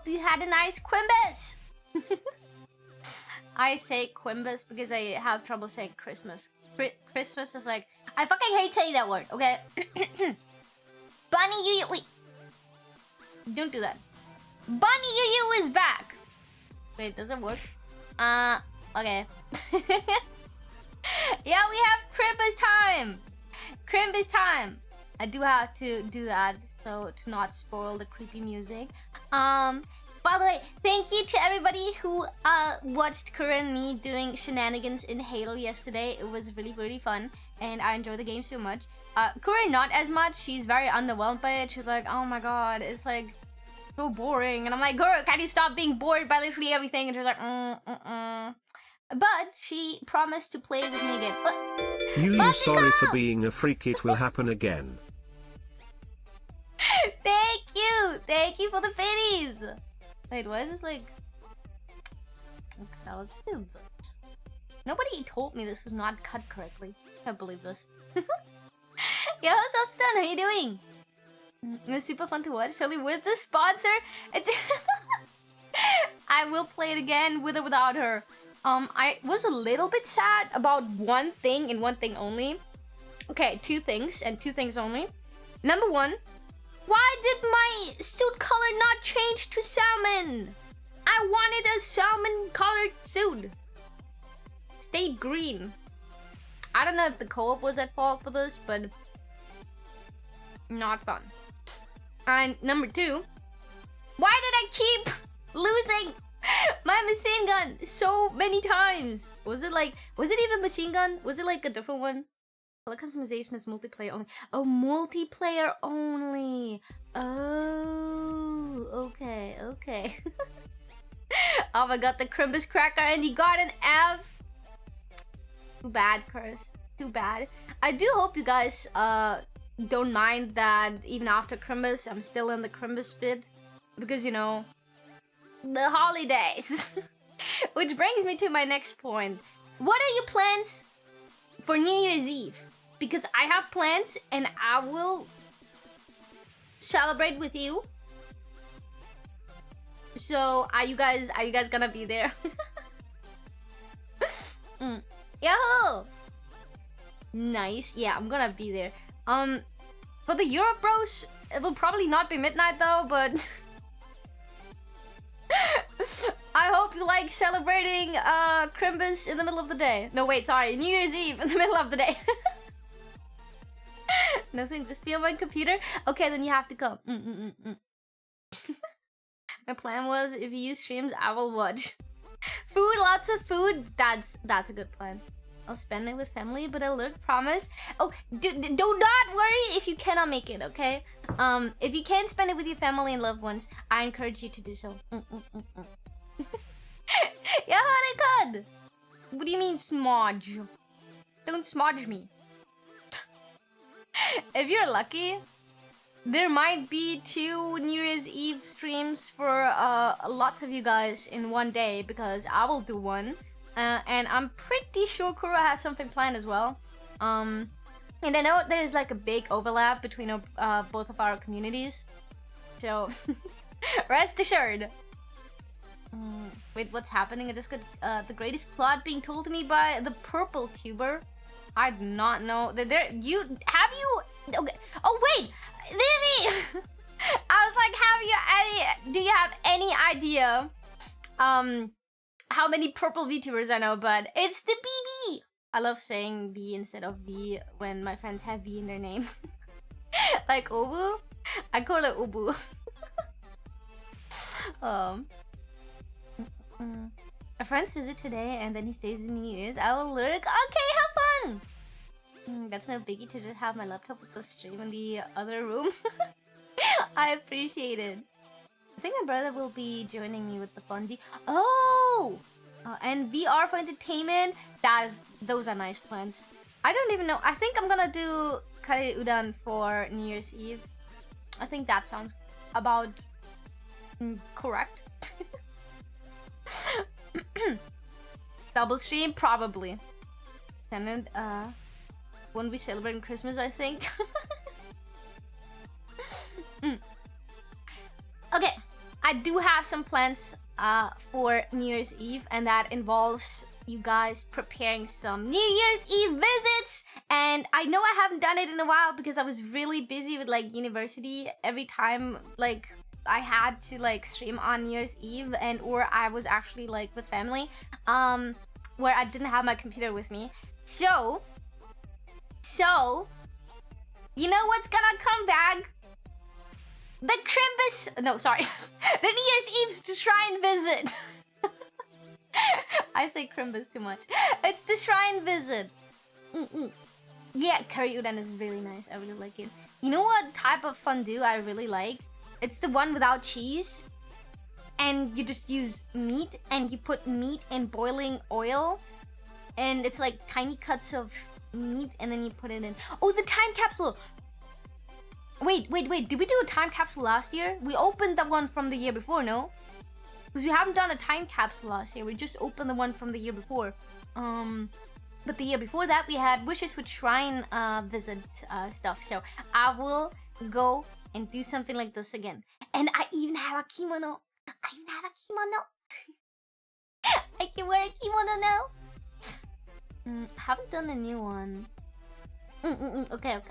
hope you had a nice Quimbus. I say Quimbus because I have trouble saying Christmas. Christmas is like, I fucking hate saying that word, okay? Bunny YUYU, wait. Don't do that. Bunny YUYU is back. Wait, does it work? Okay. Yeah, we have Crimbus time. Crimbus time. I do have to do that so to not spoil the creepy music. By the way, thank you to everybody who watched Kura and me doing shenanigans in Halo yesterday. It was really, really fun, and I enjoyed the game so much. Kura not as much. She's very underwhelmed by it. She's like, oh my god, it's like so boring. And I'm like, Kura, can you stop being bored by literally everything? And she's like, But she promised to play with me again. YUYU, sorry for being a freak. It will happen again. Thank you for the biddies. Wait, why is this like... Okay, let's do this. Nobody told me this was not cut correctly. Can't believe this. Yo, what's up, Stan? How you doing? It was super fun to watch. Shall we with the sponsor? I will play it again with or without her. I was a little bit sad about one thing and one thing only. Okay, two things and two things only. Number one, why did my suit color not change to salmon? I wanted a salmon colored suit. Stayed green. I don't know if the co-op was at fault for this, but not fun. And number two, why did I keep losing my machine gun so many times? Was it even machine gun? Was it like a different one? Color customization is multiplayer only. Oh, multiplayer only. Oh, okay. Oh my god, the Crimbus cracker, and you got an F. Too bad, Curse. Too bad. I do hope you guys don't mind that even after Crimbus, I'm still in the Crimbus bit. Because, you know, the holidays. Which brings me to my next point. What are your plans for New Year's Eve? Because I have plans and I will celebrate with you. So are you guys gonna be there? Yahoo! Nice. Yeah, I'm gonna be there. For the Europe bros, it will probably not be midnight though, but I hope you like celebrating Crimbus in the middle of the day. No, wait, sorry, New Year's Eve in the middle of the day. Nothing, just be on my computer. Okay, then you have to come. My plan was if you streams, I will watch. Food, lots of food. That's a good plan. I'll spend it with family, but I'll promise. Oh, do not worry if you cannot make it, okay? If you can spend it with your family and loved ones, I encourage you to do so. Yeah, honey, what do you mean smudge? Don't smudge me. If you're lucky, there might be 2 New Year's Eve streams for lots of you guys in one day, because I will do one. And I'm pretty sure Kura has something planned as well. And I know there's like a big overlap between both of our communities. So, rest assured. Wait, what's happening? I just got the greatest plot being told to me by the purple tuber. I do not know that there. Okay. Oh wait, Vivi. I was like, do you have any idea? How many purple VTubers I know? But it's the BB. I love saying B instead of V when my friends have V in their name. Like Obu, I call it Obu. A friend's visit today, and then he stays in New Year's. I will lurk. Okay, have fun. That's no biggie to just have my laptop with the stream in the other room. I appreciate it. I think my brother will be joining me with the Fundi. Oh! And VR for entertainment. Those are nice plans. I don't even know. I think I'm gonna do kare udon for New Year's Eve. I think that sounds about correct. Double stream? Probably. And won't be celebrating Christmas, I think. Okay, I do have some plans for New Year's Eve, and that involves you guys preparing some New Year's Eve visits. And I know I haven't done it in a while because I was really busy with like university. Every time like I had to like stream on New Year's Eve, and or I was actually like with family where I didn't have my computer with me. So you know what's gonna come back? The Crimbus, no, sorry, the New Year's Eve's shrine visit. I say Crimbus too much. It's the shrine visit. Yeah, curry udon is really nice. I really like it. You know what type of fondue I really like? It's the one without cheese. And you just use meat, and you put meat in boiling oil. And it's like tiny cuts of meat, and then you put it in. Oh, the time capsule! Wait. Did we do a time capsule last year? We opened the one from the year before, no? Because we haven't done a time capsule last year. We just opened the one from the year before. But the year before that, we had wishes with shrine visit stuff. So I will go and do something like this again. And I even have a kimono. I can wear a kimono now. Haven't done a new one. Okay.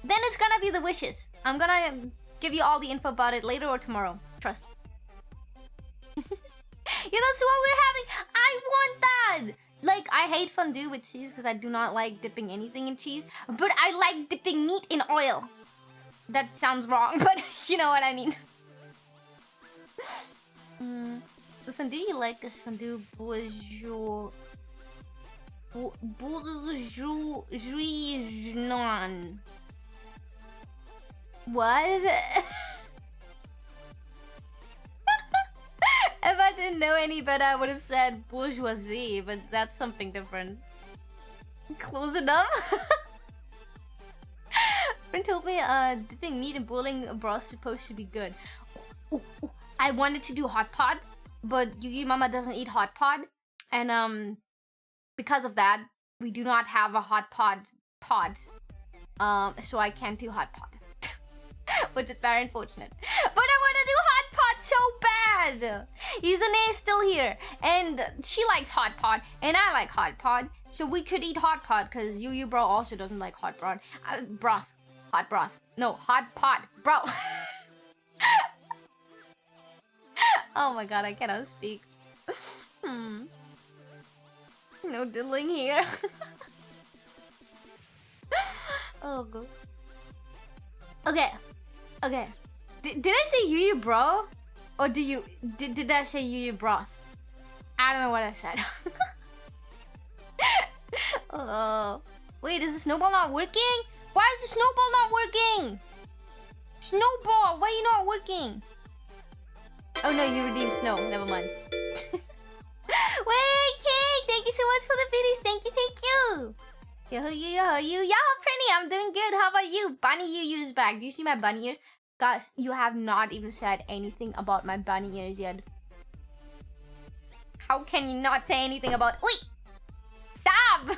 Then it's gonna be the wishes. I'm gonna give you all the info about it later or tomorrow. Trust. Yeah, that's what we're having. I want that. Like, I hate fondue with cheese because I do not like dipping anything in cheese. But I like dipping meat in oil. That sounds wrong, but you know what I mean. The fondue you like is fondue bourgeois. Bourgeois. What? If I didn't know any better, I would have said bourgeoisie, but that's something different. Close enough. Friend told me dipping meat in boiling broth is supposed to be good. I wanted to do hot pot, but YUYU Mama doesn't eat hot pot, and because of that, we do not have a hot pot pod. So I can't do hot pot. Which is very unfortunate. But I want to do hot pot so bad. Yuzune is still here, and she likes hot pot, and I like hot pot. So we could eat hot pot, because YUYU bro also doesn't like hot broth. Hot broth. No, hot pot. Bro. Oh my god, I cannot speak. No diddling here. Oh god. Okay. Did I say YUYU bro? Or did I say YUYU broth? I don't know what I said. Wait, is the snowball not working? Why is the snowball not working? Snowball, why are you not working? Oh no, you redeemed snow. Never mind. Wait, Cake! Thank you so much for the biddies. Thank you. Yo, Prinny, I'm doing good. How about you? Bunny YUYU is back. Do you see my bunny ears? Guys, you have not even said anything about my bunny ears yet. How can you not say anything about... Wait! Stop!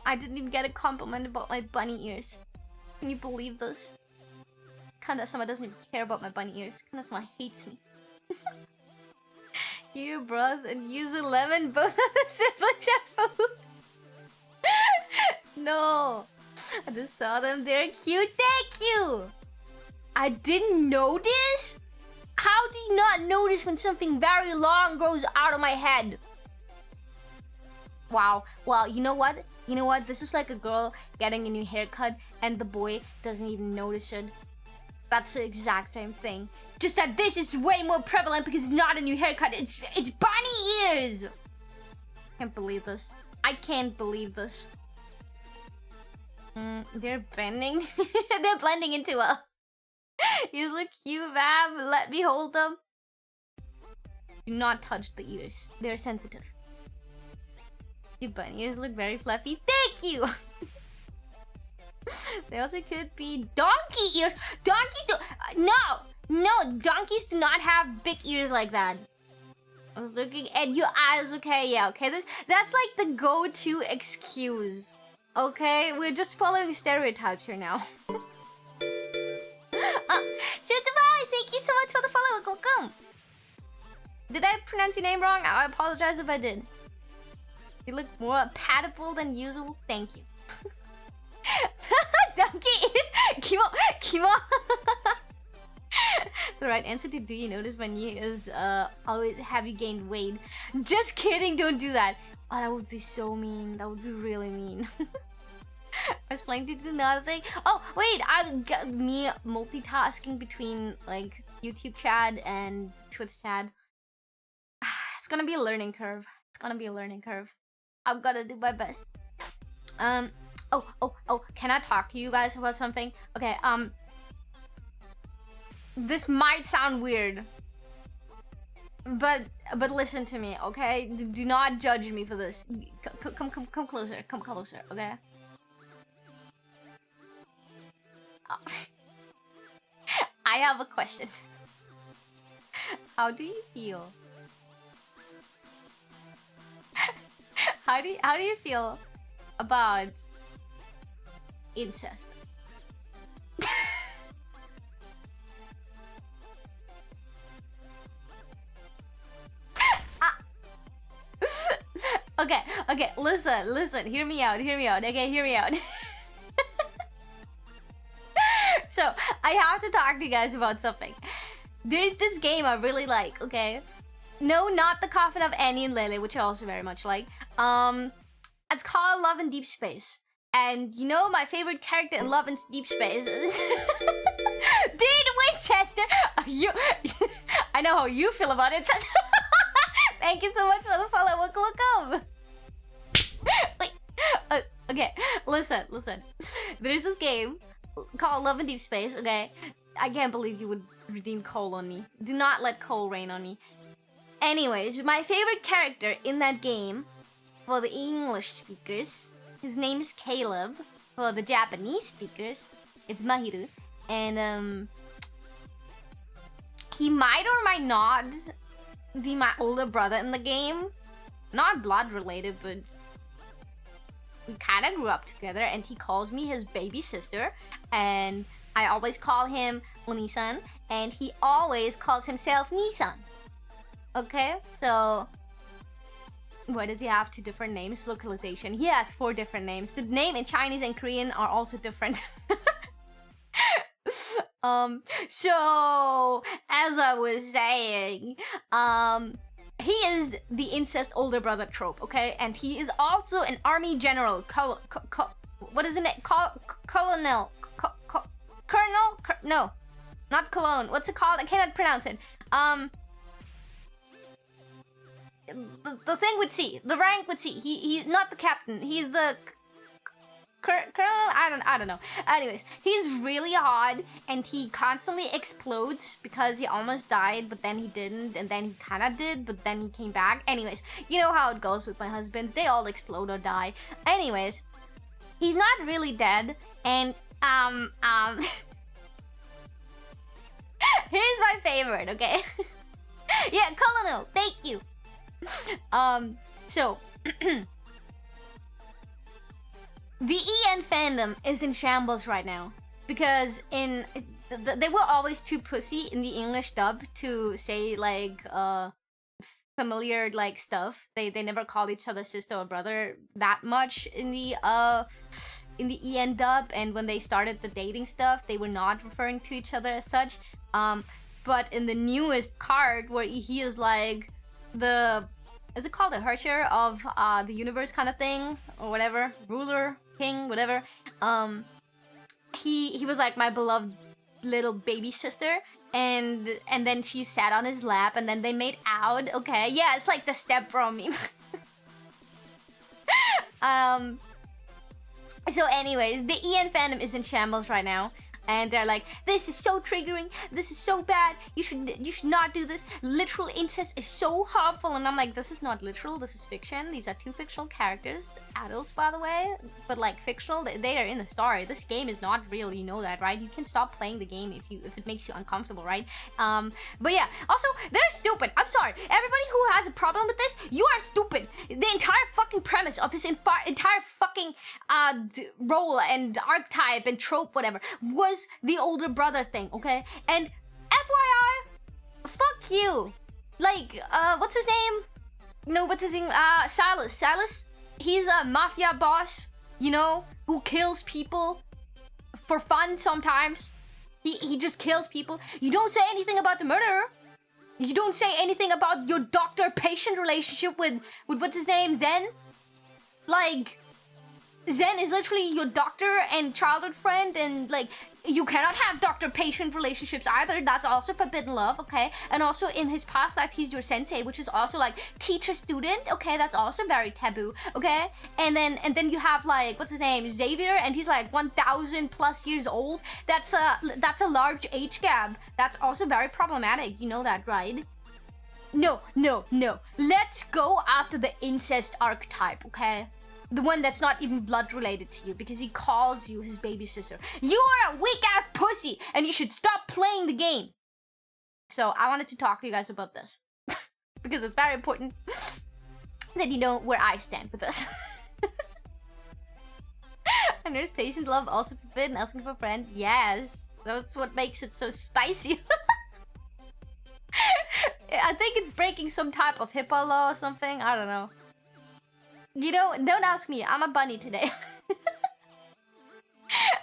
I didn't even get a compliment about my bunny ears. Can you believe this? Kanja-sama doesn't even care about my bunny ears. Kanja-sama hates me. YUYU broth and Yuzu lemon, both of the siblings are food. No. I just saw them. They're cute. Thank you. I didn't notice? How do you not notice when something very long grows out of my head? Wow. Well, you know what? This is like a girl getting a new haircut and the boy doesn't even notice it. That's the exact same thing. Just that this is way more prevalent because it's not a new haircut. It's bunny ears. Can't believe this. I can't believe this. They're bending. They're blending into a... You look cute, Mab. Let me hold them. Do not touch the ears. They're sensitive. Your bunny ears look very fluffy. Thank you! They also could be donkey ears. Donkeys do... No, donkeys do not have big ears like that. I was looking at your eyes. Okay, yeah, okay. That's like the go-to excuse. Okay, we're just following stereotypes here now. welcome. Did I pronounce your name wrong? I apologize if I did. You look more palatable than usual. Thank you. Donkey ears. Kimo. The right answer to do you notice my knee is always have you gained weight? Just kidding, don't do that. Oh, that would be so mean. That would be really mean. I was planning to do another thing. Oh, wait, I got me multitasking between like YouTube chat and Twitch chat. It's gonna be a learning curve. It's gonna be a learning curve. I've gotta do my best. Oh, can I talk to you guys about something? Okay, this might sound weird. But listen to me, okay? Do not judge me for this. Come closer, okay? Oh. I have a question. How do you feel? How do you feel about incest? Okay, listen, hear me out, okay, hear me out. So, I have to talk to you guys about something. There's this game I really like, okay? No, not the Coffin of Annie and Lily, which I also very much like. It's called Love in Deep Space. And you know my favorite character in Love in Deep Space is... Dean Winchester! I know how you feel about it. Thank you so much for the follow. Welcome. Wait. Okay, listen. There's this game called Love in Deep Space, okay? I can't believe you would redeem Cole on me. Do not let Cole rain on me. Anyways, my favorite character in that game, for the English speakers, his name is Caleb. For the Japanese speakers, it's Mahiru. And, he might or might not be my older brother in the game. Not blood related, but we kind of grew up together, and he calls me his baby sister, and I always call him Oni-san, and he always calls himself Ni-san. Okay, so why does he have 2 different names? Localization. He has 4 different names. The name in Chinese and Korean are also different. So as I was saying, he is the incest older brother trope, okay? And he is also an army general. What is it? Colonel? Colonel? No, not cologne. What's it called? I cannot pronounce it. The thing with C, the rank with C. He's not the captain. He's the Colonel. I don't know. Anyways, he's really hot, and he constantly explodes because he almost died, but then he didn't, and then he kind of did, but then he came back. Anyways, you know how it goes with my husbands. They all explode or die. Anyways, he's not really dead, and here's my favorite, okay? Yeah, Colonel, thank you. So the EN fandom is in shambles right now because they were always too pussy in the English dub to say like familiar like stuff. They never called each other sister or brother that much in the EN dub, and when they started the dating stuff, they were not referring to each other as such. But in the newest card where he is like is it called the Herrscher of the universe kind of thing or whatever, ruler, king, whatever, he was like my beloved little baby sister, and then she sat on his lap, and then they made out. Okay, yeah, it's like the step from me. So anyways, the EN fandom is in shambles right now. And they're like, this is so triggering, this is so bad, you should not do this, literal incest is so harmful. And I'm like, this is not literal, this is fiction. These are 2 fictional characters, adults by the way, but like fictional. They are in the story. This game is not real, you know that, right? You can stop playing the game if it makes you uncomfortable, right? But yeah, also they're stupid. I'm sorry, everybody who has a problem with this, you are stupid. The entire fucking premise of this entire fucking role and archetype and trope, whatever, was the older brother thing, okay? And FYI, fuck you. Like, what's his name? No, what's his name? Silas. He's a mafia boss, you know, who kills people for fun sometimes. He just kills people. You don't say anything about the murderer. You don't say anything about your doctor-patient relationship with what's his name, Zen. Like, Zen is literally your doctor and childhood friend, and like, you cannot have doctor-patient relationships either. That's also forbidden love, okay? And also in his past life, he's your sensei, which is also like teacher-student, okay? That's also very taboo, okay? And then you have like, what's his name, Xavier, and he's like 1,000 plus years old. That's a large age gap. That's also very problematic. You know that, right? No. Let's go after the incest archetype, okay? The one that's not even blood related to you, because he calls you his baby sister. You are a weak ass pussy, and you should stop playing the game. So I wanted to talk to you guys about this because it's very important that you know where I stand with this. And there's patient love also forbidden, asking for a friend. Yes, that's what makes it so spicy. I think it's breaking some type of HIPAA law or something. I don't know. You know, don't ask me. I'm a bunny today.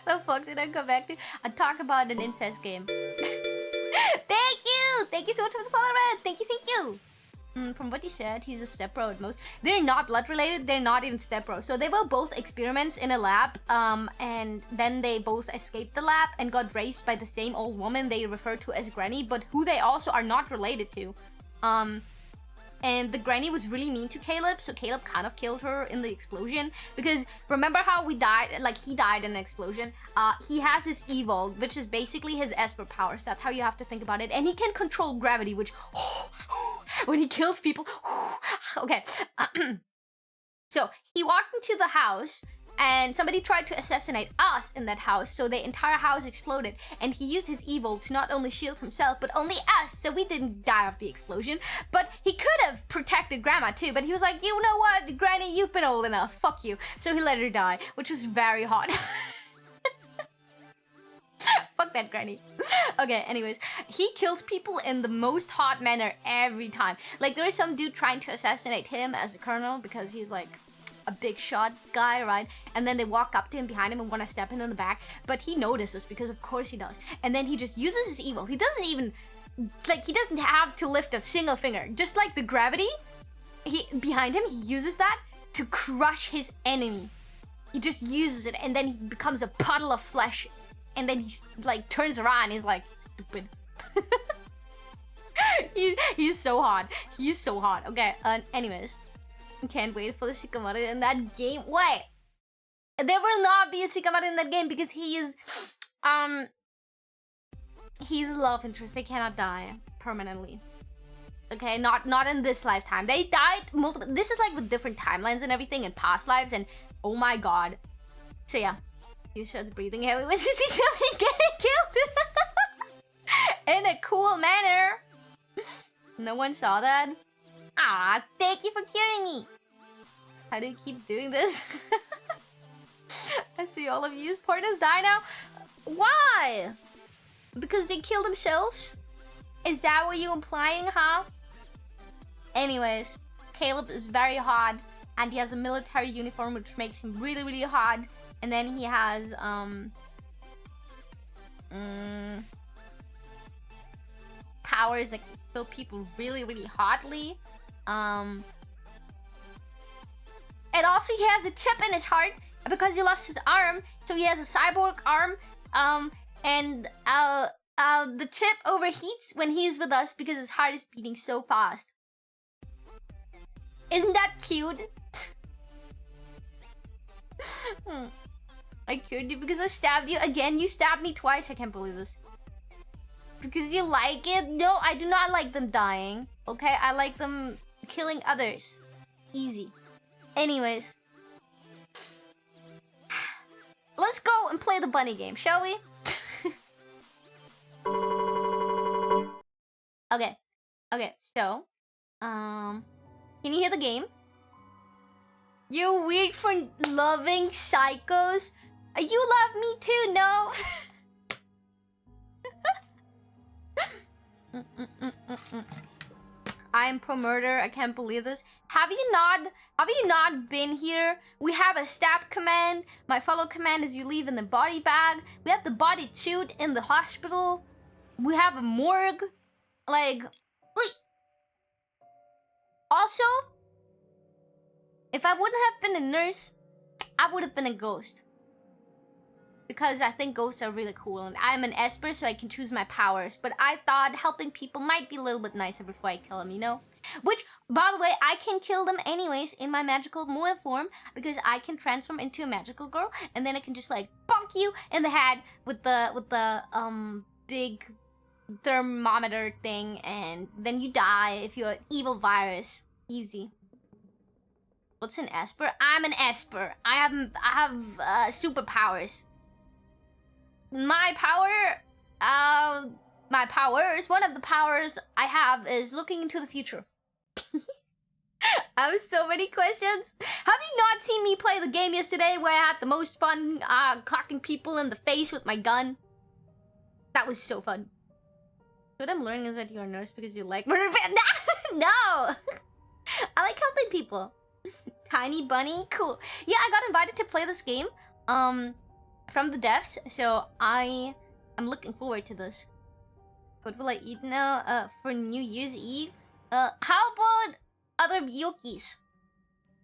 The fuck did I come back to? I talk about an incest game. Thank you! Thank you so much for the follow, Red. Thank you. From what he said, he's a step-bro at most. They're not blood-related. They're not even step-bro. So they were both experiments in a lab. And then they both escaped the lab and got raised by the same old woman they refer to as Granny, but who they also are not related to. And the Granny was really mean to Caleb, so Caleb kind of killed her in the explosion. Because remember how we died, like he died in the explosion? He has his evil, which is basically his Esper powers. That's how you have to think about it. And he can control gravity, which, when he kills people, okay. So he walked into the house, and somebody tried to assassinate us in that house, so the entire house exploded, and he used his evil to not only shield himself, but only us, so we didn't die of the explosion. But he could have protected Grandma too, but he was like, you know what, Granny, you've been old enough, fuck you. So he let her die, which was very hot. Fuck that Granny. Okay, anyways, he kills people in the most hot manner every time. Like, there is some dude trying to assassinate him as a colonel, because he's like a big shot guy, right? And then they walk up to him behind him and want to step him in the back, but he notices, because of course he does. And then he just uses his evil. He doesn't even, like, he doesn't have to lift a single finger. Just like the gravity, behind him, he uses that to crush his enemy. He just uses it, and then he becomes a puddle of flesh. And then he like turns around and he's like, stupid. He's so hot. He's so hot. Okay, anyways. Can't wait for the Shikamaru in that game. Wait! There will not be a Shikamaru in that game because he is... he's a love interest. They cannot die permanently. Okay, not in this lifetime. They died multiple... This is like with different timelines and everything and past lives, and oh my god. So yeah. Yusha's breathing heavily when she's getting killed. In a cool manner. No one saw that? Ah, thank you for curing me. How do you keep doing this? I see all of you's partners die now. Why? Because they killed themselves? Is that what you're implying, huh? Anyways, Caleb is very hot, and he has a military uniform which makes him really, really hot. And then he has powers that can kill people really, really hotly. And also he has a chip in his heart because he lost his arm, so he has a cyborg arm. And the chip overheats when he's with us because his heart is beating so fast. Isn't that cute? I cured you because I stabbed you again. You stabbed me twice. I can't believe this. Because you like it? No, I do not like them dying. Okay, I like them killing others. Easy. Anyways. Let's go and play the bunny game, shall we? Okay. Okay, so can you hear the game? You're weird for loving psychos. You love me too, no? I am pro murder. I can't believe this. Have you not been here? We have a stab command. My follow command is you leave in the body bag. We have the body chute in the hospital. We have a morgue. Like, wait. Also, if I wouldn't have been a nurse, I would have been a ghost. Because I think ghosts are really cool, and I'm an Esper, so I can choose my powers. But I thought helping people might be a little bit nicer before I kill them, you know? Which, by the way, I can kill them anyways in my magical Moe form, because I can transform into a magical girl, and then I can just like bonk you in the head with the big thermometer thing, and then you die if you're an evil virus. Easy. What's an Esper? I'm an Esper. I have superpowers. My powers, one of the powers I have is looking into the future. I have so many questions. Have you not seen me play the game yesterday where I had the most fun clocking people in the face with my gun? That was so fun. What I'm learning is that you're a nurse because you like murder. No! I like helping people. Tiny bunny, cool. Yeah, I got invited to play this game. From the devs, so I'm looking forward to this. What will I eat now for New Year's Eve? How about other yokis?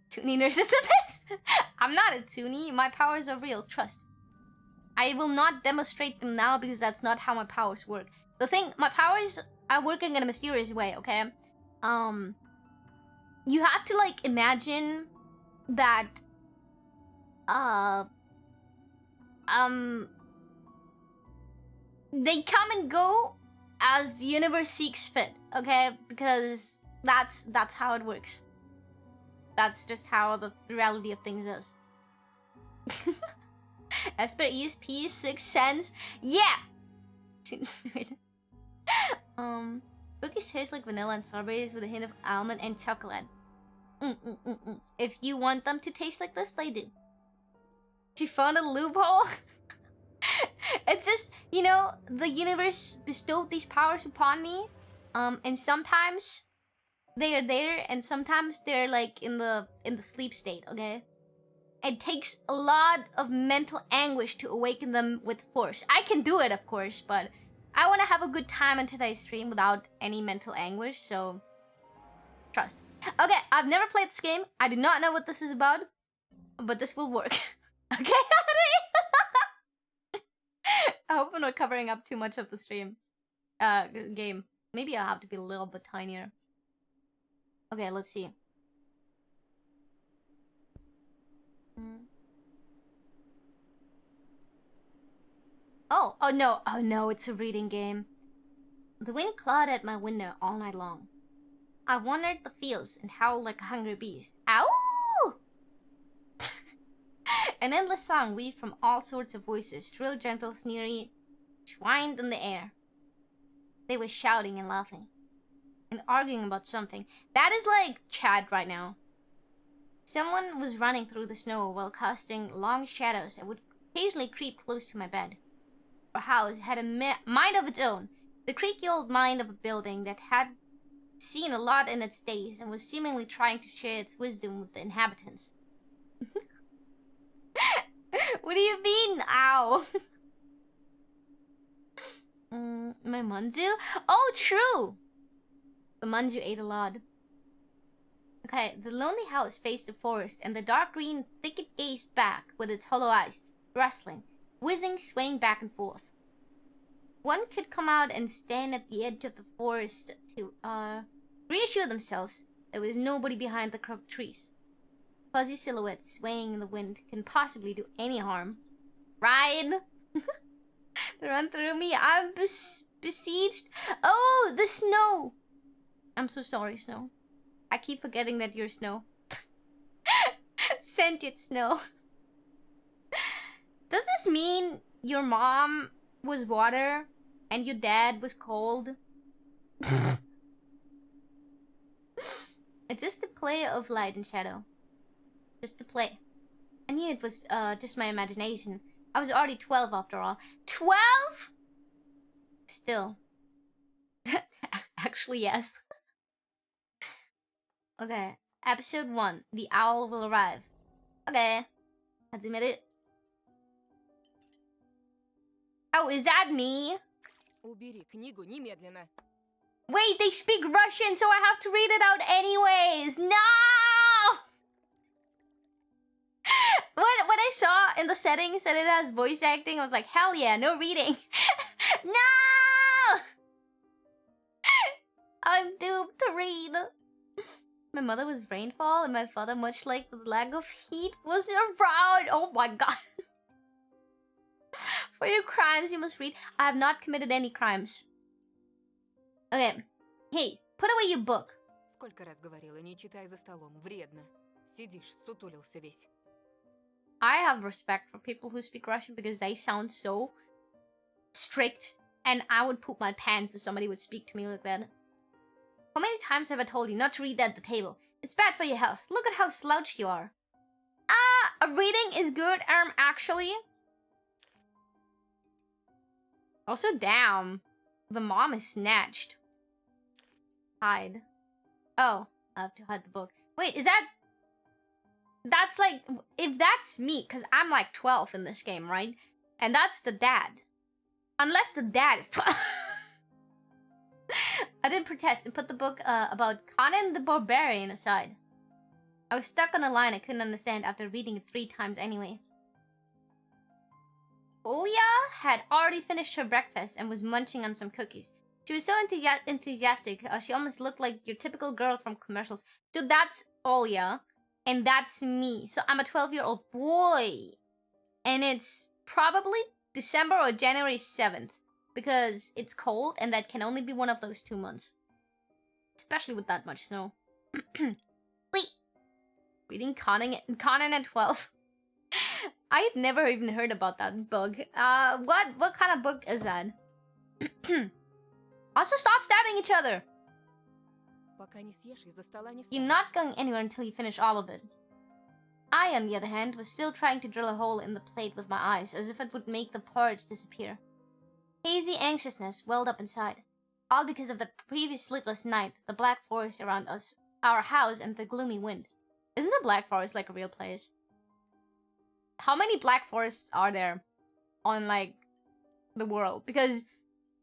Chuuni nurse is the best. I'm not a chuuni. My powers are real. Trust. I will not demonstrate them now because that's not how my powers work. The thing, my powers are working in a mysterious way. Okay. You have to like imagine that. They come and go as the universe seeks fit, okay? Because that's how it works. That's just how the reality of things is. Esper ESP, 6 cents. Yeah! Cookies taste like vanilla and strawberries with a hint of almond and chocolate. If you want them to taste like this, they do. She found a loophole. It's just, you know, the universe bestowed these powers upon me. And sometimes they are there and sometimes they're like in the sleep state, okay? It takes a lot of mental anguish to awaken them with force. I can do it, of course, but I want to have a good time on today's stream without any mental anguish, so trust. Okay, I've never played this game. I do not know what this is about, but this will work. Okay, honey? I hope I'm not covering up too much of the stream. Game. Maybe I'll have to be a little bit tinier. Okay, let's see. Oh no, it's a reading game. The wind clawed at my window all night long. I wandered the fields and howled like a hungry beast. Ow! An endless song weaved from all sorts of voices, shrill, gentle, sneery, twined in the air. They were shouting and laughing, and arguing about something. That is like chat right now. Someone was running through the snow while casting long shadows that would occasionally creep close to my bed. Our house had a mind of its own, the creaky old mind of a building that had seen a lot in its days and was seemingly trying to share its wisdom with the inhabitants. What do you mean, ow? My manju? Oh, true! The manju ate a lot. Okay, the lonely house faced the forest, and the dark green thicket gazed back with its hollow eyes, rustling, whizzing, swaying back and forth. One could come out and stand at the edge of the forest to, reassure themselves there was nobody behind the crooked trees. Fuzzy silhouettes swaying in the wind can possibly do any harm. Right? They run through me. I'm besieged. Oh, the snow. I'm so sorry, Snow. I keep forgetting that you're Snow. Sentient Snow. Does this mean your mom was water and your dad was cold? It's just a play of light and shadow. Just a play. I knew it was just my imagination. I was already 12 after all. 12? Still. Actually, yes. Okay, episode 1. The owl will arrive. Okay, hazumeru. Oh, is that me? Убери книгу немедленно. Wait, they speak Russian, so I have to read it out anyways. No! When I saw in the settings that it has voice acting, I was like, hell yeah, no reading. No! I'm doomed to read. My mother was rainfall, and my father, much like the lack of heat, was around. Oh my god. For your crimes, you must read. I have not committed any crimes. Okay. Hey, put away your book. Сколько раз говорила, не читай за столом, вредно. Сидишь, сутулился весь. I have respect for people who speak Russian because they sound so strict, and I would poop my pants if somebody would speak to me like that. How many times have I told you not to read at the table? It's bad for your health. Look at how slouched you are. Reading is good, actually. Also, damn. The mom is snatched. Hide. Oh, I have to hide the book. Wait, is that... That's like... If that's me, because I'm like 12 in this game, right? And that's the dad. Unless the dad is 12. I did protest and put the book about Conan the Barbarian aside. I was stuck on a line I couldn't understand after reading it 3 times anyway. Olya had already finished her breakfast and was munching on some cookies. She was so enthusiastic, she almost looked like your typical girl from commercials. So that's Olya, and that's me. So I'm a 12-year-old boy. And it's probably December or January 7th. Because it's cold, and that can only be one of those 2 months. Especially with that much snow. Wait! Reading Conan at 12. I've never even heard about that book. What kind of book is that? Also, stop stabbing each other! Пока не съешь, из-за стола не You're not going anywhere until you finish all of it. I, on the other hand, was still trying to drill a hole in the plate with my eyes, as if it would make the porridge disappear. Hazy anxiousness welled up inside, all because of the previous sleepless night, the black forest around us, our house, and the gloomy wind. Isn't the Black Forest like a real place? How many Black Forests are there on, like, the world? Because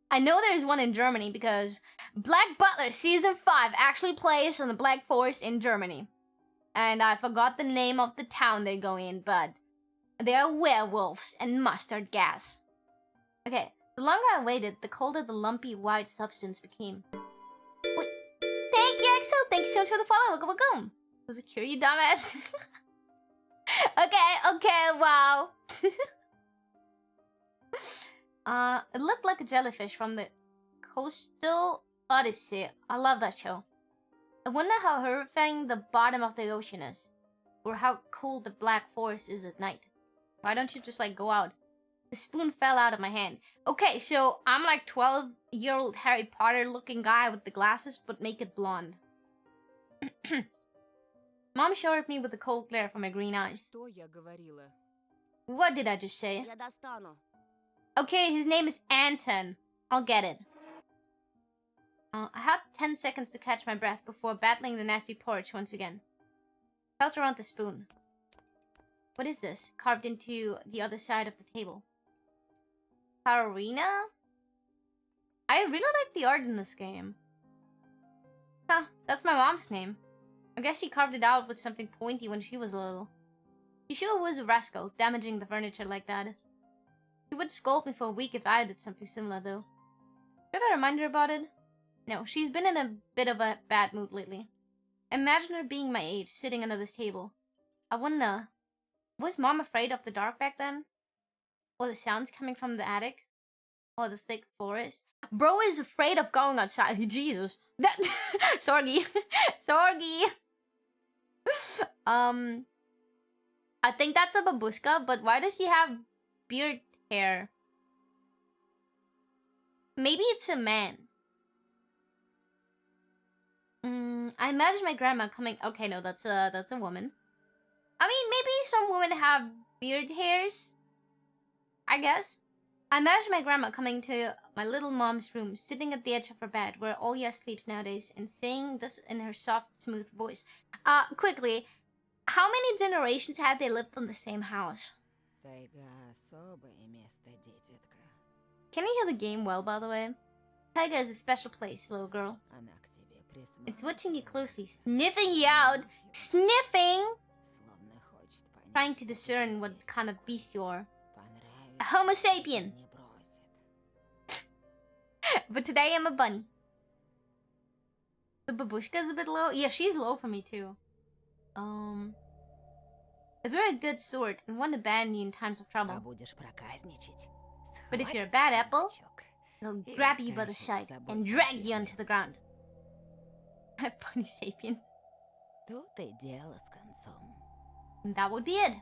I know there's one in Germany, because Black Butler Season 5 actually plays on the Black Forest in Germany. And I forgot the name of the town they go in, but they are werewolves and mustard gas. Okay. The longer I waited, the colder the lumpy white substance became. Wait. Thank you, Axel! Thank you so much for the follow. Welcome. Was it cure, you dumbass? Okay, wow. It looked like a jellyfish from the Coastal Odyssey. I love that show. I wonder how horrifying the bottom of the ocean is. Or how cool the Black Forest is at night. Why don't you just, like, go out? The spoon fell out of my hand. Okay, so I'm like 12-year-old Harry Potter looking guy with the glasses, but make it blonde. Mom showered me with the cold glare from my green eyes. Что я говорила? What did I just say? Я достану. Okay, his name is Anton. I'll get it. I had 10 seconds to catch my breath before battling the nasty porridge once again. Felt around the spoon. What is this? Carved into the other side of the table. Karina? I really like the art in this game. Huh, that's my mom's name. I guess she carved it out with something pointy when she was little. She sure was a rascal, damaging the furniture like that. She would scold me for a week if I did something similar, though. Should I remind her about it? No, she's been in a bit of a bad mood lately. Imagine her being my age, sitting under this table. I wonder, was Mom afraid of the dark back then? Or the sounds coming from the attic? Or the thick forest? Bro is afraid of going outside. Jesus. That Sorgi. Sorgi. I think that's a babushka, but why does she have beard hair? Maybe it's a man. I imagine my grandma coming. Okay, no, that's a woman. I mean, maybe some women have beard hairs. I guess. I imagine my grandma coming to my little mom's room, sitting at the edge of her bed, where Olya sleeps nowadays, and saying this in her soft, smooth voice. Quickly, how many generations had they lived in the same house? Can you hear the game well, by the way? Taiga is a special place, little girl. It's watching you closely, sniffing you out. Sniffing! Trying to discern what kind of beast you are. A Homo sapien! But today I'm a bunny. The babushka is a bit low. Yeah, she's low for me too. If you're a good sort and want to abandon you in times of trouble. But if you're a bad apple, they'll grab you by the side and drag you onto the ground. Bunny sapien. And that would be it.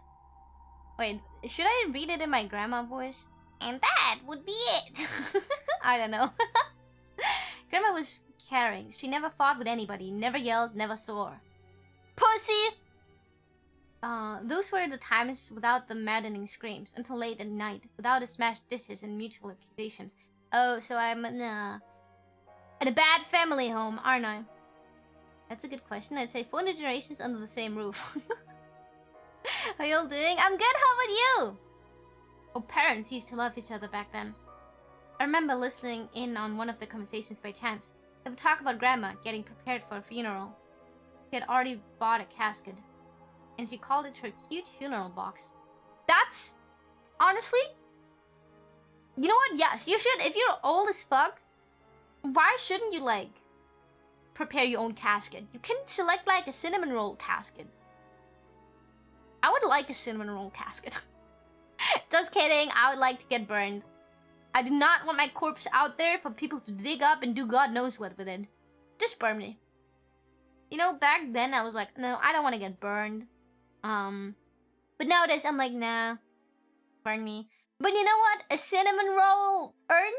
Wait, should I read it in my grandma voice? And that would be it. I don't know. Grandma was caring. She never fought with anybody, never yelled, never swore. Pussy! Those were the times without the maddening screams, until late at night, without the smashed dishes and mutual accusations. Oh, so I'm in a bad family home, aren't I? That's a good question. I'd say 4 generations under the same roof. How y'all doing? I'm good, how about you? Oh, parents used to love each other back then. I remember listening in on one of the conversations by chance. They would talk about Grandma getting prepared for a funeral. She had already bought a casket, and she called it her cute funeral box. That's... honestly... you know what? Yes, you should. If you're old as fuck, why shouldn't you, like, prepare your own casket? You can select, like, a cinnamon roll casket. I would like a cinnamon roll casket. Just kidding, I would like to get burned. I do not want my corpse out there for people to dig up and do God knows what with it. Just burn me. You know, back then I was like, no, I don't want to get burned. But nowadays I'm like, nah, burn me. But you know what? A cinnamon roll urn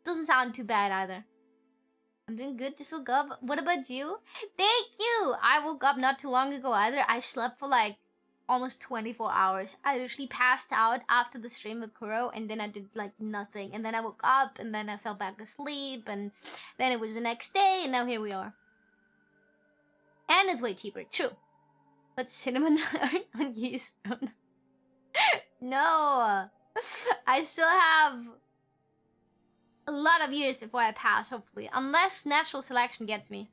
doesn't sound too bad either. I'm doing good, just woke up. What about you? Thank you! I woke up not too long ago either. I slept for like almost 24 hours. I literally passed out after the stream with Kuro, and then I did like nothing. And then I woke up, and then I fell back asleep, and then it was the next day, and now here we are. And it's way cheaper, true. But cinnamon unused. No! I still have a lot of years before I pass, hopefully. Unless natural selection gets me.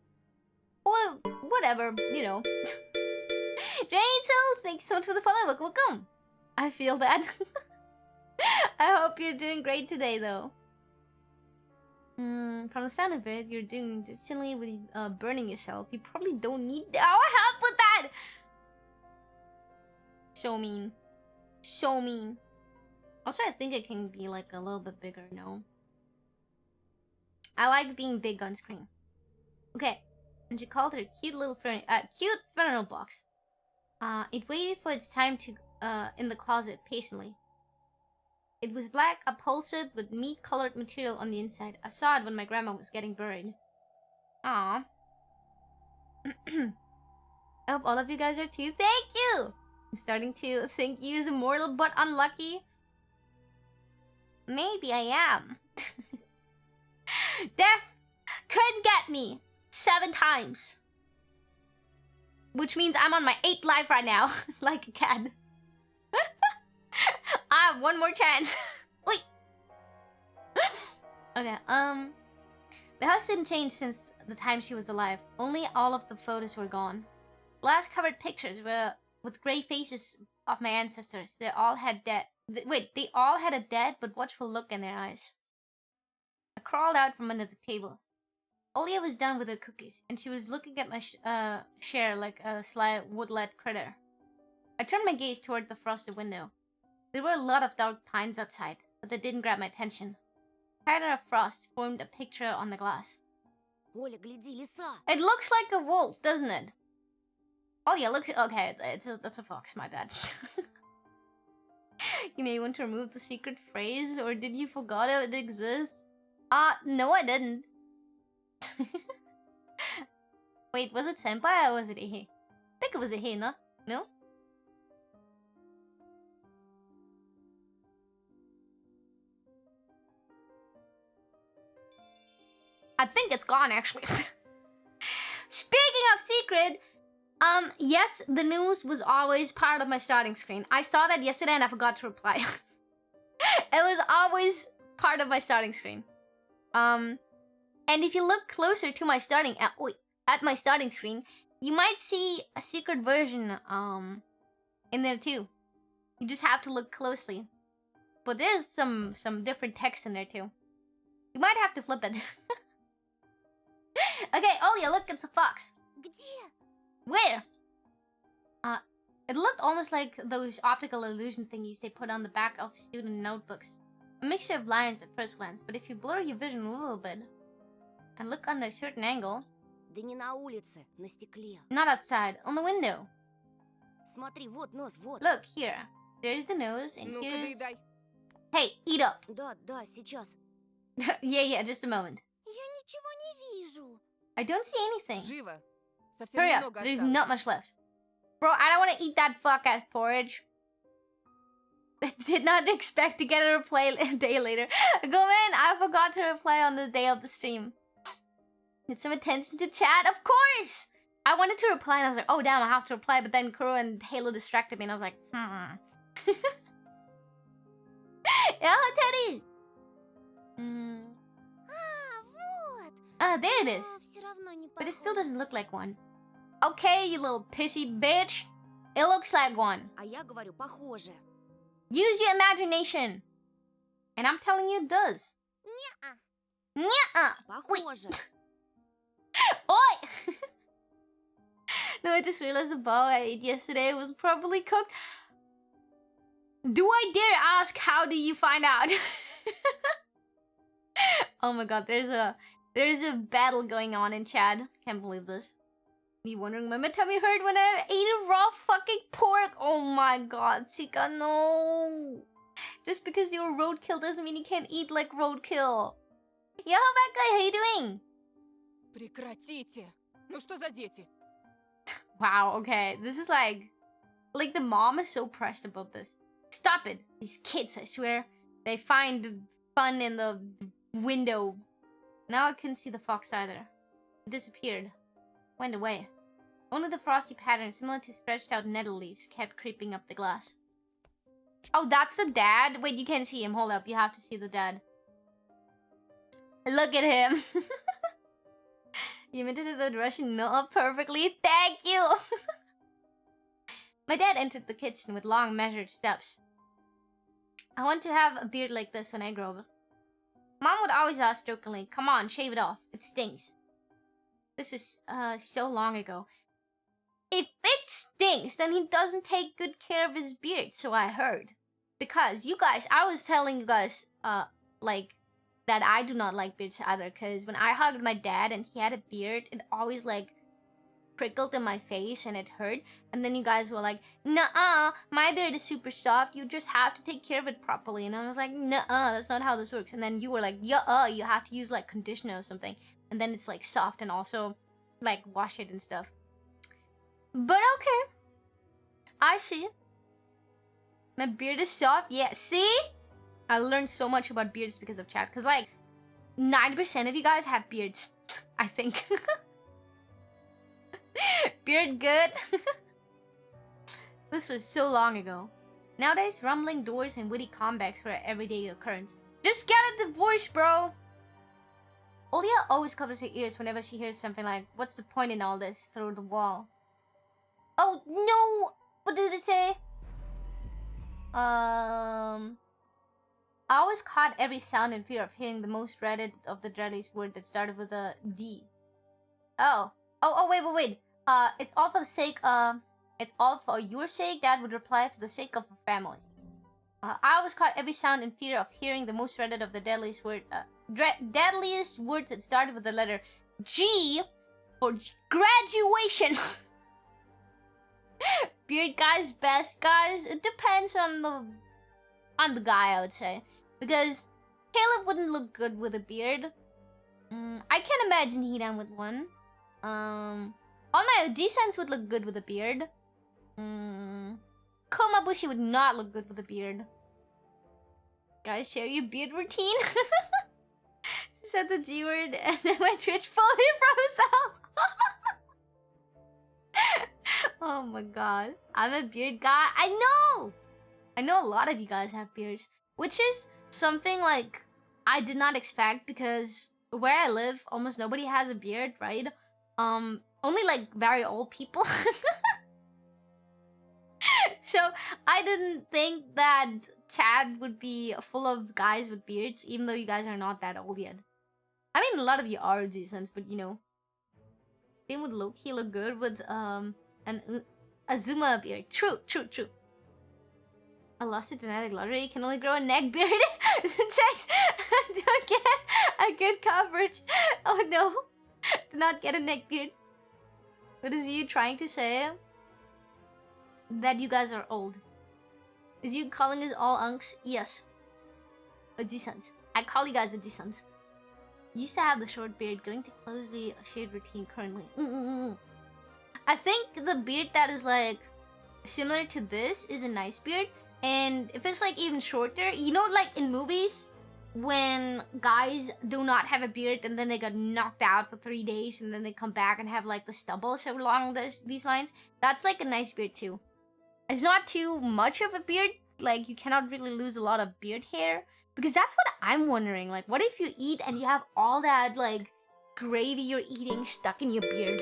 Well, whatever, you know. Rain Souls, thank you so much for the follow. Welcome. I feel bad. I hope you're doing great today, though. From the sound of it, you're doing decently with burning yourself. You probably don't need our help with that. So mean. So mean. Also, I think it can be like a little bit bigger, no? I like being big on screen. Okay. And she called her cute little cute funeral box. It waited for its time to in the closet patiently. It was black, upholstered with meat-colored material on the inside. I saw it when my grandma was getting buried. Aww. I hope all of you guys are too. Thank you! I'm starting to think you is immortal but unlucky. Maybe I am. Death couldn't get me 7 times. Which means I'm on my 8th life right now. Like a cat. I have 1 more chance. Wait. Okay, the house didn't change since the time she was alive. Only all of the photos were gone. Glass-covered pictures were with gray faces of my ancestors. They all had they all had a dead but watchful look in their eyes. I crawled out from under the table. Olya was done with her cookies, and she was looking at my share like a sly woodlet critter. I turned my gaze toward the frosted window. There were a lot of dark pines outside, but they didn't grab my attention. A pattern of frost formed a picture on the glass. It looks like a wolf, doesn't it? Oh yeah, look. Okay, that's a fox. My bad. You may want to remove the secret phrase, or did you forget it exists? No, I didn't. Wait, was it Senpai or was it a he? I think it was a he, no? No? I think it's gone actually. Speaking of secret, yes, the news was always part of my starting screen. I saw that yesterday and I forgot to reply. It was always part of my starting screen. And if you look closer to my starting at my starting screen, you might see a secret version in there too. You just have to look closely. But there's some different text in there too. You might have to flip it. Okay, Olya, look, it's a fox. Где? Where? It looked almost like those optical illusion thingies they put on the back of student notebooks. A mixture of lines at first glance, but if you blur your vision a little bit and look under a certain angle... Да не на улице, на стекле. Not outside, on the window. Смотри, вот нос, вот. Look, here. There's the nose, and Ну-ка, here's... доедай. Hey, eat up. Да, сейчас. Yeah, just a moment. Я ничего не вижу. I don't see anything. Живо. Совсем Hurry up, немного there's осталось. not much left. Bro, I don't want to eat that fuck-ass porridge. I did not expect to get a reply a day later. Go in, I forgot to reply on the day of the stream. Get some attention to chat, of course! I wanted to reply and I was like, oh damn, I have to reply, but then Kuro and Halo distracted me and I was like, Yeah, Teddy! Вот. Ah, there it is. Всё равно не But it still похоже. doesn't look like one. Okay, you little pissy bitch. It looks like one. А я говорю, похоже. Use your imagination. And I'm telling you, it does. Не-а. Nuh-uh. Похоже. Oi! No, I just realized the bow I ate yesterday was properly cooked. Do I dare ask, how do you find out? Oh my god, there's a battle going on in chat. Can't believe this. Me wondering when my tummy hurt when I ate a raw fucking pork. Oh my god, Sika, no. Just because you're roadkill doesn't mean you can't eat like roadkill. Yo, bad guy, how you doing? Прекратите. Ну что за дети? Wow, okay. This is like the mom is so pressed about this. Stop it. These kids, I swear. They find fun in the window. Now I couldn't see the fox either. It disappeared. Went away. Only the frosty pattern, similar to stretched out nettle leaves, kept creeping up the glass. Oh, that's the dad? Wait, you can't see him. Hold up. You have to see the dad. Look at him. You imitated the Russian no perfectly. Thank you. My dad entered the kitchen with long, measured steps. I want to have a beard like this when I grow up. Mom would always ask jokingly, come on, shave it off. It stinks. This was so long ago. If it stinks, then he doesn't take good care of his beard, so I heard. Because you guys, I was telling you guys, like, that I do not like beards either. Because when I hugged my dad and he had a beard, it always, like, prickled in my face and it hurt. And then you guys were like, nuh-uh, my beard is super soft. You just have to take care of it properly. And I was like, nuh-uh, that's not how this works. And then you were like, yeah, you have to use, like, conditioner or something. And then it's, like, soft and also, like, wash it and stuff. But okay. I see. My beard is soft. Yeah, see? I learned so much about beards because of chat. Because, like, 90% of you guys have beards. I think. Beard good. This was so long ago. Nowadays, rumbling doors and witty comebacks were an everyday occurrence. Just get a divorce, bro! Olya always covers her ears whenever she hears something like, what's the point in all this, through the wall? Oh, no! What did it say? I always caught every sound in fear of hearing the most dreaded of the deadliest word that started with a D. Oh, wait. It's all for the sake, it's all for your sake, Dad would reply, for the sake of the family. I always caught every sound in fear of hearing the most dreaded of the deadliest word, deadliest words that started with the letter G for graduation. Beard guys, best guys. It depends on the guy, I would say, because Caleb wouldn't look good with a beard. I can't imagine Hidan with one. All my OG-sons would look good with a beard. Komabushi would not look good with a beard. Guys, share your beard routine. said the G word and then my Twitch fully froze out. Oh my god. I'm a beard guy. I know a lot of you guys have beards, which is something like I did not expect because where I live, almost nobody has a beard, right? Only like very old people. So I didn't think that Chad would be full of guys with beards, even though you guys are not that old yet. I mean, a lot of you are decent, but you know, they would low-key look good with an Azuma beard. True. I lost a genetic lottery. Can only grow a neck beard. Checks don't get a good coverage. Oh no, do not get a neck beard. What is you trying to say? That you guys are old. Is you calling us all unks? Yes. A decent. I call you guys a decent. Used to have the short beard, going to closely shade routine currently. I think the beard that is like similar to this is a nice beard. And if it's like even shorter, you know, like in movies when guys do not have a beard and then they got knocked out for 3 days and then they come back and have like the stubble so along these lines, that's like a nice beard too. It's not too much of a beard, like you cannot really lose a lot of beard hair, because that's what I'm wondering, like what if you eat and you have all that like gravy you're eating stuck in your beard?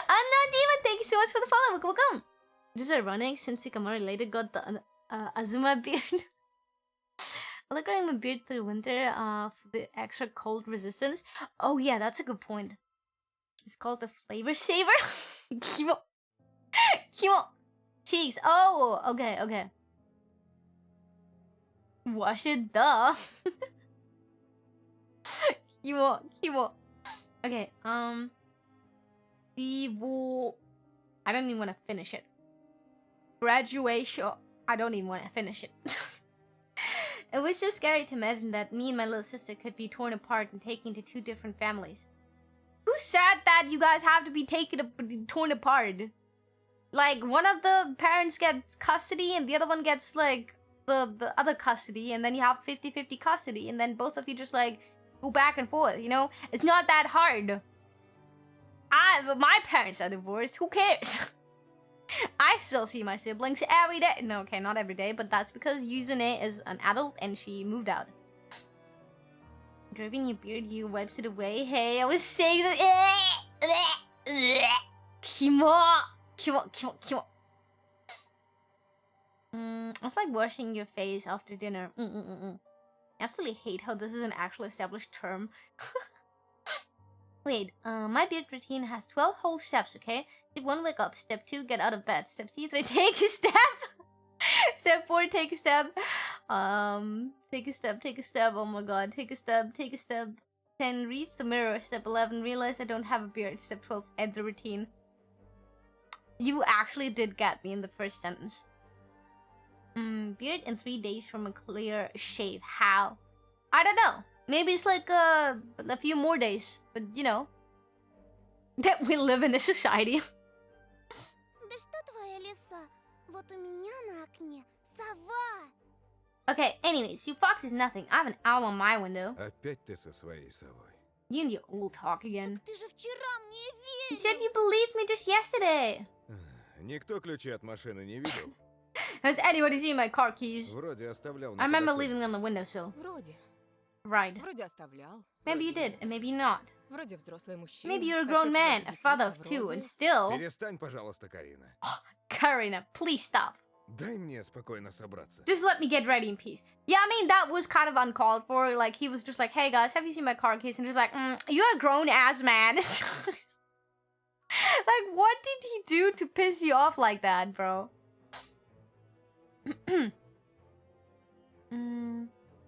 Unknown Demon, thank you so much for the follow. Welcome. Just ironic since Ikamori later got the Azuma beard. I like growing my beard through winter for the extra cold resistance. Oh yeah, that's a good point. It's called the flavor saver. Kimo. Cheeks. Oh, okay. Wash it, duh. Kimo. Okay, I don't even want to finish it. Graduation. I don't even want to finish it. It was so scary to imagine that me and my little sister could be torn apart and taken to 2 different families. Who said that you guys have to be torn apart? Like, one of the parents gets custody and the other one gets, like, the other custody. And then you have 50-50 custody. And then both of you just, like, go back and forth, you know? It's not that hard. My parents are divorced. Who cares? I still see my siblings every day. No, okay, not every day. But that's because Yuzune is an adult and she moved out. Grabbing your beard, you wipes it away. Hey, I was saying that. Kimo. It's like washing your face after dinner. I absolutely hate how this is an actual established term. Wait, my beard routine has 12 whole steps, okay? Step 1, wake up. Step 2, get out of bed. Step 3, take a step. Step 4, take a step. Take a step. Oh my god, take a step. 10, reach the mirror. Step 11, realize I don't have a beard. Step 12, end the routine. You actually did get me in the first sentence. Beard in 3 days from a clear shave. How? I don't know. Maybe it's like a few more days. But you know, that we live in a society. Да что твоя лиса? Вот у меня на окне сова. Okay, anyways, you fox is nothing. I have an owl on my window. Опять ты со своей совой. You and your old talk again. Ты же вчера мне верил. You said you believed me just yesterday. Никто ключи от машины не видел? Has anybody seen my car keys? Вроде оставлял I на remember подоконнике. leaving them on the windowsill. Вроде. Right. Вроде оставлял. Maybe you вроде did, нет. and maybe not. Вроде взрослый мужчина. Maybe you're a отец grown man, двоих a детей, father а of 2, вроде- and still... Перестань, пожалуйста, Карина. Karina, please stop. Дай мне спокойно собраться. Just let me get ready in peace. Yeah, I mean, that was kind of uncalled for. Like, he was just like, hey guys, have you seen my car keys? And he was like, you're a grown-ass man. Like, what did he do to piss you off like that, bro?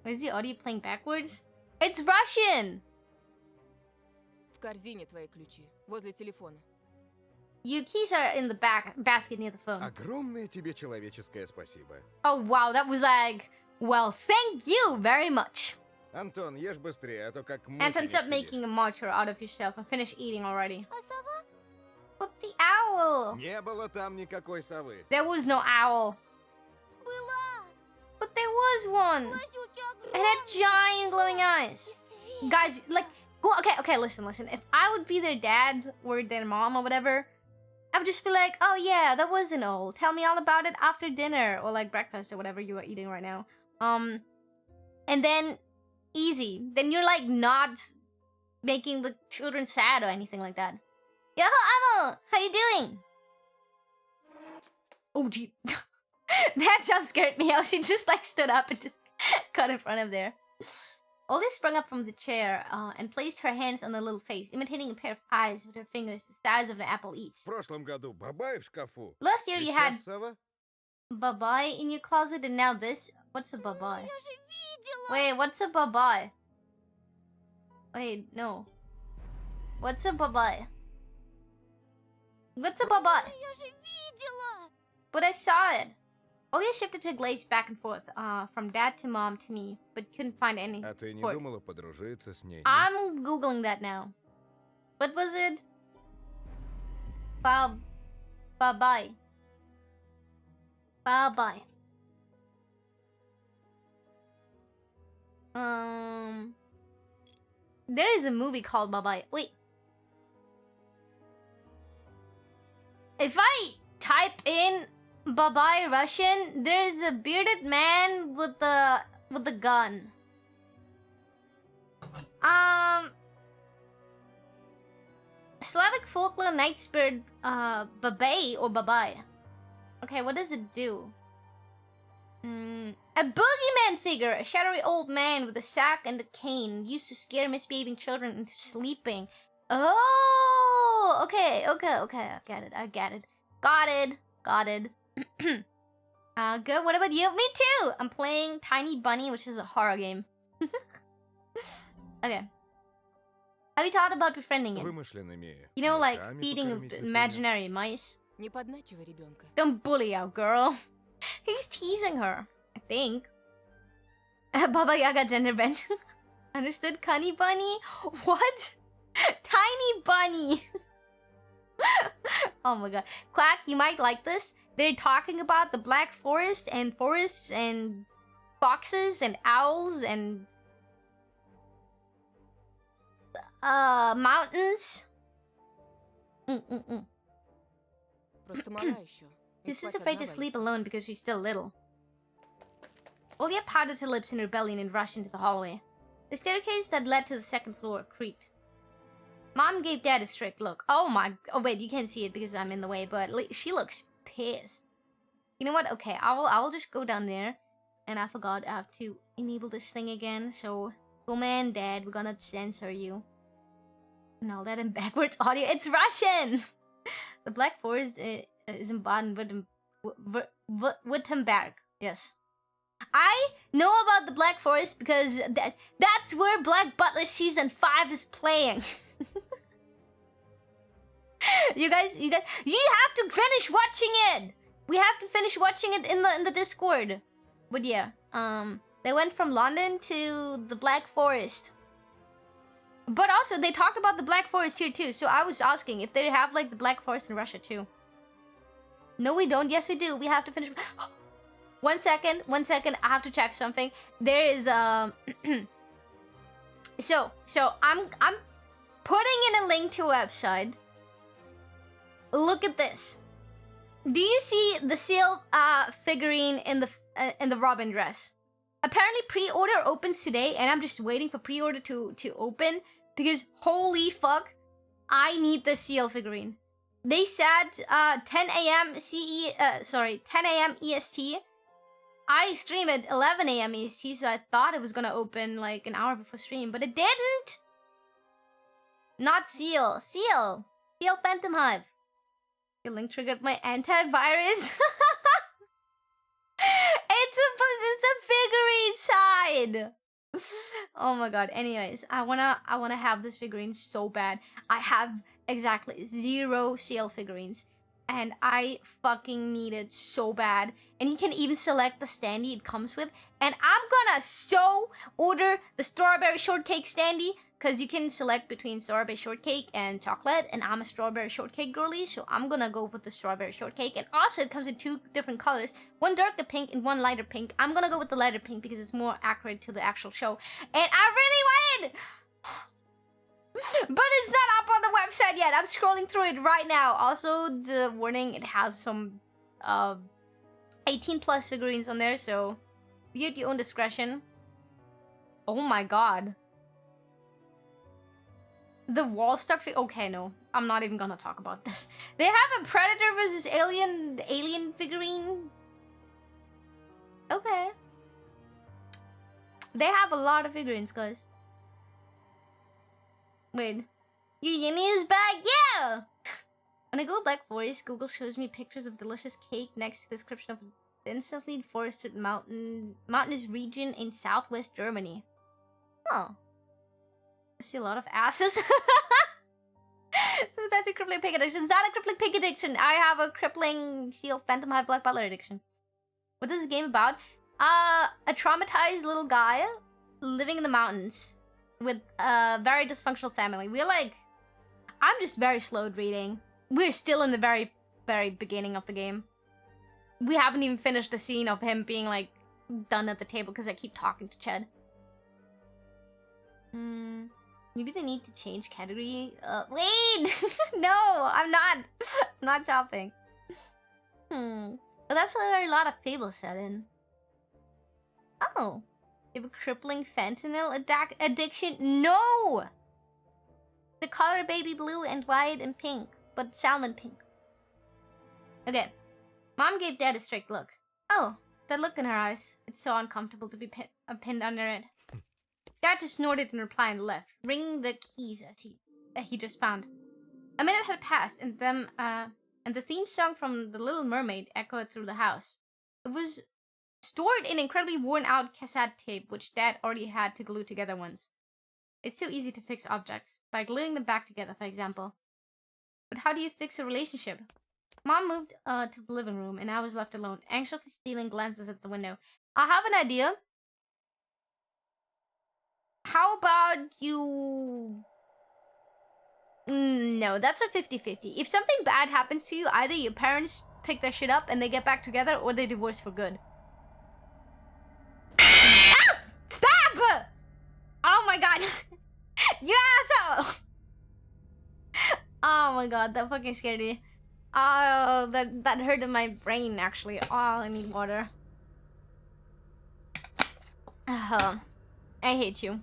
Is the audio playing backwards? It's Russian! В корзине твои ключи. Возле телефона. Your keys are in the basket near the phone. Огромное тебе человеческое спасибо. Oh, wow, that was like... Well, thank you very much. Антон, ешь быстрее, а то как Anton, мученик stop сидишь. making a martyr out of yourself and finish eating already. А сова? But the owl! Не было там никакой совы. There was no owl. Была. But there was one. Глазюки It had огромные. giant glowing eyes. И Guys, светятся. like, go. Okay, listen. If I would be their dad or their mom or whatever, I would just be like, oh yeah, that was an old. Tell me all about it after dinner or like breakfast or whatever you are eating right now. And then easy. Then you're like not making the children sad or anything like that. Yo, Amo, how you doing? Oh gee, that jump scared me. She just like stood up and just cut in front of there. Oldie sprung up from the chair and placed her hands on the little face, imitating a pair of eyes with her fingers the size of an apple each. В прошлом году бабай в шкафу. Last year you had Сейчас сова. babai in your closet, and now this. What's a babai? Я же видела. Wait, what's a babai? Wait, no. What's a babai? What's a babai? Я же видела. But I saw it. Olia shifted her gaze back and forth, from dad to mom to me, but couldn't find any. А ты не support. думала подружиться с ней? нет? I'm googling that now. What was it? Babai. Babai. There is a movie called Babai. Wait. If I type in Babai Russian, there is a bearded man with the gun. Slavic folklore night spirit, Babay or Babai. Okay, what does it do? A boogeyman figure, a shadowy old man with a sack and a cane, used to scare misbehaving children into sleeping. Oh, okay. I get it. Got it. Good. What about you? Me too. I'm playing Tiny Bunny, which is a horror game. Okay. Have you thought about befriending him? Вымышленными You know, like мышами feeding покормить, например. imaginary mice. Не подначивай ребенка. Don't bully our girl. He's teasing her, I think. Baba Yaga gender bent. Understood? Cunny bunny? What? Tiny bunny. Oh my god. Quack, you might like this. They're talking about the Black Forest and forests and foxes and owls and mountains. Просто мала еще. И She's just спать afraid to одна sleep боится. alone because she's still little. Olia pouted her lips in rebellion and rushed into the hallway. The staircase that led to the second floor creaked. Mom gave Dad a strict look. Oh my... Oh wait, you can't see it because I'm in the way, but she looks pissed. You know what? Okay, I will just go down there. And I forgot I have to enable this thing again. So, woman, Dad, we're gonna censor you. No, that in backwards audio. It's Russian! The Black Forest is in Baden-Württemberg. Yes. I know about the Black Forest because that's where Black Butler Season 5 is playing. You guys, you have to finish watching it! We have to finish watching it in the Discord. But yeah, they went from London to the Black Forest. But also, they talked about the Black Forest here too. So I was asking if they have like the Black Forest in Russia too. No, we don't. Yes, we do. We have to finish. 1 second. I have to check something. There is So I'm putting in a link to a website. Look at this. Do you see the seal figurine in the Robin dress? Apparently pre-order opens today, and I'm just waiting for pre-order to open because holy fuck, I need the seal figurine. They said 10 a.m. 10 a.m. EST. I stream at 11 a.m. EST, so I thought it was gonna open like an hour before stream, but it didn't. Not seal. Seal Phantom Hive. Your link triggered my antivirus. It's a figurine side. Oh my god. Anyways, I wanna have this figurine so bad. I have exactly 0 seal figurines, and I fucking need it so bad. And you can even select the standee it comes with. And I'm gonna so order the strawberry shortcake standee because you can select between strawberry shortcake and chocolate, and I'm a strawberry shortcake girly, so I'm gonna go with the strawberry shortcake. And also it comes in 2 different colors, one darker pink and one lighter pink. I'm gonna go with the lighter pink because it's more accurate to the actual show, and I really want it, but it's not up on the website yet. I'm scrolling through it right now. Also, the warning, it has some 18 plus figurines on there, so you at your own discretion. Oh my god. The wall stuck okay, no. I'm not even gonna talk about this. They have a Predator versus Alien figurine. Okay. They have a lot of figurines, guys. Wait. YUYU is back? Yeah! When I go Black Forest, Google shows me pictures of delicious cake next to the description of a densely forested mountainous region in southwest Germany. Oh. I see a lot of asses. So that's a crippling pig addiction. It's not a crippling pig addiction. I have a crippling seal phantom high black butler addiction. What is this game about? A traumatized little guy living in the mountains with a very dysfunctional family. We're like, I'm just very slow at reading. We're still in the very, very beginning of the game. We haven't even finished the scene of him being like done at the table because I keep talking to Ched. Maybe they need to change category. Wait! No, I'm not shopping. But that's where a lot of fables set in. Oh. You have a crippling fentanyl addiction? No! The color baby blue and white and pink, but salmon pink. Okay. Mom gave Dad a strict look. Oh, that look in her eyes. It's so uncomfortable to be pinned under it. Dad just snorted in reply and left, ringing the keys as he just found. A minute had passed, and the theme song from The Little Mermaid echoed through the house. It was stored in incredibly worn-out cassette tape, which Dad already had to glue together once. It's so easy to fix objects, by gluing them back together, for example. But how do you fix a relationship? Mom moved to the living room, and I was left alone, anxiously stealing glances at the window. I have an idea. How about you... No, that's a 50-50. If something bad happens to you, either your parents pick their shit up and they get back together, or they divorce for good. Ah! Stop! Oh my god. You asshole! Oh my god, that fucking scared me. Oh, that hurt in my brain, actually. Oh, I need water. I hate you.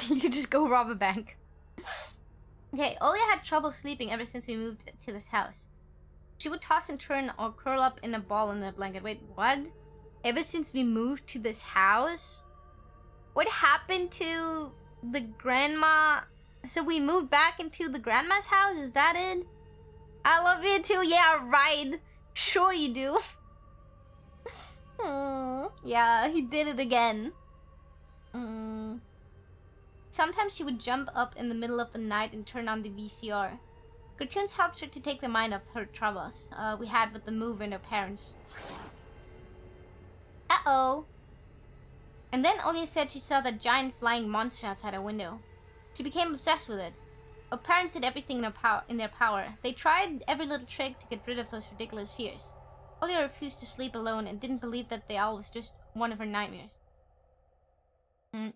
You just go rob a bank. Okay, Olga had trouble sleeping ever since we moved to this house. She would toss and turn or curl up in a ball in the blanket. Wait, what? Ever since we moved to this house? What happened to the grandma? So we moved back into the grandma's house? Is that it? I love you too. Yeah, right. Sure you do. Yeah, he did it again. Sometimes she would jump up in the middle of the night and turn on the VCR. Cartoons helped her to take the mind off her troubles we had with the move and her parents. Uh-oh. And then Olga said she saw that giant flying monster outside her window. She became obsessed with it. Her parents did everything in their power. They tried every little trick to get rid of those ridiculous fears. Olga refused to sleep alone and didn't believe that the owl was just one of her nightmares.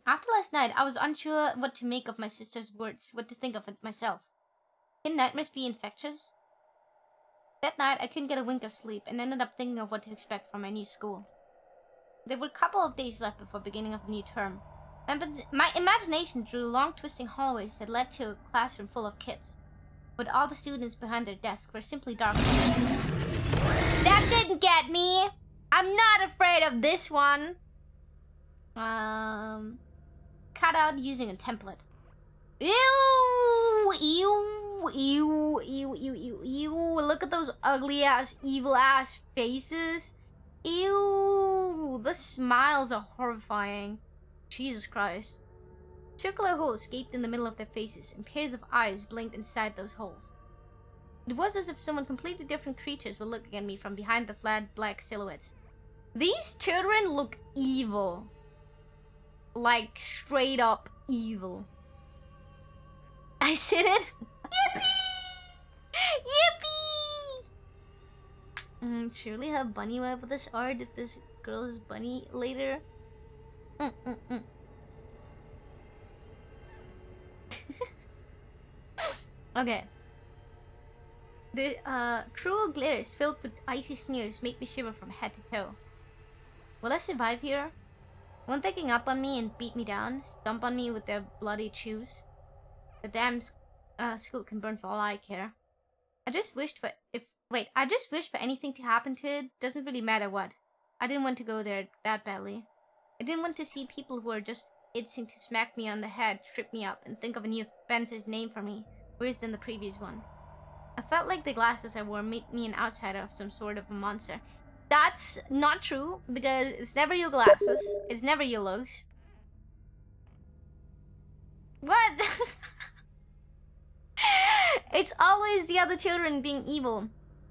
After last night, I was unsure what to make of my sister's words, what to think of it myself. Can nightmares be infectious? That night, I couldn't get a wink of sleep and ended up thinking of what to expect from my new school. There were a couple of days left before beginning of the new term. My imagination drew long twisting hallways that led to a classroom full of kids. But all the students behind their desks were simply dark faces. That didn't get me! I'm not afraid of this one! Cut out using a template. Ew! Ew! Ew! Ew! Ew! Ew! Ew! Look at those ugly ass, evil ass faces! Ew! The smiles are horrifying. Jesus Christ. Circular holes gaped in the middle of their faces, and pairs of eyes blinked inside those holes. It was as if someone completely different creatures were looking at me from behind the flat black silhouettes. These children look evil. Like straight up evil. I said it. Yippee! Surely have bunny web with this art if this girl is bunny later. Okay. The cruel glares filled with icy sneers make me shiver from head to toe. Will I survive here? Won't they gang up on me and beat me down, stomp on me with their bloody shoes? The damn school can burn for all I care. I just wished for anything to happen to it. Doesn't really matter what. I didn't want to go there that badly. I didn't want to see people who are just itching to smack me on the head, strip me up, and think of a new offensive name for me, worse than the previous one. I felt like the glasses I wore made me an outsider of some sort of a monster. That's not true, because it's never your glasses, it's never your looks. What? It's always the other children being evil.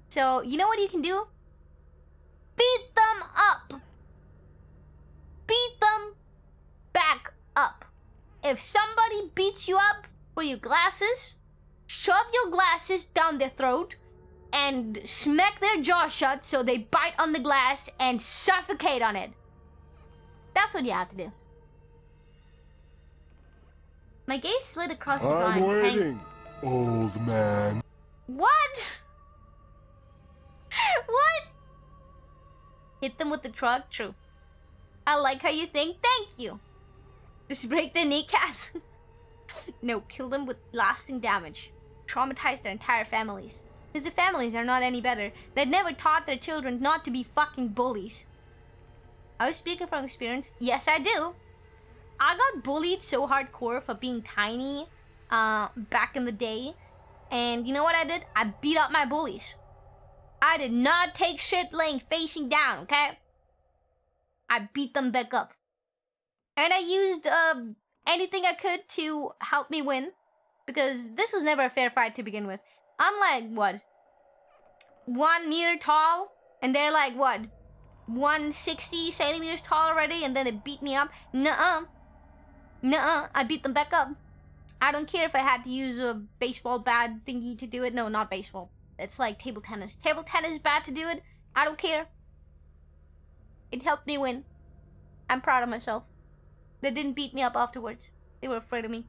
So, you know what you can do? Beat them up! Beat them back up. If somebody beats you up for your glasses, shove your glasses down their throat and smack their jaw shut so they bite on the glass and suffocate on it. That's what you have to do. My gaze slid across the drawing. I'm waiting, old man. What? What? Hit them with the truck? True. I like how you think. Thank you. Just break their kneecaps. No, kill them with lasting damage. Traumatize their entire families. Because the families are not any better. They'd never taught their children not to be fucking bullies. I was speaking from experience. Yes, I do. I got bullied so hardcore for being tiny back in the day. And you know what I did? I beat up my bullies. I did not take shit laying facing down, okay? I beat them back up. And I used anything I could to help me win. Because this was never a fair fight to begin with. I'm like, what? 1 meter tall? And they're like, what? 160 centimeters tall already? And then they beat me up? Nuh-uh. Nuh-uh. I beat them back up. I don't care if I had to use a baseball bat thingy to do it. No, not baseball. It's like table tennis. Table tennis bat to do it. I don't care. It helped me win. I'm proud of myself. They didn't beat me up afterwards. They were afraid of me.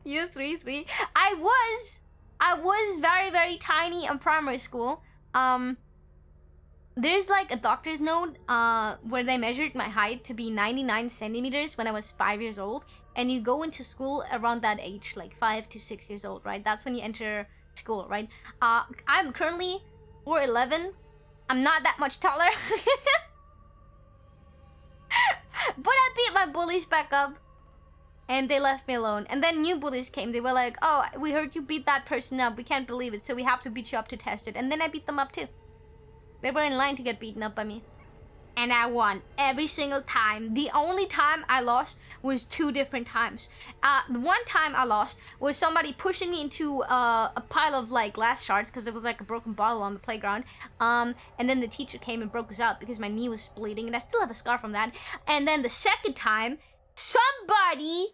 You 3-3. I was very, very tiny in primary school. There's like a doctor's note where they measured my height to be 99 centimeters when I was 5 years old. And you go into school around that age, like 5 to 6 years old, right? That's when you enter school, right? I'm currently 4'11". I'm not that much taller. But I beat my bullies back up. And they left me alone. And then new bullies came. They were like, oh, we heard you beat that person up. We can't believe it. So we have to beat you up to test it. And then I beat them up too. They were in line to get beaten up by me. And I won every single time. The only time I lost was 2 different times. The one time I lost was somebody pushing me into a pile of like glass shards because it was like a broken bottle on the playground. And then the teacher came and broke us out because my knee was bleeding. And I still have a scar from that. And then the second time, somebody,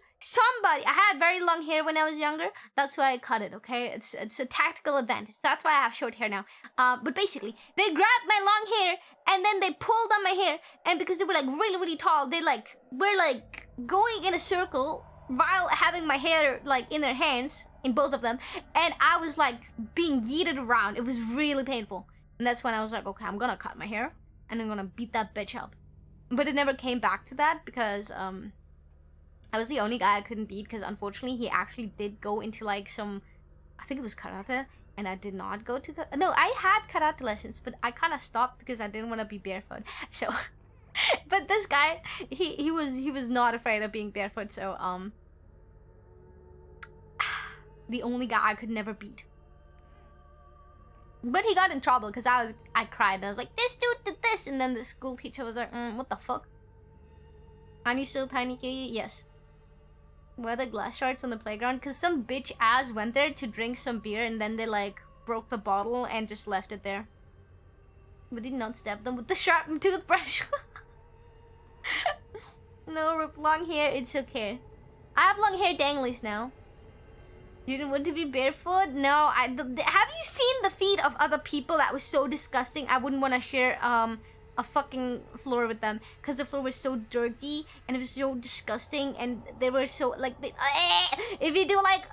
I had very long hair when I was younger. That's why I cut it, okay? It's a tactical advantage. That's why I have short hair now. But basically, they grabbed my long hair and then they pulled on my hair. And because they were like really, really tall, they like were like going in a circle while having my hair like in their hands, in both of them. And I was like being yeeted around. It was really painful. And that's when I was like, okay, I'm gonna cut my hair and I'm gonna beat that bitch up. But it never came back to that because I was the only guy I couldn't beat because unfortunately he actually did go into like some, I think it was karate, and I did not go to, no, I had karate lessons, but I kind of stopped because I didn't want to be barefoot. So, but this guy, he was not afraid of being barefoot, so the only guy I could never beat. But he got in trouble because I cried and I was like, this dude did this, and then the school teacher was like, what the fuck? Are you still tiny, YUYU? Yes. Were the glass shards on the playground? Because some bitch ass went there to drink some beer and then they like broke the bottle and just left it there. We did not stab them with the sharp toothbrush. No, with long hair, it's okay. I have long hair danglies now. You don't want to be barefoot? No, have you seen the feet of other people? That was so disgusting. I wouldn't want to share a fucking floor with them because the floor was so dirty and it was so disgusting and they were so like if you do like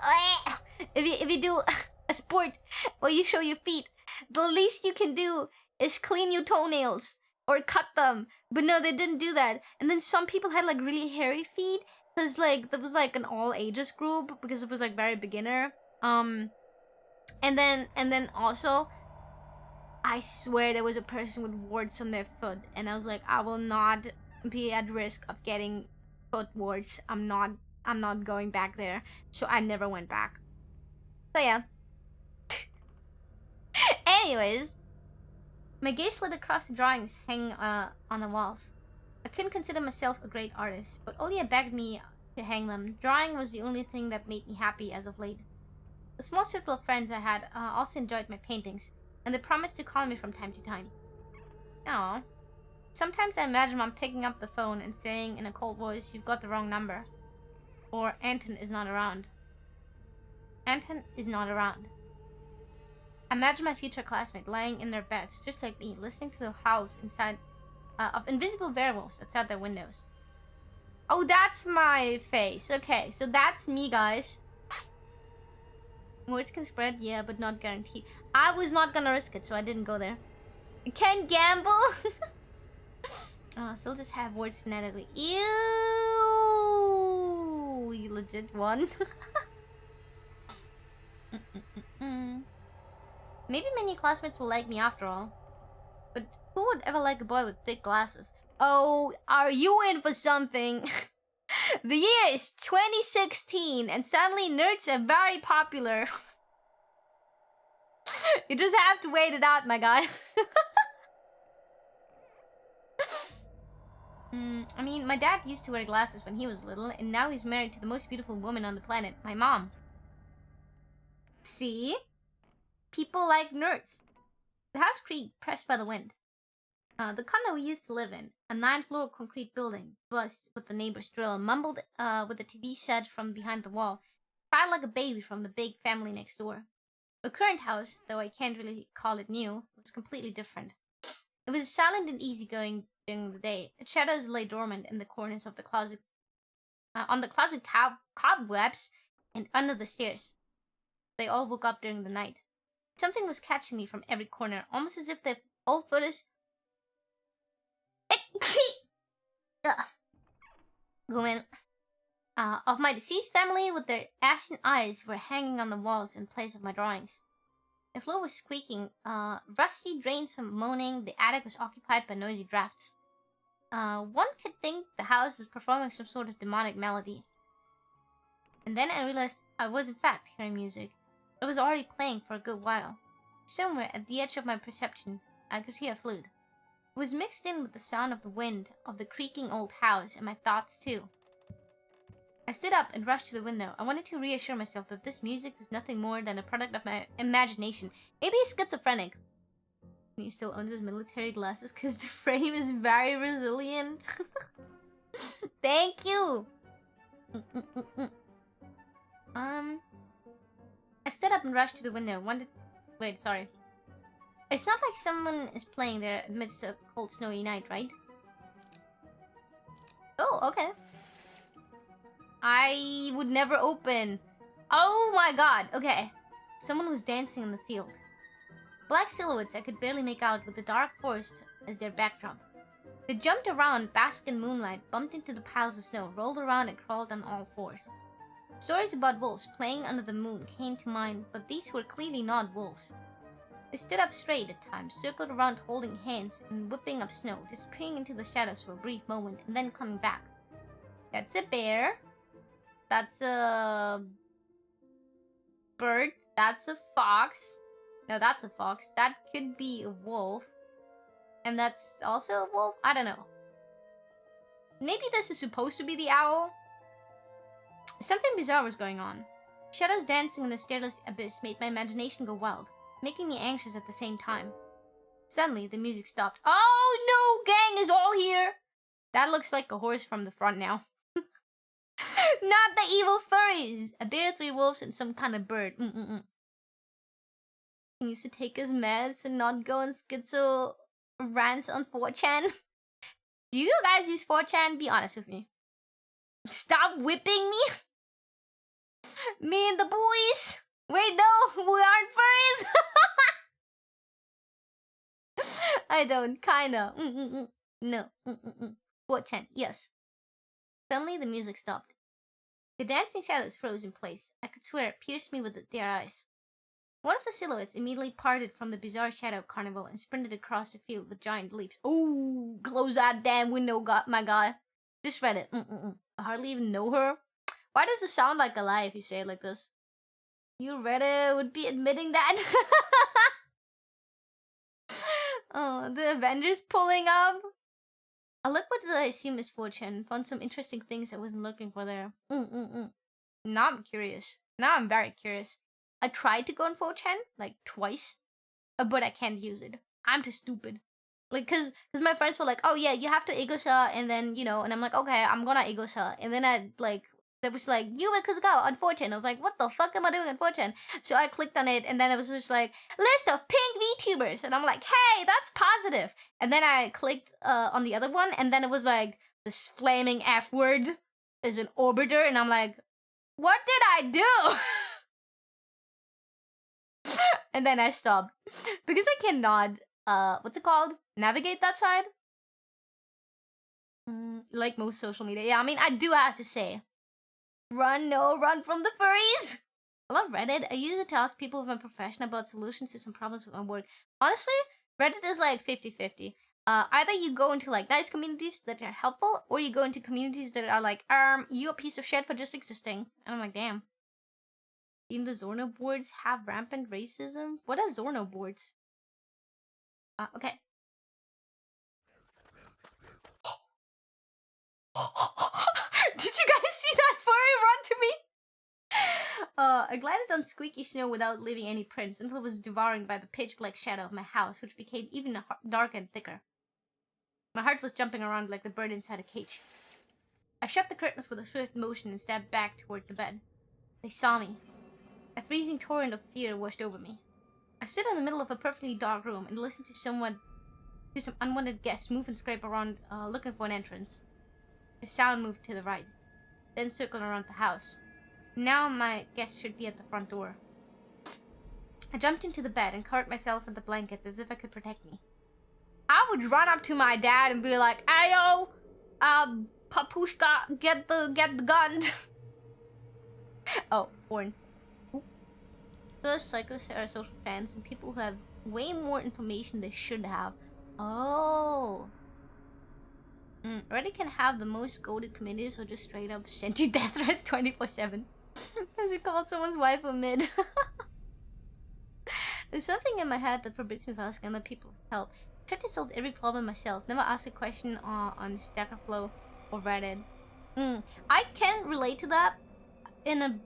if you do a sport where you show your feet, the least you can do is clean your toenails or cut them. But no, they didn't do that. And then some people had like really hairy feet. Cause like there was like an all ages group because it was like very beginner. And then also, I swear there was a person with warts on their foot, and I was like, I will not be at risk of getting foot warts. I'm not going back there. So I never went back. So yeah. Anyways, my gaze slid across the drawings hanging on the walls. I couldn't consider myself a great artist, but Olia begged me to hang them. Drawing was the only thing that made me happy as of late. The small circle of friends I had also enjoyed my paintings, and they promised to call me from time to time. Aww. Sometimes I imagine I'm picking up the phone and saying in a cold voice, "You've got the wrong number." Or, "Anton is not around." Anton is not around. Imagine my future classmate lying in their beds, just like me, listening to the howls inside of invisible werewolves outside their windows. Oh, that's my face. Okay, so that's me, guys. Words can spread, yeah, but not guaranteed. I was not gonna risk it, so I didn't go there. I can't gamble. Still just have words genetically. Ew, you legit one. Maybe many classmates will like me after all. But who would ever like a boy with thick glasses? Oh, are you in for something? The year is 2016 and suddenly nerds are very popular. You just have to wait it out, my guy. I mean, my dad used to wear glasses when he was little, and now he's married to the most beautiful woman on the planet, my mom. See? People like nerds. The house creaked, pressed by the wind. The condo we used to live in, a 9-floor concrete building, buzzed with the neighbor's drill, mumbled with the TV set from behind the wall, cried like a baby from the big family next door. The current house, though I can't really call it new, was completely different. It was silent and easygoing during the day. Shadows lay dormant in the corners of the closet, on the closet cobwebs, and under the stairs. They all woke up during the night. Something was catching me from every corner, almost as if the old footage of my deceased family with their ashen eyes were hanging on the walls in place of my drawings. The floor was squeaking, rusty drains from moaning, the attic was occupied by noisy drafts. One could think the house was performing some sort of demonic melody. And then I realized I was in fact hearing music. It was already playing for a good while. Somewhere at the edge of my perception, I could hear a flute. It was mixed in with the sound of the wind, of the creaking old house, and my thoughts too. I stood up and rushed to the window. I wanted to reassure myself that this music was nothing more than a product of my imagination. Maybe he's schizophrenic. And he still owns his military glasses because the frame is very resilient. Thank you! I stood up and rushed to the window. Wait, sorry. It's not like someone is playing there amidst a cold, snowy night, right? Oh, okay. I would never open. Oh my god, okay. Someone was dancing in the field. Black silhouettes I could barely make out with the dark forest as their backdrop. They jumped around, basked in moonlight, bumped into the piles of snow, rolled around and crawled on all fours. Stories about wolves playing under the moon came to mind, but these were clearly not wolves. They stood up straight at times, circled around holding hands and whipping up snow, disappearing into the shadows for a brief moment and then coming back. That's a bear. That's a bird. That's a fox. No, that's a fox. That could be a wolf. And that's also a wolf? I don't know. Maybe this is supposed to be the owl? Something bizarre was going on. Shadows dancing in the stairless abyss made my imagination go wild, making me anxious at the same time. Suddenly, the music stopped. Oh no, gang is all here! That looks like a horse from the front now. Not the evil furries! A bear, 3 wolves, and some kind of bird. He needs to take his meds and not go on schizo rants on 4chan. Do you guys use 4chan? Be honest with me. Stop whipping me! Me and the boys! Wait, no! We aren't furries! I don't, kinda. No. 4chan, yes. Suddenly the music stopped. The dancing shadows froze in place. I could swear it pierced me with their eyes. One of the silhouettes immediately parted from the bizarre shadow carnival and sprinted across the field with giant leaps. Oh, close that damn window, my guy. Just read it. I hardly even know her. Why does it sound like a lie if you say it like this? You read it would be admitting that. Oh, the Avengers pulling up. I looked what I assume is 4chan, found some interesting things I wasn't looking for there. Now I'm curious. Now I'm very curious. I tried to go on 4chan, like, twice, but I can't use it. I'm too stupid. Like, cause my friends were like, oh yeah, you have to egosa, and then, you know, and I'm like, okay, I'm gonna egosa. And then I, like, there was like, you go on 4chan. I was like, what the fuck am I doing on 4chan? So I clicked on it, and then it was just like, list of pink VTubers. And I'm like, hey, that's positive. And then I clicked on the other one, and then it was like, this flaming F word is an orbiter. And I'm like, what did I do? And then I stopped. Because I cannot, what's it called? Navigate that side? Like most social media. Yeah, I mean, I do have to say, run from the furries. I love Reddit. I use it to ask people in my profession about solutions to some problems with my work. Honestly, Reddit is like 50-50. Either you go into like nice communities that are helpful, or you go into communities that are like, you a piece of shit for just existing. And I'm like, damn. Even the Zorno boards have rampant racism? What are Zorno boards? Okay. Did you guys see that furry run to me? I glided on squeaky snow without leaving any prints until it was devoured by the pitch black shadow of my house, which became even darker and thicker. My heart was jumping around like the bird inside a cage. I shut the curtains with a swift motion and stepped back toward the bed. They saw me. A freezing torrent of fear washed over me. I stood in the middle of a perfectly dark room and listened to some unwanted guests move and scrape around, looking for an entrance. The sound moved to the right, then circled around the house. Now my guests should be at the front door. I jumped into the bed and covered myself in the blankets as if I could protect me. I would run up to my dad and be like, "Ayo, Papushka, get the gun." Oh, porn. Those psychos are social fans and people who have way more information they should have. Oh. Reddit can have the most goated communities or just straight up send you death threats 24/7. Because you called someone's wife a mid. There's something in my head that forbids me from asking other people for help. I try to solve every problem myself. Never ask a question on Stackerflow or Reddit. I can relate to that in a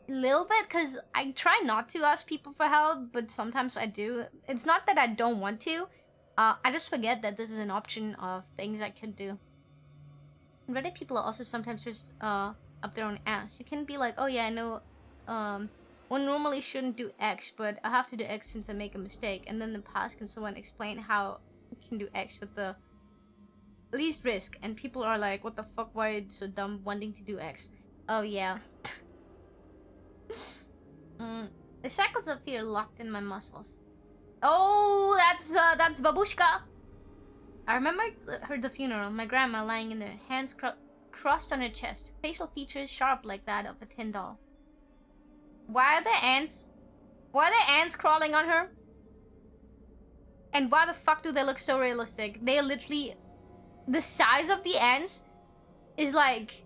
little bit, because I try not to ask people for help, but sometimes I do. It's not that I don't want to. I just forget that this is an option of things I could do. Reddit people are also sometimes just up their own ass. You can be like, oh yeah, I know one normally shouldn't do X, but I have to do X since I make a mistake. And then the past can someone explain how you can do X with the least risk. And people are like, what the fuck, why are you so dumb wanting to do X? Oh yeah. The shackles of fear locked in my muscles. Oh, that's Babushka. I remembered the funeral. My grandma lying in there, hands crossed on her chest, facial features sharp like that of a tin doll. Why are there ants? Why are there ants crawling on her? And why the fuck do they look so realistic? They literally, the size of the ants is like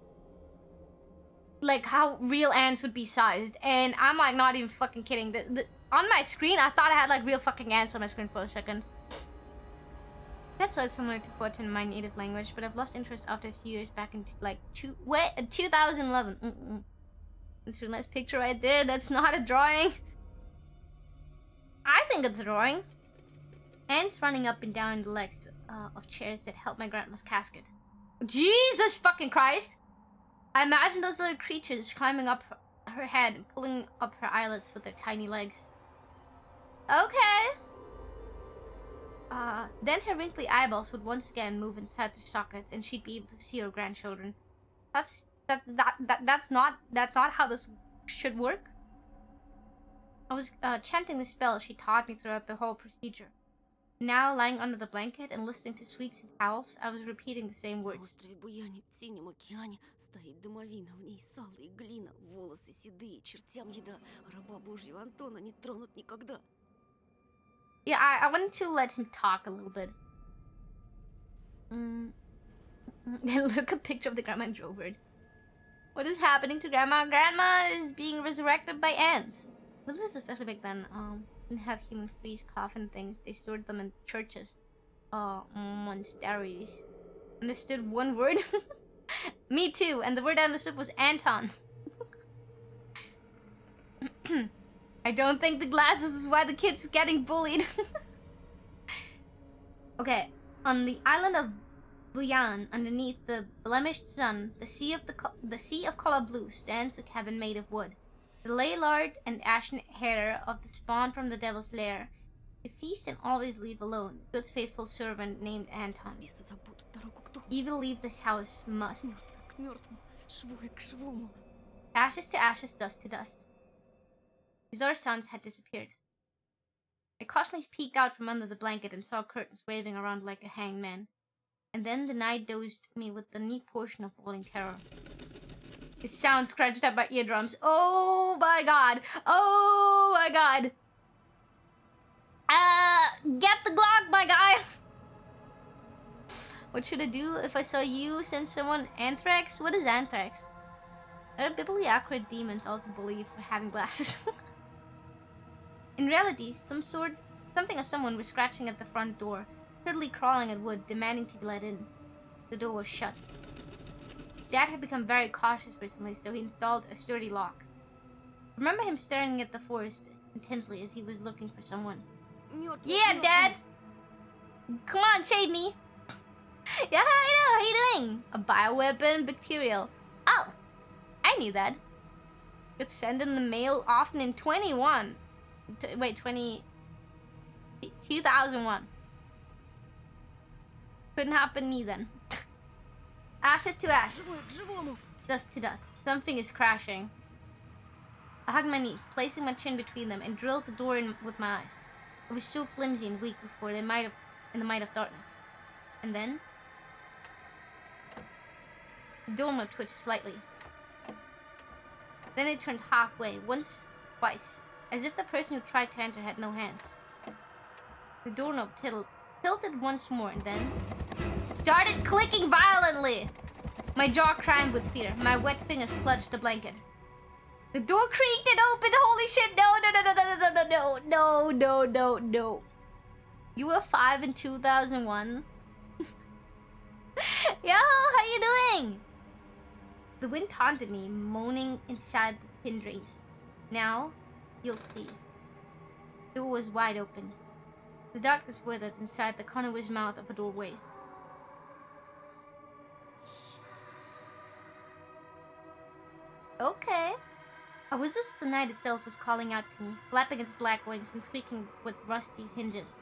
how real ants would be sized, and I'm like not even fucking kidding. On my screen, I thought I had like real fucking ants on my screen for a second. That's why it's similar to Fortune in my native language, but I've lost interest after a few years back in 2011. That's a nice picture right there. That's not a drawing. I think it's a drawing. Ants running up and down the legs of chairs that held my grandma's casket. Jesus fucking Christ! I imagine those little creatures climbing up her head and pulling up her eyelids with their tiny legs. Okay. Then her wrinkly eyeballs would once again move inside their sockets, and she'd be able to see her grandchildren. That's not how this should work. I was chanting the spell she taught me throughout the whole procedure. Now, lying under the blanket and listening to squeaks and howls, I was repeating the same На words. острове Буяне, в синем океане, стоит домовина, в ней сало и глина, волосы седые, чертям еда, раба Божьего Антона не тронут никогда. Yeah, I wanted to let him talk a little bit. Look, a picture of the grandma and Joebird. What is happening to grandma? Grandma is being resurrected by ants. This is especially back then. Didn't have human freeze coffin things. They stored them in churches. Monasteries. Understood one word? Me too, and the word I understood was Anton. I don't think the glasses is why the kid's getting bullied. Okay, on the island of Buyan, underneath the blemished sun, the sea of color blue, stands a cabin made of wood. The lay-lard and ashen hair of the spawn from the devil's lair. To feast and always leave alone, God's faithful servant named Anton. Бесы забудут дорогу к дому. Evil leave this house must. Мертвые к мертвому, живые к живому. Ashes to ashes, dust to dust. Bizarre sounds had disappeared. I cautiously peeked out from under the blanket and saw curtains waving around like a hangman. And then the night dosed me with the neat portion of falling terror. The sound scratched at my eardrums. Oh my god! Oh my god! Get the Glock, my guy! What should I do if I saw you send someone anthrax? What is anthrax? Are biblically accurate demons also believed for having glasses? In reality, something or someone was scratching at the front door, hurriedly crawling at wood, demanding to be let in. The door was shut. Dad had become very cautious recently, so he installed a sturdy lock. I remember him staring at the forest intensely as he was looking for someone. Мертвые к Yeah, мертвому. Dad! Come on, save me! Yeah, how you doing? A bioweapon, bacterial. Oh, I knew that. It's sent in the mail often in 2001. Wait, 2001. Couldn't happen me then. Ashes to ashes, Живое к живому. dust to dust. Something is crashing. I hugged my knees, placing my chin between them, and drilled the door in with my eyes. It was so flimsy and weak before in the might of darkness. And then the doorknob twitched slightly. Then it turned halfway, once, twice, as if the person who tried to enter had no hands. The doorknob tilted once more and then started clicking violently. My jaw cramped with fear. My wet fingers clutched the blanket. The door creaked and opened. Holy shit! No. You were 5 in 2001. Yo, how you doing? The wind taunted me, moaning inside the tin drains. Now, you'll see. The door was wide open. The darkness withered inside the carnivorous mouth of a doorway. Okay. I was as if the night itself was calling out to me, flapping its black wings and squeaking with rusty hinges.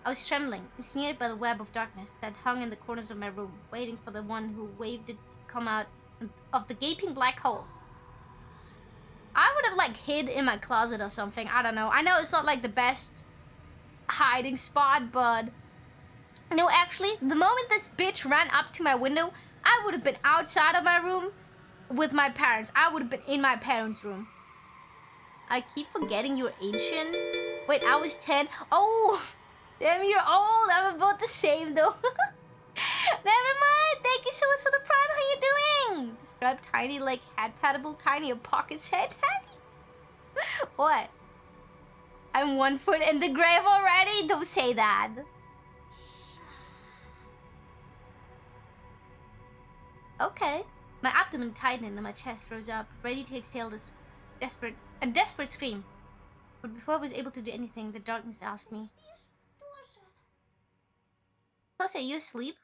I was trembling, ensnared by the web of darkness that hung in the corners of my room, waiting for the one who waved it to come out of the gaping black hole. I would have hid in my closet or something. I don't know. I know it's not the best hiding spot, but no, actually, the moment this bitch ran up to my window, I would have been outside of my room with my parents. I would have been in my parents' room. I keep forgetting you're ancient. Wait, I was 10. Oh, damn, you're old. I'm about the same though. Never mind. Thank you so much for the prime. How you doing? Describe tiny hat-pattable, tiny a pocket's head. Tiny. What? I'm 1 foot in the grave already? Don't say that. Okay. My abdomen tightened and my chest rose up, ready to exhale a desperate scream. But before I was able to do anything, the darkness asked me, Спишь тоже? Plus, are you asleep?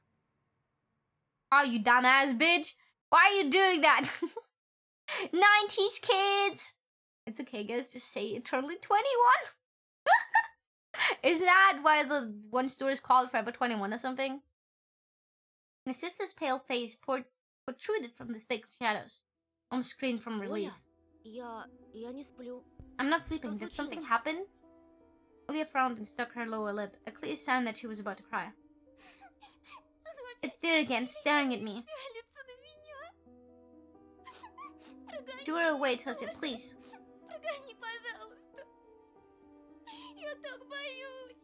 Oh, you dumbass bitch. Why are you doing that? 90s kids. It's okay, guys. Just say eternally 21. Is that why the one store is called Forever 21 or something? My sister's pale face protruded from the thick shadows. Almost screamed from relief. Я не сплю. I'm not sleeping. Did something happen? Olia frowned and stuck her lower lip, a clear sign that she was about to cry. It's there again, staring at me. Do her away, Tilted, please. Прогони, пожалуйста. Я так боюсь.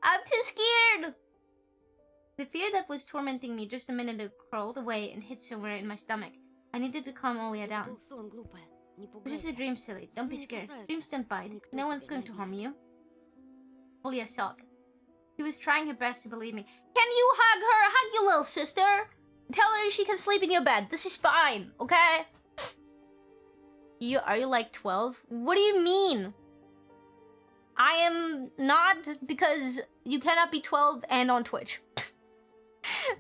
I'm too scared! The fear that was tormenting me just a minute ago crawled away and hid somewhere in my stomach. I needed to calm Olia down. Был сон, глупая. Не It was just a пугайся. dream, silly. Don't be scared. Dreams don't bite. No one's going to harm you. Olia sobbed. She was trying her best to believe me. Can you hug her? Hug your little sister. Tell her she can sleep in your bed. This is fine, okay? Are you like 12? What do you mean? I am not, because you cannot be 12 and on Twitch.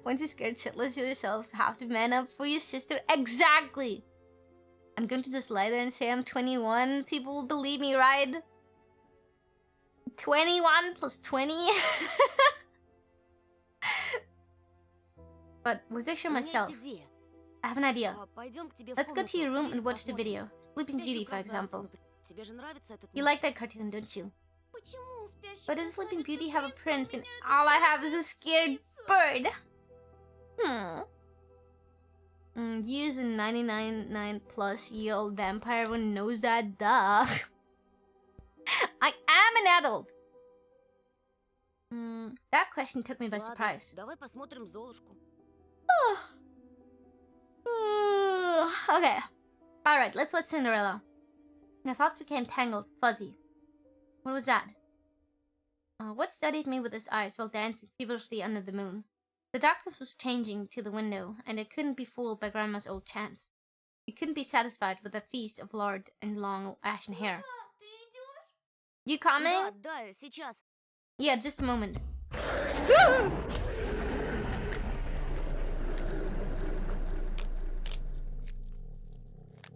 Once you're scared shitless yourself, have to man up for your sister. Exactly. I'm going to just lie there and say I'm 21. People will believe me, right? 21 plus 20. But was I sure myself? I have an idea. Let's go to your room and watch the video. Sleeping Beauty, for example. You like that cartoon, don't you? Почему спящая But does Sleeping красавица Beauty have a prince and прячется all I have is a от scared птицы? bird? Use a 99+ year-old vampire. Everyone knows that, duh. I am an adult. That question took me by surprise. Давай посмотрим Золушку. Okay. Alright, let's watch Cinderella. My thoughts became tangled, fuzzy. What was that? What studied me with his eyes while dancing feverishly under the moon? The darkness was changing to the window, and I couldn't be fooled by Grandma's old chants. You couldn't be satisfied with a feast of lard and long ashen hair. Ты идешь? You coming? Да, сейчас. Yeah, just a moment.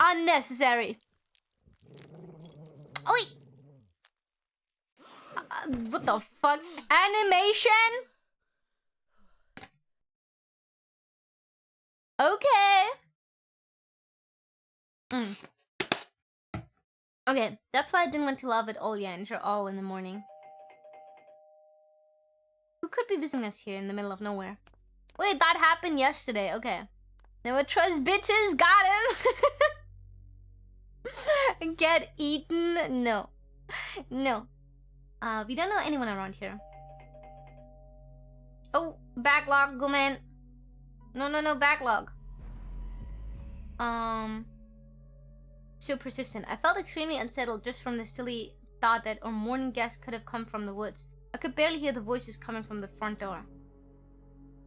Unnecessary. Oi! What the fuck? Animation? Okay. Okay, that's why I didn't want to laugh at Olya and her all in the morning. Who could be visiting us here in the middle of nowhere? Wait, that happened yesterday. Okay. Never trust bitches. Got him. Get eaten? No. No. We don't know anyone around here. Oh, backlog, Gluman. No, backlog. So persistent. I felt extremely unsettled just from the silly thought that our morning guest could have come from the woods. I could barely hear the voices coming from the front door.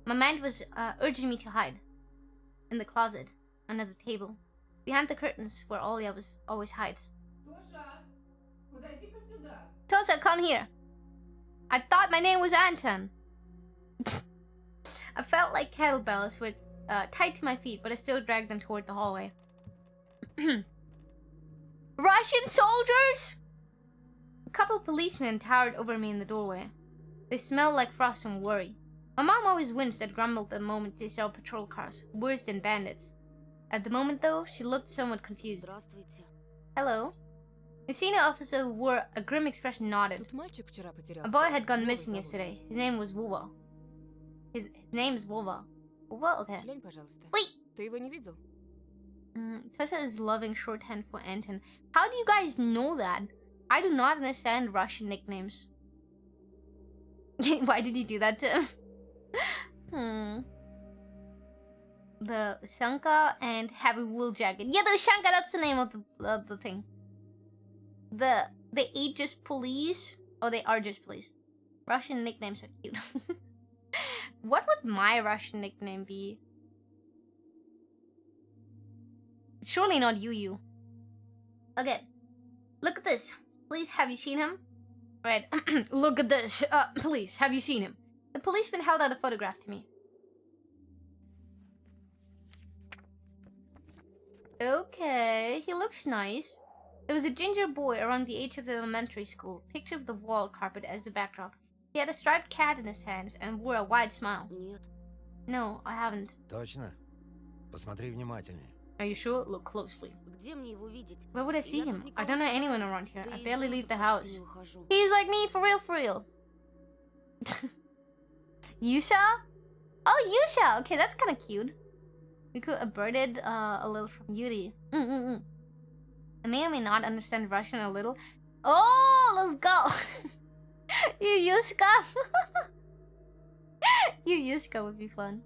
My mind was urging me to hide. In the closet, under the table, behind the curtains where Olya was always hides. Tosa, come here. I thought my name was Anton. I felt like kettlebells were tied to my feet, but I still dragged them toward the hallway. Russian soldiers! A couple of policemen towered over me in the doorway. They smelled like frost and worry. My mom always winced and grumbled the moment they saw patrol cars, worse than bandits. At the moment, though, she looked somewhat confused. Здравствуйте. Hello? The senior officer who wore a grim expression nodded. Тут мальчик вчера потерялся. A boy had gone Вова missing зовут. yesterday. His name was Wova. His name is Wova. Wova? Okay. Глянь, пожалуйста. Wait! Ты его не видел? Tasha is loving shorthand for Anton. How do you guys know that? I do not understand Russian nicknames. Why did you do that to him? The Shanka and Heavy Wool Jacket. Yeah, the Shanka, that's the name of the thing. The ain't just police. Oh, they are just police. Russian nicknames are cute. What would my Russian nickname be? Surely not YUYU. Okay. Look at this. Please, have you seen him? Right. Look at this. Please, have you seen him? The policeman held out a photograph to me. Okay, he looks nice. There was a ginger boy around the age of the elementary school, picture of the wall carpet as the backdrop. He had a striped cat in his hands and wore a wide smile. Нет. No, I haven't. Точно? Посмотри внимательнее. Are you sure? Look closely. Где мне его видеть? Where would I see Я him? тут I никого don't know не anyone знаю. around here. Да I и из barely дома leave the почти house. не выхожу. He's like me, for real, for real. Yusha? Oh, Yusha! Okay, that's kind of cute. We could averted a little from Yuri. I may or may not understand Russian a little. Oh, let's go! Yushka! Yushka would be fun.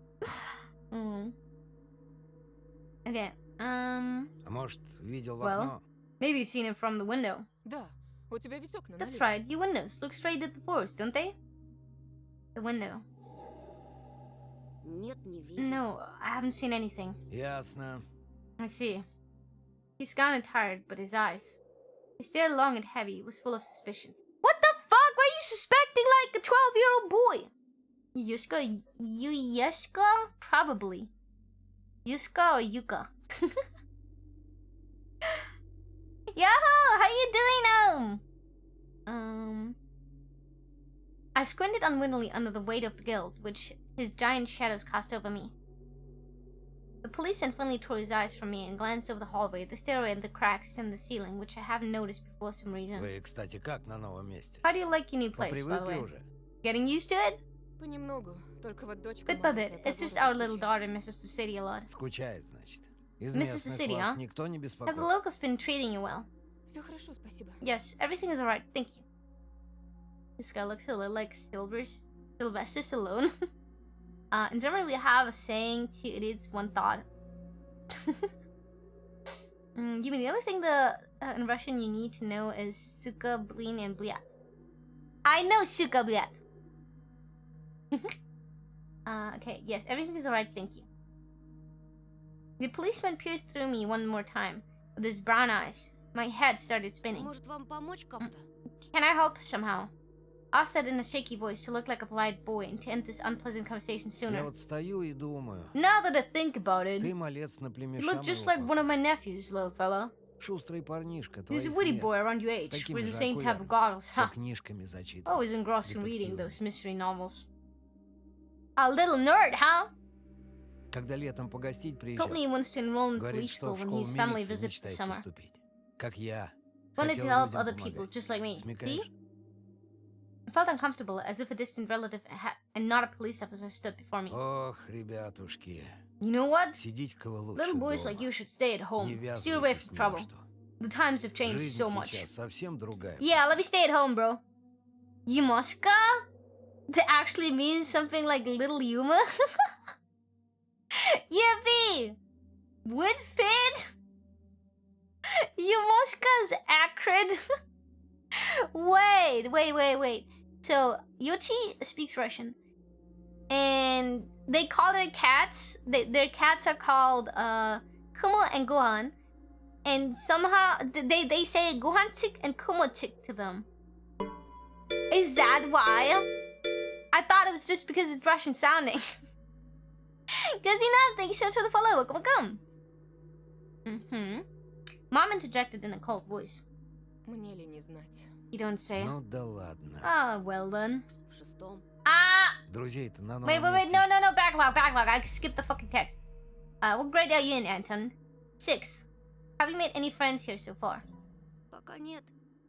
Okay, А может, видел в Well. окно? maybe you've seen it from the window. Да, у тебя ведь окна That's налево. right, your windows look straight at the forest, don't they? The window. Нет, не видел. No, I haven't seen anything. Ясно. I see. He's kind of tired, but his eyes. He stared long and heavy, was full of suspicion. What the fuck? Why are you suspecting like a 12-year-old boy? Yushka? Yuyushka? Probably. Yushka or Yuka? Yahoo! How you doing, I squinted unwillingly under the weight of the guilt, which his giant shadows cast over me. The policeman finally tore his eyes from me and glanced over the hallway, the stairway, and the cracks in the ceiling, which I haven't noticed before for some reason. Вы, кстати, как на новом месте? How do you like your new place, by the Попривыкли way? уже? Getting used to it? Понемногу, только вот дочка Bit by bit. маленькая It's just по our возрасту little скучает. daughter misses the city a lot. Скучает, значит. Из Misses the местных city, вас huh? никто не Has the беспокоит. locals been treating you well? Все хорошо, спасибо. Yes, everything is alright, thank you. This guy looks a little like Sylvester Stallone. In German we have a saying, two idiots, one thought. You mean the only thing in Russian you need to know is suka, blin, and bliat. I know suka, bliat. Okay, yes, everything is alright, thank you. The policeman pierced through me one more time with his brown eyes. My head started spinning. Может, вам помочь как-то? Can I help somehow? I said in a shaky voice to look like a polite boy and to end this unpleasant conversation Я sooner. вот стою и думаю. Now that I think about it, Ты малец на you племеша look just моего like one of my похож. nephews, little fella. Шустрый парнишка, He's a твоих witty лет. boy around your age, такими wears the же same type of окулярами. goggles, Всё huh? книжками зачитывается. Always engrossed in reading детективами. those mystery novels. A little nerd, huh? Когда летом погостить Told me приезжал, he wants to enroll in говорит, police что school в when школу his family милиции visits this мечтает summer. поступить. Как я. Wanted to Хотел help людям other people, помогать. just like me. See? Смекаешь? I felt uncomfortable, as if a distant relative and not a police officer stood before me. Ох, ребятушки. You know what? Сидите-ка вы лучше Little boys дома. like you should stay at home. Не Steer away ввязывайтесь from ни во trouble. что. The times have changed Жизнь so much. сейчас совсем другая. Yeah, let me stay at home, bro. Yumoshka? To actually mean something like little Yuma? Yippee! Would fit? Yumoshka's acrid? Wait. So, Yochi speaks Russian. And they call their cats, their cats are called Kumo and Gohan. And somehow they say Gohanchik and Kumochik to them. Is that why? I thought it was just because it's Russian sounding. Because thank you so much for the follow. Welcome. Mom interjected in a cold voice. Мне ли не знать? You don't say. Ну да ладно. Ah, well then. В шестом. Ah! Друзей-то на новом Wait, месте. no, backlog. I skipped the fucking text. What grade are you in, Anton? 6th. Have you made any friends here so far? Пока нет.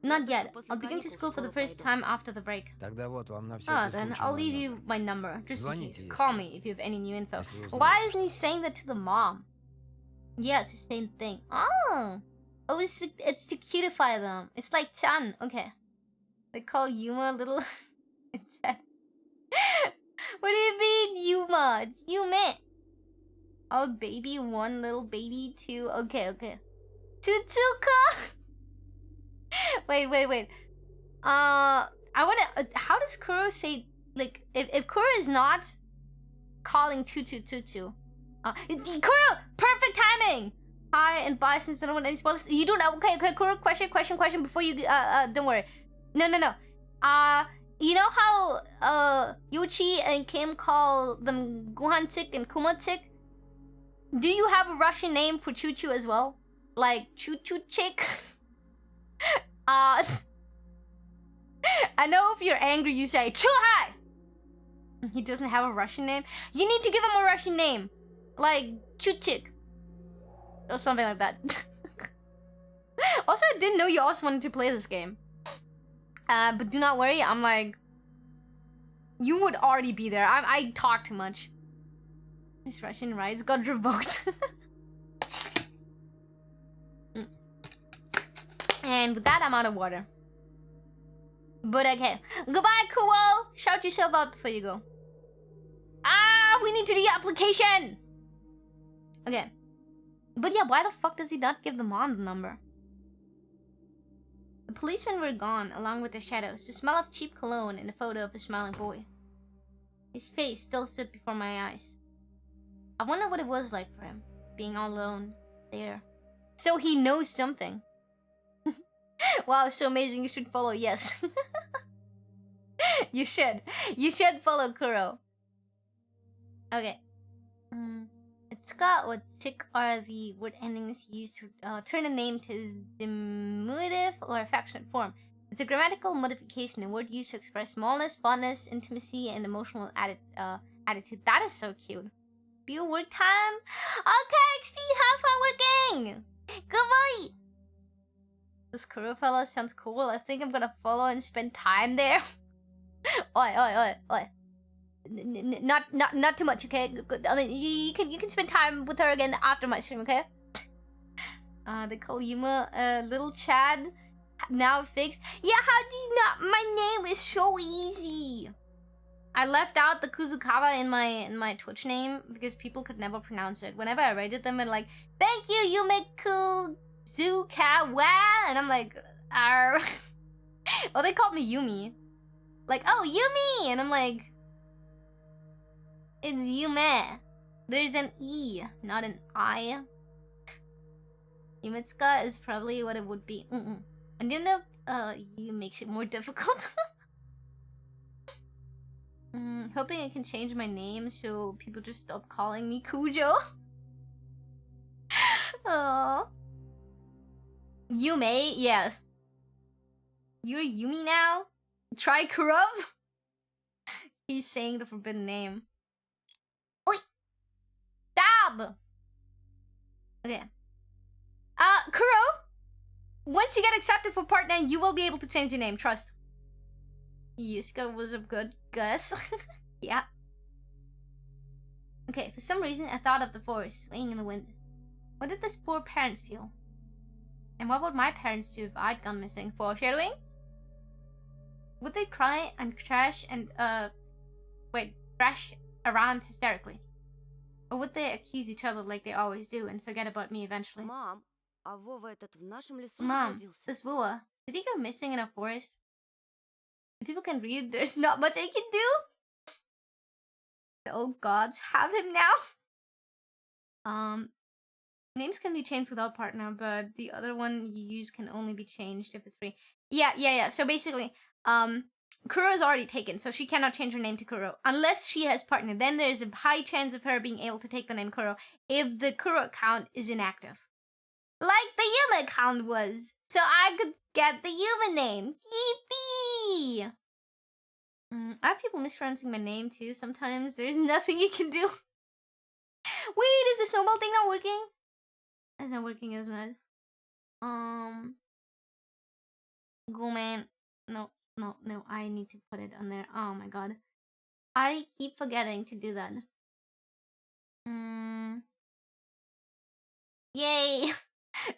Not yet. I'll begin to school for the first time after the break. Тогда вот вам на Ah, всякий then случай I'll мой leave номер. you my number, just in Звоните, case. если- Call me if you have any new info. если узнаете Why isn't he что-то. saying that to the mom? Yeah, it's the same thing. Oh, it's to cutify them. It's like Chan. Okay, they call Yuma little. Chan. What do you mean Yuma? It's Yume. Oh, baby one, little baby two. Okay. Tutuka. Wait. I wanna. How does Kuro say, like, if Kuro is not calling Tutu? Kuro, perfect timing. Hi and bye. Since I don't want any spoilers, you don't. Okay. Kuro, question. Before you, don't worry. No. You know how Yuchi and Kim call them Guhanchik and Kumochik? Do you have a Russian name for Choo Choo as well? Like Choo Choo Chick? I know if you're angry, you say Chuhai. He doesn't have a Russian name. You need to give him a Russian name, like Choo Chick or something like that. Also, I didn't know you also wanted to play this game. But do not worry. I'm like, you would already be there. I talk too much. His Russian rights got revoked. And with that, I'm out of water. But okay. Goodbye, Kuo! Shout yourself out before you go. Ah, we need to do the application! Okay. But yeah, why the fuck does he not give the mom the number? The policemen were gone, along with the shadows. The smell of cheap cologne and the photo of a smiling boy. His face still stood before my eyes. I wonder what it was like for him, being all alone there. So he knows something. Wow, so amazing. You should follow. Yes. You should. You should follow Kuro. Okay. Itsuka or tik are the word endings used to turn a name to its diminutive or affectionate form. It's a grammatical modification, a word used to express smallness, fondness, intimacy, and emotional attitude. That is so cute. Be work time? Okay, XP, have fun working! Goodbye! This Kuro fellow sounds cool. I think I'm gonna follow and spend time there. Oi, oi, oi, oi. Not too much, okay? I mean, you can spend time with her again after my stream, okay? They call Yuma little Chad. Now fixed. Yeah, how do you not? My name is so easy. I left out the Kuzukawa in my Twitch name because people could never pronounce it. Whenever I rated them and like, thank you, Yume Kuzukawa, and I'm like, arr. Oh, they called me Yumi. Like, oh, Yumi, and I'm like, it's Yume. There's an E, not an I. Yumitsuka is probably what it would be. I didn't know you makes it more difficult. Hoping I can change my name so people just stop calling me Kujo. Oh. Yume, yes. You're Yumi now? Try Kurov? He's saying the forbidden name. Oi! Stab! Okay. Kuro? Once you get accepted for partner, you will be able to change your name, trust. Yusuke was a good guess. Yeah. Okay, for some reason I thought of the forest swaying in the wind. What did this poor parents feel? And what would my parents do if I'd gone missing? Foreshadowing? Would they cry and crash and crash around hysterically? Or would they accuse each other like they always do and forget about me eventually? Мам, а Вова этот в нашем лесу Mom, заблудился? this Wua, did he go missing in a forest? If people can read, there's not much I can do. The old gods have him now. Names can be changed without partner, but the other one you use can only be changed if it's free. Yeah. So basically, Kuro is already taken, so she cannot change her name to Kuro unless she has partner. Then there's a high chance of her being able to take the name Kuro if the Kuro account is inactive, like the Yuma account was. So I could get the Yuma name. Yippee! I have people mispronouncing my name too. Sometimes there's nothing you can do. Wait, is the snowball thing not working? It's not working, isn't it? Go man. No, I need to put it on there. Oh my god. I keep forgetting to do that. Yay!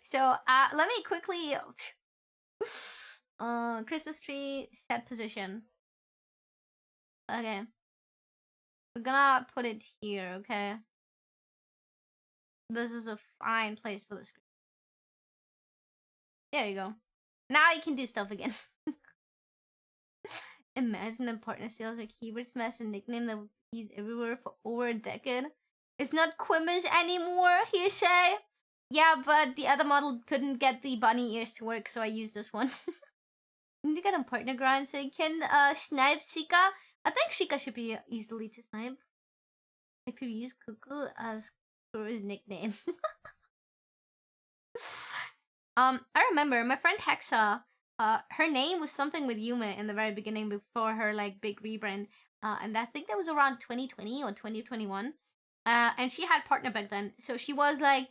So, let me quickly... Christmas tree set position. Okay. We're gonna put it here, okay? This is a fine place for the screen. There you go. Now you can do stuff again. Imagine a partner steals a keyboard smash, a nickname that would be used everywhere for over a decade. It's not Quimbish anymore, hearsay. Yeah, but the other model couldn't get the bunny ears to work, so I used this one. Need to get a partner grind so you can snipe Shika. I think Shika should be easily to snipe. I could use Cuckoo as Kuro's nickname. I remember my friend Hexa, her name was something with Yuma in the very beginning before her like big rebrand. And I think that was around 2020 or 2021. And she had partner back then. So she was like,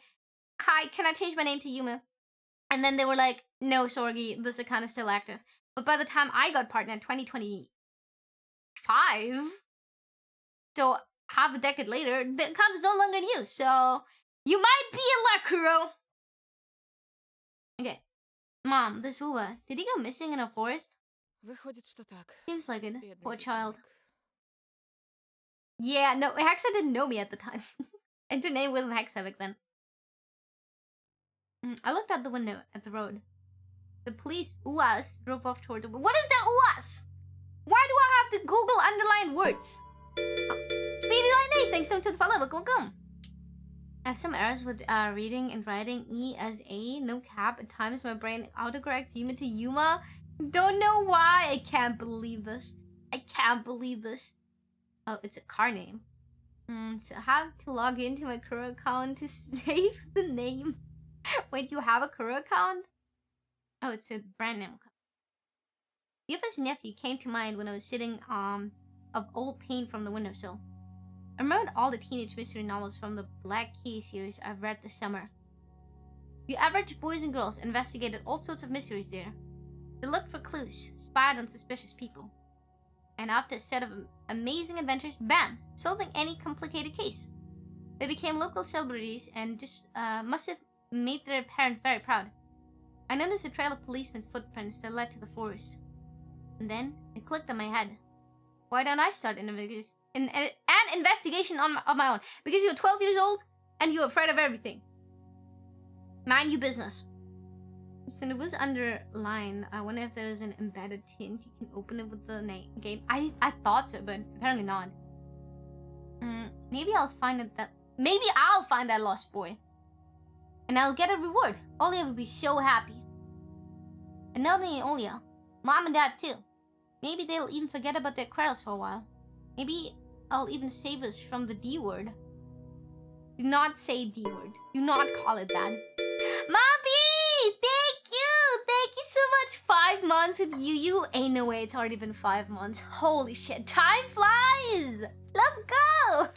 "Hi, can I change my name to Yuma?" And then they were like, "No, Sorgi, this account is still active." But by the time I got partner in 2025, so half a decade later, the account is no longer in use. So you might be in luck, Kuro. Okay. Mom, this Wuwa, did he go missing in a forest? Выходит, что так. Seems like it. Бедный Poor child. ребенок. Yeah, no, Hexa didn't know me at the time. And her name wasn't Hexa back then. I looked out the window at the road. The police UAS drove off toward the... What is that UAS? Why do I have to Google underlined words? Speedy Lightning, thanks so much to the follow. Welcome. I have some errors with reading and writing E as A, no cap. At times my brain autocorrects Yuma to Yuma. Don't know why. I can't believe this. I can't believe this. Oh, it's a car name. So I have to log into my Kuro account to save the name. Wait, you have a Kuro account? Oh, it's a brand name. Yufa's nephew came to mind when I was sitting of old paint from the windowsill. I remembered all the teenage mystery novels from the Black Key series I've read this summer. You average boys and girls investigated all sorts of mysteries there. They looked for clues, spied on suspicious people. And after a set of amazing adventures, bam! Solving any complicated case. They became local celebrities and just must have made their parents very proud. I noticed a trail of policemen's footprints that led to the forest. And then it clicked on my head. Why don't I start an investigation of my own? Because you're 12 years old and you're afraid of everything. Mind your business. So it was underlined. I wonder if there's an embedded tint. You can open it with the game. I thought so, but apparently not. Maybe I'll find it maybe I'll find that lost boy. And I'll get a reward. Olia will be so happy. And not only Olia, Mom and Dad too. Maybe they'll even forget about their quarrels for a while. Maybe I'll even save us from the D word. Do not say D word. Do not call it that. Mommy! Thank you! Thank you so much! 5 months with YUYU. Ain't no way it's already been 5 months. Holy shit. Time flies! Let's go!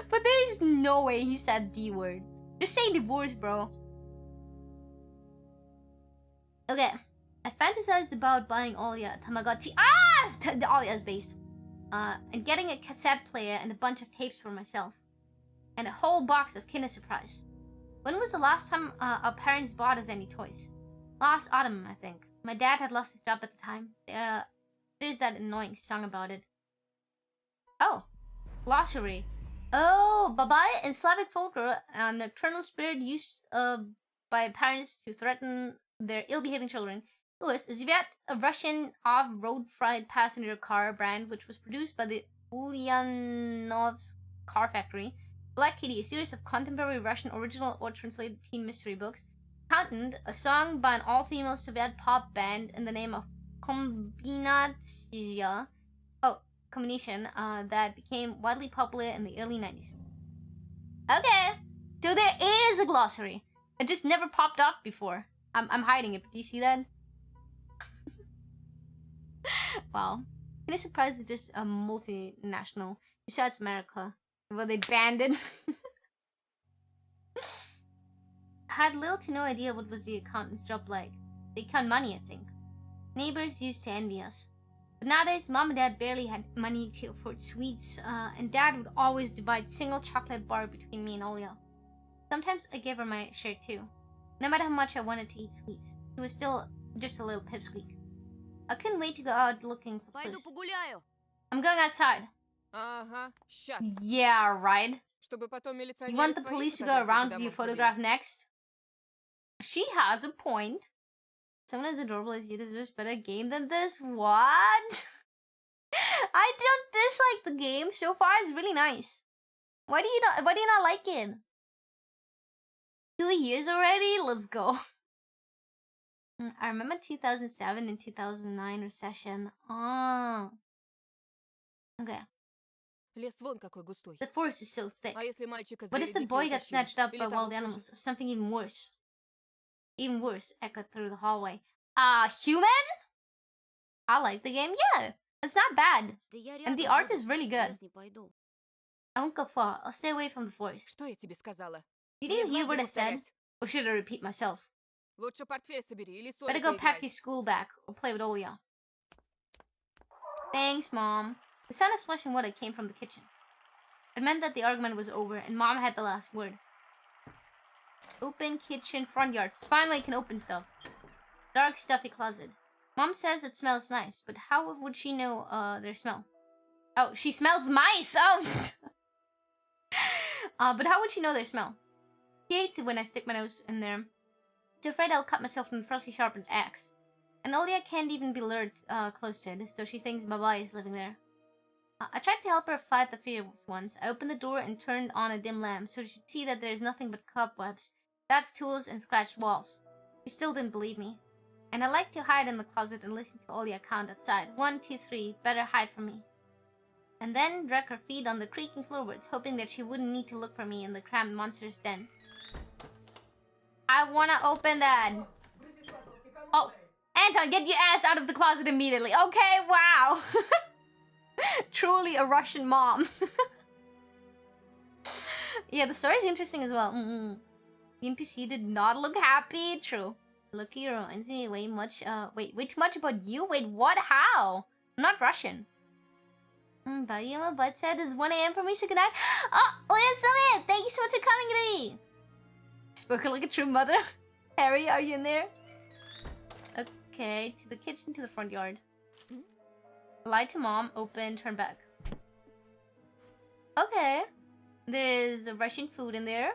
But there's no way he said D word. Just say divorce, bro. Okay. I fantasized about buying Olia a Tamagotchi. The Olia is based. And getting a cassette player and a bunch of tapes for myself. And a whole box of Kinder Surprise. When was the last time our parents bought us any toys? Last autumn, I think. My dad had lost his job at the time. There's that annoying song about it. Oh. Glossary. Oh, Babai in Slavic folklore, a nocturnal spirit used by parents to threaten their ill-behaving children. Louis is yet a Russian off-road fried passenger car brand which was produced by the Ulyanovsk car factory. Black Kitty, a series of contemporary Russian original or translated teen mystery books. Content, a song by an all-female Soviet pop band in the name of Kombinatsiya. Combination that became widely popular in the early 90s. Okay, so there is a glossary. It just never popped up before. I'm hiding it, but do you see that? Wow. Kinder Surprise is just a multinational. Besides America, where they banned it. I had little to no idea what was the accountant's job like. They count money, I think. Neighbors used to envy us. But nowadays, Mom and Dad barely had money to afford sweets, and Dad would always divide single chocolate bar between me and Olia. Sometimes I gave her my share too. No matter how much I wanted to eat sweets, she was still just a little pipsqueak. I couldn't wait to go out looking for Пойду clues. погуляю. I'm going outside. Ага, сейчас. Yeah, right. Чтобы потом милиционеры You want the твои police to go фотографии around по with your домам ходили. photograph next? She has a point. Someone as adorable as you deserves better game than this? What? I don't dislike the game. So far, it's really nice. Why do you not like it? 2 years already? Let's go. I remember 2007 and 2009 recession. Oh. Okay. Лес вон какой густой. The forest is so thick. А если мальчика What if the зверя boy дикие got утащили? snatched up Или by того wild хуже? animals? Something even worse. Even worse echoed through the hallway. Human? I like the game. Yeah, it's not bad. Да я And the рядом art буду, is really в good. лес не пойду. I won't go far. I'll stay away from the forest. Что я тебе сказала? Did Мне you hear дважды what I said? повторять. Or should I repeat myself? Лучше портфель собери или Better соли go pack поиграй. your school back or play with Olya. Thanks, Mom. The sound of splashing water came from the kitchen. It meant that the argument was over and Mom had the last word. Open kitchen front yard. Finally I can open stuff. Dark, stuffy closet. Mom says it smells nice, but how would she know their smell? Oh, she smells mice! Oh! But how would she know their smell? She hates it when I stick my nose in there. She's afraid I'll cut myself with a freshly sharpened axe. And Olya can't even be lured close to it, so she thinks Baba is living there. I tried to help her fight the fears once. I opened the door and turned on a dim lamp so she'd see that there's nothing but cobwebs, dad's tools, and scratched walls. She still didn't believe me. And I like to hide in the closet and listen to Olya count outside. 1, 2, 3, better hide from me. And then drag her feet on the creaking floorboards, hoping that she wouldn't need to look for me in the cramped monster's den. I wanna open that. Oh, Anton, get your ass out of the closet immediately. Okay, wow. Truly a Russian mom. Yeah, the story's interesting as well. The NPC did not look happy. True. Lucky reminds me way too much about you. Wait, what? How? I'm not Russian. Value my butt said it's 1 a.m. for me, so good night. Oh, Oya-sama! Thank you so much for coming to me. Spoken like a true mother. Harry, are you in there? Okay, to the kitchen, to the front yard. Lie to Mom, open, turn back. Okay. There's Russian food in there.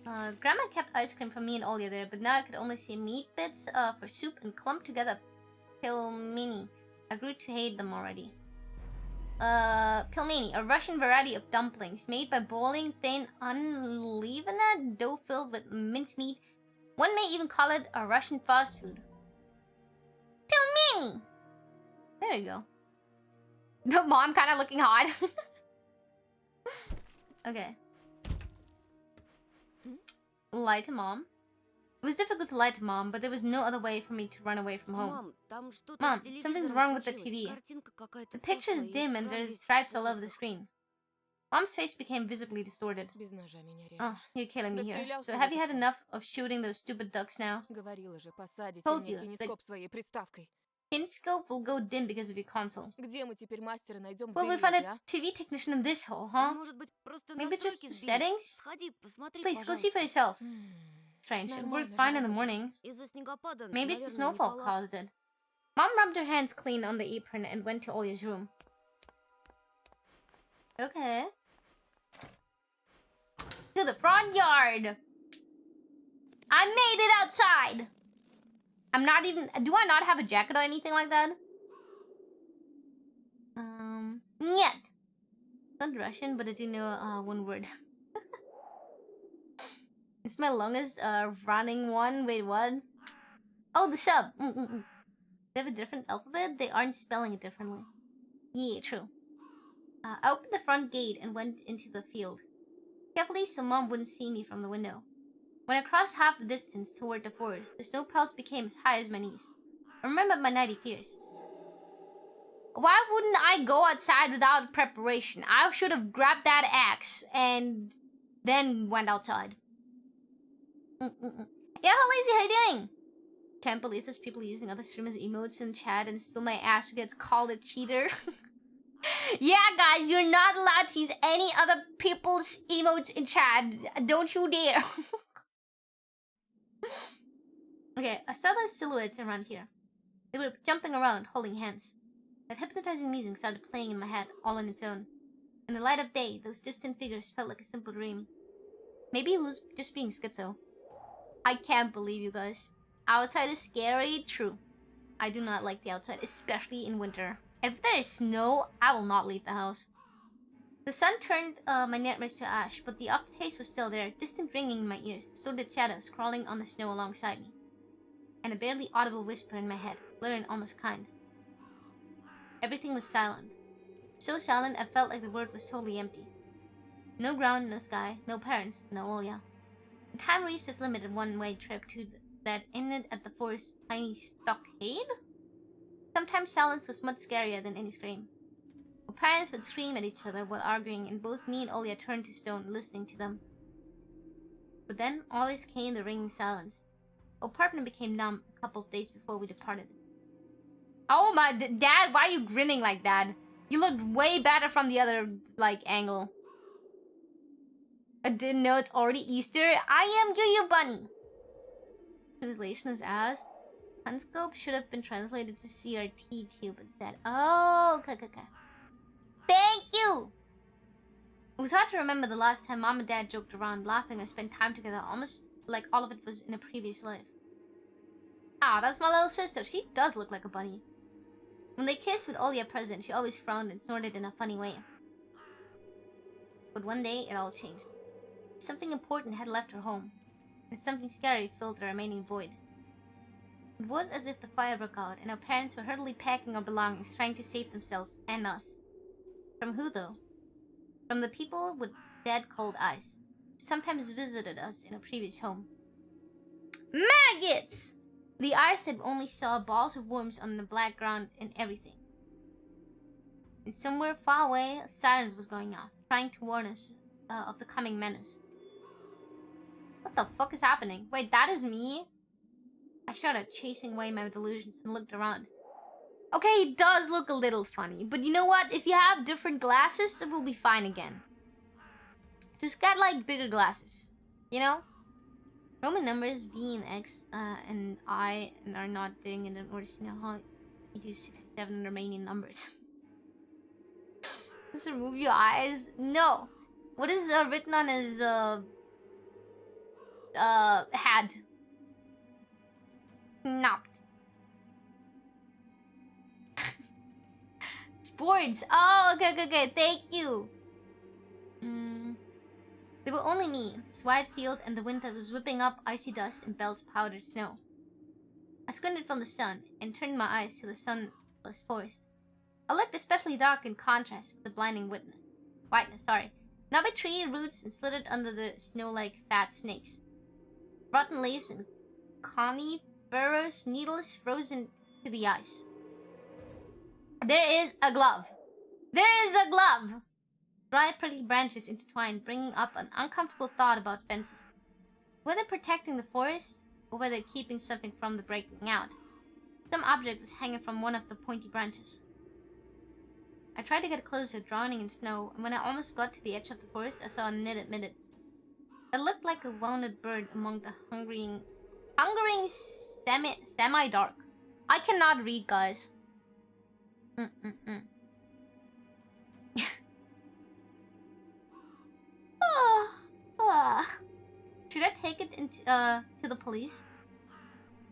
Grandma kept ice cream for me and Olya there, but now I could only see meat bits for soup and clumped together pilmeni. I grew to hate them already. Pilmeni, a Russian variety of dumplings made by boiling thin, unleavened dough filled with mincemeat. One may even call it a Russian fast food. Pilmeni! There you go. The mom kind of looking hot. Okay. Lie to Mom. It was difficult to lie to Mom, but there was no other way for me to run away from home. Mom, something's wrong with the TV. The picture is dim and there's stripes all over the screen. Mom's face became visibly distorted. Без ножа меня режешь. Oh, you're killing me here. Дострелялся So в have you этот had сон. enough of shooting those stupid ducks now? Говорила же, посадите Told мне you, кинескоп своей приставкой. Kinescope will go dim because of your console. Где мы теперь мастера найдем в Well, we деревне, find a а? TV technician in this hole, huh? Maybe just the settings? Please, go see for yourself. Strange, it worked fine in the morning. Maybe it's the snowfall caused it. Mom rubbed her hands clean on the apron and went to Olya's room. Okay. To the front yard! I made it outside! I'm not even... Do I not have a jacket or anything like that? Нет. It's not Russian, but I do know one word. It's my longest running one. Wait, what? Oh, the sub. They have a different alphabet? They aren't spelling it differently. Yeah, true. I opened the front gate and went into the field. Carefully so Mom wouldn't see me from the window. When I crossed half the distance toward the forest, the snow piles became as high as my knees. I remembered my nighty fears. Why wouldn't I go outside without preparation? I should have grabbed that axe and then went outside. Yeah, Lazy, how you doing? Can't believe there's people using other streamers' emotes in chat and still my ass gets called a cheater. Yeah, guys, you're not allowed to use any other people's emotes in chat. Don't you dare. Okay, I saw those silhouettes around here. They were jumping around, holding hands. That hypnotizing music started playing in my head, all on its own. In the light of day, those distant figures felt like a simple dream. Maybe it was just being schizo. I can't believe you guys. Outside is scary, true. I do not like the outside, especially in winter. If there is snow, I will not leave the house. The sun turned my nightmares to ash, but the aftertaste was still there, distant ringing in my ears, distorted shadows crawling on the snow alongside me. And a barely audible whisper in my head, blurred and almost kind. Everything was silent. So silent, I felt like the world was totally empty. No ground, no sky, no parents, no Olya. Time reached its limit in one-way trip that ended at the forest's tiny stockade? Sometimes silence was much scarier than any scream. Our parents would scream at each other while arguing, and both me and Olya turned to stone listening to them. But then, always came the ringing silence. Our partner became numb a couple of days before we departed. Oh my... Dad, why are you grinning like that? You looked way better from the other, angle. I didn't know it's already Easter. I am YUYU Bunny. Translation is asked. Unscope should have been translated to CRT tube instead. Oh, okay. Thank you! It was hard to remember the last time Mom and Dad joked around, laughing, or spent time together, almost like all of it was in a previous life. Ah, that's my little sister. She does look like a bunny. When they kissed with Olya present, she always frowned and snorted in a funny way. But one day, it all changed. Something important had left her home, and something scary filled the remaining void. It was as if the fire broke out, and our parents were hurriedly packing our belongings, trying to save themselves and us. From who, though? From the people with dead cold eyes, who sometimes visited us in a previous home. Maggots! The eyes had only saw balls of worms on the black ground and everything. And somewhere far away, a siren was going off, trying to warn us of the coming menace. What the fuck is happening? Wait, that is me? I started chasing away my delusions and looked around. Okay, it does look a little funny, but you know what? If you have different glasses, it will be fine again. Just get bigger glasses, you know? Roman numbers V and X and I and are not doing it in order to know how you do 67 Romanian numbers. Just remove your eyes? No. What is written on his hat? Knocked. Sports. Oh, okay. Thank you. They were only me, this wide field, and the wind that was whipping up icy dust and belts of powdered snow. I squinted from the sun and turned my eyes to the sunless forest. I looked especially dark in contrast with the blinding whiteness. Knobby tree roots and slithered under the snow like fat snakes. Rotten leaves and coniferous needles frozen to the ice. There is a glove. There is a glove! Dry, prickly branches intertwined, bringing up an uncomfortable thought about fences. Whether protecting the forest, or whether keeping something from the breaking out. Some object was hanging from one of the pointy branches. I tried to get closer, drowning in snow, and when I almost got to the edge of the forest, I saw a knitted midget. It looked like a wounded bird among the hungering semi-dark. I cannot read, guys. Should I take it to the police?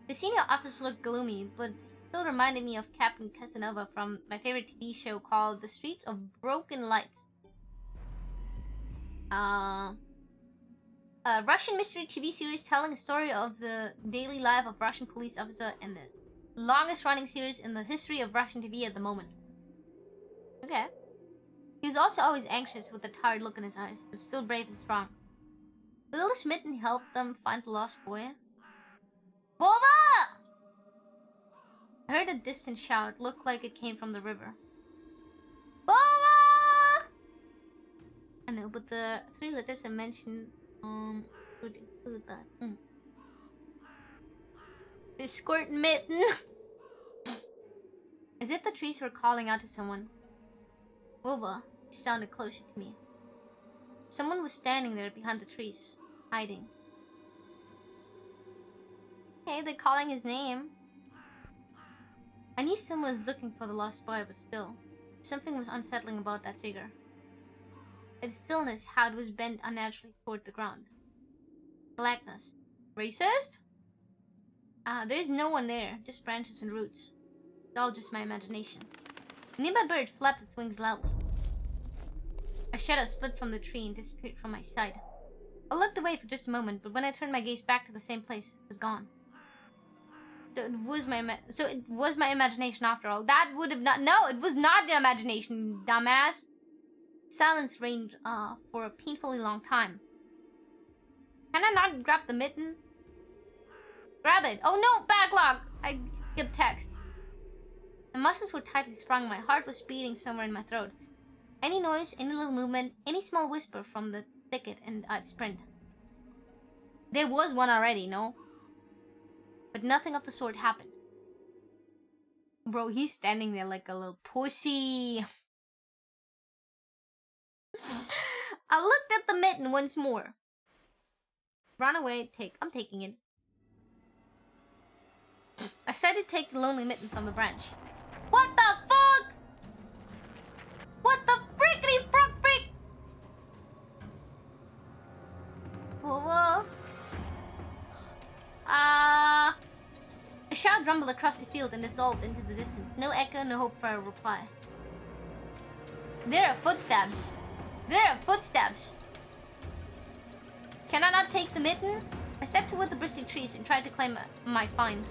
The senior officer looked gloomy, but still reminded me of Captain Casanova from my favorite TV show called The Streets of Broken Lights. A Russian mystery TV series telling a story of the daily life of Russian police officer and the longest running series in the history of Russian TV at the moment. Okay. He was also always anxious with a tired look in his eyes, but still brave and strong. Will the smitten help them find the lost boy? Vova! I heard a distant shout, looked like it came from the river. Vova! I know, but the 3 letters I mentioned would include that. This squirt mitten! As if the trees were calling out to someone. Vova sounded closer to me. Someone was standing there behind the trees, hiding. Hey, they're calling his name. I knew someone was looking for the lost boy, but still, something was unsettling about that figure. Its stillness, how it was bent unnaturally toward the ground. Blackness. Racist? There's no one there, just branches and roots. It's all just my imagination. A nearby bird flapped its wings loudly. A shadow split from the tree and disappeared from my sight. I looked away for just a moment, but when I turned my gaze back to the same place, it was gone. So it was my imagination after all. That would have not. No, it was not the imagination, dumbass. Silence reigned for a painfully long time. Can I not grab the mitten? Grab it. Oh no, backlog. I skipped text. My muscles were tightly sprung. My heart was beating somewhere in my throat. Any noise, any little movement, any small whisper from the thicket, and I'd sprint. There was one already, no? But nothing of the sort happened. Bro, he's standing there like a little pussy. I looked at the mitten once more. Run away, I'm taking it. I started to take the lonely mitten from the branch. What the fuck? What the frickity frick? Whoa. A shout rumbled across the field and dissolved into the distance. No echo, no hope for a reply. There are footsteps. Can I not take the mitten? I stepped toward the bristly trees and tried to claim my find.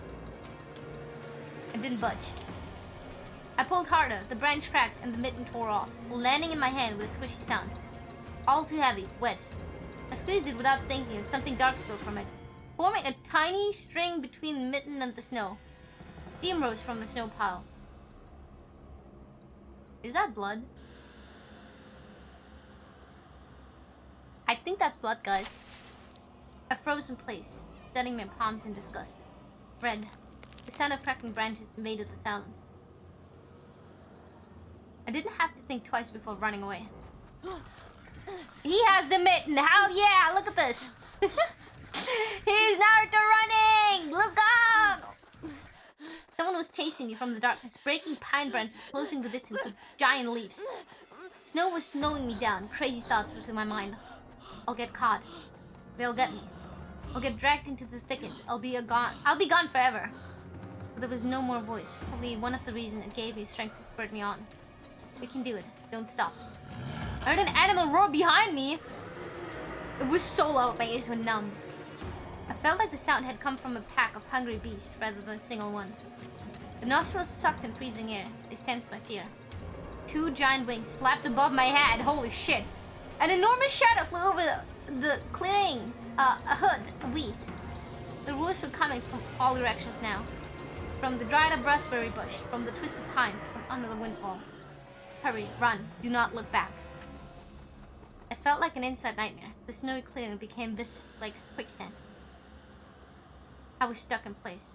It didn't budge. I pulled harder, the branch cracked and the mitten tore off, landing in my hand with a squishy sound. All too heavy, wet. I squeezed it without thinking and something dark spilled from it, forming a tiny string between the mitten and the snow. Steam rose from the snow pile. Is that blood? I think that's blood, guys. I froze in place, studying my palms in disgust. Red. The sound of cracking branches invaded the silence. I didn't have to think twice before running away. He has the mitten! Hell yeah! Look at this! He's Naruto running! Let's go! Someone was chasing me from the darkness, breaking pine branches, closing the distance with giant leaps. Snow was slowing me down. Crazy thoughts were through my mind. I'll get caught. They'll get me. I'll get dragged into the thicket. I'll be gone forever. But there was no more voice. Probably one of the reasons it gave me strength to spurt me on. We can do it. Don't stop. I heard an animal roar behind me. It was so loud, my ears were numb. I felt like the sound had come from a pack of hungry beasts rather than a single one. The nostrils sucked in freezing air. They sensed my fear. Two giant wings flapped above my head. Holy shit. An enormous shadow flew over the clearing. A hood, a wheeze. The roars were coming from all directions now. From the dried up raspberry bush, from the twisted pines, from under the windfall. Hurry, run, do not look back. I felt like an inside nightmare. The snowy clearing became viscous, like quicksand. I was stuck in place.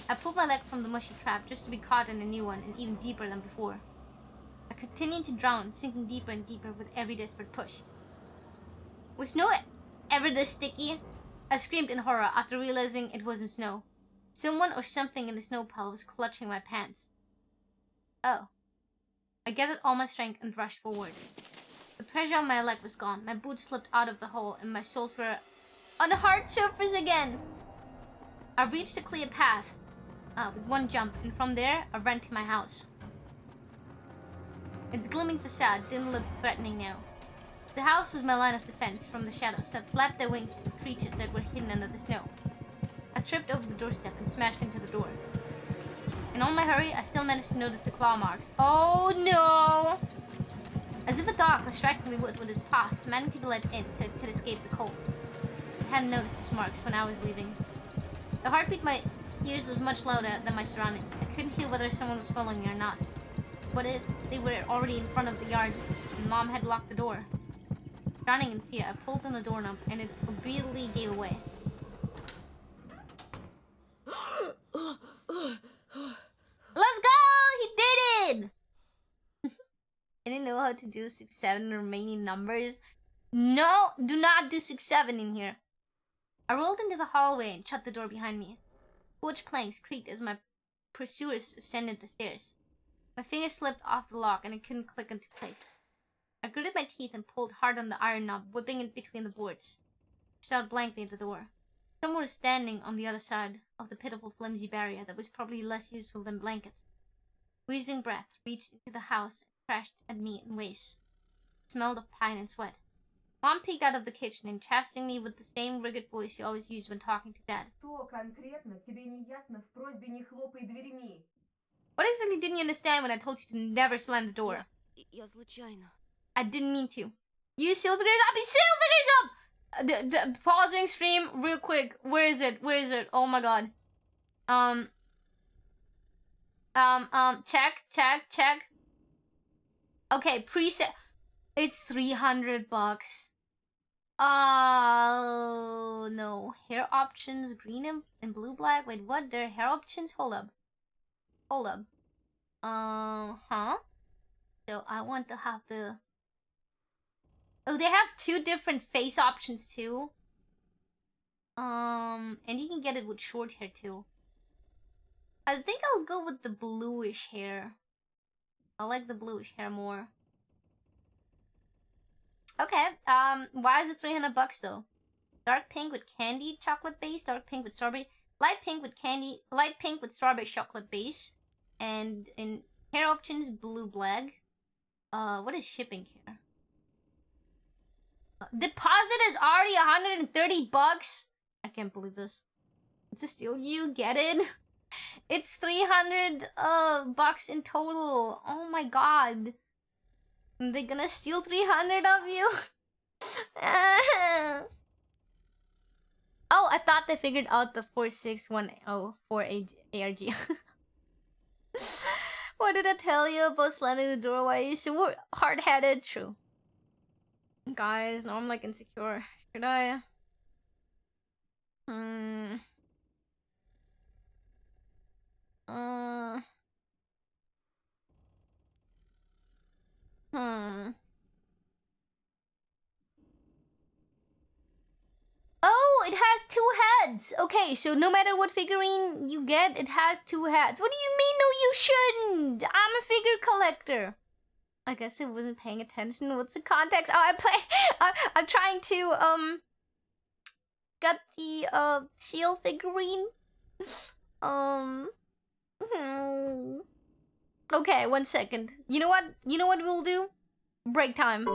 I pulled my leg from the mushy trap just to be caught in a new one and even deeper than before. I continued to drown, sinking deeper and deeper with every desperate push. Was snow ever this sticky? I screamed in horror after realizing it wasn't snow. Someone or something in the snow pile was clutching my pants. Oh. I gathered all my strength and rushed forward. The pressure on my leg was gone. My boots slipped out of the hole and my soles were on a hard surface again. I reached a clear path with one jump, and from there I ran to my house. Its gleaming facade didn't look threatening now. The house was my line of defense from the shadows that flapped their wings at the creatures that were hidden under the snow. I tripped over the doorstep and smashed into the door. In all my hurry, I still managed to notice the claw marks. Oh no! As if a dog was striking the wood with its paws, demanding to be let in so it could escape the cold. I hadn't noticed these marks when I was leaving. The heartbeat in my ears was much louder than my surroundings. I couldn't hear whether someone was following me or not. What if they were already in front of the yard and Mom had locked the door? Drowning in fear, I pulled on the doorknob and it immediately gave away. Let's go! He did it! I didn't know how to do 6, 7 remaining numbers. No, do not do 6, 7 in here. I rolled into the hallway and shut the door behind me. Porch planks creaked as my pursuers ascended the stairs. My fingers slipped off the lock and it couldn't click into place. I gritted my teeth and pulled hard on the iron knob, whipping it between the boards. I stared blankly at the door. Someone was standing on the other side of the pitiful flimsy barrier that was probably less useful than blankets. Wheezing breath reached into the house and crashed at me in waves. It smelled of pine and sweat. Mom peeked out of the kitchen and chastened me with the same rigid voice she always used when talking to Dad. Что конкретно тебе не ясно в просьбе не хлопай dверьми? What exactly didn't you understand when I told you to never slam the door? Я случайно. I didn't mean to. You seal figures up! You seal figures up! Pausing stream real quick. Where is it? Where is it? Oh my god. Check. Okay, preset. It's $300. Oh no. Hair options, green and blue black. Wait, what? There are hair options? Hold up. Huh? So I want to have the... Oh, they have two different face options too. And you can get it with short hair too. I think I'll go with the bluish hair. I like the bluish hair more. Okay, why is it $300 though? Dark pink with candy chocolate base, dark pink with strawberry, light pink with candy, light pink with strawberry chocolate base, and in hair options, blue black. What is shipping here? Deposit is already $130. I can't believe this. It's a steal. You get it? It's $300 bucks in total. Oh my god. Are they gonna steal 300 of you? Oh, I thought they figured out the 461048 ARG. What did I tell you about slamming the door? Why are you so hard-headed? True. Guys, now I'm like insecure. Should I? Oh, it has two heads. Okay, so no matter what figurine you get, it has two heads. What do you mean? No, you shouldn't. I'm a figure collector. I guess I wasn't paying attention. What's the context? Oh, I'm trying to get the seal figurine. Okay, 1 second. You know what? You know what we'll do? Break time.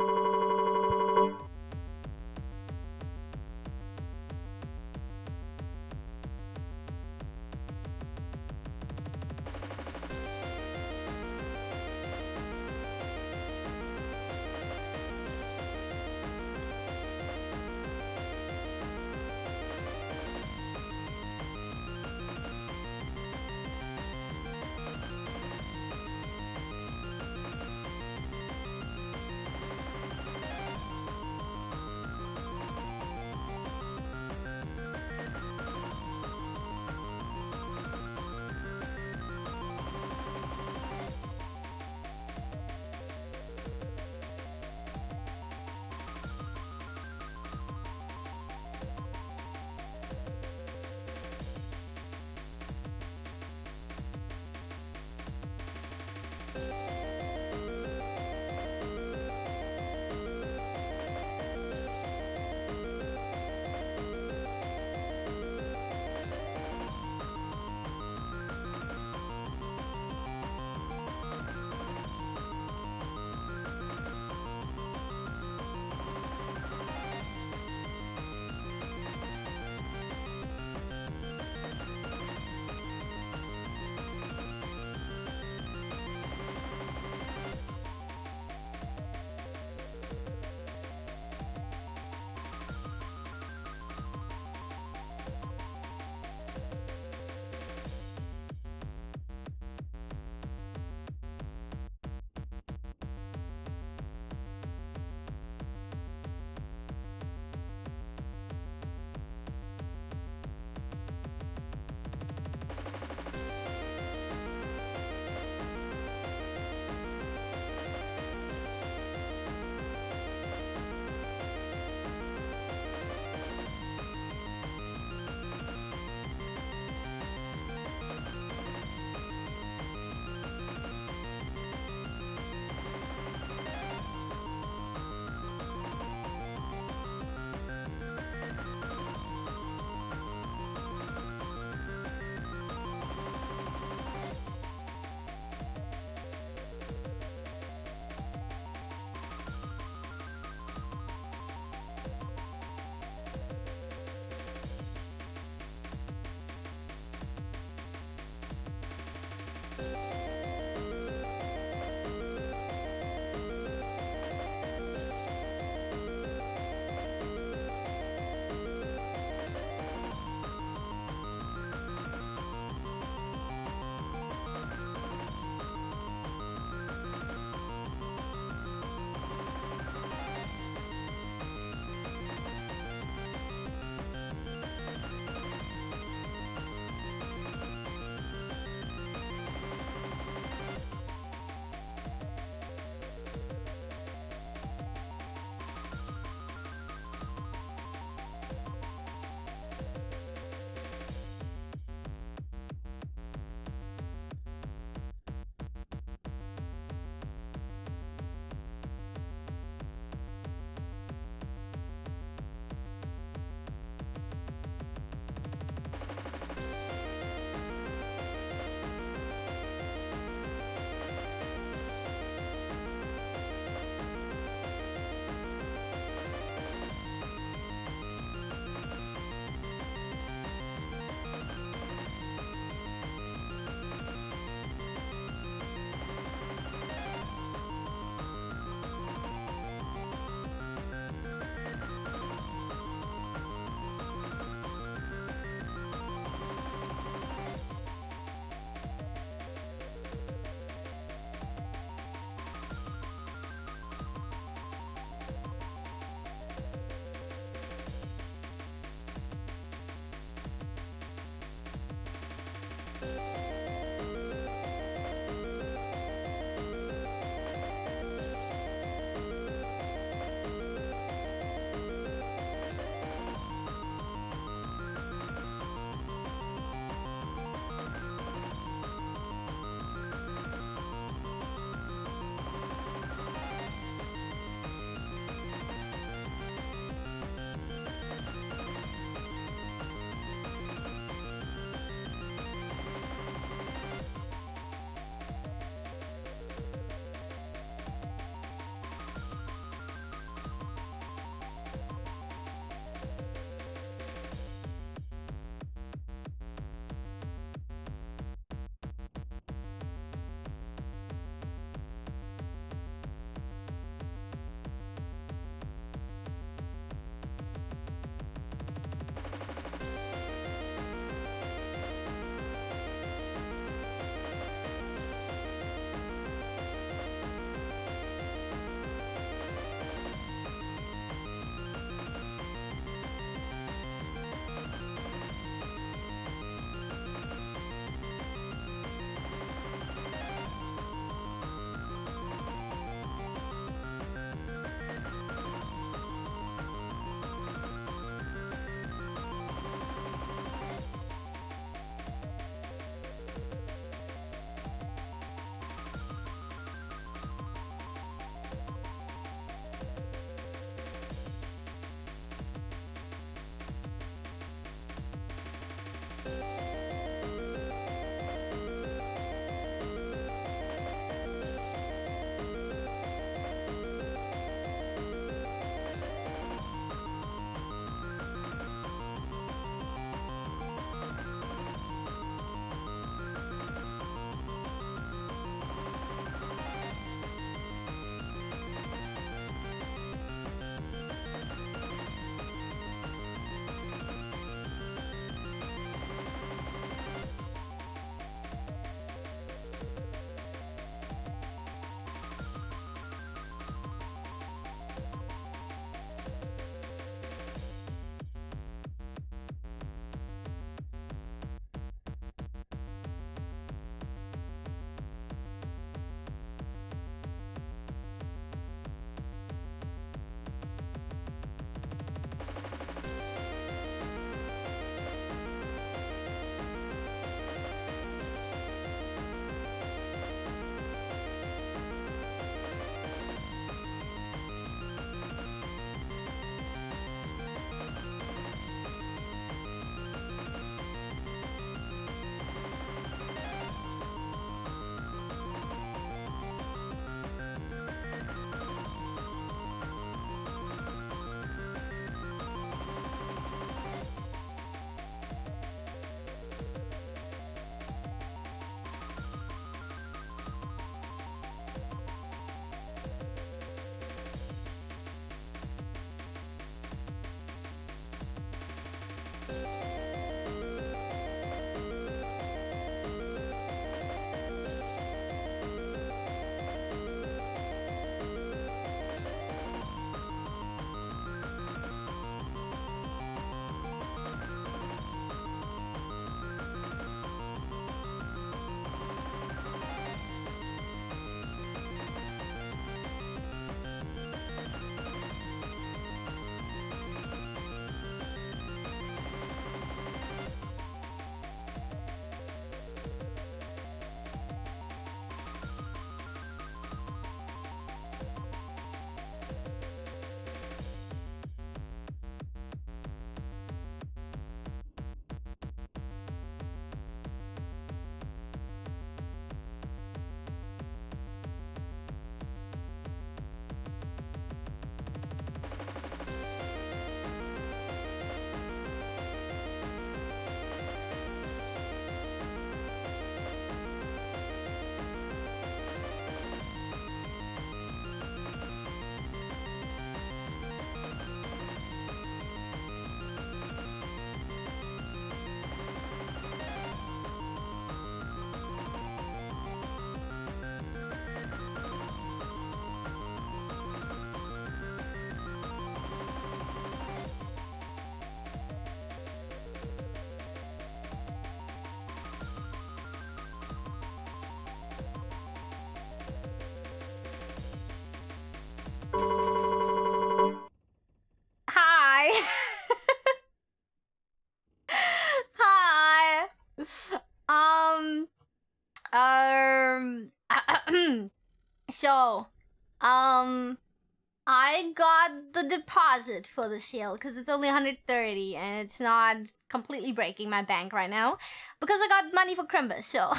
I got the deposit for the sale because it's only 130 and it's not completely breaking my bank right now because I got money for Crimbus, so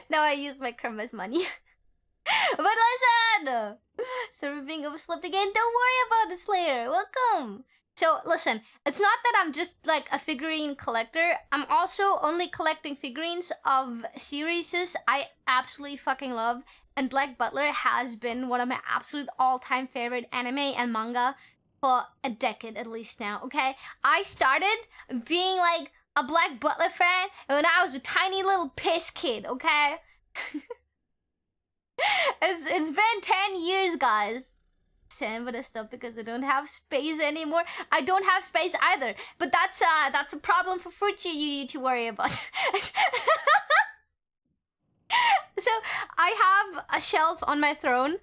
now I use my Crimbus money. But listen! So we're being overslept again. Don't worry about it, Slayer. Welcome! So listen, it's not that I'm just like a figurine collector. I'm also only collecting figurines of series I absolutely fucking love. And Black Butler has been one of my absolute all-time favorite anime and manga for a decade at least now, okay? I started being like a Black Butler fan when I was a tiny little piss kid, okay? It's been 10 years, guys. Sam, but I stopped because I don't have space anymore. I don't have space either, but that's a problem for YUYU to worry about. So I have a shelf on my throne,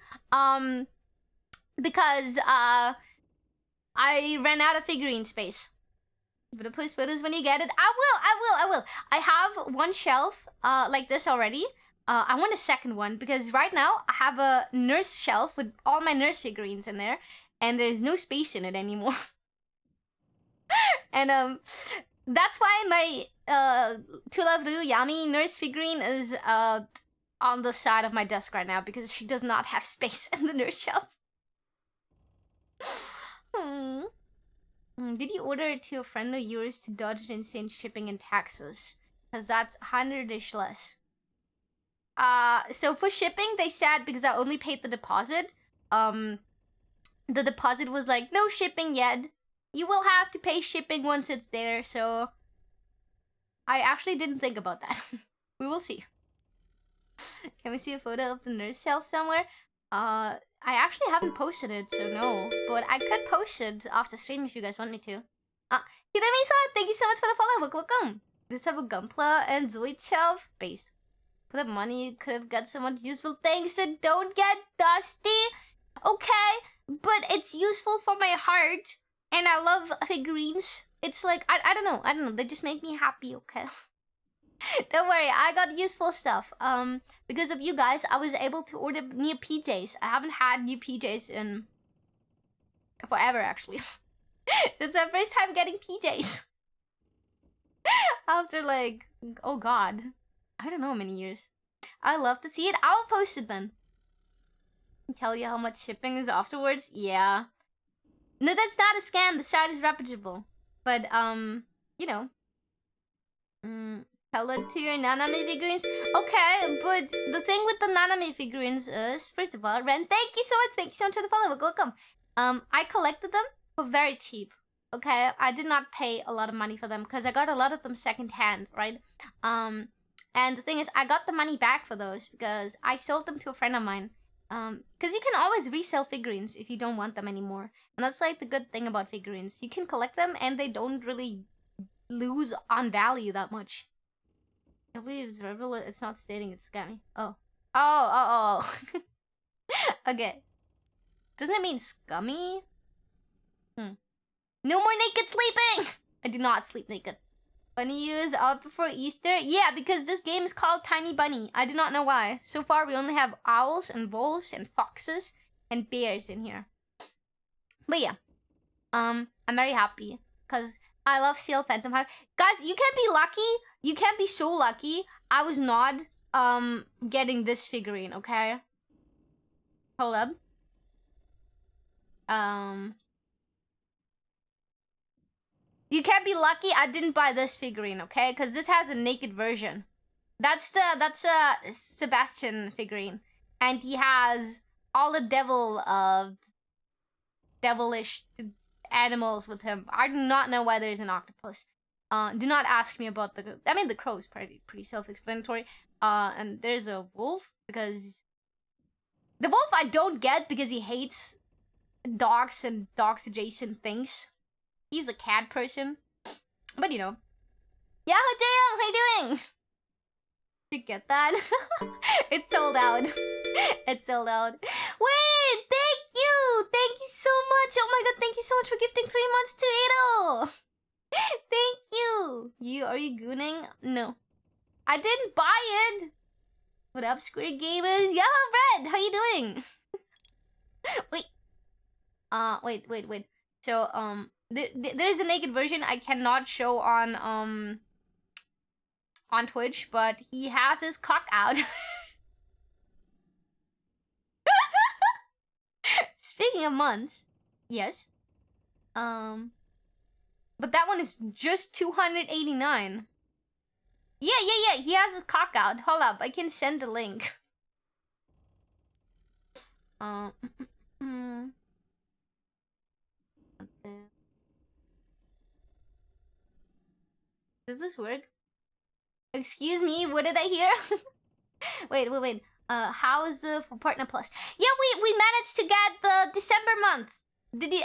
because I ran out of figurine space. But post photos when you get it. I will. I have one shelf like this already. I want a second one because right now I have a nurse shelf with all my nurse figurines in there, and there's no space in it anymore. And that's why my To Love Ru Yami nurse figurine is on the side of my desk right now because she does not have space in the nurse shelf. Did you order it to a friend of yours to dodge the insane shipping and taxes? Because that's 100-ish less. So for shipping, they said because I only paid the deposit, the deposit was like, no shipping yet. You will have to pay shipping once it's there, so I actually didn't think about that. We will see. Can we see a photo of the nurse shelf somewhere? I actually haven't posted it, so no. But I could post it after stream if you guys want me to. Hidemi-san, thank you so much for the follow. Welcome. Just have a Gunpla and Zoid shelf. Based. For the money, you could have got so much useful things that don't get dusty. Okay, but it's useful for my heart. And I love figurines. It's like, I don't know. They just make me happy, okay? Don't worry, I got useful stuff. Because of you guys, I was able to order new PJs. I haven't had new PJs in forever, actually. So it's my first time getting PJs. After like, oh god. I don't know how many years. I love to see it. I'll post it then. Tell you how much shipping is afterwards? Yeah. No, that's not a scam. The site is reputable. But, you know. Tell it to your Nanami figurines. Okay, but the thing with the Nanami figurines is, first of all, Ren, thank you so much. Thank you so much for the follow. Welcome. I collected them for very cheap. Okay, I did not pay a lot of money for them because I got a lot of them secondhand, right? And the thing is, I got the money back for those because I sold them to a friend of mine. Because you can always resell figurines if you don't want them anymore. And that's like the good thing about figurines. You can collect them and they don't really lose on value that much. I believe it's not stating it's scammy. Oh. Okay. Doesn't it mean scummy? No more naked sleeping! I do not sleep naked. Bunny is out before Easter? Yeah, because this game is called Tiny Bunny. I do not know why. So far, we only have owls and wolves and foxes and bears in here. But yeah, I'm very happy because I love Seal Phantom Hive. Guys, you can't be lucky. You can't be so lucky. I was not getting this figurine, okay? Hold up. You can't be lucky I didn't buy this figurine, okay? Because this has a naked version. That's a Sebastian figurine. And he has all the devilish animals with him. I do not know why there's an octopus. Do not ask me about the crow is pretty self-explanatory. And there's a wolf because the wolf I don't get because he hates dogs and dogs adjacent things. He's a cat person. But you know. Yeah, Hojeo, how you doing? Did you get that? It's sold out. It's sold out. Wait, thank you! Thank you so much! Oh my god, thank you so much for gifting 3 months to Ito! Thank you! Are you gooning? No. I didn't buy it! What up, Square Gamers? Yellow Bread, how you doing? Wait. Wait. So there's a naked version I cannot show on Twitch, but he has his cock out. Speaking of months, yes. But that one is just 289. Yeah. He has his cock out. Hold up, I can send the link. Does this work? Excuse me, what did I hear? wait. How's for Partner Plus? Yeah, we managed to get the December month. Did he?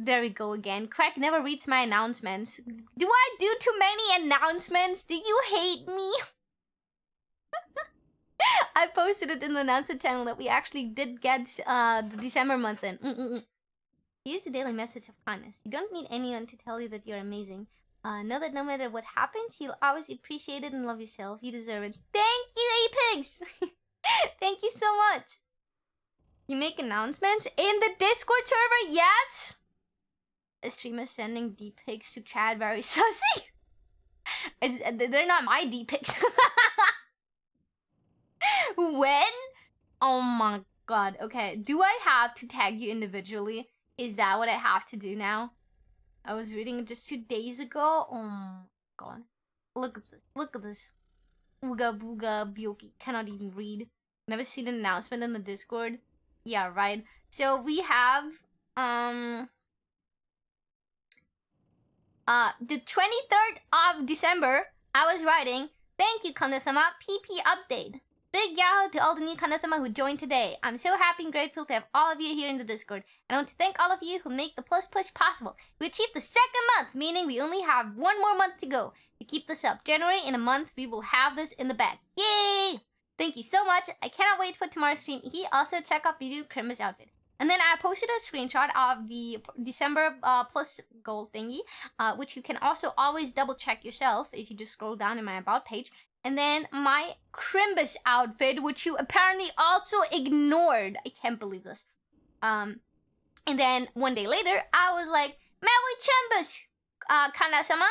There we go again. Quack never reads my announcements. Do I do too many announcements? Do you hate me? I posted it in the announcement channel that we actually did get the December month in. Here's a daily message of kindness. You don't need anyone to tell you that you're amazing. Know that no matter what happens, you'll always appreciate it and love yourself. You deserve it. Thank you, Apex! Thank you so much. You make announcements in the Discord server? Yes! A streamer sending deep pics to Chad very sussy. They're not my deep pics. When? Oh my god. Okay, do I have to tag you individually? Is that what I have to do now? I was reading it just 2 days ago. Oh my god. Look at this. Look at this. Ooga booga byoki. Cannot even read. Never seen an announcement in the Discord. Yeah, right. So we have the 23rd of December, I was writing, thank you, Kanja-sama, PP update. Big yahoo to all the new Kanja-sama who joined today. I'm so happy and grateful to have all of you here in the Discord. And I want to thank all of you who make the plus push possible. We achieved the 2nd month, meaning we only have 1 more month to go. To keep this up, January in a month, we will have this in the bag. Yay! Thank you so much. I cannot wait for tomorrow's stream. Also check out video Christmas outfit. And then I posted a screenshot of the December plus gold thingy, which you can also always double check yourself if you just scroll down in my about page. And then my Crimbus outfit, which you apparently also ignored. I can't believe this. And then 1 day later, I was like, Merry Crimbus, Kanja-sama.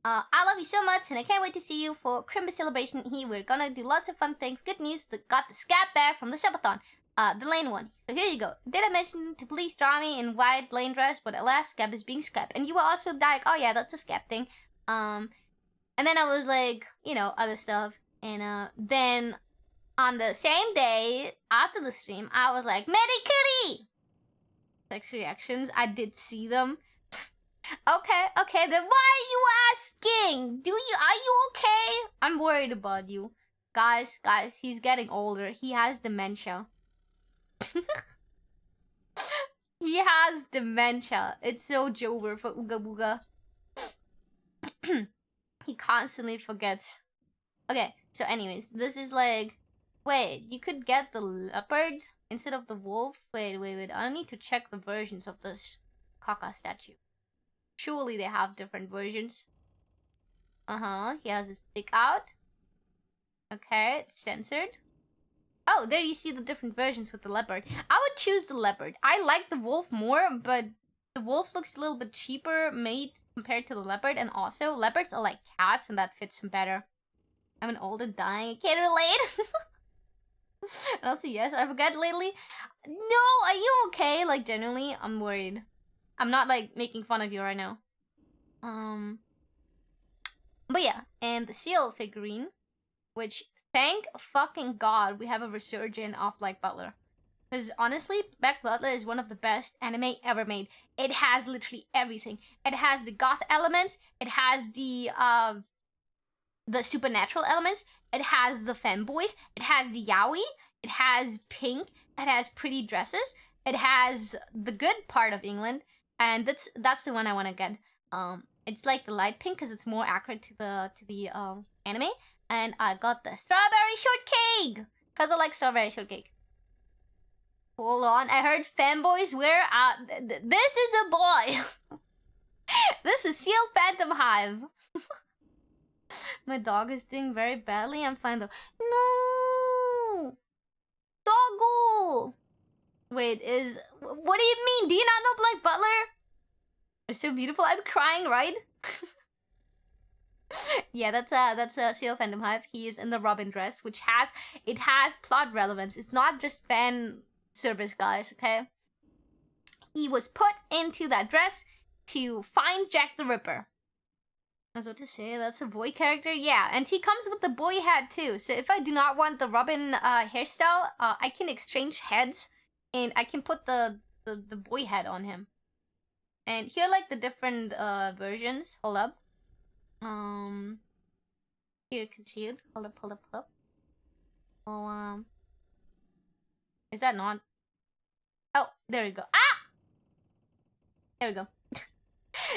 I love you so much, and I can't wait to see you for Crimbus celebration here. We're gonna do lots of fun things. Good news, got the scat back from the Subathon. The lane one. So here you go. Did I mention to please draw me in white lane dress? But alas, Scab is being Scab. And you were also like, oh yeah, that's a Scab thing. And then I was like, you know, other stuff. And then on the same day after the stream, I was like, Medikuri! Sex reactions. I did see them. Okay, then why are you asking? Are you okay? I'm worried about you. Guys, he's getting older. He has dementia. He has dementia. It's so Jover for Ooga Booga. He constantly forgets. Okay, so anyways, this is like... Wait, you could get the leopard instead of the wolf? Wait. I need to check the versions of this Kaka statue. Surely they have different versions. He has his stick out. Okay, it's censored. Oh, there you see the different versions with the leopard. I would choose the leopard. I like the wolf more, but the wolf looks a little bit cheaper made compared to the leopard. And also, leopards are like cats, and that fits him better. I'm an old and dying. I can't relate. And also, yes, I forgot lately. No, are you okay? Like, genuinely, I'm worried. I'm not, like, making fun of you right now. But yeah, and the seal figurine, which... Thank fucking god we have a resurgence of Black Butler. Because honestly, Black Butler is one of the best anime ever made. It has literally everything. It has the goth elements. It has the supernatural elements. It has the femboys. It has the yaoi. It has pink. It has pretty dresses. It has the good part of England. And that's the one I want to get. It's like the light pink because it's more accurate to the anime. And I got the strawberry shortcake! Because I like strawberry shortcake. Hold on, I heard fanboys wear this is a boy! This is Seal Phantom Hive. My dog is doing very badly. I'm fine though. No! Doggo! Wait, what do you mean? Do you not know Black Butler? It's so beautiful. I'm crying, right? Yeah, that's a Seal Fandom Hive. He is in the Robin dress, which has plot relevance. It's not just fan service, guys. Okay. He was put into that dress to find Jack the Ripper. I was about to say, that's a boy character. Yeah, and he comes with the boy hat too. So if I do not want the Robin hairstyle, I can exchange heads, and I can put the boy hat on him. And here are like the different versions. Hold up. Here you can see it. Hold up. Oh, is that not? Oh, there we go. Ah! There we go.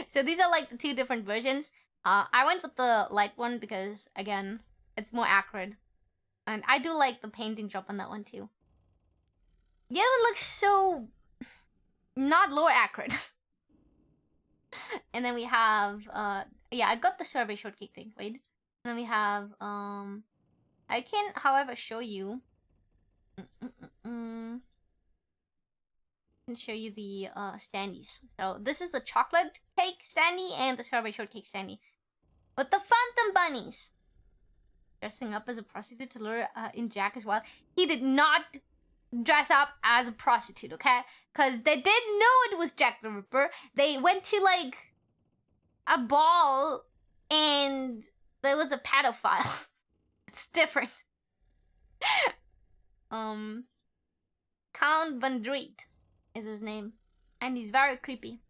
So these are like the two different versions. I went with the light one because, again, it's more accurate. And I do like the painting job on that one too. The other one looks so not lore accurate. And then we have, yeah, I got the Strawberry Shortcake thing. Wait. And then we have, I can, however, show you. I can show you the standees. So this is the chocolate cake standee and the Strawberry Shortcake standee. But the Phantom Bunnies dressing up as a prostitute to lure in Jack as well. He did not dress up as a prostitute, okay? Because they didn't know it was Jack the Ripper. They went to like a ball and there was a pedophile. It's different. Count Van Dreet is his name, and he's very creepy,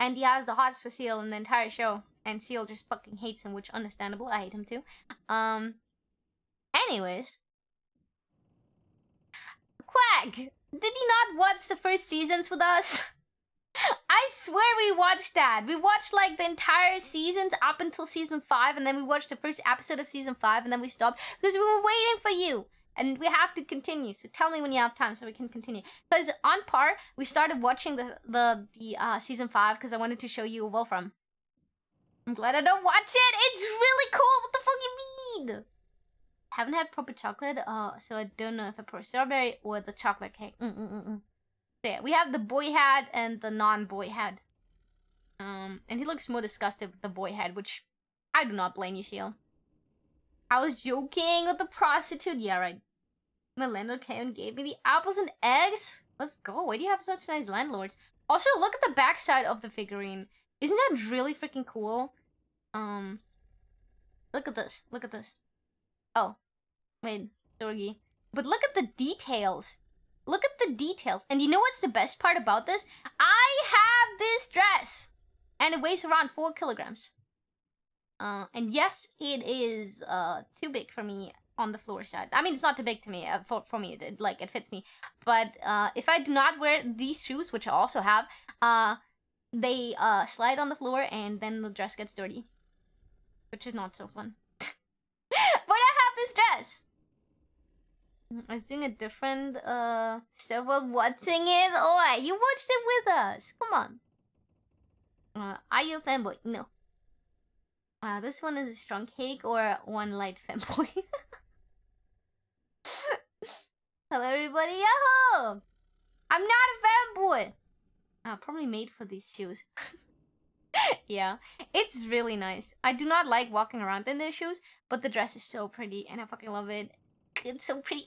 and he has the hots for Seal in the entire show, and Seal just fucking hates him, which understandable. I hate him too. Anyways, Quack, did you not watch the first seasons with us? I swear we watched that. We watched like the entire seasons up until season 5, and then we watched the first episode of season 5, and then we stopped because we were waiting for you. And we have to continue, so tell me when you have time so we can continue. Because on par, we started watching the season 5 because I wanted to show you Wolfram. I'm glad I don't watch it. It's really cool. What the fuck you mean? Haven't had proper chocolate, so I don't know if I prefer strawberry or the chocolate cake. So yeah, we have the boy hat and the non-boy hat. And he looks more disgusted with the boy hat, which I do not blame you, Seal. I was joking with the prostitute. Yeah, right. My landlord came and gave me the apples and eggs. Let's go. Why do you have such nice landlords? Also, look at the backside of the figurine. Isn't that really freaking cool? Look at this. Look at this. Oh. Wait, Dorgy. But look at the details. Look at the details. And you know what's the best part about this? I have this dress. And it weighs around 4 kilograms. And yes, it is too big for me on the floor side. I mean, it's not too big to me. For me, it fits me. But if I do not wear these shoes, which I also have, they slide on the floor and then the dress gets dirty, which is not so fun. But I have this dress. I was doing a different stuff while watching it. Oh, you watched it with us. Come on. Are you a fanboy? No. This one is a strong cake or one light fanboy. Hello, everybody. Yahoo! I'm not a fanboy. Probably made for these shoes. Yeah, it's really nice. I do not like walking around in these shoes, but the dress is so pretty, and I fucking love it. It's so pretty.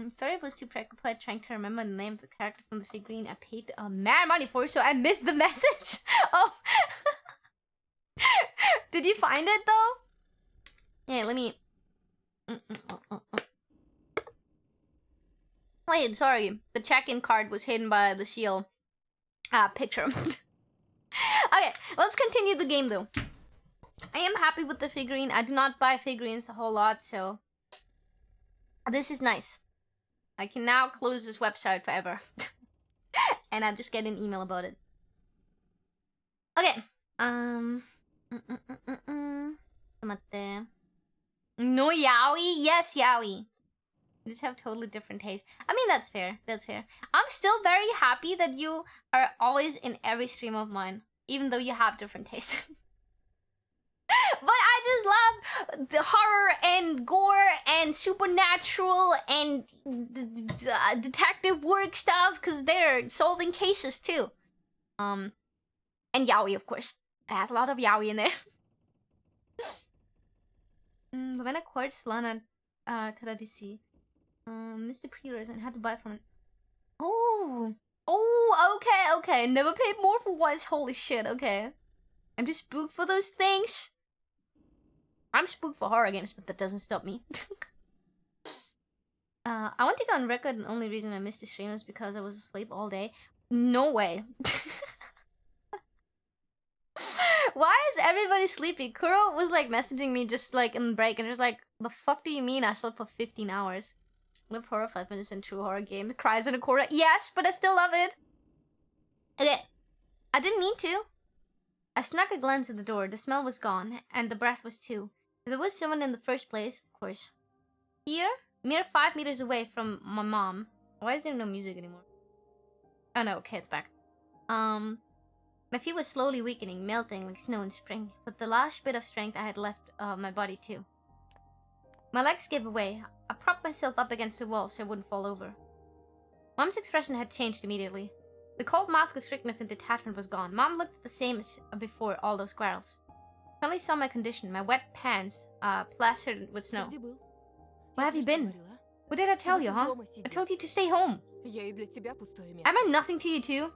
Sorry, I was too preoccupied trying to remember the name of the character from the figurine I paid mad money for, so I missed the message. Oh. Did you find it though? Yeah, let me. Wait, sorry. The check-in card was hidden by the Seal picture. Okay, let's continue the game though. I am happy with the figurine. I do not buy figurines a whole lot, so this is nice. I can now close this website forever. And I just get an email about it. Okay. No yaoi? Yes, yaoi. You just have totally different tastes. I mean, that's fair. That's fair. I'm still very happy that you are always in every stream of mine, even though you have different tastes. But I just love the horror and gore and supernatural and detective work stuff because they're solving cases too. And yaoi, of course. It has a lot of yaoi in there. When I quartz Lana Tadabisi. Mr. Peters and had to buy from it. Oh, okay. Never paid more for once. Holy shit. Okay, I'm just spooked for those things. I'm spooked for horror games, but that doesn't stop me. I want to go on record. The only reason I missed the stream was because I was asleep all day. No way. Why is everybody sleepy? Kuro was like messaging me just like in the break, and was like, "The fuck do you mean I slept for 15 hours?" Live horror 5 minutes in true horror game. Cries in a corner. Yes, but I still love it. Okay, I didn't mean to. I snuck a glance at the door. The smell was gone, and the breath was too. If there was someone in the first place, of course. Here, mere 5 meters away from my mom. Why is there no music anymore? Oh no, okay, it's back. My feet were slowly weakening, melting like snow in spring. But the last bit of strength I had left my body too. My legs gave away. I propped myself up against the wall so I wouldn't fall over. Mom's expression had changed immediately. The cold mask of strictness and detachment was gone. Mom looked the same as before all those quarrels. I finally saw my condition, my wet pants, plastered with snow. Where have you been? What did I tell you, huh? I told you to stay home. Am I nothing to you too?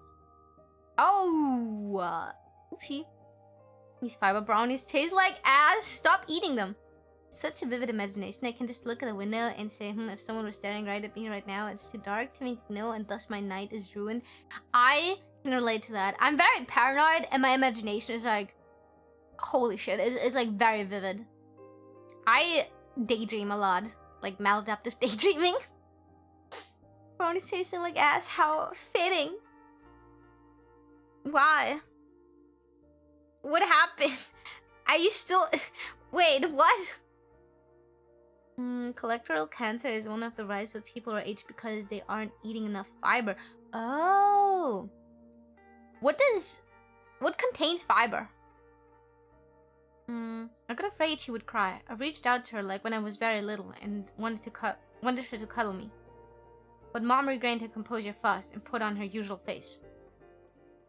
Oh, oopsie. These fiber brownies taste like ass. Stop eating them. Such a vivid imagination. I can just look at the window and say, if someone was staring right at me right now, it's too dark to me to know, and thus my night is ruined. I can relate to that. I'm very paranoid, and my imagination is like, holy shit, it's like very vivid. I daydream a lot, like maladaptive daydreaming. Brownies tasting like ass. How fitting. Why? What happened? Are you still... Wait, what? Colorectal cancer is one of the rise of people our age because they aren't eating enough fiber. Oh. What contains fiber? I got afraid she would cry. I reached out to her like when I was very little and wanted her to cuddle me. But Mom regained her composure fast and put on her usual face.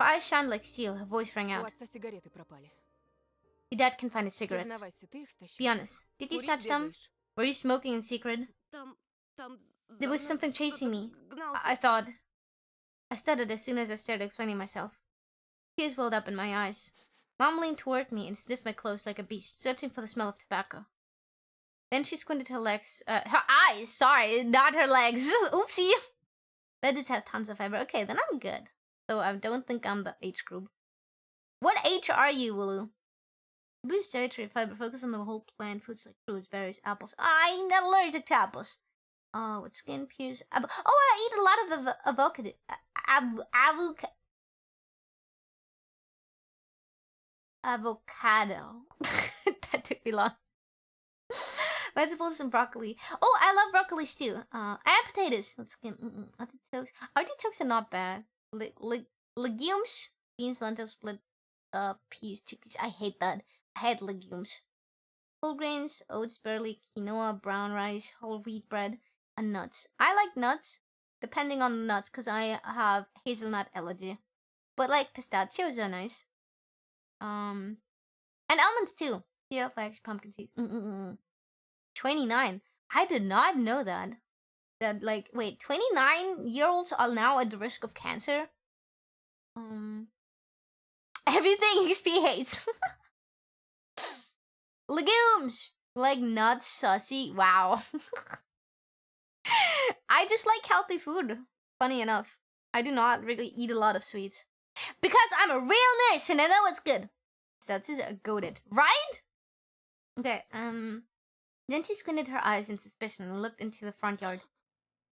Her eyes shined like steel, her voice rang out. Your dad can find his cigarettes. Be honest, did you snatch them? Were you smoking in secret? There was something chasing me. I thought. I stuttered as soon as I started explaining myself. Tears welled up in my eyes. Mom leaned toward me and sniffed my clothes like a beast, searching for the smell of tobacco. Then she squinted her legs. Her eyes! Sorry, not her legs. Oopsie! Lettuce have tons of fiber. Okay, then I'm good. So I don't think I'm the age group. What age are you, Wulu? Boost dietary fiber. Focus on the whole plant. Foods like fruits, berries, apples. I'm not allergic to apples. With skin, pears, oh, I eat a lot of avocado. Avocado. That took me long. Vegetables and broccoli. Oh, I love broccoli too. And potatoes. With skin. Artichokes. Artichokes are not bad. Legumes. Beans, lentils, split peas, chickpeas. I hate that. I hate legumes. Whole grains, oats, barley, quinoa, brown rice, whole wheat bread, and nuts. I like nuts, depending on the nuts, because I have hazelnut allergy. But like pistachios are nice. And almonds too. Chia, flax, pumpkin seeds. 29. I did not know that. That like, wait, 29-year-olds are now at the risk of cancer? Everything XP hates. Legumes! Like nuts, sussy. Wow. I just like healthy food. Funny enough. I do not really eat a lot of sweets. Because I'm a real nurse and I know what's good. That's just goated. Right? Okay, Then she squinted her eyes in suspicion and looked into the front yard.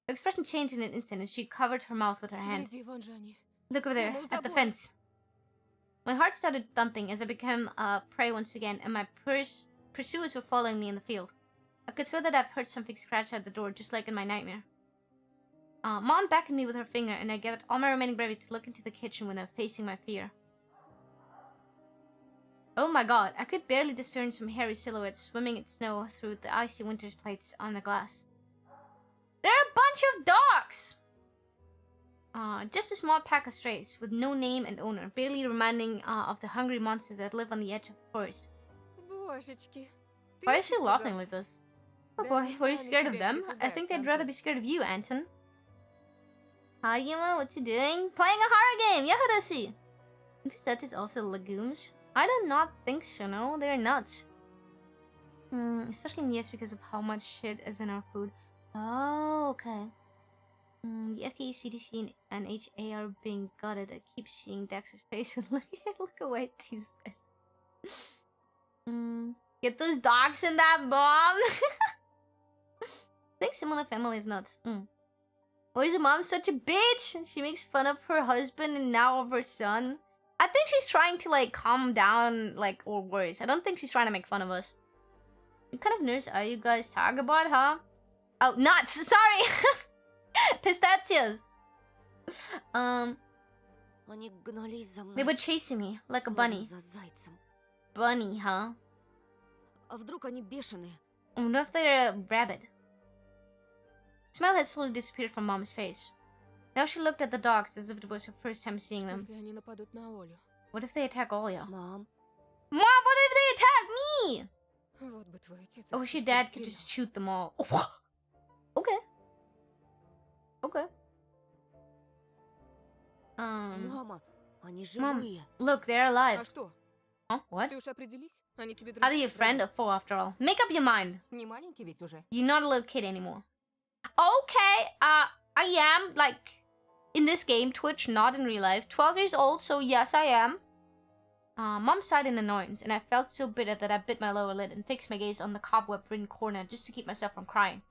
Her expression changed in an instant and she covered her mouth with her hand. Look over there, at the fence. My heart started thumping as I became prey once again, and my pursuers were following me in the field. I could swear that I've heard something scratch at the door, just like in my nightmare. Mom beckoned me with her finger, and I gathered all my remaining bravery to look into the kitchen window, facing my fear. Oh my god, I could barely discern some hairy silhouettes swimming in snow through the icy winter's plates on the glass. There are a bunch of dogs! Just a small pack of strays with no name and owner, barely reminding of the hungry monsters that live on the edge of the forest. Божечки. Why is she laughing like this? Oh boy, were you scared of them? I think they'd rather be scared of you, Anton. Hi, Yuma, what you doing? Playing a horror game! Yahadashi! This that is also legumes. I do not think so, no. They're nuts. Especially in the US because of how much shit is in our food. Oh, okay. The FDA, CDC, and HA are being gutted. I keep seeing Dexter's face and look away. Jesus Christ. Get those dogs in that bomb! I think similar family of nuts. Why is the mom such a bitch? She makes fun of her husband and now of her son. I think she's trying to like calm down, like, or worse. I don't think she's trying to make fun of us. What kind of nurse are you guys talking about, huh? Oh, nuts! Sorry! Pistachios! They were chasing me like a bunny. Bunny, huh? I wonder if they're a rabbit. The smile had slowly disappeared from Mom's face. Now she looked at the dogs as if it was her first time seeing them. What if they attack Olya? Mom, what if they attack me? I wish your dad could just shoot them all. Okay. Okay. Mom, look, they're alive. Huh? What? Are they your friend or foe after all? Make up your mind. You're not a little kid anymore. Okay, I am, like, in this game, Twitch, not in real life. 12 years old, so yes, I am. Mom sighed in annoyance, and I felt so bitter that I bit my lower lid and fixed my gaze on the cobweb-ridden corner just to keep myself from crying.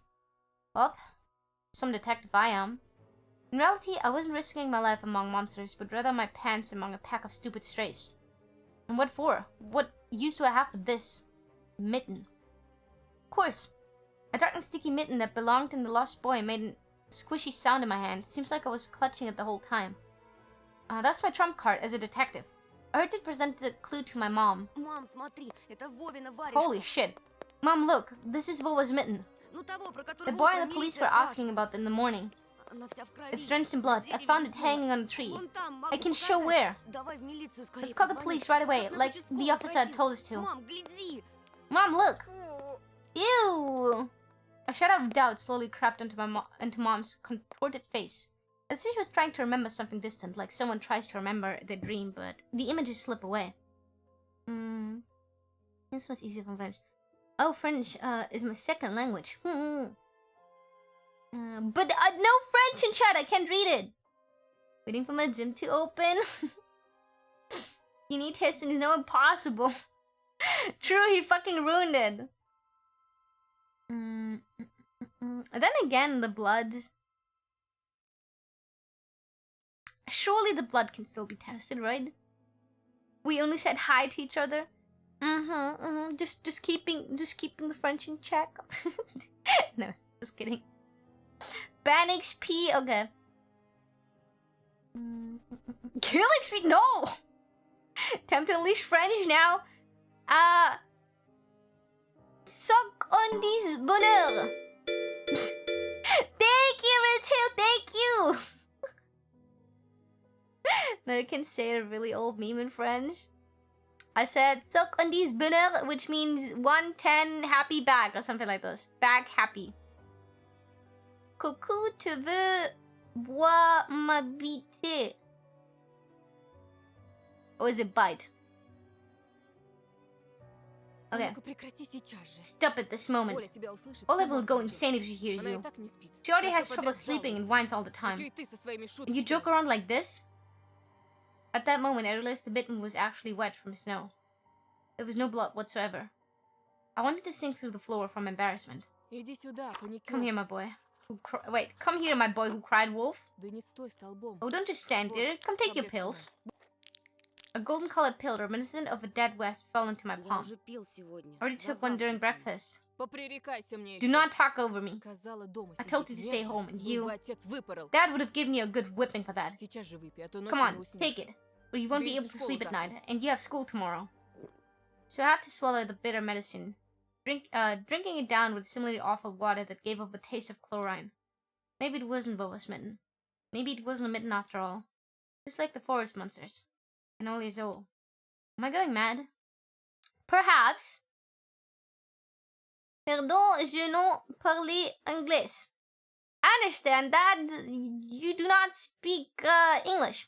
Well, some detective I am. In reality, I wasn't risking my life among monsters, but rather my pants among a pack of stupid strays. And what for? What use do I have for this? Mitten. Of course. A dark and sticky mitten that belonged in the Lost Boy made a squishy sound in my hand. It seems like I was clutching it the whole time. That's my trump card as a detective. I heard it presented a clue to my mom. Holy shit. Mom, look. This is Vova's mitten. The boy and the police were asking about it in the morning. It's drenched in blood. I found it hanging on a tree. I can show where. Let's call the police right away, like the officer had told us to. Mom, look. Ew. A shadow of doubt slowly crept into Mom's contorted face, as if she was trying to remember something distant, like someone tries to remember their dream, but the images slip away. This was easier from French. Oh, French is my second language. But no French in chat, I can't read it. Waiting for my gym to open. You need testing is no impossible. True, he fucking ruined it. And then again, the blood. Surely the blood can still be tested, right? We only said hi to each other. Just keeping the French in check. No, just kidding. Ban XP, okay. Kill XP, no! Time to unleash French now. Suck on these bonheur. Thank you, Rachel, thank you! Now you can say a really old meme in French. I said, suck on these bonheur, which means 110 happy back, or something like this. Back happy. Coucou, tu veux boire ma bite? Or is it bite? Okay. Stop it this moment. Olive will go insane if she hears you. She already has trouble sleeping and whines all the time. And you joke around like this? At that moment, I realized the mitten was actually wet from snow. There was no blood whatsoever. I wanted to sink through the floor from embarrassment. Come here, my boy. Wait, come here, my boy who cried wolf. Oh, don't just stand there. Come take your pills. A golden-colored pill reminiscent of a dead west fell into my palm. I already took one during breakfast. Do not talk over me. I told you to stay home, and you... Dad would have given you a good whipping for that. Come on, take it. Or you won't be able to sleep at night, and you have school tomorrow. So I had to swallow the bitter medicine, drinking it down with similarly awful water that gave off a taste of chlorine. Maybe it wasn't Boba's mitten. Maybe it wasn't a mitten after all. Just like the forest monsters. And only his old. Am I going mad? Perhaps. Pardon, je ne parle anglais. I understand that you do not speak English.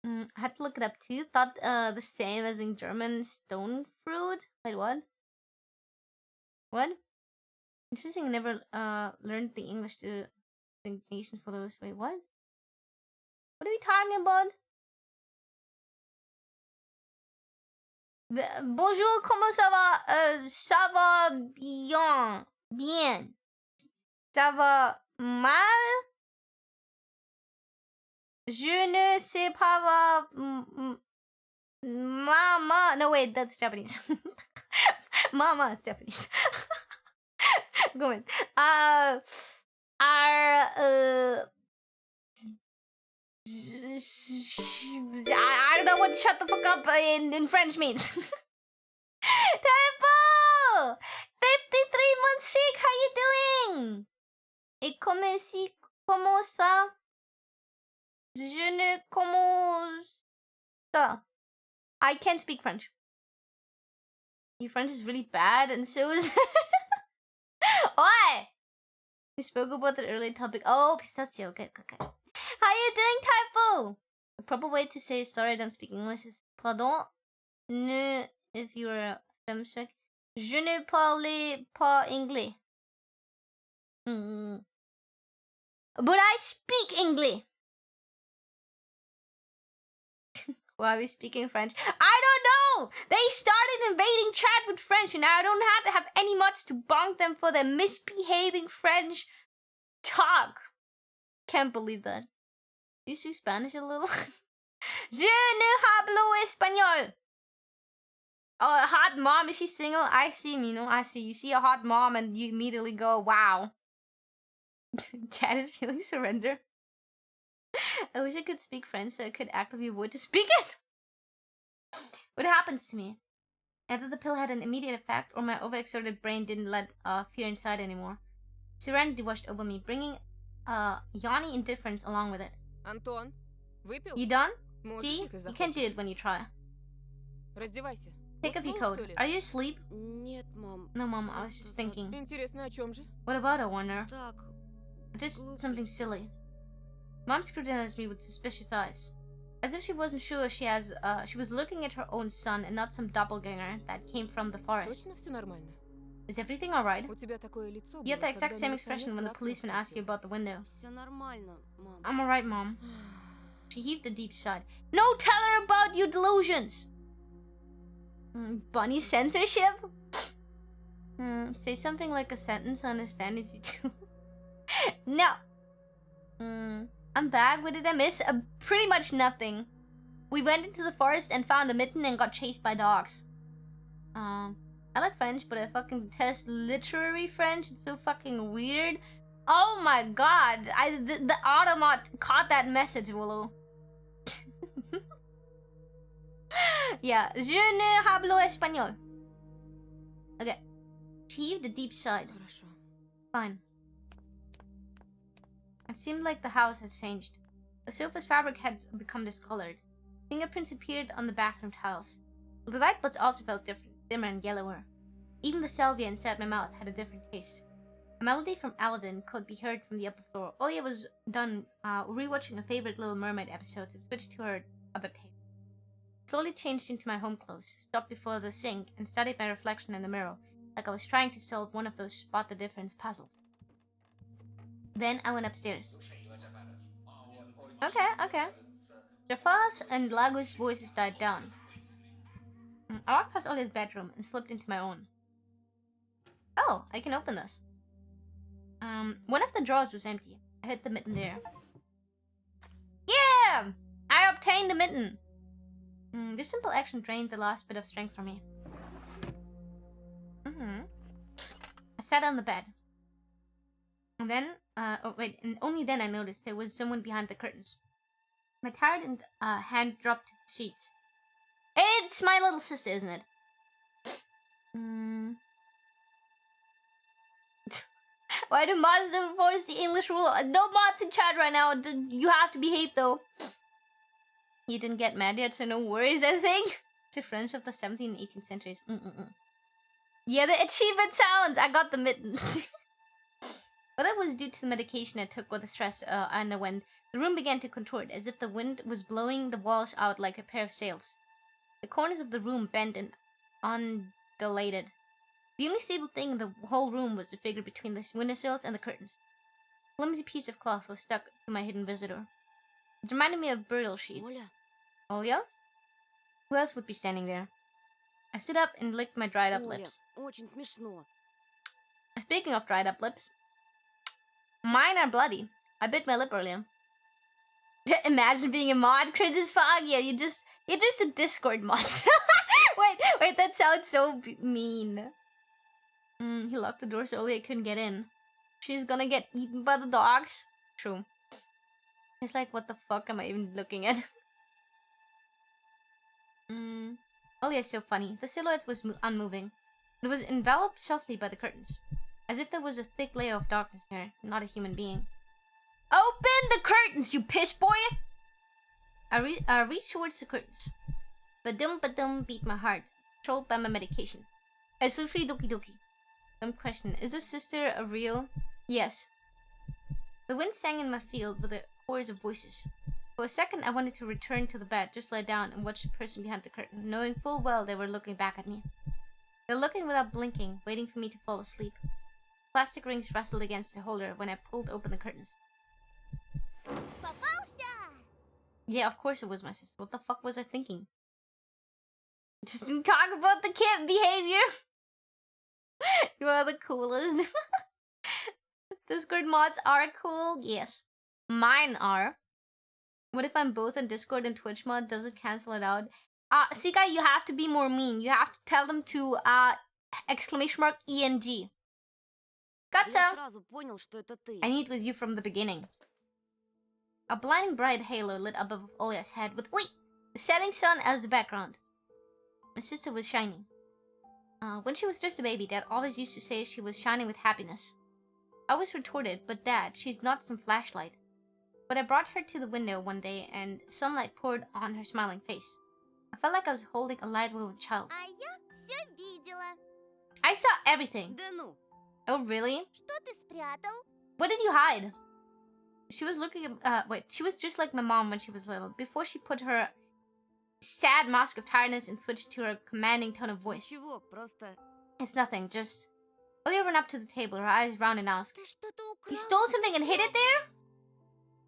I had to look it up too. Thought the same as in German stone fruit. Wait, what? What? Interesting. I never learned the English designation for those. Wait, what? What are we talking about? Bonjour, comment ça va? Ça va bien. Bien. Ça va mal? Je ne sais pas. Mama. No, wait, that's Japanese. Mama is Japanese. Go in. I don't know what shut the fuck up in French means. Tempo! 53 months streak, how you doing? Et comment ça? Je ne comment ça. I can't speak French. Your French is really bad, and so is. Oi! We spoke about the earlier topic. Oh, pistachio. Okay. How you doing, Typo? The proper way to say sorry I don't speak English is pardon. Ne, if you were a femshek. Je ne parle pas anglais. But I speak English. Why are we speaking French? I don't know! They started invading chat with French and I don't have to have any mods to bonk them for their misbehaving French talk. Can't believe that. Do you speak Spanish a little? Je ne hablo español. Oh, a hot mom, is she single? I see, I see. You see a hot mom and you immediately go, wow. Chat is feeling surrender. I wish I could speak French so I could actively avoid to speak it. What happens to me? Either the pill had an immediate effect or my overexerted brain didn't let fear inside anymore. Serenity washed over me, bringing yawny indifference along with it. Антон, выпил? You done? Можешь, See? если You can't do захочешь. it when you try. Раздевайся. Take off your Уснул, coat. что ли? Are you asleep? Нет, мам. No, Mom, I was Просто just thinking. Интересно, о чем же? What about her, Warner? Так. Just something silly. Mom scrutinized me with suspicious eyes. As if she wasn't sure she was looking at her own son and not some doppelganger that came from the forest. Точно все нормально? Is everything alright? У тебя такое лицо You had the было, exact когда same милиционер expression when the про окно policeman asked you спросил. about the window. Все нормально, мам. I'm alright, Mom. She heaved a deep sigh. No, tell her about your delusions! Bunny censorship? Say something like a sentence I understand if you do. No! I'm back. What did I miss? Pretty much nothing. We went into the forest and found a mitten and got chased by dogs. I like French, but I fucking detest literary French. It's so fucking weird. Oh my god! The automat caught that message, Willow. Yeah, je ne hablo español. Okay. She heaved a deep sigh. Хорошо. Fine. It seemed like the house had changed. The sofa's fabric had become discolored. Fingerprints appeared on the bathroom tiles. The light bulbs also felt different, dimmer and yellower. Even the salvia inside my mouth had a different taste. A melody from Aladdin could be heard from the upper floor. Olia was done rewatching a favorite Little Mermaid episode and switched to her other tape. Slowly changed into my home clothes, stopped before the sink, and studied my reflection in the mirror, like I was trying to solve one of those spot the difference puzzles. Then I went upstairs. Okay. Jafar's and Lago's voices died down. I walked past Olia's bedroom and slipped into my own. Oh, I can open this. One of the drawers was empty. I hid the mitten there. Yeah! I obtained the mitten! This simple action drained the last bit of strength from me. I sat on the bed. And then, and only then I noticed there was someone behind the curtains. My tired hand dropped to the sheets. It's my little sister, isn't it? Mm. Why do mods don't enforce the English rule? No mods in chat right now. You have to behave though. You didn't get mad yet, so no worries, I think. It's a French of the 17th and 18th centuries. Yeah, the achievement sounds! I got the mittens. But that was due to the medication I took with the stress and when the room began to contort, as if the wind was blowing the walls out like a pair of sails. The corners of the room bent and undulated. The only stable thing in the whole room was the figure between the windowsills and the curtains. A flimsy piece of cloth was stuck to my hidden visitor. It reminded me of burial sheets. Olya? Who else would be standing there? I stood up and licked my dried up lips. Очень смешно. Speaking of dried up lips, mine are bloody. I bit my lip earlier. Imagine being a mod, cringe as fuck. Yeah, you're just a Discord mod. wait, that sounds so mean. He locked the door so Olya couldn't get in. She's gonna get eaten by the dogs. True. It's like, what the fuck am I even looking at? Olya is so funny. The silhouette was unmoving. It was enveloped softly by the curtains, as if there was a thick layer of darkness there, not a human being. Open the curtains, you piss boy! I reached towards the curtains. Ba-dum beat my heart, controlled by my medication. I stood free doki doki. Dumb question. Is your sister a real? Yes. The wind sang in my field with a chorus of voices. For a second, I wanted to return to the bed, just lie down and watch the person behind the curtain, knowing full well they were looking back at me. They were looking without blinking, waiting for me to fall asleep. Plastic rings rustled against the holder when I pulled open the curtains. Попался! Yeah, of course it was my sister. What the fuck was I thinking? Just didn't talk about the kid behavior. You are the coolest. Discord mods are cool. Yes. Mine are. What if I'm both in Discord and Twitch mod? Does it cancel it out? Sika, you have to be more mean. You have to tell them to !ENG. Gotcha! I knew it was you from the beginning. A blinding bright halo lit above Olya's head with the setting sun as the background. My sister was shining. When she was just a baby, Dad always used to say she was shining with happiness. I always retorted, but Dad, she's not some flashlight. But I brought her to the window one day and sunlight poured on her smiling face. I felt like I was holding a light-wheeled child. А я все видела. I saw everything. Да ну! Oh, really? Что ты spрятал? What did you hide? She was looking she was just like my mom when she was little, before she put her sad mask of tiredness and switched to her commanding tone of voice. Ничего, просто... It's nothing, just... Olya ran up to the table, her eyes round and asked, Ты что-то украл? You stole something and hid it there?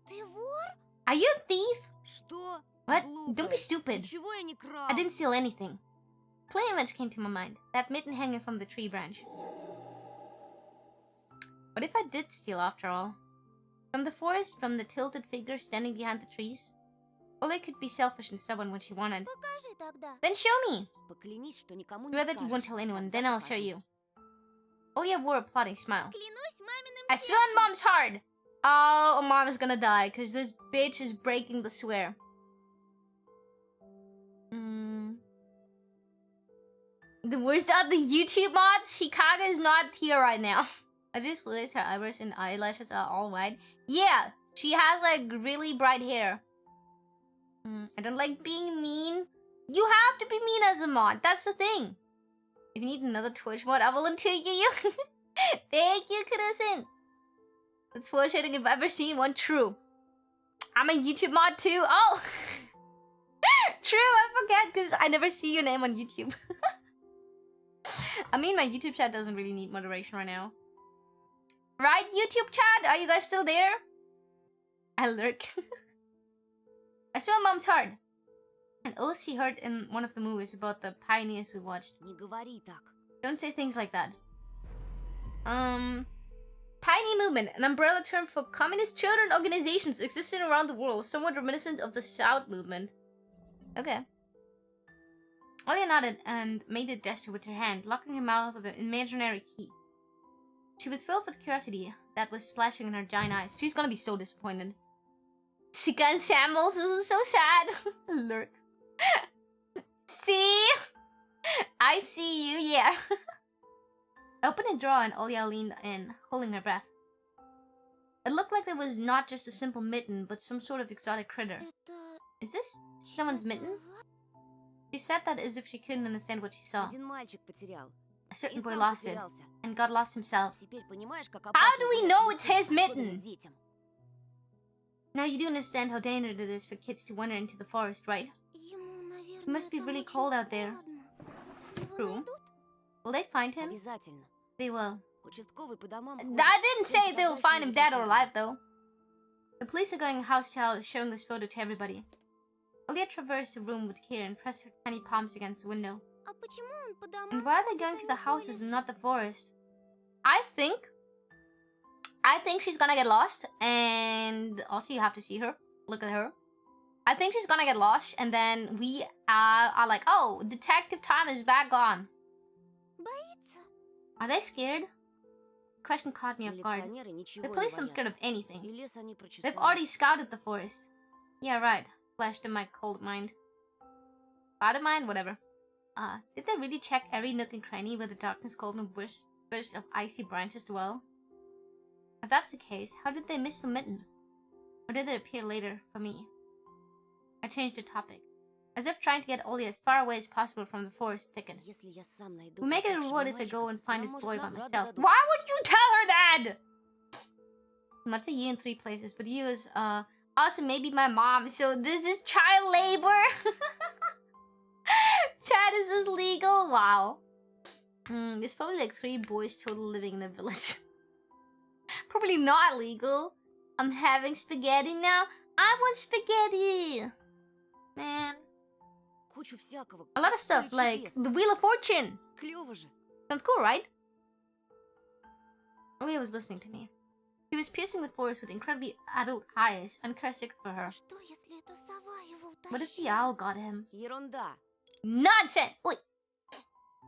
Ты вор? Are you a thief? Что? What? Глупая. Don't be stupid. Ничего я не крал. I didn't steal anything. A clear image came to my mind, that mitten hanging from the tree branch. What if I did steal after all? From the forest, from the tilted figure standing behind the trees? Olya could be selfish and stubborn when she wanted. Покажи тогда. Then show me! Поклянись, что никому не Rather you won't скажешь. tell anyone, Тогда then I'll show покажу. you. Olya wore a plotting smile. Клянусь маминым I swear on Mom's heart! Oh, Mom is gonna die, because this bitch is breaking the swear. The worst of the YouTube mods? Hikaga is not here right now. I just realized her eyebrows and eyelashes are all white. Yeah, she has like really bright hair. I don't like being mean. You have to be mean as a mod. That's the thing. If you need another Twitch mod, I volunteer you. Thank you, Kudo-san. That's bullshitting if I've ever seen one. True. I'm a YouTube mod too. Oh! True, I forget because I never see your name on YouTube. I mean, my YouTube chat doesn't really need moderation right now. Right, YouTube chat? Are you guys still there? I lurk. I swear Mom's heart. An oath she heard in one of the movies about the pioneers we watched. Не говори так. Don't say things like that. Tiny movement, an umbrella term for communist children organizations existing around the world, somewhat reminiscent of the South movement. Okay. Olya nodded and made a gesture with her hand, locking her mouth with an imaginary key. She was filled with curiosity that was splashing in her giant eyes. She's gonna be so disappointed. Chica and Samuels, this is so sad. Lurk. See? I see you, yeah. I opened a drawer and Olya leaned in, holding her breath. It looked like there was not just a simple mitten, but some sort of exotic critter. Это... Is this someone's mitten? She said that as if she couldn't understand what she saw. Один мальчик потерял. A certain И boy сам lost it, потерялся. and got lost himself. Теперь понимаешь, как How опасно do we гулять know в it's лесу, his особенно mitten? детям. Now you do understand how dangerous it is for kids to wander into the forest, right? Ему, наверное, It must be там really очень cold out there. холодно. Его True. найдут? Will they find him? Обязательно. They will. Участковый по домам I ходит, didn't все say they will фотографии find him ему dead or показывает. alive, though. The police are going house to house, showing this photo to everybody. Olya traversed the room with care and pressed her tiny palms against the window. А почему он по домам And why are they ходит, going а to не the по houses and лесу? not the forest? I think she's gonna get lost, and also you have to see her. Look at her. I think she's gonna get lost, and then we are like, oh, detective time is back on. Боится? Are they scared? The question caught me off guard. Милиционеры ничего The не police aren't scared боятся. of anything. И лес они They've прочесали. already scouted the forest. Yeah, right. Flashed in my cold mind. Clouded mind? Whatever. Did they really check every nook and cranny where the darkness cold and burst of icy branches dwell? If that's the case, how did they miss the mitten? Or did it appear later for me? I changed the topic, as if trying to get Olya as far away as possible from the forest thicket. Если я сам найду We'll make it a пропавшего reward if I мальчика, go and find нам, this может, boy by награду myself. дадут. Why would you tell her that? Not for you in 3 places, but you is also maybe my mom. So this is child labor. Chat, is this legal? Wow. There's probably like 3 boys total living in the village. Probably not legal. I'm having spaghetti now. I want spaghetti. Man. Кучу всякого. A lot of stuff, поле like чудес. the Wheel of Fortune. Клёво же. Sounds cool, right? Olya was listening to me. She was piercing the forest with incredibly adult eyes, uncharacteristic for her. А что, если эта сова его What if the утащила? owl got him? Ерунда. Nonsense! Wait,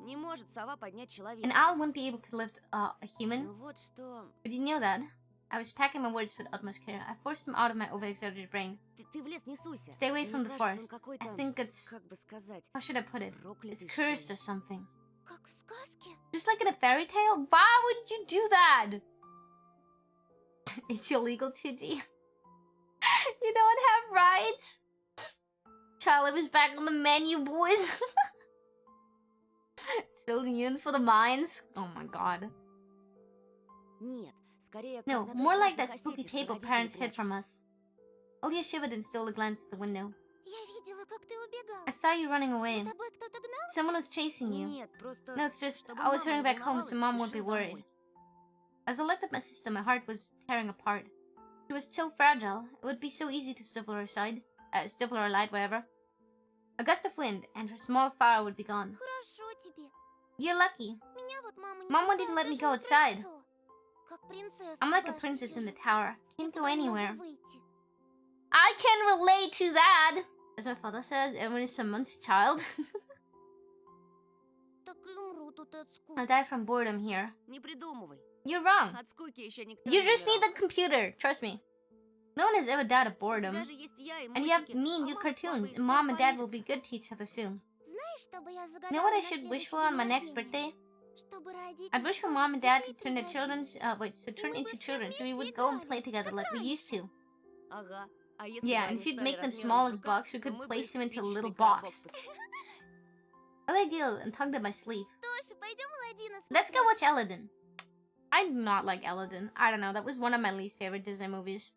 Не может сова поднять человека. an owl wouldn't be able to lift a human? Ну вот что. But you know that. I was packing my words with utmost care. I forced them out of my overexerted brain. Ты в лес не суйся. Stay away Мне from the кажется, он forest. какой-то, I think it's... как бы сказать, How should I put it? It's проклятый, что cursed ли. or something. Как в сказке? Just like in a fairy tale? Why would you do that? It's illegal to do. You don't have rights. Charlie was back on the menu, boys. Still in for the mines? Oh my god. Нет, скорее, No, как на той more like страшной that spooky кассете, что tape our родители parents hid прячут. from us. Olya shivered and stole a glance at the window. Я видела, как ты убегал. I saw you running away. За тобой кто-то гнался? Someone was chasing you. Нет, просто... No, it's just чтобы I was мама hurrying не back home so волновалась, mom wouldn't be спешил worried. домой. As I looked at my sister, my heart was tearing apart. She was so fragile. It would be so easy to stifle her light, whatever. A gust of wind, and her small fire would be gone. Хорошо тебе. You're lucky. Меня вот мама не Mama пускает didn't let me даже go на outside. крыльцо. Как принцесса I'm like a в башне princess in the сижу. tower. Я Can't go туда не могу anywhere. выйти. I can relate to that. As my father says, everyone is someone's child. Так и умру тут от I'll скуки. die from boredom here. Не придумывай. You're wrong. От скуки еще никто You не just need умирал. the computer. Trust me. No one has ever died of У boredom. тебя же есть я и And you have мультики, me and а you мама с cartoons. папой And mom and dad will скоро be good to each other soon. Знаешь, что бы я You know загадала what I на should wish следующий for on день my next рождения? birthday? Чтобы родители I'd wish for тоже mom в and dad to детей turn their превратились. turn Мы бы into все children, so we вместе would go and играли, play together like we used to. Ага. А если Yeah, бы and они if you'd стали make them размером small as жука, box, we то could мы бы place them into a спичечный little коробок box. потащили. I giggled and tugged at my sleeve. Тоша, пойдем Аладдина Let's go смотреть. watch Aladdin. I do not like Aladdin. I don't know, that was one of my least favorite Disney movies.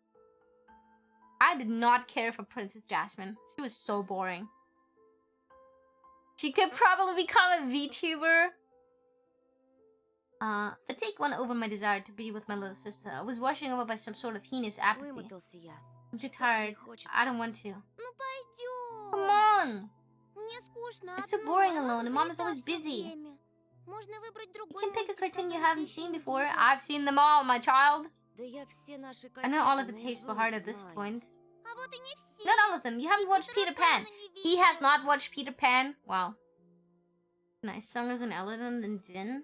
I did not care for Princess Jasmine. She was so boring. She could probably become a VTuber. Fatigue won over my desire to be with my little sister. I was washing over by some sort of heinous apathy. Вымотался я. I'm too Что-то tired. не хочется. I don't want to. Ну пойдем. Come on! Мне скучно It's so одной, boring а alone, мама and mom is занята always всё busy. время. Можно выбрать You другой can pick a мультик, cartoon you который haven't ты ещё seen не before. видел. I've seen them all, my child. Да я все наши I know all кассеты of the tapes by heart at this наизусть point. А вот и не все. Not all of them. You haven't watched Peter Pan. He has not watched Peter Pan. Wow. Nice songs in Aladdin and Din.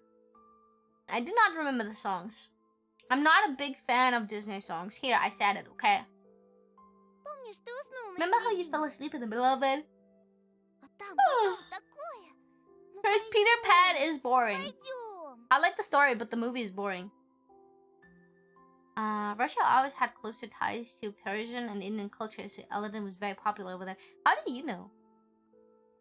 I do not remember the songs. I'm not a big fan of Disney songs. Here, I said it, okay? Помнишь, ты уснул на Remember how you середине? fell asleep in the middle of it? А там потом такое. Because Peter Pan is boring. Пойдем. I like the story, but the movie is boring. Russia always had closer ties to Persian and Indian culture, so Aladdin was very popular over there. How do you know?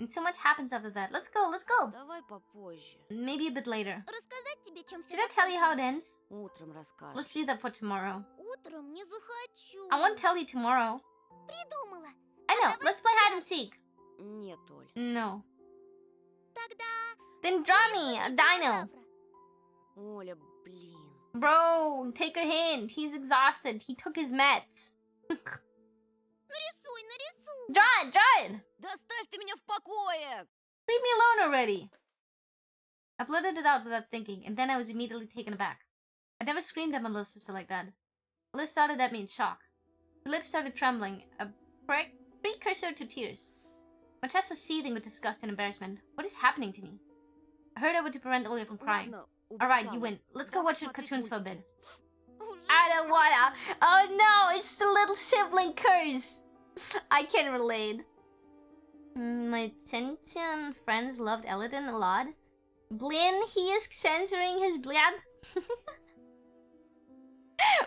And so much happens after that. Let's go, let's go. Давай попозже. Maybe a bit later. Рассказать тебе, чем все Should I tell you how it закончилось? ends? Утром расскажешь. Let's do that for tomorrow. Утром не захочу. I won't tell you tomorrow. Придумала. I know. Let's play hide and seek. Нет, Оль. No. Тогда Then draw me a dino. динозавра. Оля, блин. Bro, take a hint. He's exhausted. He took his meds. Нарисуй, нарисуй. Draw it, draw it. Да оставь ты меня в покое! Leave me alone already. I blurted it out without thinking, and then I was immediately taken aback. I never screamed at my little sister like that. Liz started at me in shock. Her lips started trembling, a precursor to tears. My chest was seething with disgust and embarrassment. What is happening to me? I hurried over to prevent Olivia from crying. Ладно, Alright, you угадала. win. Let's go Давай watch your смотреть cartoons for a мультики. bit. Уже I don't wanna. Oh no, it's the little sibling curse. I can relate. My sentient friends loved Aladdin a lot. Blin, he is censoring his blood.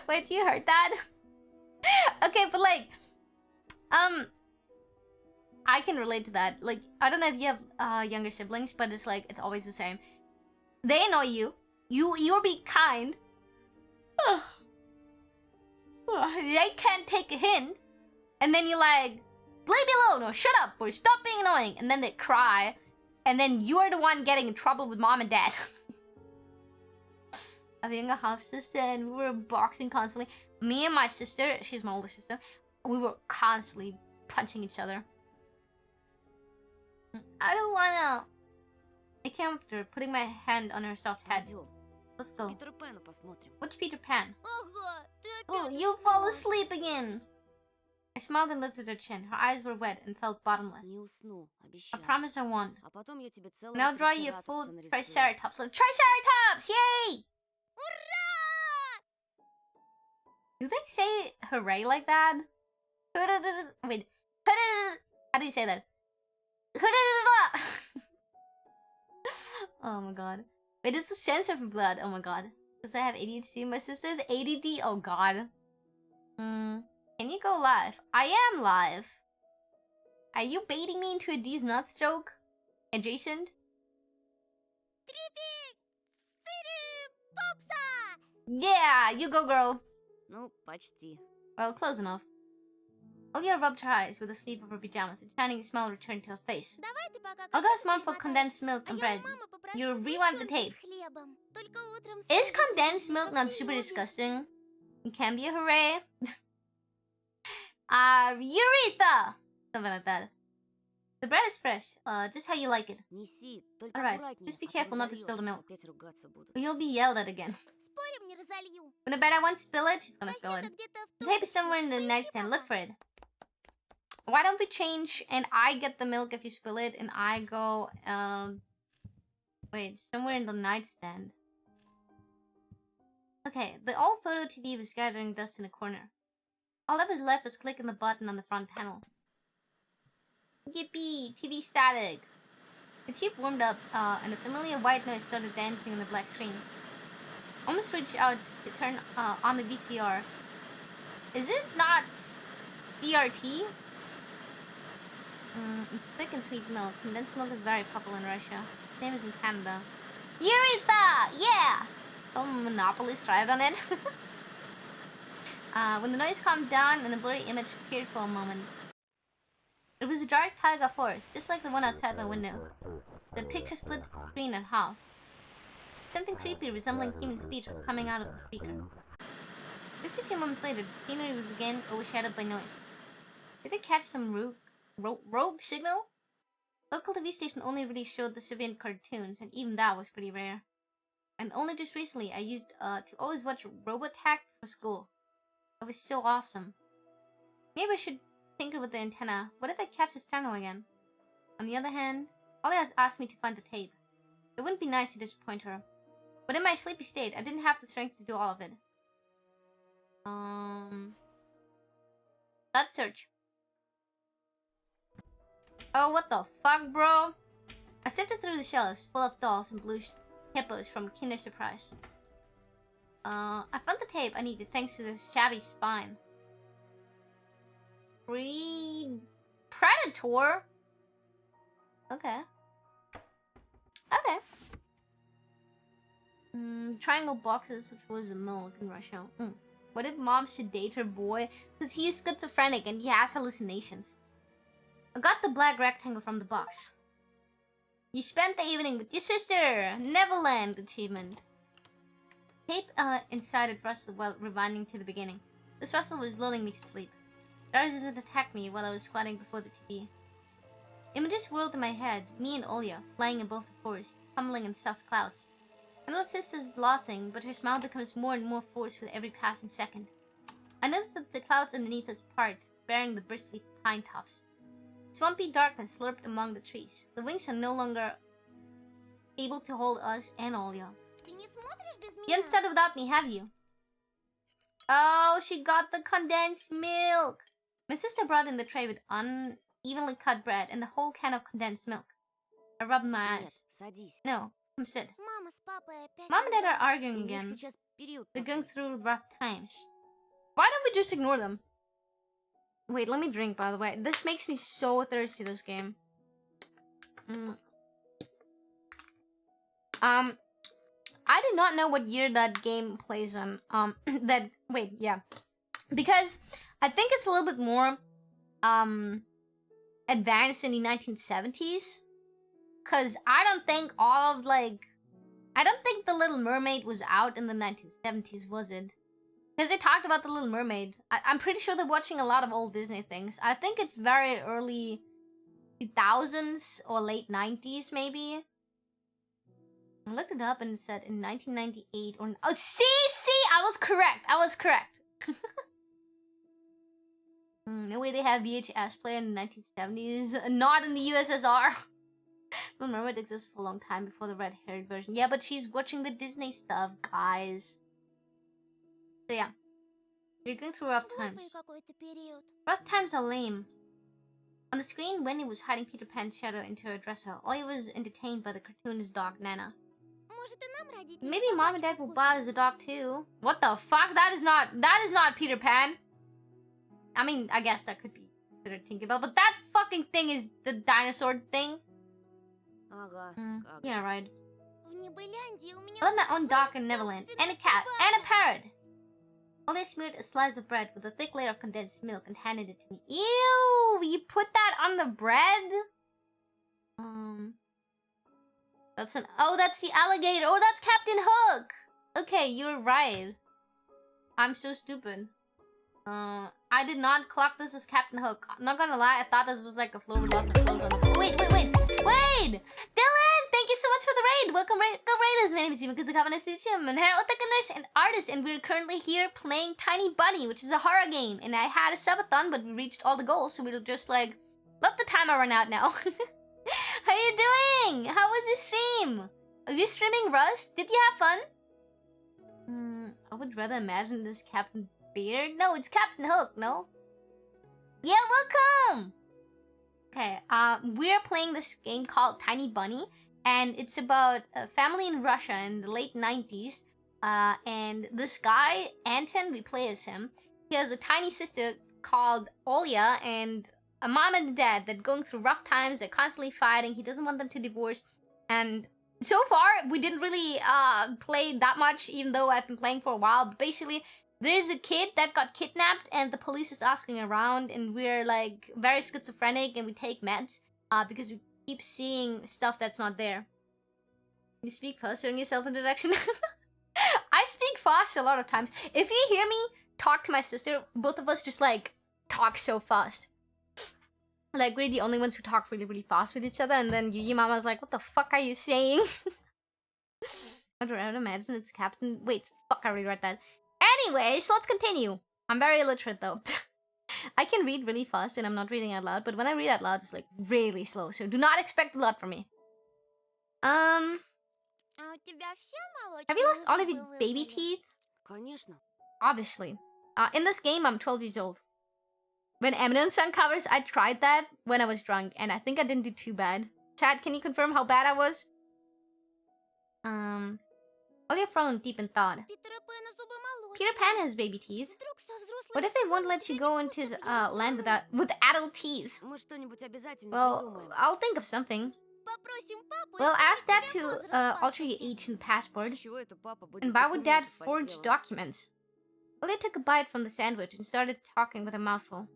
Wait, you heard that? Okay, but like, I can relate to that. Like, I don't know if you have younger siblings, but it's like it's always the same. They annoy you. You'll be kind. They can't take a hint, and then you're like, leave me alone, or shut up, or stop being annoying, and then they cry, and then you're the one getting in trouble with mom and dad. I have a younger half sister, and we were boxing constantly. Me and my sister, she's my older sister, we were constantly punching each other. I don't wanna. I came up to her, putting my hand on her soft head. Пойдем. Let's go. Питера Пэна посмотрим. What's Peter Pan? Ага, ты Oh, опять you fall уснула. asleep again. I smiled and lifted her chin. Her eyes were wet and felt bottomless. Не усну, I обещаю. promise I won't. А потом я тебе целого And I'll draw you a трицератопса full нарисую. triceratops. Like, triceratops! Yay! Do they say hooray like that? Wait. How do you say that? Oh my god. Wait, it's a sensor for blood. Oh my god. Because I have ADHD. My sister has ADD. Oh god. Can you go live? I am live. Are you baiting me into a D's nuts joke? Adjacent? Yeah, you go, girl. Ну, почти. Well, close enough. Olivia rubbed her eyes with the sleeve of her pajamas, and shining smile returned to her face. Давай ты пока I'll get a кассету small for перемотаешь, condensed milk а and я у bread. мамы попрошу You rewind the сгущенки tape. с хлебом. Только утром Is свежий condensed вкусный, milk как not ты super любишь. disgusting? It can be a hooray. Eureka! Something like that. The bread is fresh, just how you like it. Неси, только Alright, аккуратнее, just be а то careful not to spill the разольёшь, milk. опять ругаться буду. Or you'll be yelled at again. Спорим, не разолью. When I bet I won't spill it, she's gonna spill Кассета it. где-то в The tape is тумбочке. somewhere in the Поищи nightstand. Look пока. for it. Why don't we change and I get the milk if you spill it and I go, wait, somewhere in the nightstand. Okay, the old photo TV was gathering dust in the corner. All that was left was clicking the button on the front panel. Yippee! TV static! The tube warmed up, and a familiar white noise started dancing on the black screen. I almost reached out to turn on the VCR. Is it not CRT? It's thick and sweet milk. Condensed milk is very popular in Russia. Same as in Canada. Eureka! Yeah! Some monopoly thrived on it. When the noise calmed down and the blurry image appeared for a moment. It was a dark taiga forest, just like the one outside my window. The picture split the screen in half. Something creepy resembling human speech was coming out of the speaker. Just a few moments later, the scenery was again overshadowed by noise. Did it catch some rogue signal? Local TV station only really showed the Soviet cartoons, and even that was pretty rare. And only just recently I used to always watch Robotech for school. It was so awesome. Maybe I should tinker with the antenna. What if I catch this channel again? On the other hand, Ollie has asked me to find the tape. It wouldn't be nice to disappoint her. But in my sleepy state, I didn't have the strength to do all of it. Let's search. Oh, what the fuck, bro? I sifted through the shelves, full of dolls and blue hippos from Kinder Surprise. I found the tape I needed thanks to the shabby spine. Predator? Okay. Okay. Triangle boxes, which was a milk in Russia. What if mom sedate her boy? Because he is schizophrenic and he has hallucinations. I got the black rectangle from the box. You spent the evening with your sister. Neverland achievement. Tape inside it rustled while rewinding to the beginning. This rustle was lulling me to sleep. Darkness attacked me while I was squatting before the TV. Images whirled in my head, me and Olya, flying above the forest, tumbling in soft clouds. My little sister is laughing, but her smile becomes more and more forced with every passing second. I noticed that the clouds underneath us part, bearing the bristly pine tops. Swampy darkness lurked among the trees. The wings are no longer able to hold us and Olya. Ты не смотришь без You меня? haven't started without me, have you? Oh, she got the condensed milk! My sister brought in the tray with unevenly cut bread and a whole can of condensed milk. I rubbed my Нет, eyes. садись. No, come sit. Мама с папой опять Mom and Dad are ругаются. arguing У них again. сейчас период They're такой. going through rough times. Why don't we just ignore them? Wait, let me drink, by the way. This makes me so thirsty, this game. I did not know what year that game plays on. Because I think it's a little bit more, advanced in the 1970s. Because I don't think I don't think The Little Mermaid was out in the 1970s, was it? Because they talked about The Little Mermaid. I'm pretty sure they're watching a lot of old Disney things. I think it's very early 2000s or late 90s, maybe. I looked it up and it said in 1998 or... Oh, see? I was correct. No way they have VHS player in the 1970s. Not in the USSR. Little Mermaid exists for a long time before the red-haired version. Yeah, but she's watching the Disney stuff, guys. So yeah. You're going through rough Глупый times. какой-то период. Rough times are lame. On the screen, Wendy was hiding Peter Pan's shadow into her dresser. Ollie was entertained by the cartoonist dog, Nana. Может, и нам родители Maybe Mom and Dad will собачку buy us a dog too. What the fuck? That is not Peter Pan. I mean, I guess that could be considered Tinkerbell, but that fucking thing is the dinosaur thing. Ага, как Yeah, же. right. В Небыляндии у меня I love my будет own своя dog in Neverland, and a cat, собственная and a собака. parrot. Ollie smeared a slice of bread with a thick layer of condensed milk and handed it to me. Ew! You put that on the bread? That's the alligator. Oh, that's Captain Hook. Okay, you're right. I'm so stupid. I did not clock this as Captain Hook. I'm not gonna lie, I thought this was like a floor with lots of clothes on the... Wait! Dylan, thank you so much for the raid. Welcome, raiders. My name is Yuma Kazakava and hair otaku nurse and artist, and we're currently here playing Tiny Bunny, which is a horror game. And I had a subathon, but we reached all the goals, so we'll just like let the timer run out now. How you doing? How was your stream? Are you streaming Rust? Did you have fun? I would rather imagine this Captain Beard. No, it's Captain Hook, no? Yeah, welcome! Okay, we're playing this game called Tiny Bunny, and it's about a family in Russia in the late 90s. And this guy, Anton, we play as him. He has a tiny sister called Olya, and a mom and a dad that are going through rough times. They're constantly fighting. He doesn't want them to divorce. And so far, we didn't really play that much, even though I've been playing for a while. But basically, there's a kid that got kidnapped, and the police is asking around, and we're like very schizophrenic, and we take meds because we keep seeing stuff that's not there. You speak fast during your self-introduction. I speak fast a lot of times. If you hear me talk to my sister, both of us just like talk so fast. Like, we're the only ones who talk really, really fast with each other, and then Yuyi Mama's like, what the fuck are you saying? I don't imagine it's Captain... Wait, fuck, I rewrote that. Anyway, so let's continue. I'm very illiterate, though. I can read really fast when I'm not reading out loud, but when I read out loud, it's like really slow, so do not expect a lot from me. А у тебя все Have you lost all of молочные your зубы baby выпали? teeth? Конечно. Obviously. In this game, I'm 12 years old. When Eminem sung covers, I tried that when I was drunk, and I think I didn't do too bad. Chad, can you confirm how bad I was? Olivia frowned deep in thought. Питера Пэна зубы молочные. Peter Pan has baby teeth. Вдруг со взрослыми What if they won't зубами let you тебе go не into his получится? land with adult teeth? Мы что-нибудь обязательно Well, придумаем. I'll think of something. Попросим папу Well, исправить ask Dad тебе to возраст alter your паспорте. age in the passport. С чего это папа будет And why would Dad документы forge подделывать? documents? Olivia took a bite from the sandwich and started talking with her mouth full.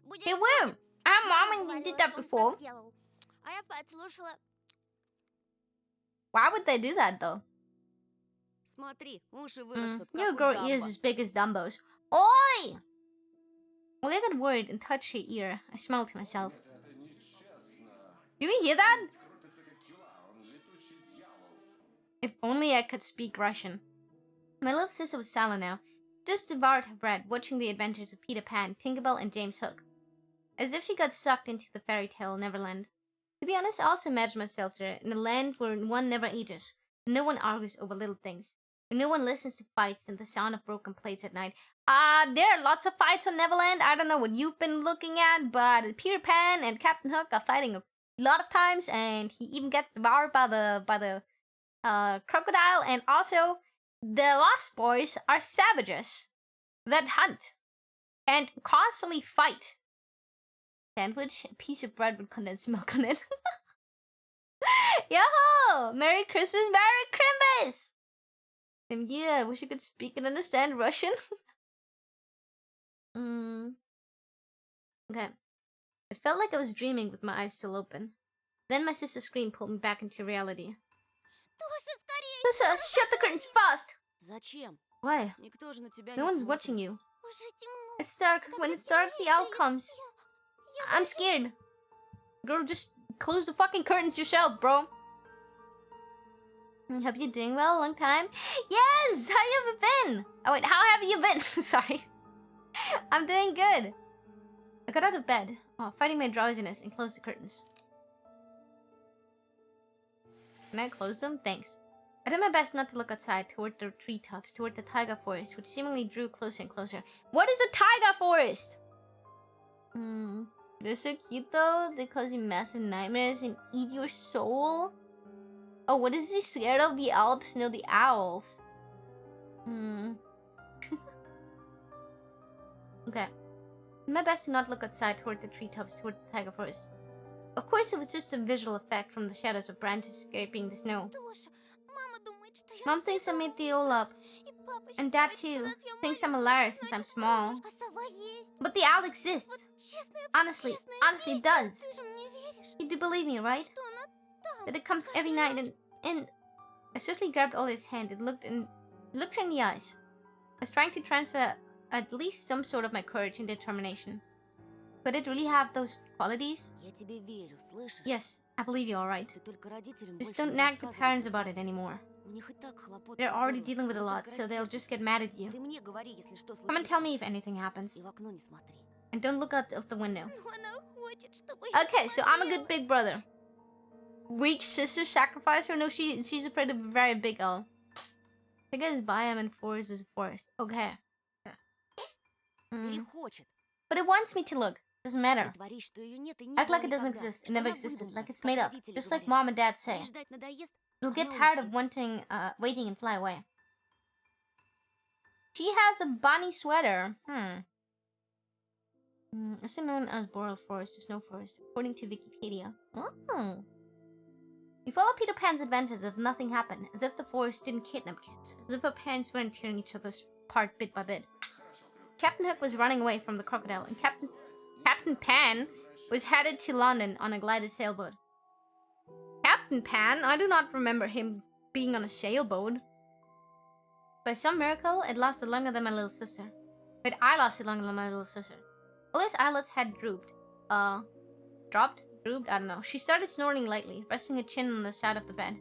Будет Hey, позже. Will! I'm mom and you Говорила, did that что он before. так делал. А я подслушала. Why would they do that though? Смотри, уши вырастут, как You'll у grow Дамбо. ears as big as Dumbo's. Oi! Olivia got worried and touched her ear. I smiled to myself. Do you hear that? If only I could speak Russian. My little sister was silent now. Just devoured her bread, watching the adventures of Peter Pan, Tinkerbell, and James Hook. As if she got sucked into the fairy tale Neverland. To be honest, I also imagined myself there, in a land where one never ages, and no one argues over little things, where no one listens to fights and the sound of broken plates at night. There are lots of fights on Neverland. I don't know what you've been looking at, but Peter Pan and Captain Hook are fighting a lot of times, and he even gets devoured by the crocodile. And also, the Lost Boys are savages that hunt and constantly fight. Sandwich, a piece of bread with condensed milk on it. Yo! Merry Christmas, Merry Crimbus! And yeah, I wish I could speak and understand Russian. Okay. It felt like I was dreaming with my eyes still open. Then my sister's scream pulled me back into reality. Тоша, скорее! Lisa, shut the curtains fast! Зачем? Why? Никто же на тебя No не one's смотрит. watching you. Уже темно. It's dark. When it's dark, the owl comes. Я I'm scared. Girl, just close the fucking curtains yourself, bro. Hope you're doing well. Long time. Yes! How you ever been? Oh wait, how have you been? Sorry. I'm doing good. I got out of bed, fighting my drowsiness, and closed the curtains. Can I close them? Thanks. I did my best not to look outside, toward the treetops, toward the taiga forest, which seemingly drew closer and closer. What is a taiga forest? They're so cute though. They cause you massive nightmares and eat your soul. Oh, what is he scared of? The Alps? No, the owls. Okay. Did my best to not look outside toward the treetops, toward the taiga forest. Of course, it was just a visual effect from the shadows of branches scraping the snow. Тоша, мама думает, что я Mom thinks I made the all up, И папа and Dad считает, что too раз я thinks I'm a маленькая, liar since I'm значит, small. вру. А сова есть. But the owl exists. Вот честное, Honestly, честное honestly, it есть. does. Ты же мне веришь, You do believe me, right? что она там. That it comes every night and I swiftly grabbed Olive's hand and looked her in the eyes. I was trying to transfer at least some sort of my courage and determination. Could it really have those qualities? Я тебе верю, слышишь? Yes, I believe you, alright. Ты только родителям Just больше don't не nag the рассказывай parents про about сына. it anymore. У них и так хлопот They're по already горло. dealing with a Они lot, так so they'll just рассердятся. get mad at you. Ты мне говори, если что Come and tell случится. me if anything happens. И в окно не смотри. And don't look out of the window. Но она хочет, чтобы я Okay, so I'm a смотрела. good big brother. Weak sister sacrifice her? No, she's afraid of a very big owl. I guess biome and forest is a forest. Okay. Перехочет. But it wants me to look. Doesn't matter. Притворись, что ее нет и не Act было like it doesn't никогда. exist. It Что never она existed. выдумка, Like it's как made up. родители Just like говорят. mom and dad say. Ей ждать надоест, You'll get она tired of улетит. waiting and fly away. She has a bunny sweater. Also known as boreal forest or snow forest, according to Wikipedia. Oh. We follow Peter Pan's adventures as if nothing happened, as if the forest didn't kidnap kids, as if our parents weren't tearing each other's apart bit by bit. Captain Hook was running away from the crocodile, and Captain Pan was headed to London on a glided sailboat. Captain Pan? I do not remember him being on a sailboat. By some miracle, it lasted longer than my little sister. But I lasted longer than my little sister. Olive's eyelids had drooped. Dropped? Drooped? I don't know. She started snoring lightly, resting her chin on the side of the bed.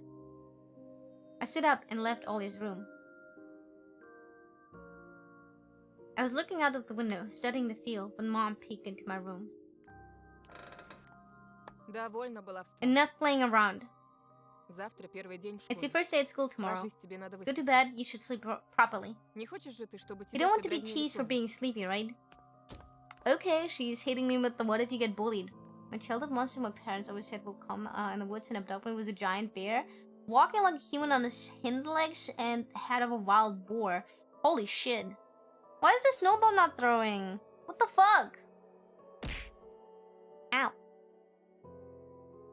I stood up and left Olive's room. I was looking out of the window, studying the field, when Mom peeked into my room. Довольно была встать. And not playing around. Завтра первый день в It's your школе. first day at school tomorrow. Ложись, тебе надо Go to выспаться. bed, you should sleep properly. Не хочешь же ты, чтобы You тебя don't want все to be дразнили teased for сон? being sleepy, right? Okay, she's hitting me with the what if you get bullied. My childhood monster my parents always said will come in the woods and abduct me was a giant bear. Walking like a human on his hind legs and head of a wild boar. Holy shit. Why is the snowball not throwing? What the fuck? Ow.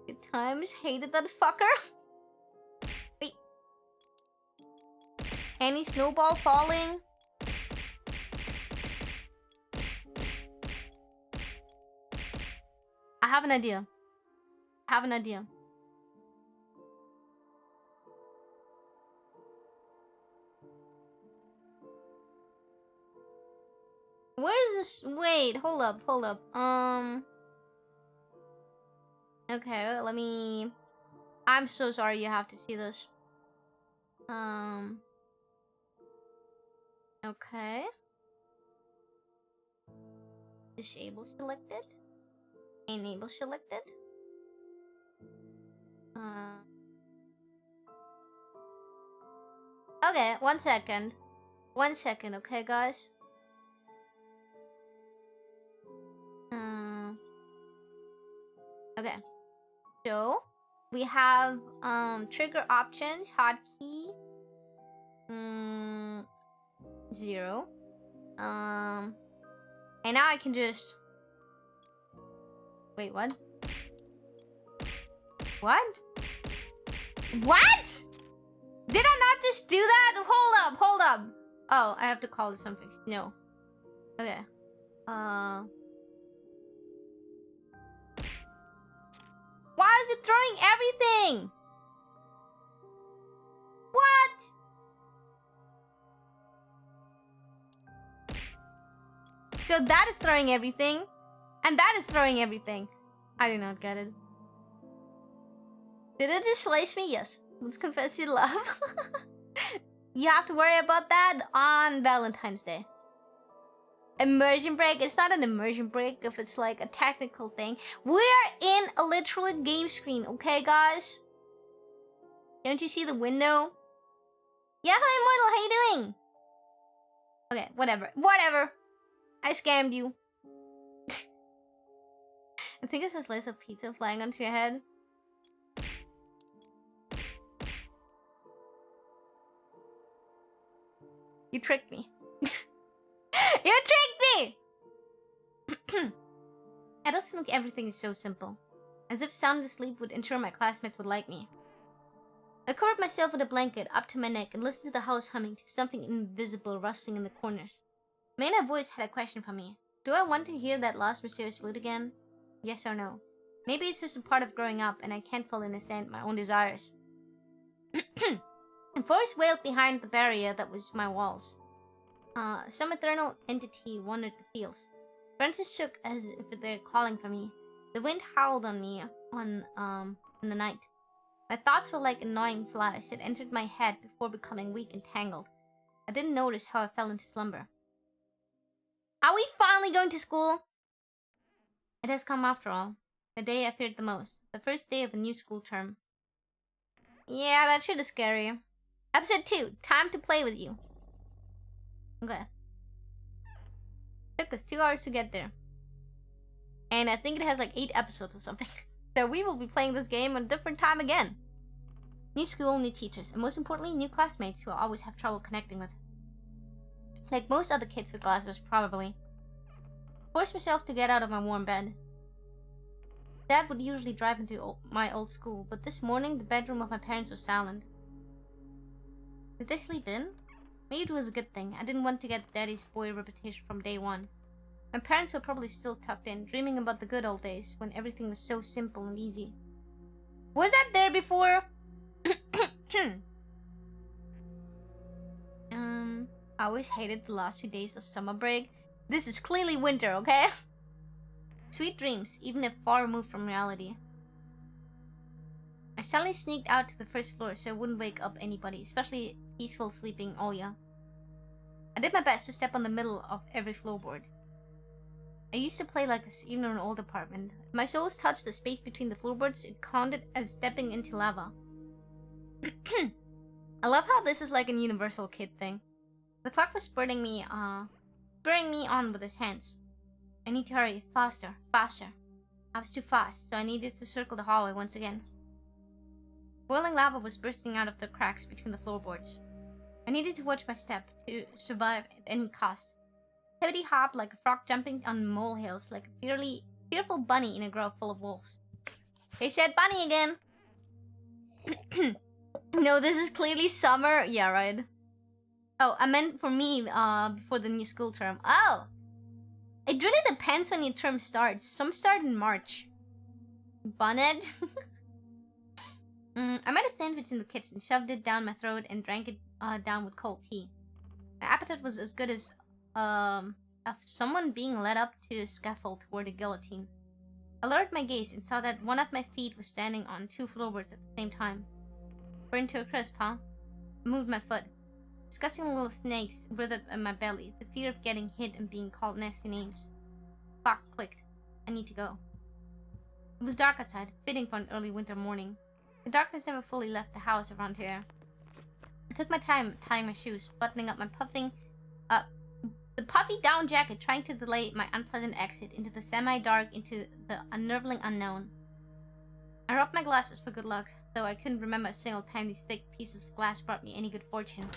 Good times. Hated that fucker. Wait. Any snowball falling? I have an idea. Where is this? Wait, hold up. Okay, let me... I'm so sorry you have to see this. Okay. Disable selected. Enable selected. Okay, 1 second. 1 second, okay, guys? Okay. So, we have trigger options, hotkey 0. And now I can just... Wait, what? What? What? Did I not just do that? Hold up. Oh, I have to call this something. No. Okay. Why is it throwing everything? What? So that is throwing everything. And that is throwing everything. I do not get it. Did it just slice me? Yes. Let's confess your love. You have to worry about that on Valentine's Day. Immersion break. It's not an immersion break if it's like a technical thing. We're in a literal game screen, okay, guys? Don't you see the window? Yeah, hi, Immortal. How you doing? Okay, whatever. I scammed you. I think it's a slice of pizza flying onto your head. You tricked me. You tricked me! I just think everything is so simple. As if sound asleep would ensure my classmates would like me. I covered myself with a blanket up to my neck and listened to the house humming to something invisible rustling in the corners. Mayna's voice had a question for me. Do I want to hear that last mysterious flute again? Yes or no? Maybe it's just a part of growing up and I can't fully understand my own desires. A voice wailed behind the barrier that was my walls. Some eternal entity wandered the fields. Branches shook as if they're calling for me. The wind howled on me in the night. My thoughts were like annoying flies that entered my head before becoming weak and tangled. I didn't notice how I fell into slumber. Are we finally going to school? It has come after all. The day I feared the most. The first day of a new school term. Yeah, that shit is scary. Episode 2. Time to play with you. Okay. Took us 2 hours to get there. And I think it has like 8 episodes or something. So we will be playing this game at a different time again. New school, new teachers, and most importantly, new classmates who I always have trouble connecting with. Like most other kids with glasses, probably. Forced myself to get out of my warm bed. Dad would usually drive into my old school, but this morning the bedroom of my parents was silent. Did they sleep in? Maybe it was a good thing. I didn't want to get Daddy's boy reputation from day one. My parents were probably still tucked in, dreaming about the good old days when everything was so simple and easy. Was that there before? I always hated the last few days of summer break. This is clearly winter, okay? Sweet dreams, even if far removed from reality. I suddenly sneaked out to the first floor so I wouldn't wake up anybody, especially peaceful sleeping Olya. I did my best to step on the middle of every floorboard. I used to play like this even in an old apartment. If my soles touched the space between the floorboards, it counted as stepping into lava. I love how this is like a universal kid thing. The clock was spurring me on with his hands. I need to hurry, faster. I was too fast, so I needed to circle the hallway once again. Boiling lava was bursting out of the cracks between the floorboards. I needed to watch my step to survive at any cost. Hippity hop like a frog jumping on molehills, like a fearful bunny in a grove full of wolves. They said bunny again! No, this is clearly summer. Yeah, right. Oh, I meant for me, before the new school term. Oh! It really depends when your term starts. Some start in March. Bonnet? I made a sandwich in the kitchen, shoved it down my throat, and drank it down with cold tea. My appetite was as good as of someone being led up to a scaffold toward a guillotine. I lowered my gaze and saw that one of my feet was standing on 2 floorboards at the same time. Burned to a crisp, huh? I moved my foot. Disgusting little snakes writhed in my belly, the fear of getting hit and being called nasty names. Clock clicked. I need to go. It was dark outside, fitting for an early winter morning. The darkness never fully left the house around here. I took my time tying my shoes, buttoning up my the puffy down jacket, trying to delay my unpleasant exit into the semi-dark, into the unnerving unknown. I rubbed my glasses for good luck, though I couldn't remember a single time these thick pieces of glass brought me any good fortune.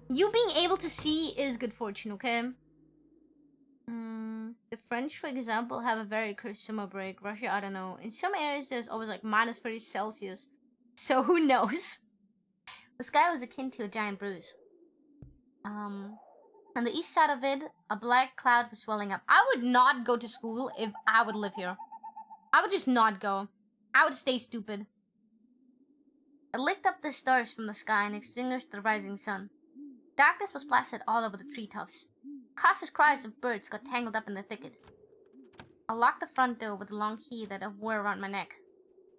You being able to see is good fortune, okay? The French, for example, have a very cursed summer break. Russia, I don't know. In some areas, there's always like minus 30 Celsius. So who knows? The sky was akin to a giant bruise. On the east side of it, a black cloud was swelling up. I would not go to school if I would live here. I would just not go. I would stay stupid. I licked up the stars from the sky and extinguished the rising sun. Darkness was plastered all over the treetops. Cautious cries of birds got tangled up in the thicket. I locked the front door with a long key that I wore around my neck.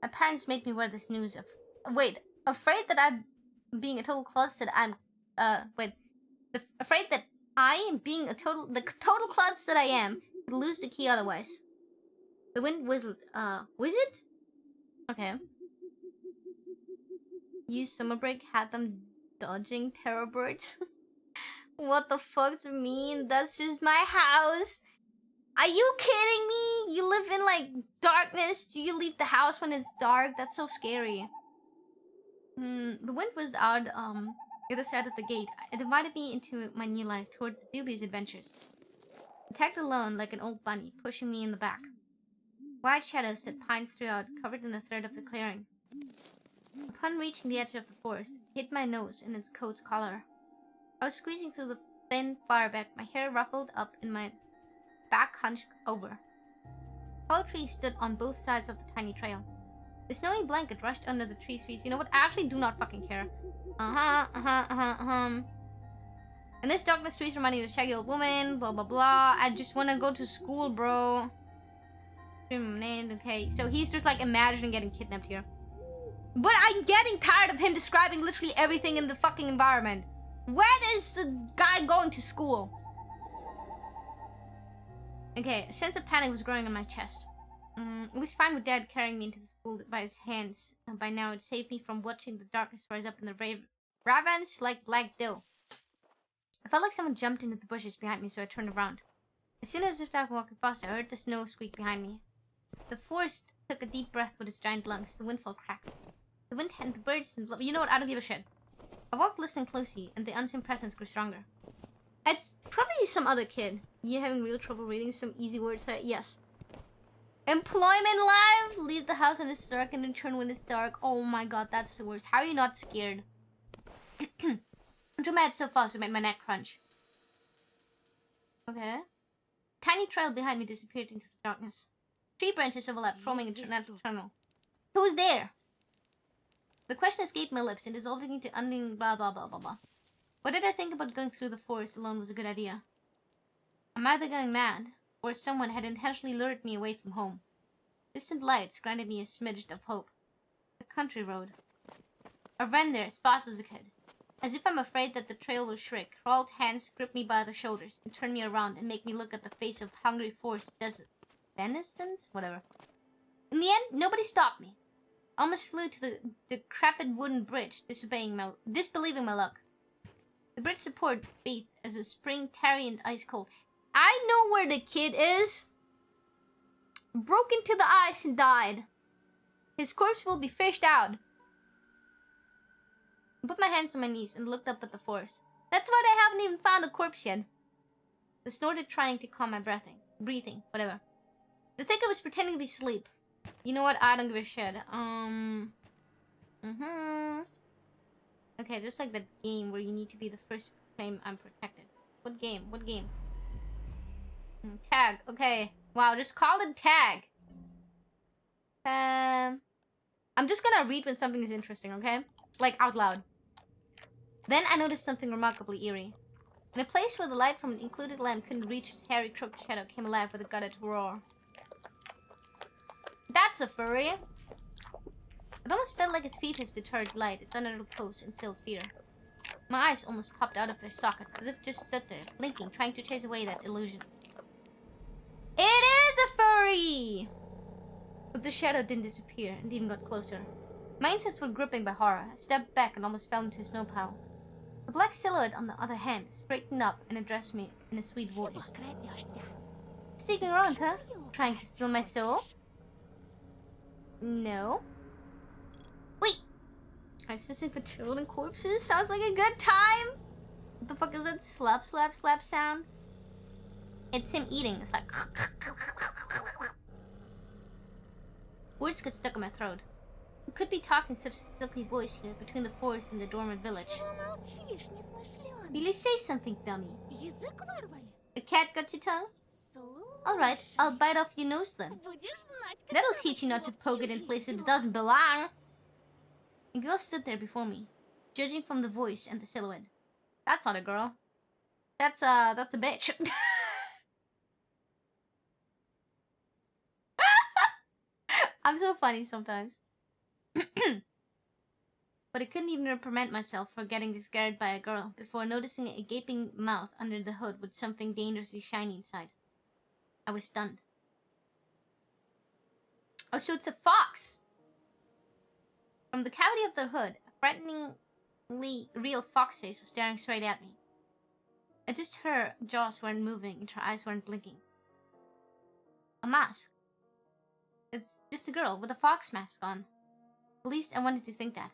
My parents made me wear this news of... Wait, afraid that I'm being a total klutz that I'm... afraid that I am being the total klutz that I am, could lose the key otherwise. The wind whistled. Wizard? Okay. Use summer break, had them dodging terror birds. What the fuck do you mean? That's just my house. Are you kidding me? You live in like darkness. Do you leave the house when it's dark? That's so scary. The wind was out the other side of the gate. It invited me into my new life toward the dubious adventures. I tagged alone like an old bunny, pushing me in the back. Wide shadows that pined throughout, covered in the thread of the clearing. Upon reaching the edge of the forest, I hit my nose in its coat's collar. I was squeezing through the thin fireback, my hair ruffled up and my back hunched over. Tall trees stood on both sides of the tiny trail. The snowy blanket rushed under the tree's feet. You know what? I actually do not fucking care. In this darkness, trees remind me of a shaggy old woman, blah blah blah. I just want to go to school, bro. Okay, so he's just like imagining getting kidnapped here. But I'm getting tired of him describing literally everything in the fucking environment. When is the guy going to school? Okay, a sense of panic was growing in my chest. It was fine with Dad carrying me into the school by his hands. And by now, it saved me from watching the darkness rise up in the ravens like black dough. I felt like someone jumped into the bushes behind me, so I turned around. As soon as I started walking faster, I heard the snow squeak behind me. The forest took a deep breath with its giant lungs. The windfall cracked. The wind and the birds and... You know what? I don't give a shit. I walked listening closely, and the unseen presence grew stronger. It's probably some other kid. You having real trouble reading some easy words? Yes. Employment life! Leave the house when it's dark and return when it's dark. Oh my god, that's the worst. How are you not scared? I drew my head so fast it made my neck crunch. Okay. Tiny trail behind me disappeared into the darkness. Tree branches overlapped, forming a tunnel. Who's there? The question escaped my lips and dissolved into unending blah blah blah blah blah. What did I think about going through the forest alone was a good idea? I'm either going mad, or someone had intentionally lured me away from home. Distant lights granted me a smidge of hope. The country road. I ran there as fast as I could. As if I'm afraid that the trail will shrink, crawled hands gripped me by the shoulders and turned me around and make me look at the face of hungry forest denizens? Whatever. In the end, nobody stopped me. I almost flew to the decrepit wooden bridge, disbelieving my luck. The bridge support bathed as a spring tarry and ice cold. I know where the kid is. broke into the ice and died. His corpse will be fished out. I put my hands on my knees and looked up at the forest. That's why they haven't even found a corpse yet. I snorted, trying to calm my breathing, whatever. I think I was pretending to be asleep. You know what? I don't give a shit. Okay, just like that game where you need to be the first to claim I'm protected. What game? What game? Tag. Okay. Wow, just call it tag. I'm just gonna read when something is interesting, okay? Like, out loud. Then I noticed something remarkably eerie. In a place where the light from an included lamp couldn't reach, its hairy, crooked shadow came alive with a gutted roar. That's a furry! It almost felt like its fetus deterred light, its underlip close, instilled fear. My eyes almost popped out of their sockets, as if it just stood there, blinking, trying to chase away that illusion. It is a furry! But the shadow didn't disappear, and even got closer. My insides were gripping by horror. I stepped back and almost fell into a snow pile. The black silhouette, on the other hand, straightened up and addressed me in a sweet voice. Sneaking around, huh? Trying to steal my soul? No. Wait! Ice fishing for children corpses? Sounds like a good time! What the fuck is that slap, slap, slap sound? It's him eating. It's like... Words got stuck in my throat. Who could be talking such a silky voice here between the forest and the dormant village? Really say something, dummy. A cat got your tongue? Alright, I'll bite off your nose then. That'll teach you not to poke it in places it doesn't belong. A girl stood there before me, judging from the voice and the silhouette. That's not a girl. That's a bitch. I'm so funny sometimes. But I couldn't even reprimand myself for getting scared by a girl before noticing a gaping mouth under the hood with something dangerously shiny inside. I was stunned. Oh, so it's a fox! From the cavity of the hood, a frighteningly real fox face was staring straight at me. Just her jaws weren't moving and her eyes weren't blinking. A mask. It's just a girl with a fox mask on. At least I wanted to think that.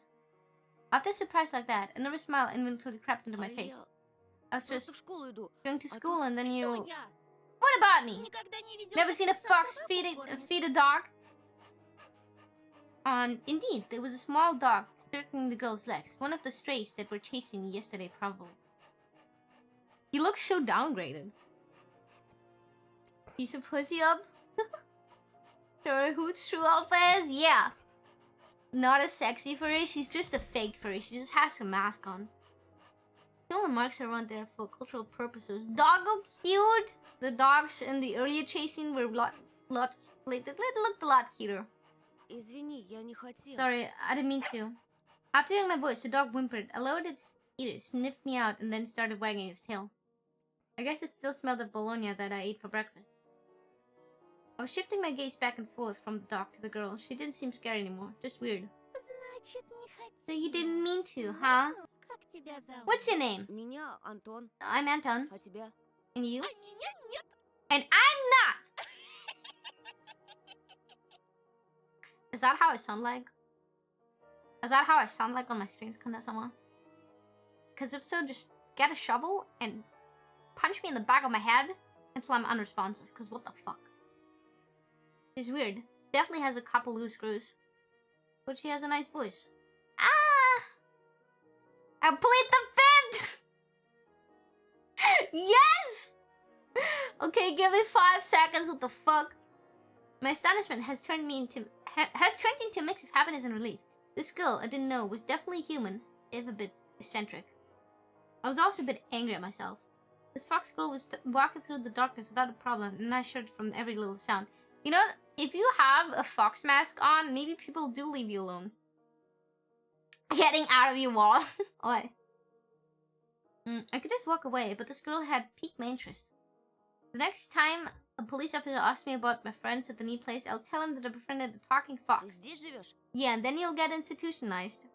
After a surprise like that, a nervous smile involuntarily crept into my face. I was just going to school and then you... What about me? Never seen a fox feed a dog? Indeed, there was a small dog circling the girl's legs. One of the strays that were chasing me yesterday, probably. He looks so downgraded. Piece of pussy up? Sure, hoots true alpha is? Yeah. Not a sexy furry, she's just a fake furry. She just has a mask on. All the marks around there for cultural purposes. Doggo cute! The dogs in the earlier chasing were they looked a lot cuter. Sorry, I didn't mean to. After hearing my voice, the dog whimpered. I lowered its ears, sniffed me out, and then started wagging its tail. I guess it still smelled of bologna that I ate for breakfast. I was shifting my gaze back and forth from the dog to the girl. She didn't seem scared anymore, just weird. So you didn't mean to, huh? What's your name? I'm Anton. And you? And I'm not! Is that how I sound like? Is that how I sound like on my streams, Kanja-sama? Because if so, just get a shovel and punch me in the back of my head until I'm unresponsive. Because what the fuck? She's weird. Definitely has a couple loose screws. But she has a nice voice. Ah! I played the fifth! Yes! Okay, give me 5 seconds. What the fuck? My astonishment has turned into a mix of happiness and relief. This girl I didn't know was definitely human, if a bit eccentric. I was also a bit angry at myself. This fox girl was walking through the darkness without a problem, and I shuddered from every little sound. You know, if you have a fox mask on, maybe people do leave you alone. Getting out of your wall. Oi. I could just walk away, but this girl had piqued my interest. The next time a police officer asks me about my friends at the new place, I'll tell him that I befriended a talking fox. Yeah, and then you'll get institutionalized.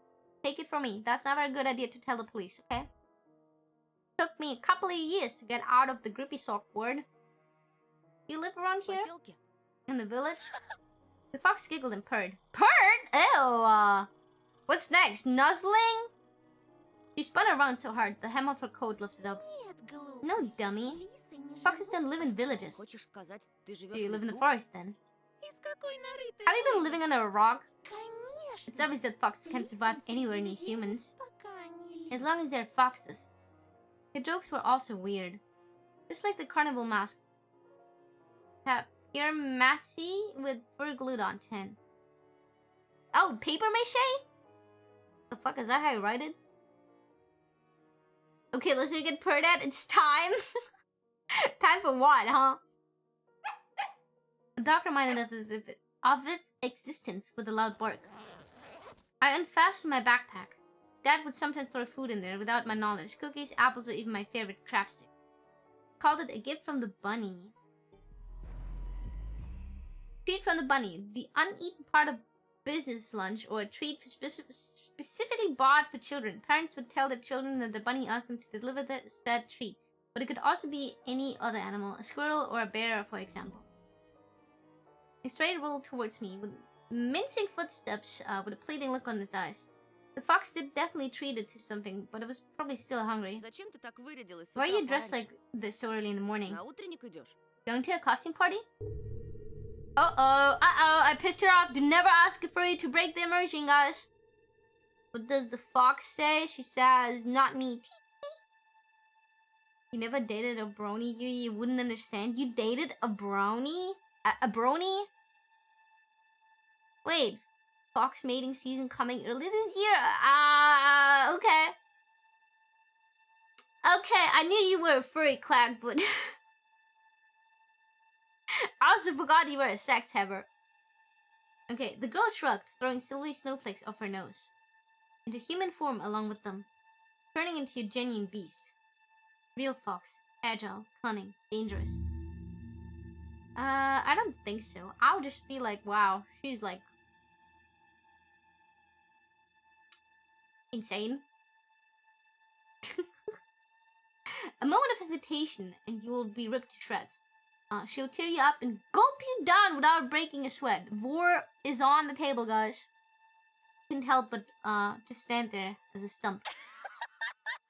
Take it from me, that's never a good idea to tell the police, okay? Took me a couple of years to get out of the grippy sock ward. You live around here? in the village? The fox giggled and purred. Purred? Ew! What's next? Nuzzling? She spun around so hard, the hem of her coat lifted up. No, dummy. Foxes don't live in villages. Хочешь сказать, ты живешь Do you в live in the лесу? forest then? Из какой норы ты Have you been living under a rock? Конечно. It's obvious that foxes can't survive anywhere near humans, Пока они as long as they're foxes. Her jokes were also weird. Just like the carnival mask. Papier mache with fur glued on tin. Oh, paper mache? The fuck, is that how you write it? Okay, let's get purred at. It's time. Time for what, huh? The dog reminded us of its existence with a loud bark. I unfastened my backpack. Dad would sometimes throw food in there without my knowledge. Cookies, apples, or even my favorite craft stick. Called it a gift from the bunny. Treat from the bunny. The uneaten part of business lunch or a treat specifically bought for children. Parents would tell their children that the bunny asked them to deliver the said treat. But it could also be any other animal, a squirrel or a bear, for example. It straight rolled towards me with mincing footsteps with a pleading look on its eyes. The fox did definitely treat it to something, but it was probably still hungry. Зачем ты так вырядилась с Why are утра you dressed пораньше? like this so early in the morning? На утренник идешь? Going to a costume party? Uh-oh, I pissed her off. Do never ask a furry to break the immersion, guys. What does the fox say? She says, not me. You never dated a brony, you wouldn't understand. You dated a brony? A brony? Wait, fox mating season coming early this year? Okay. Okay, I knew you were a furry quack, but... I also forgot you were a sex haver. Okay, the girl shrugged, throwing silvery snowflakes off her nose. Into human form along with them, turning into a genuine beast. Real fox. Agile, cunning, dangerous. I don't think so. I would just be like, wow, she's like... insane. A moment of hesitation and you will be ripped to shreds. She'll tear you up and gulp you down without breaking a sweat. War is on the table, guys. Couldn't help but just stand there as a stump.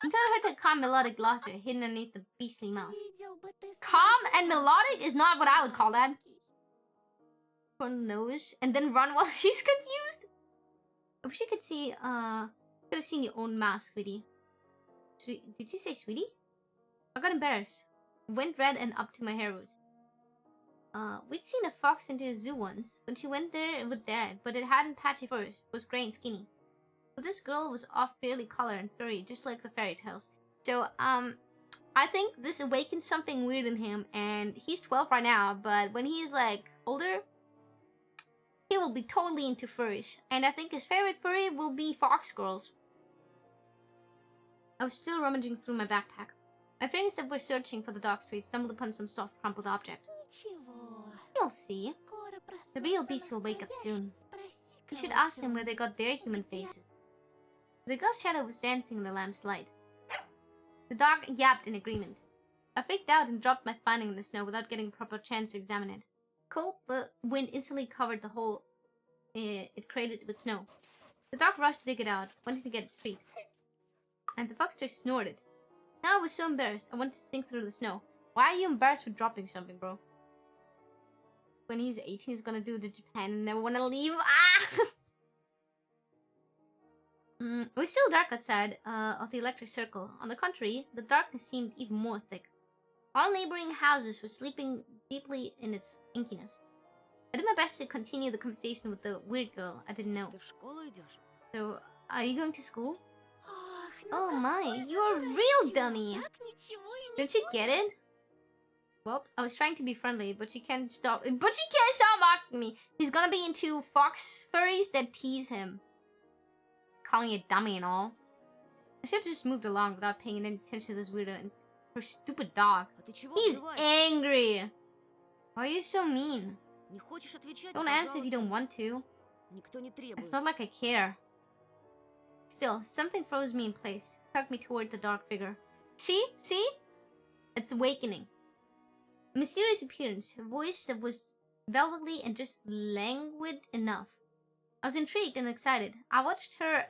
Until I heard the calm melodic laughter hidden underneath the beastly mask. видел бы ты Calm сразу and melodic is not what I would call that. маленький. From the nose and then run while she's confused. I wish you could see, could have seen your own mask, sweetie. Did you say sweetie? I got embarrassed. Went red and up to my hair roots. We'd seen a fox into a zoo once when she went there with Dad, but it hadn't patchy fur, was gray and skinny. But this girl was off fairly color and furry, just like the fairy tales. So, I think this awakened something weird in him, and he's 12 right now, but when he's like older, he will be totally into furries. And I think his favorite furry will be fox girls. I was still rummaging through my backpack. My friends that were searching for the dog's treat stumbled upon some soft, crumpled object. Ничего. You'll see. Скоро The real проснется beast will wake up soon. настоящий. You should Спроси-ка ask them у where they got their human Где? faces. The girl's shadow was dancing in the lamp's light. The dog yapped in agreement. I freaked out and dropped my finding in the snow without getting a proper chance to examine it. Cold wind instantly covered the hole it created with snow. The dog rushed to dig it out, wanting to get its treat. And the foxter snorted. Now I was so embarrassed, I wanted to sink through the snow. Why are you embarrassed for dropping something, bro? When he's 18, he's gonna do the Japan and never wanna leave. Ah! It was still dark outside of the electric circle. On the contrary, the darkness seemed even more thick. All neighboring houses were sleeping deeply in its inkiness. I did my best to continue the conversation with the weird girl I didn't know. Ты в школу идешь? So, are you going to school? Ах, ну Oh my, какой же you're a дурачок. real dummy. Так ничего и не Don't you get it? Well, I was trying to be friendly, but she can't stop. But she can't stop mocking me. He's gonna be into fox furries that tease him, calling you a dummy and all. I should have just moved along without paying any attention to this weirdo and her stupid dog. А ты чего He's взрываешься? angry. Why are you so mean? Не хочешь отвечать? Don't answer if you Пожалуйста. don't want to. Никто не требует. It's not like I care. Still, something froze me in place, tugged me toward the dark figure. See? See? It's awakening. A mysterious appearance, a voice that was velvety and just languid enough. I was intrigued and excited. I watched her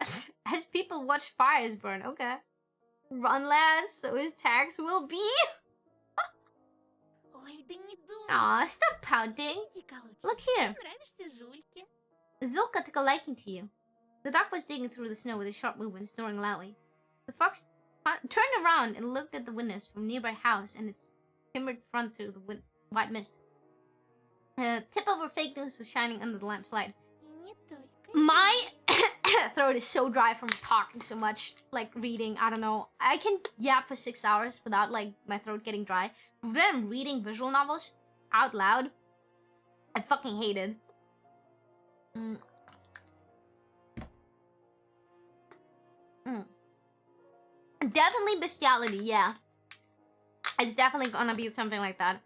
as people watch fires burn. Okay. Run, lass, so his tags will be. Ой, да не дуйся. Aw, stop pouting. Иди-ка лучше. Look here. Ты нравишься Жульке. Zulka took a liking to you. The dog was digging through the snow with a sharp movement, snoring loudly. The fox turned around and looked at the windows from a nearby house and its timbered front through the white mist. The tip of her fake nose was shining under the lamp's light. И не только. My throat is so dry from talking so much, like reading. I don't know. I can yap for 6 hours without like my throat getting dry. But when I'm reading visual novels out loud, I fucking hate it. Definitely bestiality, yeah. It's definitely gonna be something like that.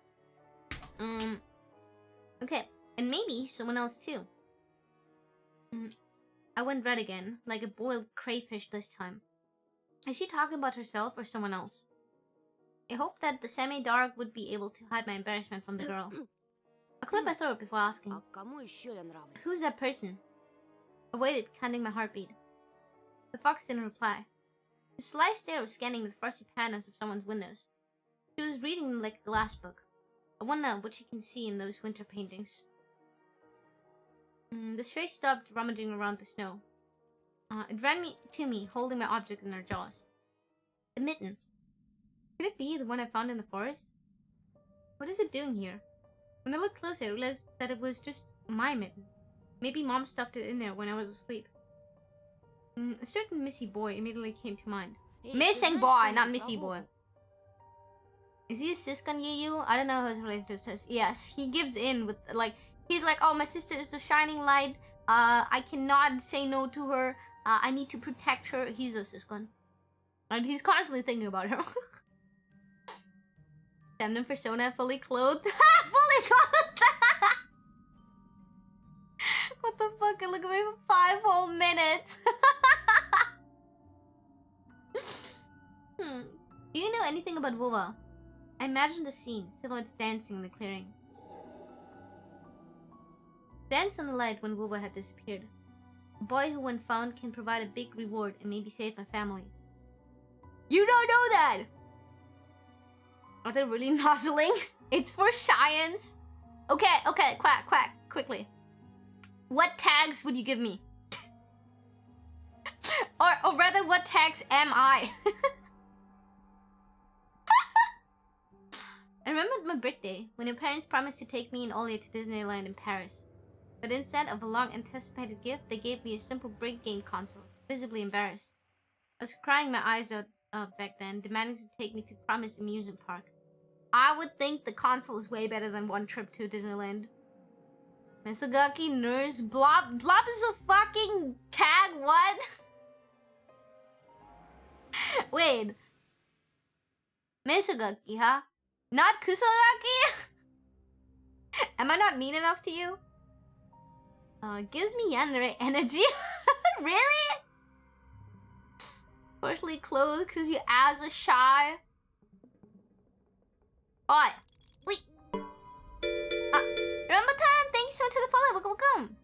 Okay, and maybe someone else too. I went red again, like a boiled crayfish this time. Is she talking about herself or someone else? I hoped that the semi-dark would be able to hide my embarrassment from the girl. I cleared my throat before asking, А кому еще я нравлюсь? who's that person? I waited, counting my heartbeat. The fox didn't reply. Her sly stare was scanning the frosty panels of someone's windows. She was reading them like a glass book. I wonder what she can see in those winter paintings. The stray stopped rummaging around the snow. It ran to me, holding my object in her jaws. The mitten. Could it be the one I found in the forest? What is it doing here? When I looked closer, I realized that it was just my mitten. Maybe Mom stuffed it in there when I was asleep. A certain Missy boy immediately came to mind. Эй, ты Missing знаешь boy, что-нибудь not про Missy boy. Вову? Is he a siscon YUYU? I don't know who's related to sis. Yes, he gives in with like he's like, oh, my sister is the shining light. I cannot say no to her. I need to protect her. He's a siscon, and he's constantly thinking about her. Feminine persona, fully clothed. Fully clothed. What the fuck? Look at me for 5 whole minutes. Do you know anything about Wova? I imagined the scene, silhouettes dancing in the clearing. Danced on the light when Wova had disappeared. A boy who, when found, can provide a big reward and maybe save my family. You don't know that! Are they really nuzzling? It's for science. Okay, quack, quickly. What tags would you give me? or rather, what tags am I? I remembered my birthday, when your parents promised to take me and Ollie to Disneyland in Paris. But instead of a long-anticipated gift, they gave me a simple break game console, visibly embarrassed. I was crying my eyes out back then, demanding to take me to promised amusement park. I would think the console is way better than one trip to Disneyland. Misagaki, nurse, blob. Blob is a fucking tag, what? Wait. Misagaki, huh? Not Kusagaki? Am I not mean enough to you? It gives me yandere energy. Really? Partially clothed because your ass are shy. Oi. Wait. Rambutan, thank you so much for the follow. Welcome.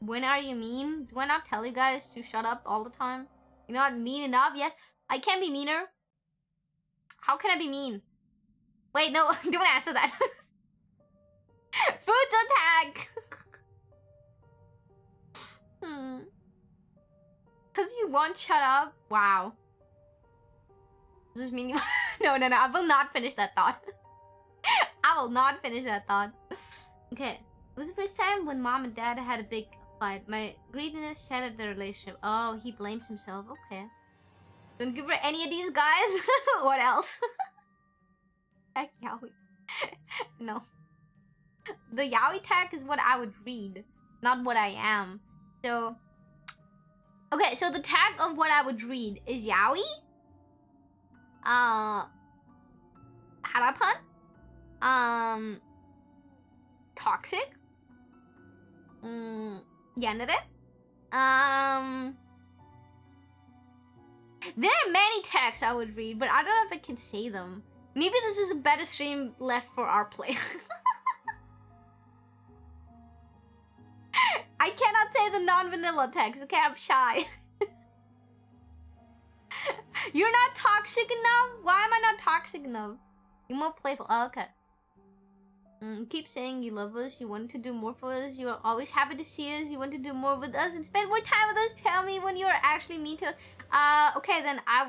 When are you mean? Do I not tell you guys to shut up all the time? You're not mean enough? Yes. I can be meaner. How can I be mean? Wait, no, don't answer that. Food attack. Cause you won't shut up. Wow. Does this mean you... No, I will not finish that thought. I will not finish that thought. Okay. It was the first time when Mom and Dad had a big fight. My greediness shattered their relationship. Oh, he blames himself. Okay. Don't give her any of these guys. What else? Heck, yaoi. No. The yaoi tag is what I would read, not what I am. So... Okay, so the tag of what I would read is yaoi? Harapan? Toxic? Yandere? There are many tags I would read, but I don't know if I can say them. Maybe this is a better stream left for our play. I cannot say the non-vanilla text. Okay, I'm shy. You're not toxic enough? Why am I not toxic enough? You're more playful. Oh, okay. Keep saying you love us. You want to do more for us. You are always happy to see us. You want to do more with us and spend more time with us. Tell me when you are actually mean to us. Okay, then I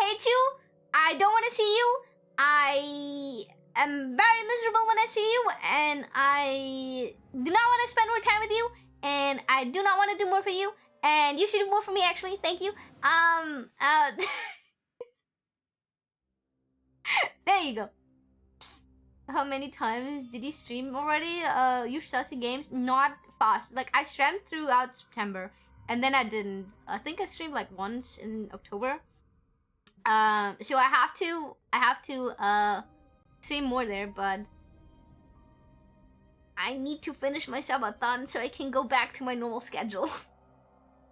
hate you. I don't want to see you. I am very miserable when I see you, and I do not want to spend more time with you, and I do not want to do more for you, and you should do more for me, actually. Thank you. There you go. How many times did you stream already? You Sussy Games? Not fast. Like, I streamed throughout September, and then I didn't. I think I streamed like once in October. So I have to stream more there, but I need to finish my subathon so I can go back to my normal schedule.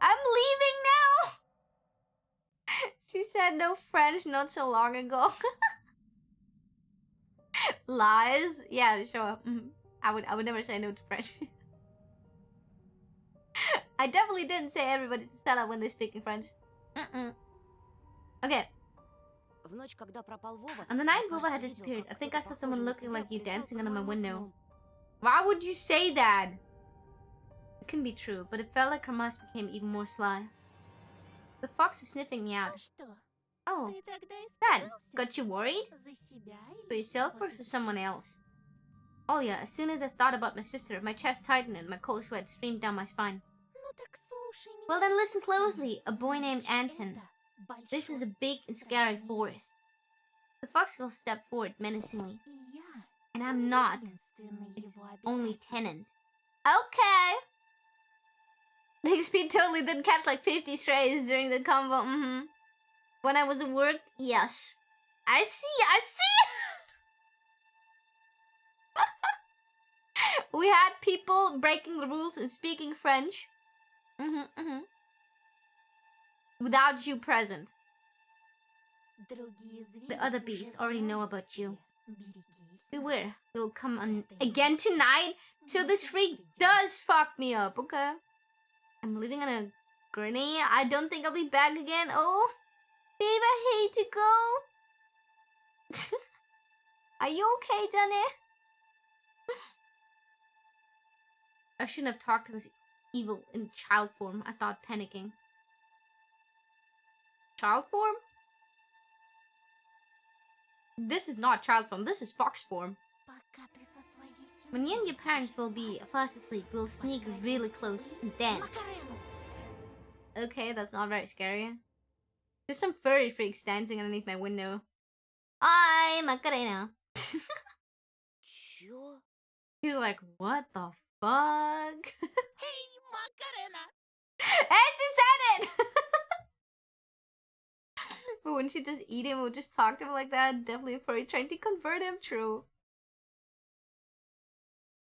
I'm leaving now. She said no French not so long ago. Lies? Yeah, sure. I would never say no to French. I definitely didn't say everybody to shut up when they speak in French. Okay. On the night Vova had disappeared, I think I saw someone looking like you dancing under my window. Why would you say that? It couldn't be true, but it felt like her mask became even more sly. The fox was sniffing me out. Oh, that got you worried? For yourself or for someone else? Oh yeah, as soon as I thought about my sister, my chest tightened and my cold sweat streamed down my spine. Well then listen closely, a boy named Anton. This is a big and scary forest. The fox girl stepped forward menacingly. And I'm not its only tenant. Okay. The XP totally didn't catch like 50 strays during the combo. When I was at work, yes. I see. We had people breaking the rules and speaking French. Without you present. The other beasts already know about you. Beware, they will come on again tonight. So this freak does fuck me up, okay? I'm living on a gurney. I don't think I'll be back again. Oh, babe, I hate to go. Are you okay, Johnny? I shouldn't have talked to this evil in child form. I thought panicking. Child form? This is not child form. This is fox form. When you and your parents will be fast asleep, we'll sneak really close and dance. Okay, that's not very scary. There's some furry freaks dancing underneath my window. Hi, Macarena. He's like, what the fuck? Hey, Macarena! And she said it! But wouldn't she just eat him or just talk to him like that? Definitely a furry trying to convert him. True.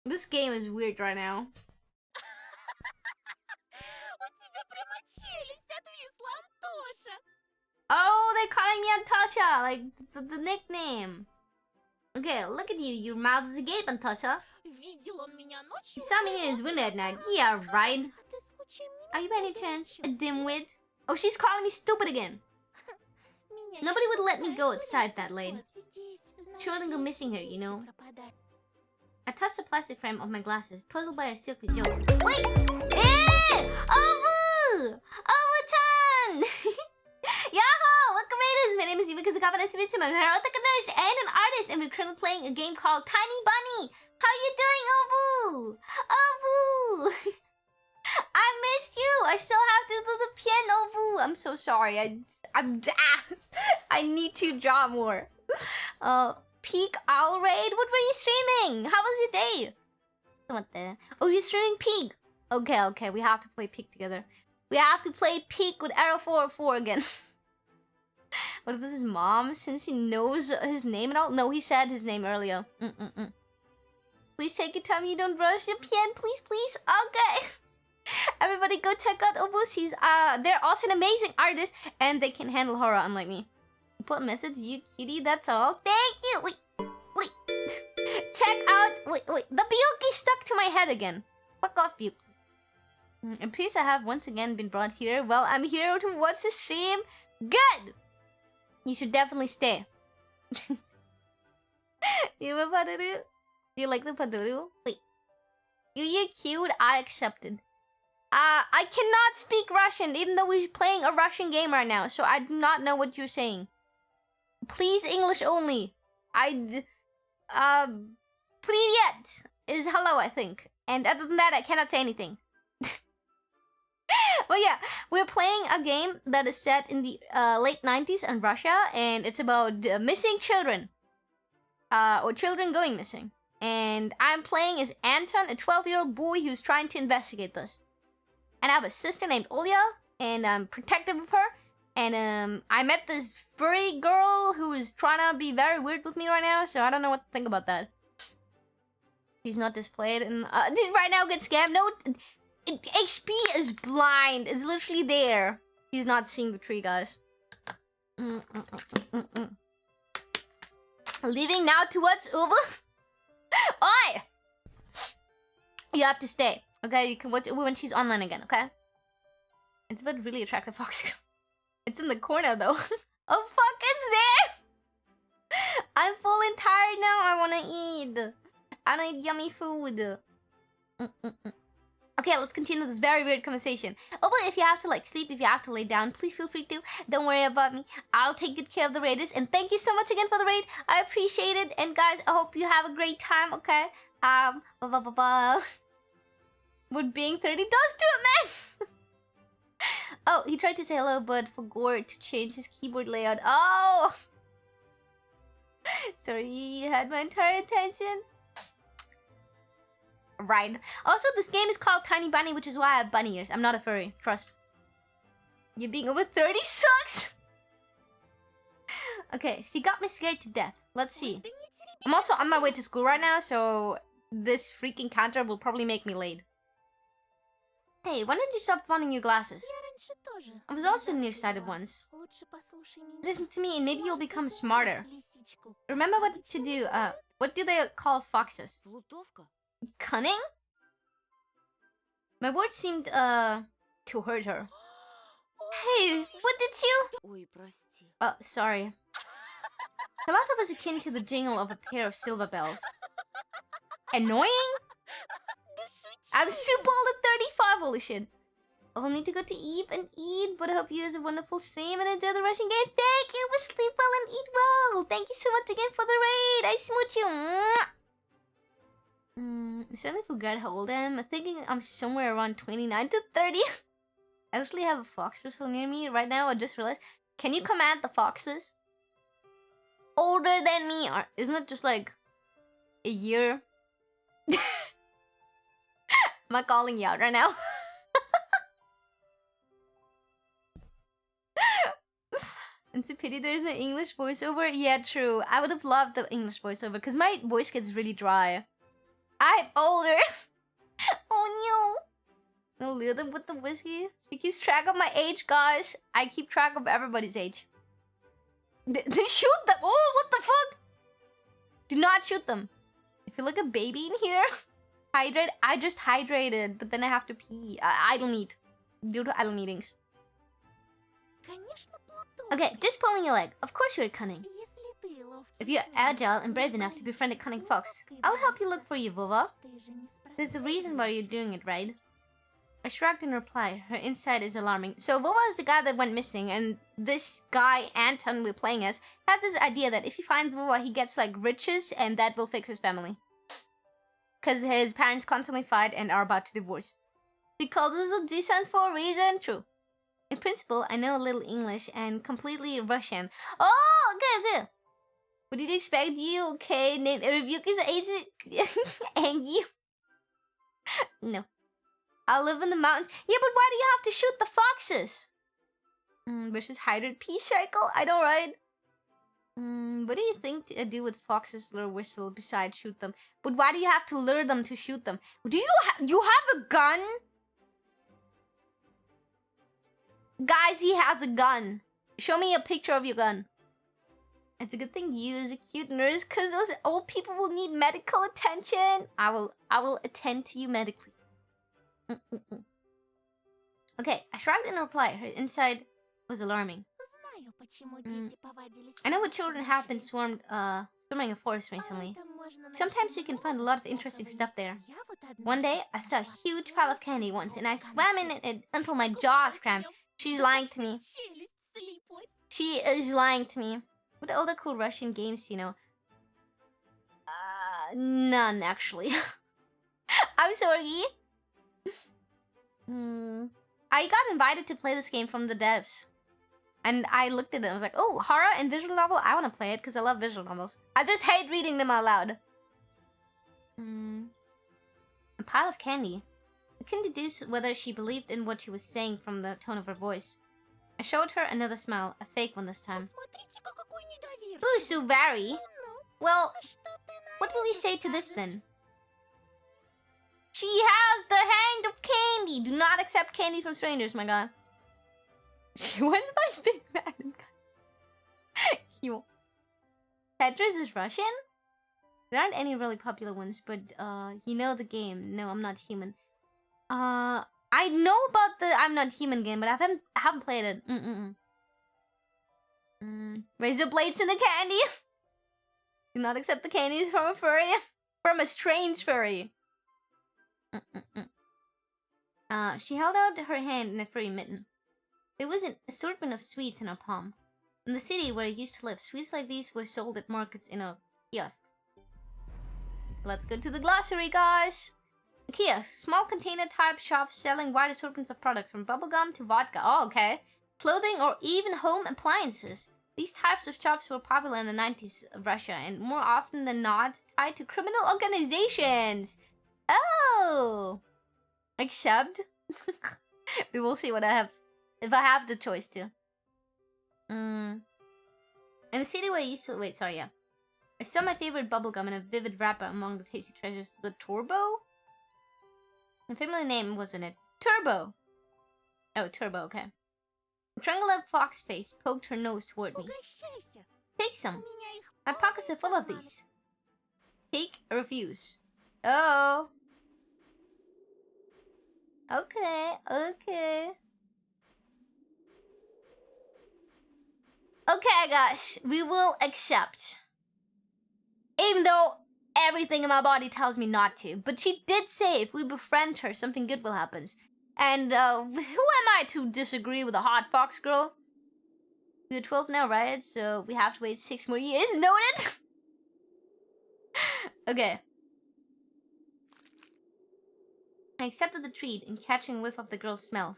This game is weird right now. Oh, they're calling me Antasha, like the nickname. Okay, look at you. Your mouth is agape, Antasha. He saw me in his window at night. Yeah, right. Are you by any chance a dimwit? Oh, she's calling me stupid again. Nobody would let me go outside that late. Surely go missing her, you know. I touched the plastic frame of my glasses, puzzled by a silky joke. Wait! Eh! Ovu! Ovu-chan! Yahoo! Welcome raiders! My name is Yuka Kazakava, nice to meet you. I'm an otaku nurse and an artist, and we're currently playing a game called Tiny Bunny. How you doing, Ovu? Ovu! I missed you! I still have to do the piano, Ovu! I'm so sorry. I need to draw more. Peak Owl Raid? What were you streaming? How was your day? What the? Oh, you're streaming Peak. Okay, we have to play Peak together. We have to play Peak with Arrow 404 again. What if this is mom, since she knows his name and all? No, he said his name earlier. Please take your time, you don't rush your piano, please. Okay. Everybody go check out Obusi's. They're also an amazing artist, and they can handle horror unlike me. Put a message, you cutie, that's all. Thank you. Wait. Check out wait. The Biyuki stuck to my head again. Fuck off, Biyuki. And please, I have once again been brought here. Well, I'm here to watch the stream. Good! You should definitely stay. You have a Paduru? Do you like the Paduru? Wait. You cute? I accepted. I cannot speak Russian, even though we're playing a Russian game right now, so I do not know what you're saying. Please, English only. Привет is hello, I think. And other than that, I cannot say anything. But yeah, we're playing a game that is set in the late 90s in Russia, and it's about missing children. Or children going missing. And I'm playing as Anton, a 12-year-old boy who's trying to investigate this. And I have a sister named Olya, and I'm protective of her. And I met this furry girl who is trying to be very weird with me right now, so I don't know what to think about that. She's not displayed, and did right now get scammed? No, XP is blind. It's literally there. He's not seeing the tree, guys. Leaving now towards Uber. Oi! You have to stay. Okay, you can watch it when she's online again, okay? It's a really attractive fox. It's in the corner though. Oh fuck, it's there! I'm full and tired now. I wanna eat. I wanna eat yummy food. Okay, let's continue this very weird conversation. Oh, but if you have to like sleep, if you have to lay down, please feel free to. Don't worry about me. I'll take good care of the raiders. And thank you so much again for the raid. I appreciate it. And guys, I hope you have a great time, okay? What being 30 does to it, man! Oh, he tried to say hello, but forgot to change his keyboard layout. Oh! Sorry, you had my entire attention. Right. Also, this game is called Tiny Bunny, which is why I have bunny ears. I'm not a furry. Trust. You being over 30 sucks! Okay, she got me scared to death. Let's see. I'm also on my way to school right now, so this freaking counter will probably make me late. Hey, when did you stop wanting your glasses? I was also nearsighted once. Listen to me and maybe you'll become smarter. Remember what to do. What do they call foxes? Cunning? My words seemed, to hurt her. Hey, what did you? Ой, прости. Oh, sorry. Her laughter was akin to the jingle of a pair of silver bells. Annoying? I'm super old at 35, holy shit. I'll need to go to Eve and eat, but I hope you have a wonderful stream and enjoy the Russian game. Thank you for sleep well and eat well. Thank you so much again for the raid. I smooch you. I suddenly forgot how old I am. I'm thinking I'm somewhere around 29 to 30. I actually have a fox whistle near me right now. I just realized. Can you command the foxes? Older than me. Or isn't it just like a year? Am I calling you out right now? It's a pity there's an English voiceover. Yeah, true. I would have loved the English voiceover because my voice gets really dry. I'm older. Oh no. No, lure them with the whiskey. She keeps track of my age, guys. I keep track of everybody's age. Shoot them. Oh, what the fuck? Do not shoot them. If you look a baby in here, hydrate. I just hydrated, but then I have to pee. Idle meat. Due to idle meetings. Okay, just pulling your leg. Of course you're cunning. If you're agile and brave enough to befriend a cunning fox, I'll help you look for you, Vova. There's a reason why you're doing it, right? I shrugged in reply. Her insight is alarming. So Vova is the guy that went missing, and this guy, Anton, we're playing as, has this idea that if he finds Vova, he gets, like, riches, and that will fix his family. Because his parents constantly fight and are about to divorce. He calls us a decent for a reason. True. In principle, I know a little English and completely Russian. Oh, okay. What did you expect? You okay? Name Rebuke's agent Angie. No. I'll live in the mountains. Yeah, but why do you have to shoot the foxes? Versus hybrid pea cycle? I know, right? What do you think to do with foxes' lure whistle besides shoot them? But why do you have to lure them to shoot them? Do you have a gun? Guys, he has a gun. Show me a picture of your gun. It's a good thing you is a cute nurse, cause those old people will need medical attention. I will attend to you medically. Okay, I shrugged in reply. Her inside was alarming. Знаю, почему дети повадились. I know what children have been swarming a forest recently. Sometimes you can find a lot of interesting stuff there. One day, I saw a huge pile of candy once, and I swam in it until my jaws cramped. She's lying to me. She is lying to me. What other cool Russian games do you know? None, actually. I'm sorry. I got invited to play this game from the devs. And I looked at it and I was like, oh, horror and visual novel? I want to play it because I love visual novels. I just hate reading them out loud. A pile of candy. I couldn't deduce whether she believed in what she was saying from the tone of her voice. I showed her another smile, a fake one this time. Ooh, so very. Well, what will you say to this then? She has the hand of candy. Do not accept candy from strangers, my god. She wants my big man. Tetris is Russian? There aren't any really popular ones, but you know the game. No, I'm not human. I know about the I'm not human game, but I haven't played it. Razor blades in the candy. Do not accept the candies from a furry. From a strange furry. She held out her hand in a furry mitten. There was an assortment of sweets in her palm. In the city where I used to live, sweets like these were sold at markets in kiosks. Let's go to the glossary, guys. A kiosk, small container type shops selling wide assortments of products from bubblegum to vodka. Oh, okay. Clothing or even home appliances. These types of shops were popular in the 90s of Russia and more often than not tied to criminal organizations. Oh! Except we will see what I have if I have the choice to. In the city where I used to I saw my favorite bubblegum in a vivid wrapper among the tasty treasures. The Turbo? A family name, wasn't it? Turbo! Oh, Turbo, okay. A triangular fox face poked her nose toward me. Take some. My pockets are full of these. Take or refuse. Oh. Okay, okay. Okay, guys, we will accept. Even though everything in my body tells me not to. But she did say if we befriend her, something good will happen. And who am I to disagree with a hot fox girl? We're 12 now, right? So we have to wait 6 more years. Noted! Okay. I accepted the treat in catching a whiff of the girl's smell.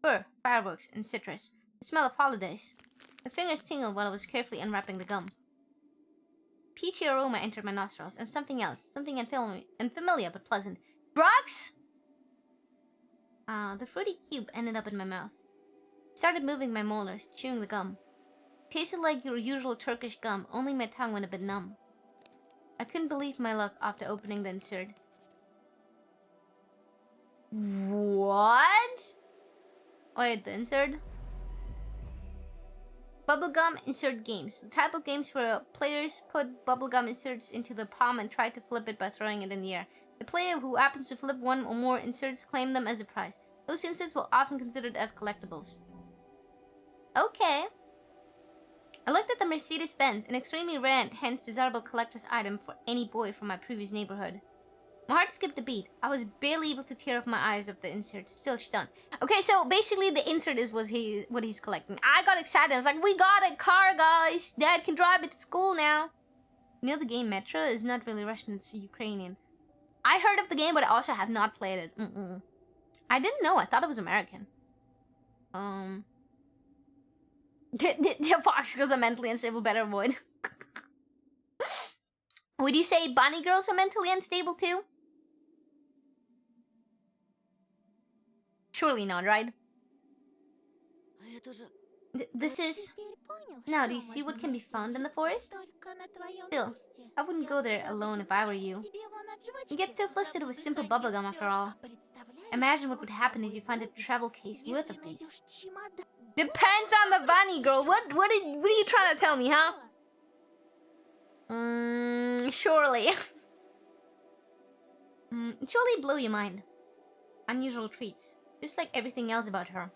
Fur, fireworks, and citrus. The smell of holidays. My fingers tingled while I was carefully unwrapping the gum. Peachy aroma entered my nostrils, and something else. Something unfamiliar but pleasant. Drugs? The fruity cube ended up in my mouth. I started moving my molars, chewing the gum. It tasted like your usual Turkish gum, only my tongue went a bit numb. I couldn't believe my luck after opening the insert. What? Wait, the insert? Bubblegum insert games. The type of games where players put bubblegum inserts into the palm and try to flip it by throwing it in the air. The player who happens to flip one or more inserts claim them as a prize. Those inserts were often considered as collectibles. Okay. I looked at the Mercedes-Benz, an extremely rare, hence desirable collector's item for any boy from my previous neighborhood. My heart skipped a beat. I was barely able to tear off my eyes of the insert. Still stunned. Okay, so basically the insert is what he's collecting. I got excited. I was like, we got a car, guys. Dad can drive it to school now. You know the game Metro is not really Russian, it's Ukrainian. I heard of the game, but I also have not played it. I didn't know. I thought it was American. The fox girls are mentally unstable. Better avoid. Would you say bunny girls are mentally unstable too? Surely not, right? This is... Now, do you see what can be found in the forest? Still, I wouldn't go there alone if I were you. You get so flustered with simple bubblegum after all. Imagine what would happen if you find a travel case worth of these. Depends on the bunny girl. What are you trying to tell me, huh? Surely. Surely blow your mind. Unusual treats. Just like everything else about her.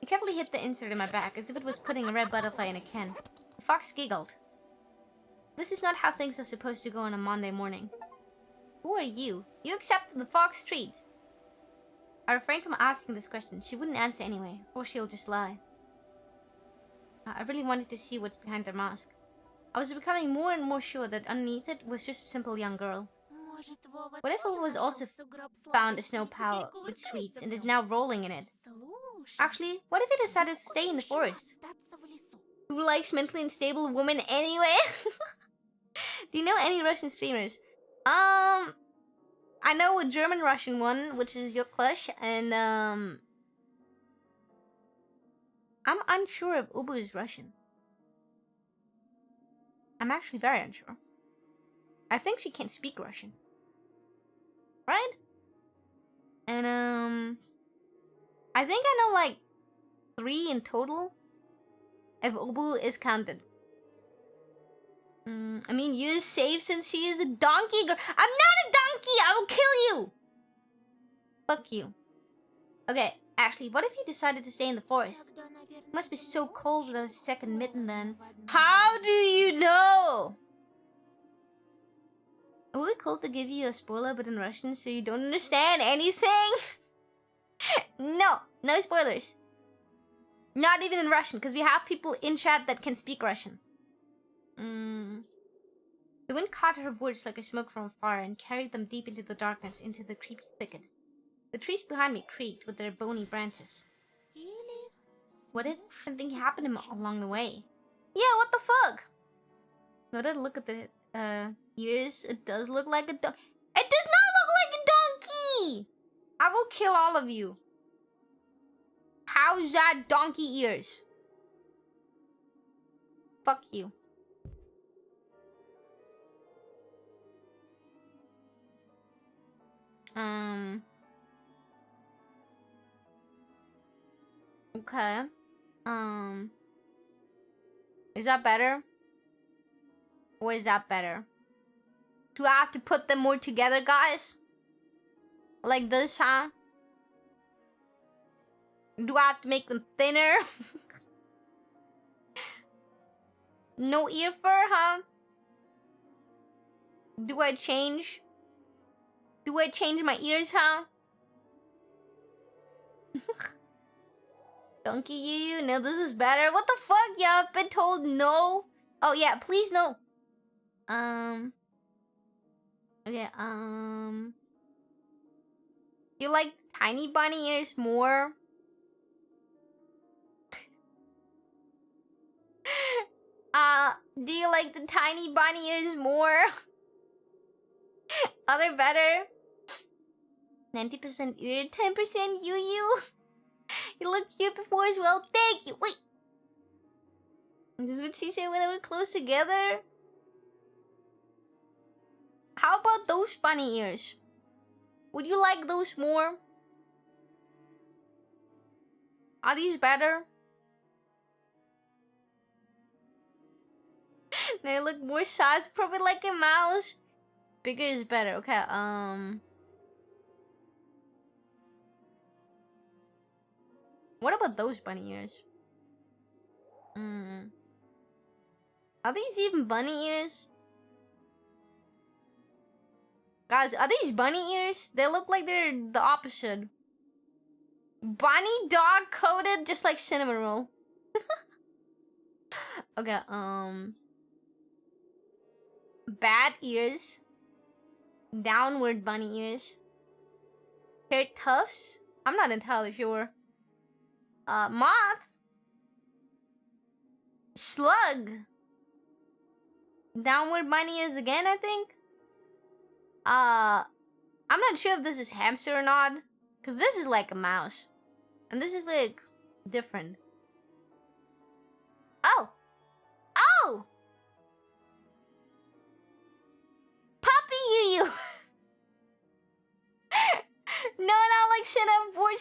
I carefully hit the insert in my back as if it was putting a red butterfly in a can. The fox giggled. This is not how things are supposed to go on a Monday morning. Who are you? You accepted the fox treat. I refrained from asking this question. She wouldn't answer anyway, or she'll just lie. I really wanted to see what's behind their mask. I was becoming more and more sure that underneath it was just a simple young girl. What if it was also found a snow pile with sweets and is now rolling in it? Actually, what if he decided to stay in the forest? Who likes mentally unstable women anyway? Do you know any Russian streamers? I know a German Russian one, which is Yoklush, and I'm unsure if Ubu is Russian. I'm actually very unsure. I think she can't speak Russian. Right? And I think I know like 3 in total. If Ubu is counted. I mean, you is safe since she is a donkey girl. I'm not a donkey! I will kill you! Fuck you. Okay, actually, what if you decided to stay in the forest? It must be so cold without a second mitten then. How do you know? Would it be cool to give you a spoiler but in Russian so you don't understand anything? No, no spoilers. Not even in Russian, because we have people in chat that can speak Russian. The wind caught her words like a smoke from afar and carried them deep into the darkness, into the creepy thicket. The trees behind me creaked with their bony branches. What if something happened to him along the way? Yeah, what the fuck? Now that I look at the ears, it does look like a donkey. It does not look like a donkey! I will kill all of you. How's that donkey ears? Fuck you. Okay. Is that better? Or is that better? Do I have to put them more together, guys? Like this, huh? Do I have to make them thinner? No ear fur, huh? Do I change? Do I change my ears, huh? Donkey you, no, this is better. What the fuck, yeah? I've been told no. Oh yeah, please no. Okay, you like tiny bunny ears more? Do you like the tiny bunny ears more? Are they better? 90% ear, 10% YUYU. You looked cute before as well. Thank you. Wait. This is what she said when they were close together. How about those bunny ears? Would you like those more? Are these better? They look more size, probably like a mouse. Bigger is better. Okay, what about those bunny ears? Are these even bunny ears? Guys, are these bunny ears? They look like they're the opposite. Bunny dog coated just like cinnamon roll. Okay, bat ears. Downward bunny ears. Hair tufts? I'm not entirely sure. Moth. Slug. Downward bunny ears again, I think. I'm not sure if this is hamster or not. Because this is like a mouse. And this is like different. Oh! Oh! Puppy YUYU! No, not like shut up, board,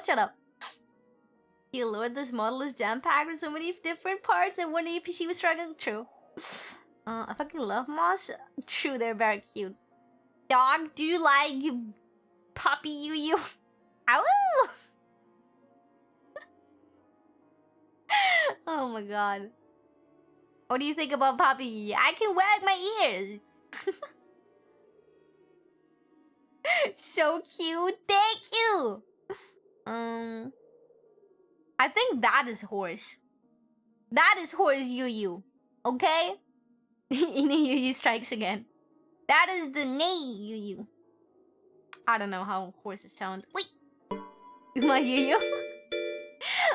shut up. Dear Lord, this model is jam-packed with so many different parts and one APC was struggling. True. I fucking love moths. True, they're very cute. Dog, do you like puppy Yuyu? Ow! Oh my god. What do you think about puppy? I can wag my ears. So cute. Thank you. I think that is horse. That is horse Yuyu. Okay? Yuyu strikes again. That is the neigh Yuyu. I don't know how horses sound. Wait! My Yuyu.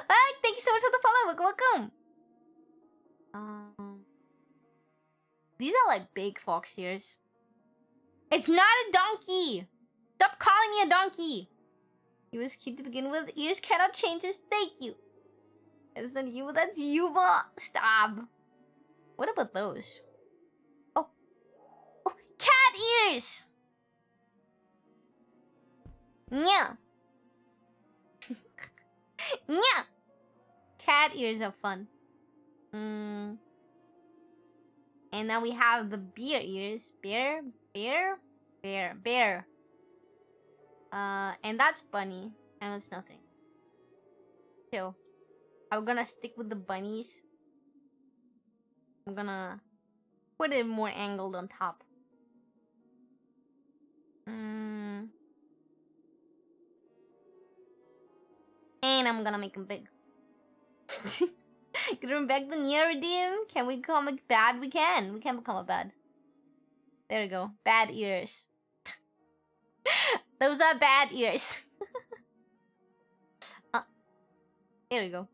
Ah, thank you so much for the follow. Welcome. These are like big fox ears. It's not a donkey. Stop calling me a donkey. He was cute to begin with. Ears cannot change his. Thank you. It's not you. That's Yuba. Stop. What about those? Oh, cat ears. Yeah. Yeah. Cat ears are fun. And now we have the bear ears. Bear. And that's bunny. And that's nothing. So, I'm gonna stick with the bunnies. I'm gonna put it more angled on top. And I'm gonna make them big. Can we back the near redeem? Can we become a bad? We can. We can become a bad. There we go. Bad ears. Those are bad ears. There we go.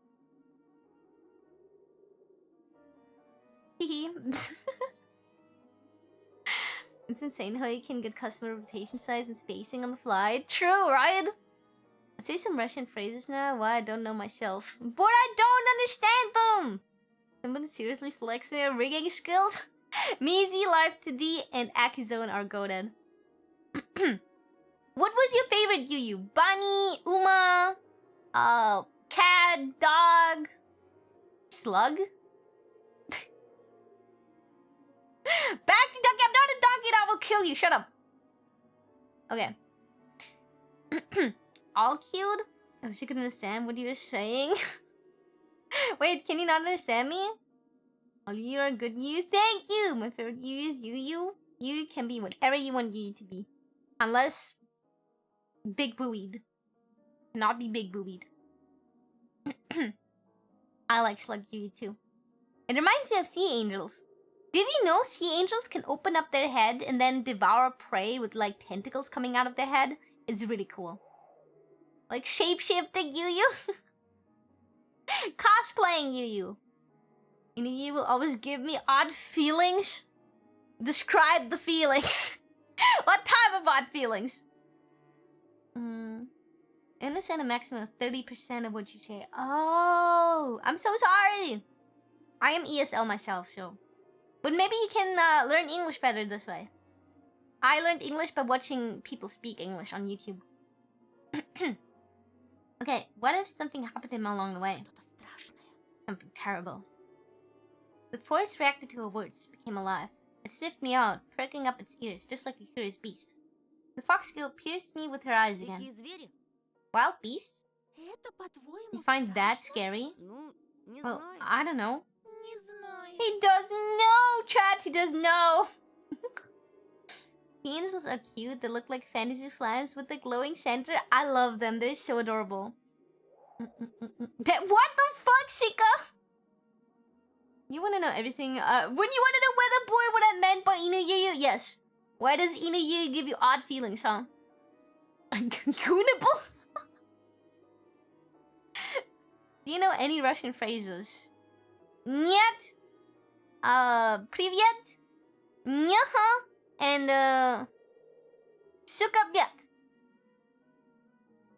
Hehe. It's insane how you can get customer rotation size and spacing on the fly. True, right? I say some Russian phrases now. Why I don't know myself. But I don't understand them! Someone seriously flexing their rigging skills? Mizi, Life to D, and Akizone are goated. What was your favorite Yuyu? Bunny, Uma, cat, dog, slug? Back to donkey. I'm not a donkey and I will kill you. Shut up. Okay. All cute? I wish you could understand what you were saying. Wait, can you not understand me? All you are good news. Thank you. My favorite Yuyu is Yuyu. You can be whatever you want Yuyu to be. Unless big boobied. Cannot be big boobied. I like slug Yuyu too. It reminds me of sea angels. Did you know sea angels can open up their head and then devour prey with like tentacles coming out of their head? It's really cool. Like shape-shifting Yuyu. Cosplaying Yuyu. And you will always give me odd feelings. Describe the feelings. What type of odd feelings? I understand a maximum of 30% of what you say. Oh, I'm so sorry. I am ESL myself, so. But maybe you can learn English better this way. I learned English by watching people speak English on YouTube. Okay, what if something happened to him along the way? Something terrible. The forest reacted to her words, became alive. It sniffed me out, perking up its ears, just like a curious beast. The fox girl pierced me with her eyes again. Wild beasts? You find that scary? Well, I don't know. He does know, chat. He does know. The angels are cute. They look like fantasy slimes with a glowing center. I love them. They're so adorable. What the fuck, Shika? You want to know everything? When you want to know whether boy what I meant by Inu-Yuyu? Yes. Why does Inu-Yuyu give you odd feelings, huh? Goonable? Do you know any Russian phrases? Нет. Привет. Нyaha. And suka нет.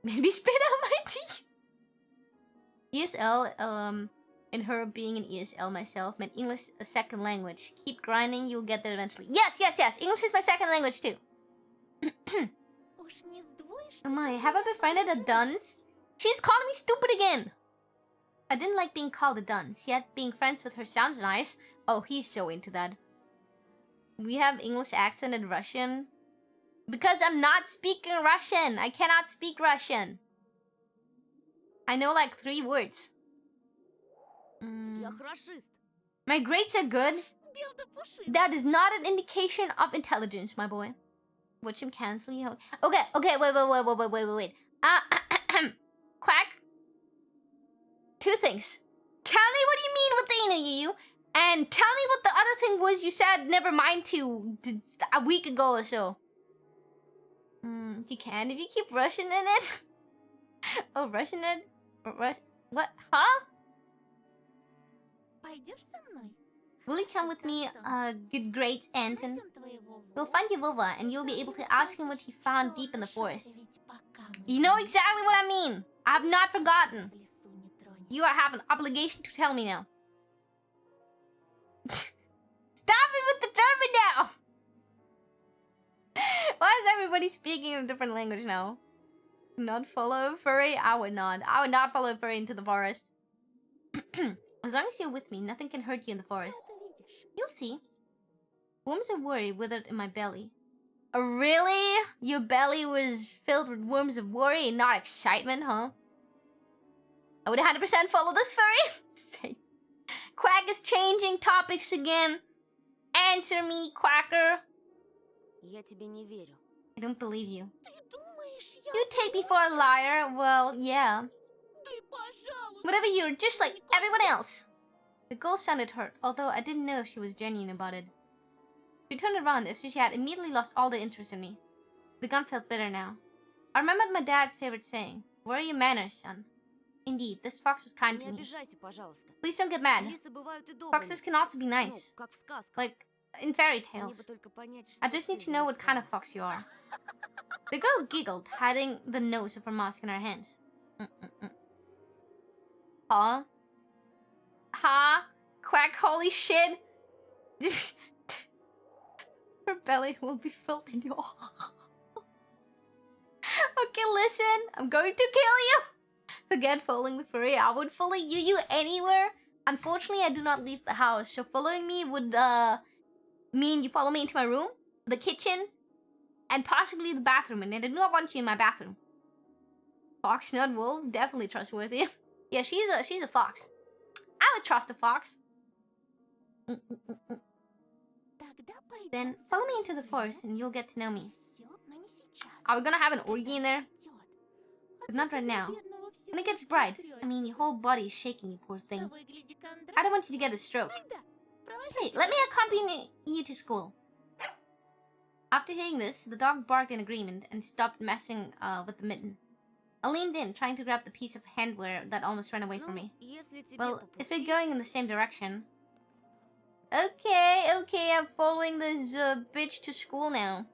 Maybe spit out my tea. ESL, and her being an ESL myself meant English a second language. Keep grinding, you'll get there eventually. Yes, yes, yes. English is my second language too. Oh my, have I befriended a dunce? She's calling me stupid again. I didn't like being called a dunce, yet being friends with her sounds nice. Oh, he's so into that. We have English accent and Russian. Because I'm not speaking Russian. I cannot speak Russian. I know like 3 words. Я хорошист. My grades are good. Бел да пушист. That is not an indication of intelligence, my boy. Watch him cancel you. Okay, wait. Quack. 2 things. Tell me what you mean with the YUYU, and tell me what the other thing was you said never mind to a week ago or so. You can if you keep rushing in it. Oh, rushing it? What? Huh? Пойдешь со мной? Will you come with me, good great Anton? Найдем твоего You'll Вову. find your Vova, and you'll be able to ask him what he found deep in the forest. Ведь пока мы You know exactly what I mean. I have not forgotten. в лесу не тронем. You have an obligation to tell me now. Stop it with the German now! Why is everybody speaking a different language now? Not follow a furry? I would not. I would not follow a furry into the forest. As long as you're with me, nothing can hurt you in the forest. Ты видишь? You'll see. Worms of worry withered in my belly. Oh, really? Your belly was filled with worms of worry and not excitement, huh? I would 100% follow this furry. Quack is changing topics again. Answer me, Quacker. Я тебе не верю. I don't believe you. Ты думаешь, я... You take me for a liar? Well, yeah. Ты, пожалуйста. Whatever, you're just like everyone else. The girl sounded hurt, although I didn't know if she was genuine about it. She turned around as if she had immediately lost all the interest in me. The gun felt bitter now. I remembered my dad's favorite saying, "Where are your manners, son?" Indeed, this fox was kind Не to me. обижайся, пожалуйста. Please don't get mad. Лисы бывают и добрыми. Foxes can also be Ну, nice, как в сказках. like in fairy Мне бы tales. только понять, что I just need ты to know what kind of зависала. fox you are. The girl giggled, hiding the nose of her mask in her hands. Huh? Huh? Quack, holy shit! Her belly will be filled in your... Okay, listen. I'm going to kill you! Forget following the furry. I would follow YUYU anywhere. Unfortunately, I do not leave the house, so following me would, mean you follow me into my room, the kitchen, and possibly the bathroom, and I do not want you in my bathroom. Fox, not wolf, definitely trustworthy. Yeah, she's a fox. I would trust a fox. Тогда пойдем Then со follow me мной into the в forest лес. and you'll get to know me. Всё, но не сейчас. Are we gonna have an Когда orgy in there? расцветёт. But not right Тебя, now. бедного, всё When it gets еще bright, трясет. I mean, your whole body is shaking, you poor thing. Того и гляди, Кондратий. I don't want you to get a stroke. Айда, провожу Hey, тебя let me до школы. accompany you to school. After hearing this, the dog barked in agreement and stopped messing with the mitten. I leaned in, trying to grab the piece of handwear that almost ran away from Ну, me. если тебе Well, по if we're пути, going in the same direction... Okay, I'm following this bitch to school now.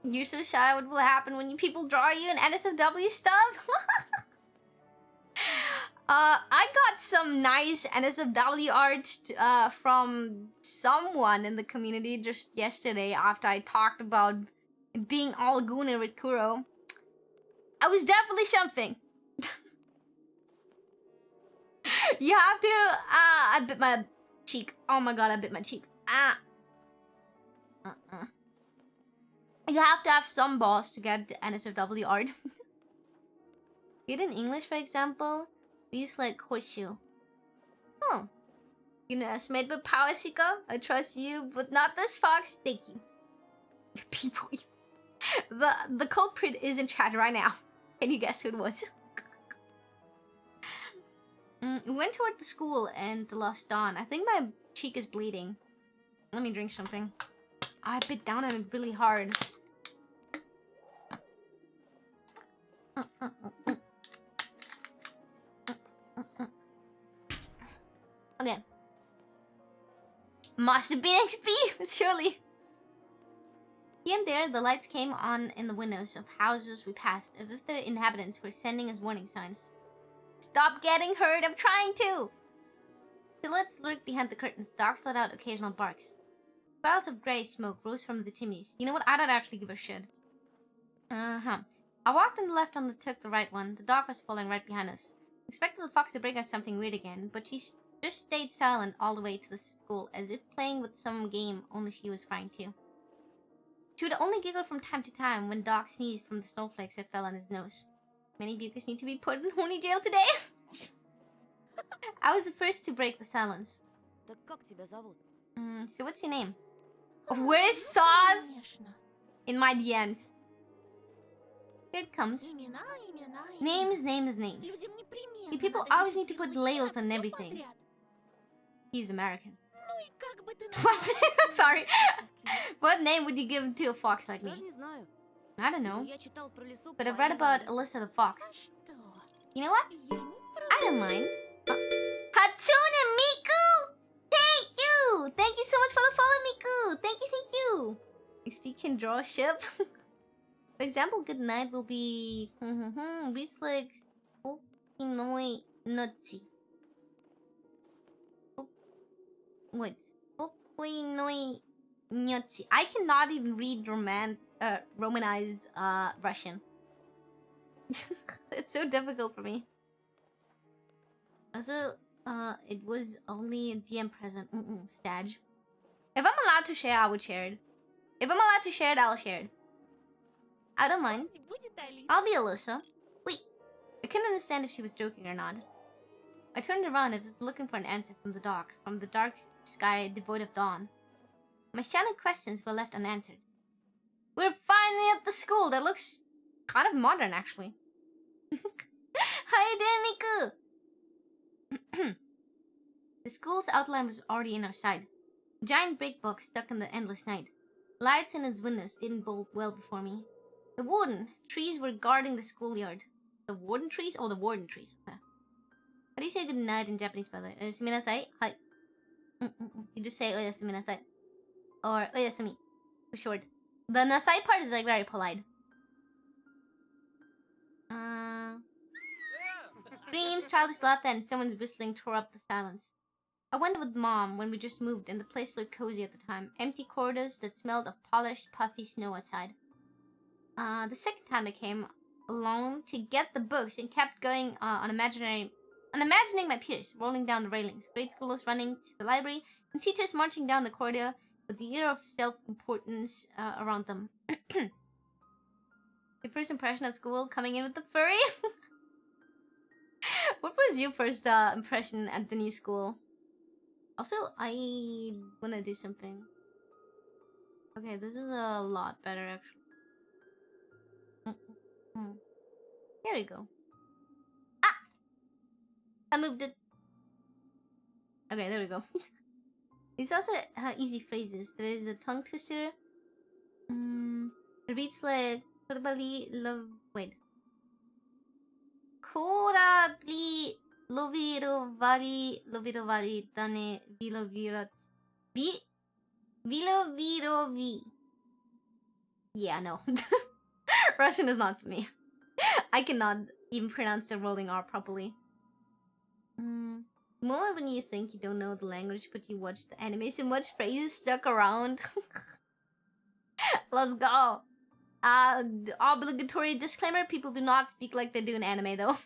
You're so shy, what will happen when you people draw you in NSFW stuff? I got some nice NSFW art from someone in the community just yesterday after I talked about being all gooner with Kuro. I was definitely something. You have to, I bit my cheek. Oh my god, I bit my cheek. You have to have some balls to get the NSFW art. Read in English, for example, these like horseshoe. Oh. You know, estimate by power seeker. I trust you, but not this fox. Thank you. People. The culprit is in chat right now. Can you guess who it was? We went toward the school and the lost dawn. I think my cheek is bleeding. Let me drink something. I bit down on it really hard. Okay. Must have been XP, surely. Here and there, the lights came on in the windows of houses we passed, as if their inhabitants were sending us warning signs. Stop getting hurt, I'm trying to! Silhouettes lurked behind the curtains, dogs let out occasional barks. Clouds of grey smoke rose from the chimneys. You know what, I don't actually give a shit. I walked on the left and took the right one. The dog was following right behind us. Expected the fox to bring us something weird again, but she just stayed silent all the way to the school, as if playing with some game only she was frying too. She would only giggle from time to time when Doc sneezed from the snowflakes that fell on his nose. Many Bukas need to be put in horny jail today. I was the first to break the silence. Так как тебя зовут? So what's your name? Where is Sauce? Конечно. In my DMs. Here it comes. Имена. Names. Людям непременно You people надо always need to put верифицировать labels час, on всё everything. подряд. He's American. Ну и как бы ты What? назвала? Sorry. What name would you give to a fox like me? Даже не знаю. I don't Но know. я читал про лесу. But I've по read имени about Алиса. Alyssa the fox. А что? You know what? Я не I don't mind. Hatsune Miku! Thank you! Thank you so much for the follow, Miku! Thank you! XP can draw a ship. For example, good night will be... Rislix Okinoi Notsi. What? Okinoi Notsi. I cannot even read Romanized Russian. It's so difficult for me. Also, it was only a DM present. Sag. If I'm allowed to share, I would share it. If I'm allowed to share it, I'll share it. I don't mind. Пусть будет Алиса. I'll be Alyssa. Wait. I couldn't understand if she was joking or not. I turned around and was looking for an answer from the dark sky devoid of dawn. My shining questions were left unanswered. We're finally at the school that looks kind of modern, actually. How you doing, Miku? The school's outline was already in our sight. A giant brick box stuck in the endless night. Lights in its windows didn't bulb well before me. The warden trees were guarding the schoolyard. The warden trees? Oh, the warden trees. Okay. How do you say good night in Japanese, by the way? Suminasai? Hi. You just say oyasuminasai. Or oyasumi. For short. The nasai part is like very polite. Screams, childish laughter, and someone's whistling tore up the silence. I went with Mom when we just moved, and the place looked cozy at the time. Empty corridors that smelled of polished, puffy snow outside. The second time I came along to get the books and kept going on imagining my peers rolling down the railings, grade schoolers running to the library, and teachers marching down the corridor with the air of self-importance around them. Your first impression at school, coming in with the furry? What was your first impression at the new school? Also, I wanna do something. Okay, this is a lot better, actually. Here we go. Ah! I moved it. Okay, there we go. These also easy phrases. There is a tongue twister. It reads like wait. Korabli lovirovari dane vilovirovi. Yeah, no. Russian is not for me. I cannot even pronounce the rolling R properly. More when you think you don't know the language, but you watch the anime so much, phrases stuck around. Let's go. Obligatory disclaimer: people do not speak like they do in anime, though.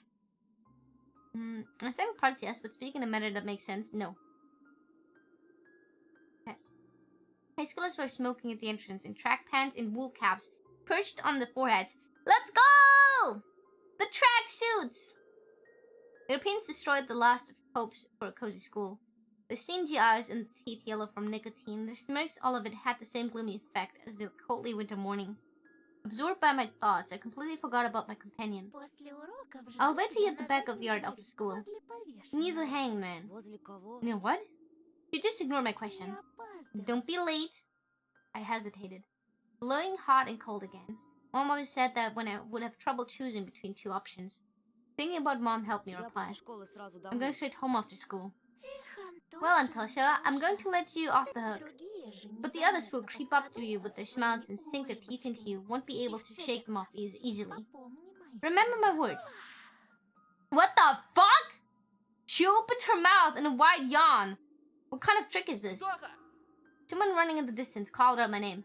The second part's yes, but speaking in a manner that makes sense, no. Okay. High schoolers were smoking at the entrance in track pants and wool caps perched on the foreheads. Let's go! The track suits! Europeans destroyed the last hopes for a cozy school. Their stingy eyes and teeth yellow from nicotine, their smirks, all of it had the same gloomy effect as the coldly winter morning. Absorbed by my thoughts, I completely forgot about my companion. После уроков жду I'll wait for you тебя at the на back of the yard задней after двери, school. возле Near the повешенного. hangman. Возле кого? You know what? You just ignore my question. Я опаздываю. Don't be late. I hesitated. Blowing hot and cold again. Mom always said that when I would have trouble choosing between two options. Thinking about Mom helped me Я reply. после школы сразу I'm going домой. straight home after school. Эх, Well, Антоша, Antosha, I'm going to let you off the hook. другие же But the others will незаметно creep up to you подкрадутся with their со своими smiles and sink their teeth into you, улыбочками. won't be able Их to shake them off easily. Попомни мои Remember my слова. words. What the fuck? She opened her mouth in a wide yawn. What kind of trick is this? Someone running in the distance called out my name.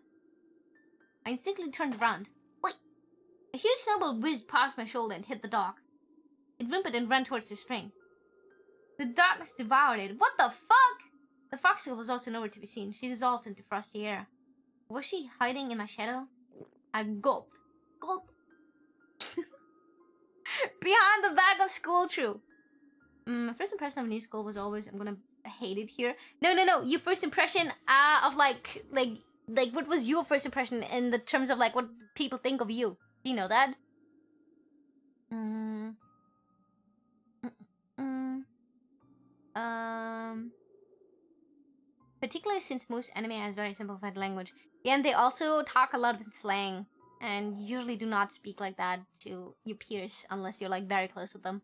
I instinctively turned around. Wait! A huge snowball whizzed past my shoulder and hit the dog. It whimpered and ran towards the spring. The darkness devoured it. What the fuck? The foxglove was also nowhere to be seen. She dissolved into frosty air. Was she hiding in my shadow? I gulped. Gulp. Behind the back of school, true. My first impression of a new school was always, I'm gonna hate it here. No. Your first impression of like what was your first impression in the terms of like what people think of you? Do you know that? Particularly since most anime has very simplified language. Yeah, and they also talk a lot of slang. And usually do not speak like that to your peers unless you're like very close with them.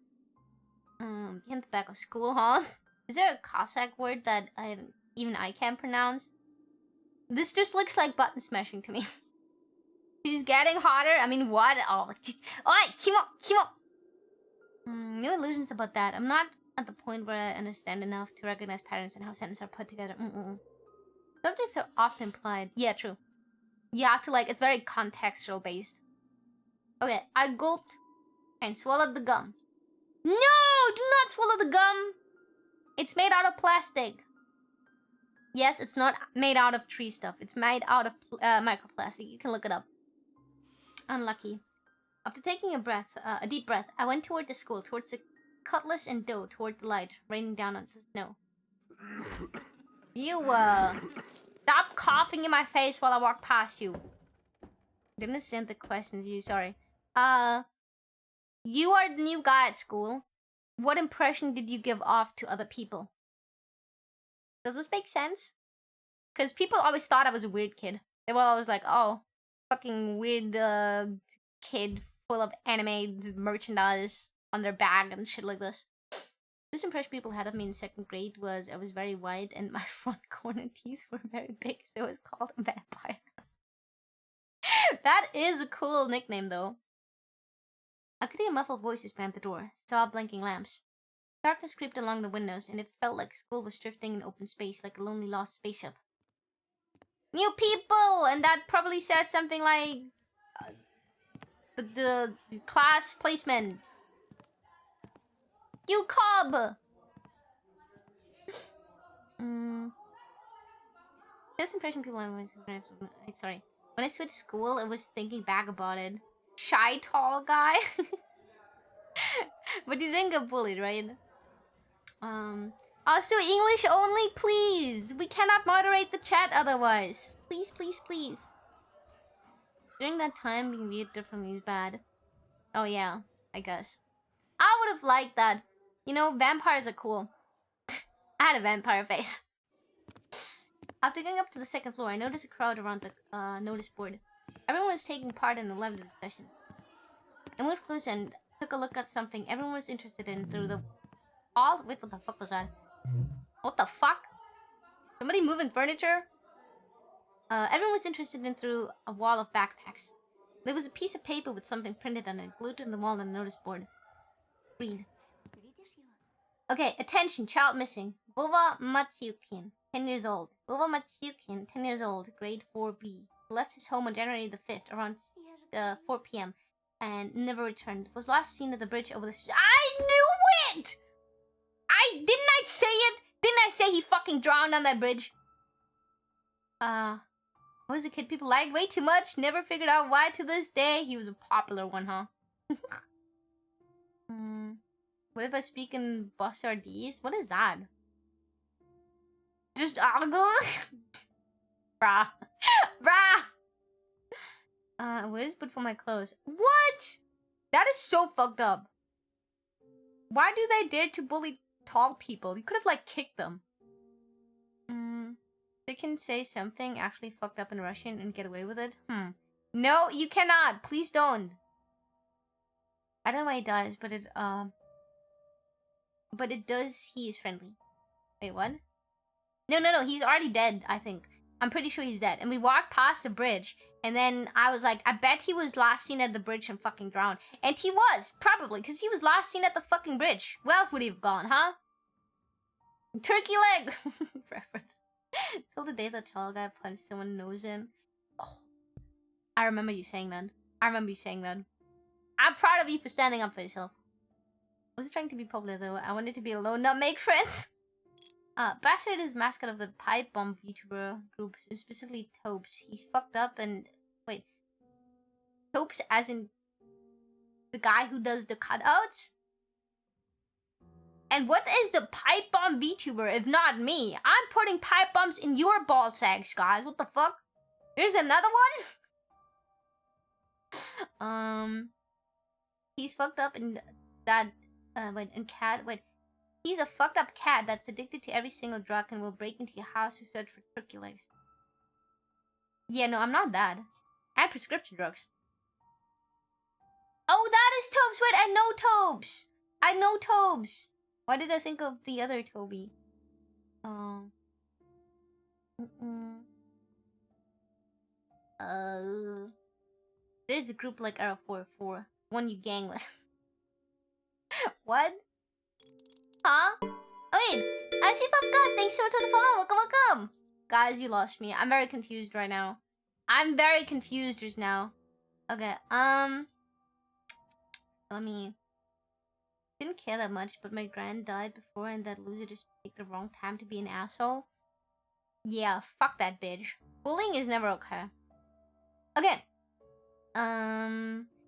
Behind the back of school, huh? Is there a Cossack word that even I can't pronounce? This just looks like button smashing to me. She's getting hotter. I mean, what? Oh, alright, Kimo. No illusions about that. I'm not at the point where I understand enough to recognize patterns and how sentences are put together. Subjects are often implied. Yeah, true. You have to like, it's very contextual based. Okay, I gulped and swallowed the gum. No, do not swallow the gum. It's made out of plastic. Yes, it's not made out of tree stuff. It's made out of microplastic. You can look it up. Unlucky. After taking a deep breath, I went toward the school, towards the cutlass and dough, toward the light, raining down onto the snow. You, stop coughing in my face while I walk past you. Didn't understand the questions, sorry. You are the new guy at school. What impression did you give off to other people? Does this make sense? Because people always thought I was a weird kid. They were always like, oh, fucking weird kid full of anime merchandise on their bag and shit like this. This impression people had of me in 2nd grade was I was very white and my front corner teeth were very big, so I was called a vampire. That is a cool nickname, though. I could hear muffled voices behind the door, saw blinking lamps. Darkness creeped along the windows, and it felt like school was drifting in open space like a lonely lost spaceship. New people! And that probably says something like... the class placement. You cob! First impression people sorry. When I switched school, I was thinking back about it. Shy tall guy? But you didn't get bullied, right? Also English only, please! We cannot moderate the chat otherwise. Please. During that time, being viewed differently is bad. Oh yeah, I guess. I would have liked that. You know, vampires are cool. I had a vampire face. After going up to the 2nd floor, I noticed a crowd around the notice board. Everyone was taking part in the lively discussion. I moved close and took a look at something everyone was interested in through the walls. Wait, what the fuck was that? What the fuck? Somebody moving furniture? Everyone was interested in through a wall of backpacks. There was a piece of paper with something printed on it, glued to the wall on the notice board. Read. Okay, attention, child missing. Vova Matyukin, 10 years old. Vova Matyukin, 10 years old, grade 4B. Left his home on January the 5th around 4 p.m. and never returned. Was last seen at the bridge over the... I knew it! Didn't I say it? Didn't I say he fucking drowned on that bridge? What was the kid people liked way too much? Never figured out why to this day. He was a popular one, huh? What if I speak in Bastardese? What is that? Just Bruh. Wiz, but for my clothes. What? That is so fucked up. Why do they dare to bully tall people? You could have, like, kicked them. They can say something actually fucked up in Russian and get away with it? No, you cannot. Please don't. I don't know why he dies, but it does. He is friendly. Wait, what? No. He's already dead, I think. I'm pretty sure he's dead. And we walked past the bridge, and then I was like, I bet he was last seen at the bridge and fucking drowned. And he was, probably, because he was last seen at the fucking bridge. Where else would he have gone, huh? Turkey leg! Reference. Till the day that tall guy punched someone's nose in. Oh. I remember you saying that. I'm proud of you for standing up for yourself. wasn't trying to be popular though. I wanted to be alone, not make friends. Bastard is mascot of the pipe bomb VTuber group, specifically Topes. He's fucked up and wait. Topes as in the guy who does the cutouts? And what is the pipe bomb VTuber if not me? I'm putting pipe bombs in your ball sacks, guys. What the fuck? There's another one? He's fucked up and that he's a fucked up cat that's addicted to every single drug and will break into your house to search for turkey legs. Yeah, no, I'm not that. I had prescription drugs. Oh, that is Tobes. Wait, I know Tobes. I know Tobes. Why did I think of the other Toby? There's a group like R44, one you gang with. What? Huh? Wait, I see Popka. Thanks so much for the follow. Welcome, welcome. Guys, you lost me. I'm very confused right now. I'm very confused just now. Okay, let me... Didn't care that much, but my grand died before and that loser just picked the wrong time to be an asshole. Yeah, fuck that bitch. Bullying is never okay. Okay.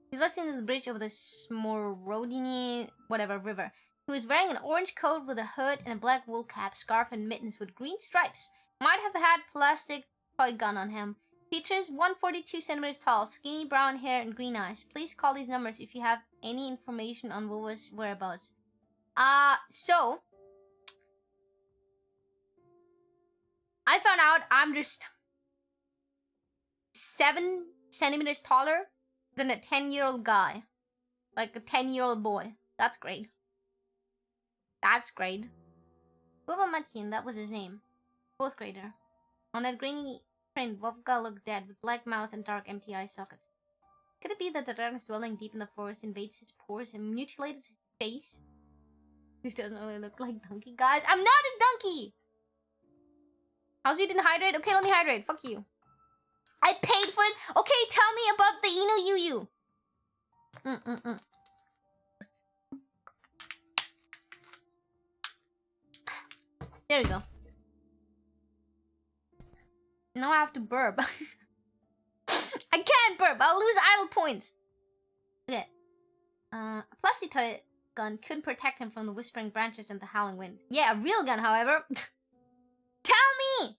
He's listening to the bridge over the Smorodini whatever river. He was wearing an orange coat with a hood and a black wool cap, scarf and mittens with green stripes. Might have had plastic toy gun on him. Features 142 centimeters tall, skinny brown hair and green eyes. Please call these numbers if you have any information on Wuwa's whereabouts. So I found out I'm just 7 centimeters taller than a 10-year-old guy. Like a 10-year-old boy. That's great. That's great. Wuwa Matin, that was his name. 4th grader. On that grainy print, Vovka looked dead with black mouth and dark empty eye sockets. Could it be that the darkness dwelling deep in the forest invades his pores and mutilated his face? This doesn't really look like donkey, guys. I'm not a donkey! How's you didn't hydrate? Okay, let me hydrate. Fuck you. I paid for it. Okay, tell me about the YUYU. There we go. Now I have to burp. I can't burp. I'll lose idle points. Okay. A plastic toy gun couldn't protect him from the whispering branches and the howling wind. Yeah, a real gun, however. Tell me!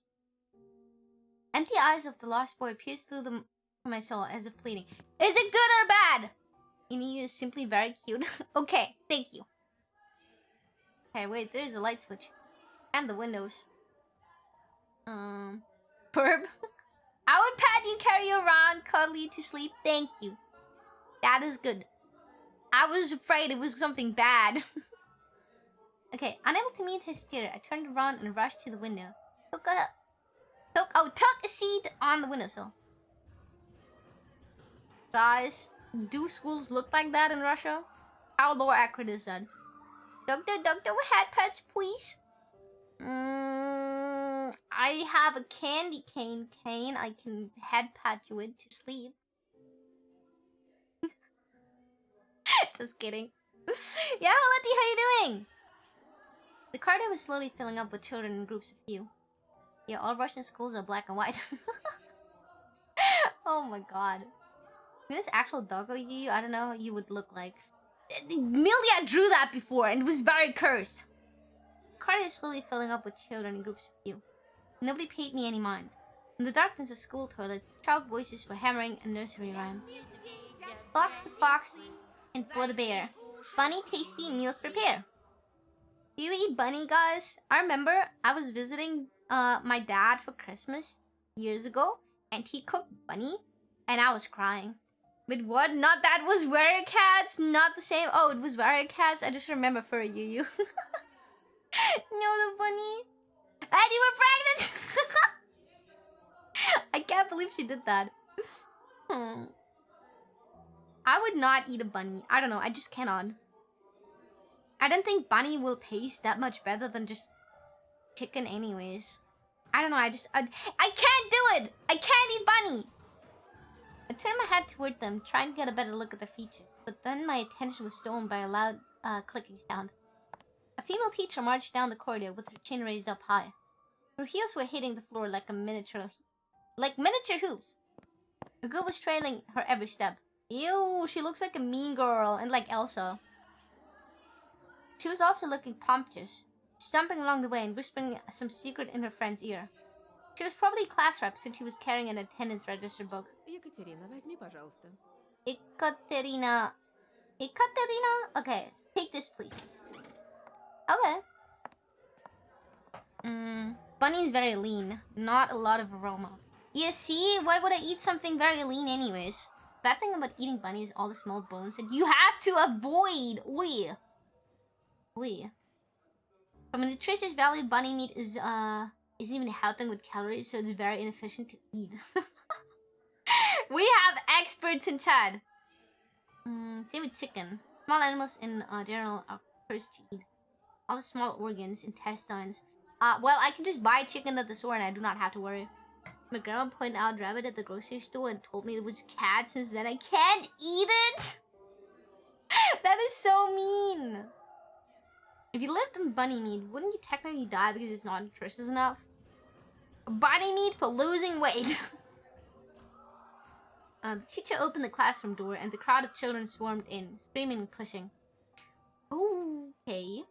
Empty eyes of the lost boy pierced through my soul as if pleading. Is it good or bad? YUYU is simply very cute. Okay, thank you. Okay, wait, there is a light switch. And the windows. Burp. I would pat you, carry you around, cuddle you to sleep. Thank you. That is good. I was afraid it was something bad. Okay, unable to meet his stare, I turned around and rushed to the window. Took a seat on the windowsill. Guys, do schools look like that in Russia? How low accurate is that? Doctor, hat pets, please. I have a candy cane. I can head pat you with to sleep. Just kidding. Yeah, Letty, how you doing? The corridor was slowly filling up with children in groups of few. Yeah, all Russian schools are black and white. Oh my god. This actual doggo YUYU, I don't know how you would look like. Milia drew that before and it was very cursed. The corridor is slowly filling up with children in groups of few. Nobody paid me any mind. In the darkness of school toilets, child voices were hammering a nursery rhyme. Fox the fox and for the bear. Bunny tasty meals prepare. Do you eat bunny, guys? I remember I was visiting my dad for Christmas years ago and he cooked bunny and I was crying. But what? Not that was warrior cats? Not the same? Oh, it was warrior cats? I just remember for a YUYU. No, the bunny. And you were pregnant! I can't believe she did that. I would not eat a bunny. I don't know, I just cannot. I don't think bunny will taste that much better than just chicken anyways. I don't know, I can't do it! I can't eat bunny! I turned my head toward them, trying to get a better look at the feature. But then my attention was stolen by a loud clicking sound. A female teacher marched down the corridor with her chin raised up high. Her heels were hitting the floor like miniature hooves. The girl was trailing her every step. Ew, she looks like a mean girl and like Elsa. She was also looking pompous, stumping along the way and whispering some secret in her friend's ear. She was probably a class rep since she was carrying an attendance register book. Екатерина, возьми, пожалуйста. Ekaterina. Okay, take this, please. Okay. Bunny is very lean. Not a lot of aroma. Yeah, see? Why would I eat something very lean anyways? Bad thing about eating bunny is all the small bones that you have to avoid. Oy. From a nutritious value, bunny meat isn't even helping with calories, so it's very inefficient to eat. We have experts in chat. Same with chicken. Small animals in general are first to eat. All the small organs, intestines. Well, I can just buy chicken at the store and I do not have to worry. My grandma pointed out rabbit at the grocery store and told me it was cat. Since then, I can't eat it. That is so mean. If you lived on bunny meat, wouldn't you technically die because it's not nutritious enough? Bunny meat for losing weight. The teacher opened the classroom door and the crowd of children swarmed in, screaming and pushing. Okay.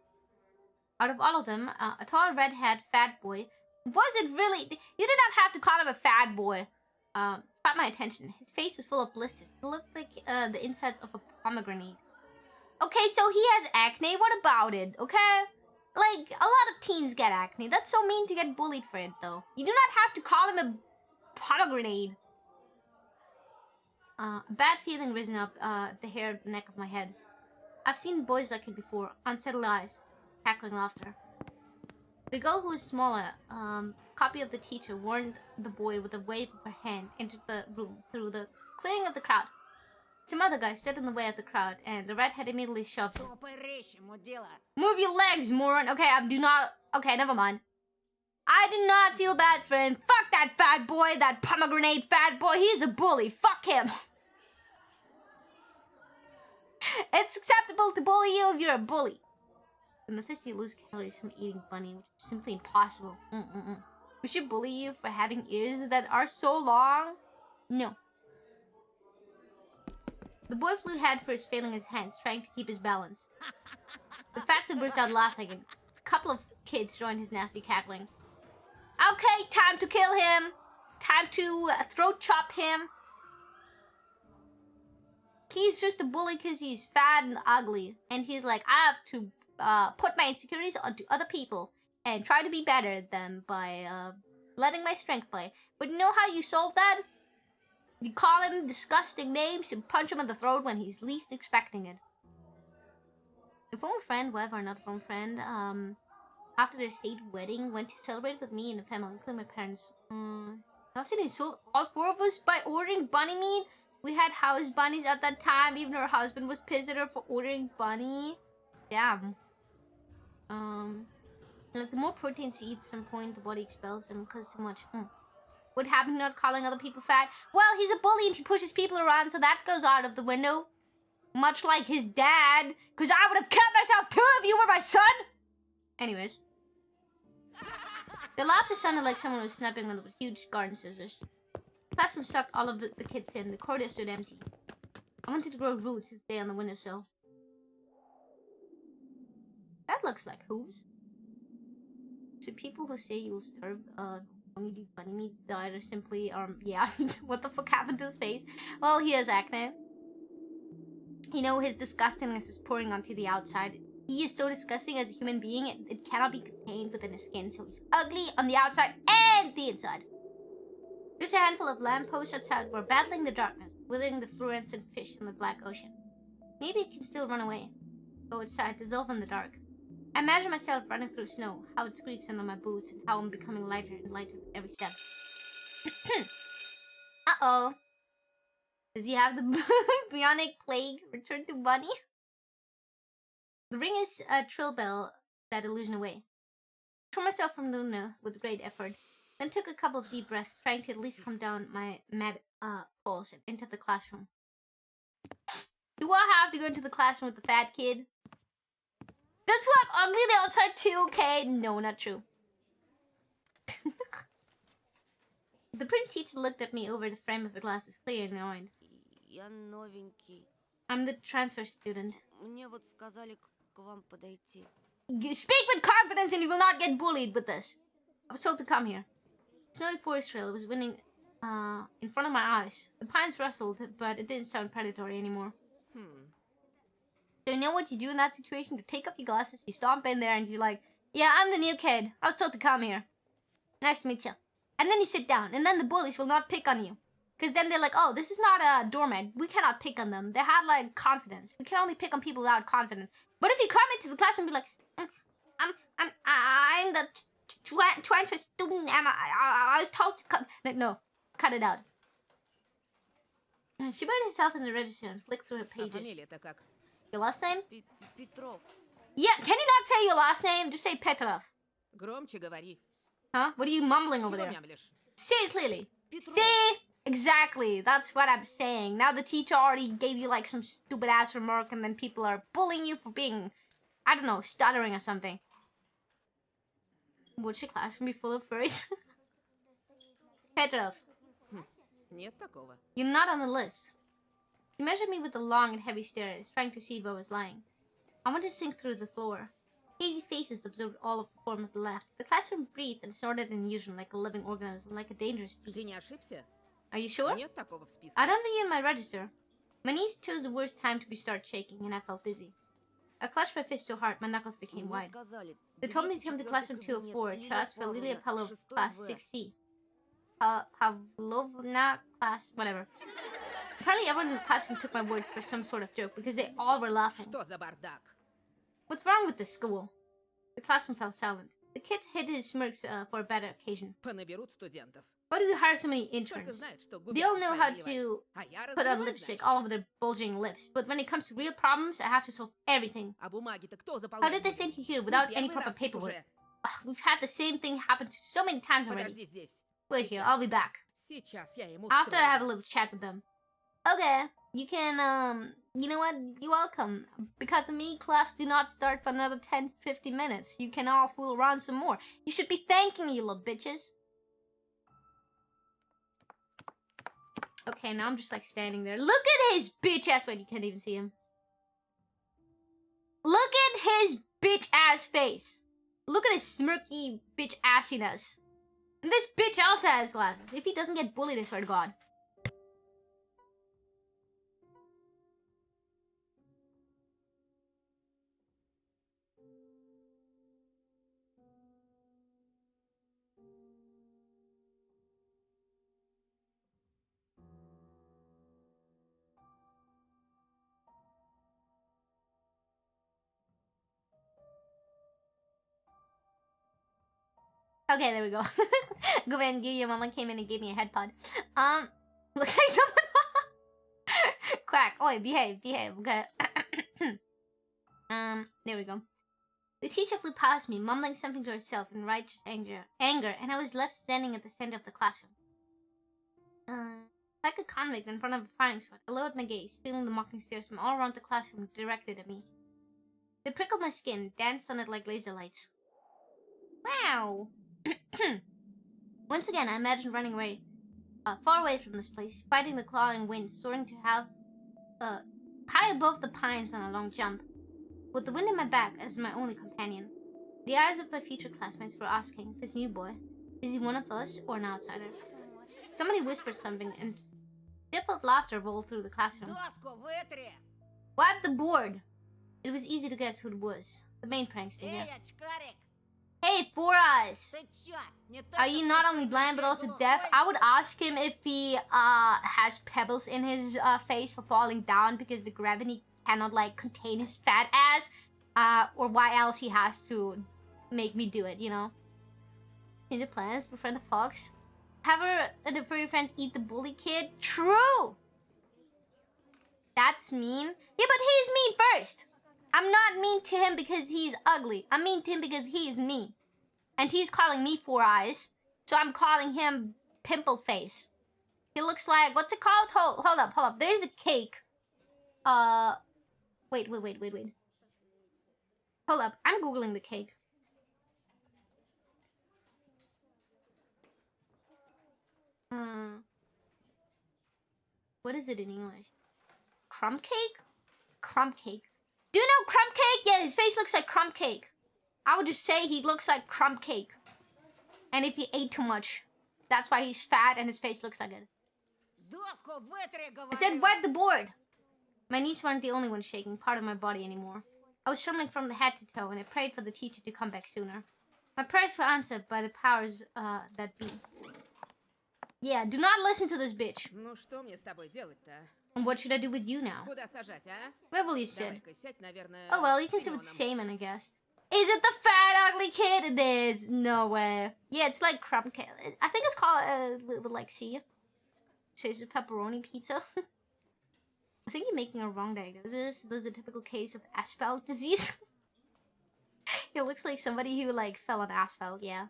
Out of all of them, a tall red-haired fat boy. Was it really? You did not have to call him a fat boy. Caught my attention. His face was full of blisters. It looked like the insides of a pomegranate. Okay, so he has acne. What about it? Okay? Like, a lot of teens get acne. That's so mean to get bullied for it, though. You do not have to call him a pomegranate. A bad feeling risen up the hair of the neck of my head. I've seen boys like it before. Unsettled eyes. Cackling laughter. The girl who was smaller, copy of the teacher, warned the boy with a wave of her hand, entered the room through the clearing of the crowd. Some other guy stood in the way of the crowd, and the redhead immediately shoved him. Move your legs, moron! Okay, Okay, never mind. I do not feel bad for him. Fuck that fat boy, that pomegranate fat boy. He's a bully. Fuck him. It's acceptable to bully you if you're a bully. The myth is you lose calories from eating bunny, which is simply impossible. We should bully you for having ears that are so long? No. The boy flew headfirst, failing his hands, trying to keep his balance. The fatso burst out laughing, and a couple of kids joined his nasty cackling. Okay, time to kill him. Time to throat chop him. He's just a bully because he's fat and ugly. And he's like, I have to put my insecurities onto other people and try to be better than them by letting my strength play. But you know how you solve that? You call him disgusting names and punch him in the throat when he's least expecting it. A former friend, whatever, another former friend, after their state wedding, went to celebrate with me and the family, including my parents. Dustin insulted all four of us by ordering bunny meat. We had house bunnies at that time. Even her husband was pissed at her for ordering bunny. Damn. Like, the more proteins you eat at some point, the body expels them because too much. What happened not calling other people fat? Well, he's a bully and he pushes people around, so that goes out of the window. Much like his dad. Because I would have killed myself too if you were my son! Anyways. The laughter sounded like someone was snapping on the huge garden scissors. The classroom sucked all of the kids in. The corridor stood empty. I wanted to grow roots and stay on the windowsill. That looks like hooves. So people who say you will starve when you do bunny meat diet or simply yeah. What the fuck happened to his face? Well, he has acne. You know, his disgustingness is pouring onto the outside. He is so disgusting as a human being, it cannot be contained within his skin, so he's ugly on the outside and the inside. There's a handful of lampposts outside were battling the darkness, withering the fluorescent fish in the black ocean. Maybe it can still run away. Go outside, dissolve in the dark. I imagine myself running through snow, how it squeaks under my boots, and how I'm becoming lighter and lighter with every step. Uh-oh. Does he have the bionic plague? Return to bunny? The ring is a trill bell that illusion away. I tore myself from Luna with great effort, then took a couple of deep breaths, trying to at least calm down my mad pulse and entered the classroom. Do I have to go into the classroom with the fat kid? That's why I'm ugly the outside too, okay? No, not true. The pretty teacher looked at me over the frame of the glasses, clear and annoyed. Я новенький. I'm the transfer student. Мне вот сказали к вам подойти. Speak with confidence and you will not get bullied with this. I was told to come here. Snowy forest trail was winning in front of my eyes. The pines rustled, but it didn't sound predatory anymore. So you know what you do in that situation? You take up your glasses, you stomp in there, and you're like, yeah, I'm the new kid. I was told to come here. Nice to meet you. And then you sit down, and then the bullies will not pick on you. Because then they're like, oh, this is not a doormat. We cannot pick on them. They have, like, confidence. We can only pick on people without confidence. But if you come into the classroom and be like, I'm the transfer student, and I was told to come. No, cut it out. She buried herself in the register and flicked through her А pages. фамилия-то как? Your last name? Петров. Yeah, can you not say your last name? Just say Petrov. Громче говори. Huh? What are you mumbling over Чего there? мямлишь? Say it clearly. Petrov. See? Exactly. That's what I'm saying. Now the teacher already gave you like some stupid ass remark and then people are bullying you for being, I don't know, stuttering or something. Would your classroom be full of furries? Petrov, Нет такого. you're not on the list. She measured me with a long and heavy stare, trying to see where I was lying. I wanted to sink through the floor. Hazy faces absorbed all of the form of the left. The classroom breathed and snorted in unison like a living organism, like a dangerous Ты beast. не ошибся? Are you sure? Нет такого в списке. I don't think in my register. My knees chose the worst time to start shaking, and I felt dizzy. I clutched my fist so hard, my knuckles became Мне wide. сказали, They told me to come to classroom 204 to ask for Lilia Pavlov class 6C. Pavlovna class, whatever. Apparently everyone in the classroom took my words for some sort of joke because they all were laughing. Что за бардак? What's wrong with this school? The classroom fell silent. The kid hid his smirks for a better occasion. Понаберут студентов. Why do you hire so many Только interns? знают, что They all губят know свои how наливать. to А я put on разговор, lipstick значит. all over their bulging lips, but when it comes to real problems, I have to solve everything. А бумаги-то кто заполняет? How did they send you here without Не any первый proper раз тут paperwork? уже. Ugh, we've had the same thing happen so many times already. Подожди здесь. Wait here, I'll be back. Сейчас я ему After I have a устрою. little chat with them. Okay, you can, you know what? You're welcome. Because of me, class do not start for another 10-50 minutes. You can all fool around some more. You should be thanking me, you little bitches. Okay, now I'm just like standing there. Look at his bitch ass. Wait, you can't even see him. Look at his bitch ass face. Look at his smirky bitch assiness. And this bitch also has glasses. If he doesn't get bullied, I swear to God. Okay, there we go. Go ahead and give your mama came in and gave me a head pod. Looks like someone. Quack. Oi, behave. Okay. There we go. The teacher flew past me, mumbling something to herself in righteous anger, and I was left standing at the center of the classroom. Like a convict in front of a firing squad, I lowered my gaze, feeling the mocking stares from all around the classroom directed at me. They prickled my skin, danced on it like laser lights. Wow! Once again, I imagined running away, far away from this place, fighting the clawing wind, soaring to have, high above the pines on a long jump, with the wind in my back as my only companion. The eyes of my future classmates were asking, this new boy, is he one of us or an outsider? Somebody whispered something, and stifled laughter rolled through the classroom. Доску вытри! Wipe the board! It was easy to guess who it was. The main prankster. Эй, очкарик! Hey, Four Eyes! Ты чё? Не Are you not only blind but also deaf? I would ask him if he has pebbles in his face for falling down because the gravity cannot like contain his fat ass, or why else he has to make me do it, you know? Change the plans, befriend the fox. Have her and the furry friends eat the bully kid. True. That's mean. Yeah, but he's mean first. I'm not mean to him because he's ugly. I'm mean to him because he's mean. And he's calling me Four Eyes. So I'm calling him Pimple Face. He looks like, what's it called? Hold up. There's a cake. Wait. Hold up, I'm googling the cake. What is it in English? Crumb cake? Crumb cake. Do you know crumb cake? Yeah, his face looks like crumb cake. I would just say he looks like crumb cake. And if he ate too much, that's why he's fat and his face looks like it. I said wipe the board. My knees weren't the only ones shaking part of my body anymore. I was trembling from the head to toe, and I prayed for the teacher to come back sooner. My prayers were answered by the powers that be. Yeah, do not listen to this bitch. Ну что мне с тобой делать-то? And what should I do with you now? Куда сажать, а? Where will you sit? Давай-ка сядь, наверное, Oh well, you can sit with Seaman, I guess. Is it the fat, ugly kid? It is. No way. Yeah, it's like crumb cake. I think it's called, with like C. It's a pepperoni pizza. I think you're making a wrong diagnosis. This is a typical case of asphalt disease. It looks like somebody who, like, fell on asphalt, yeah.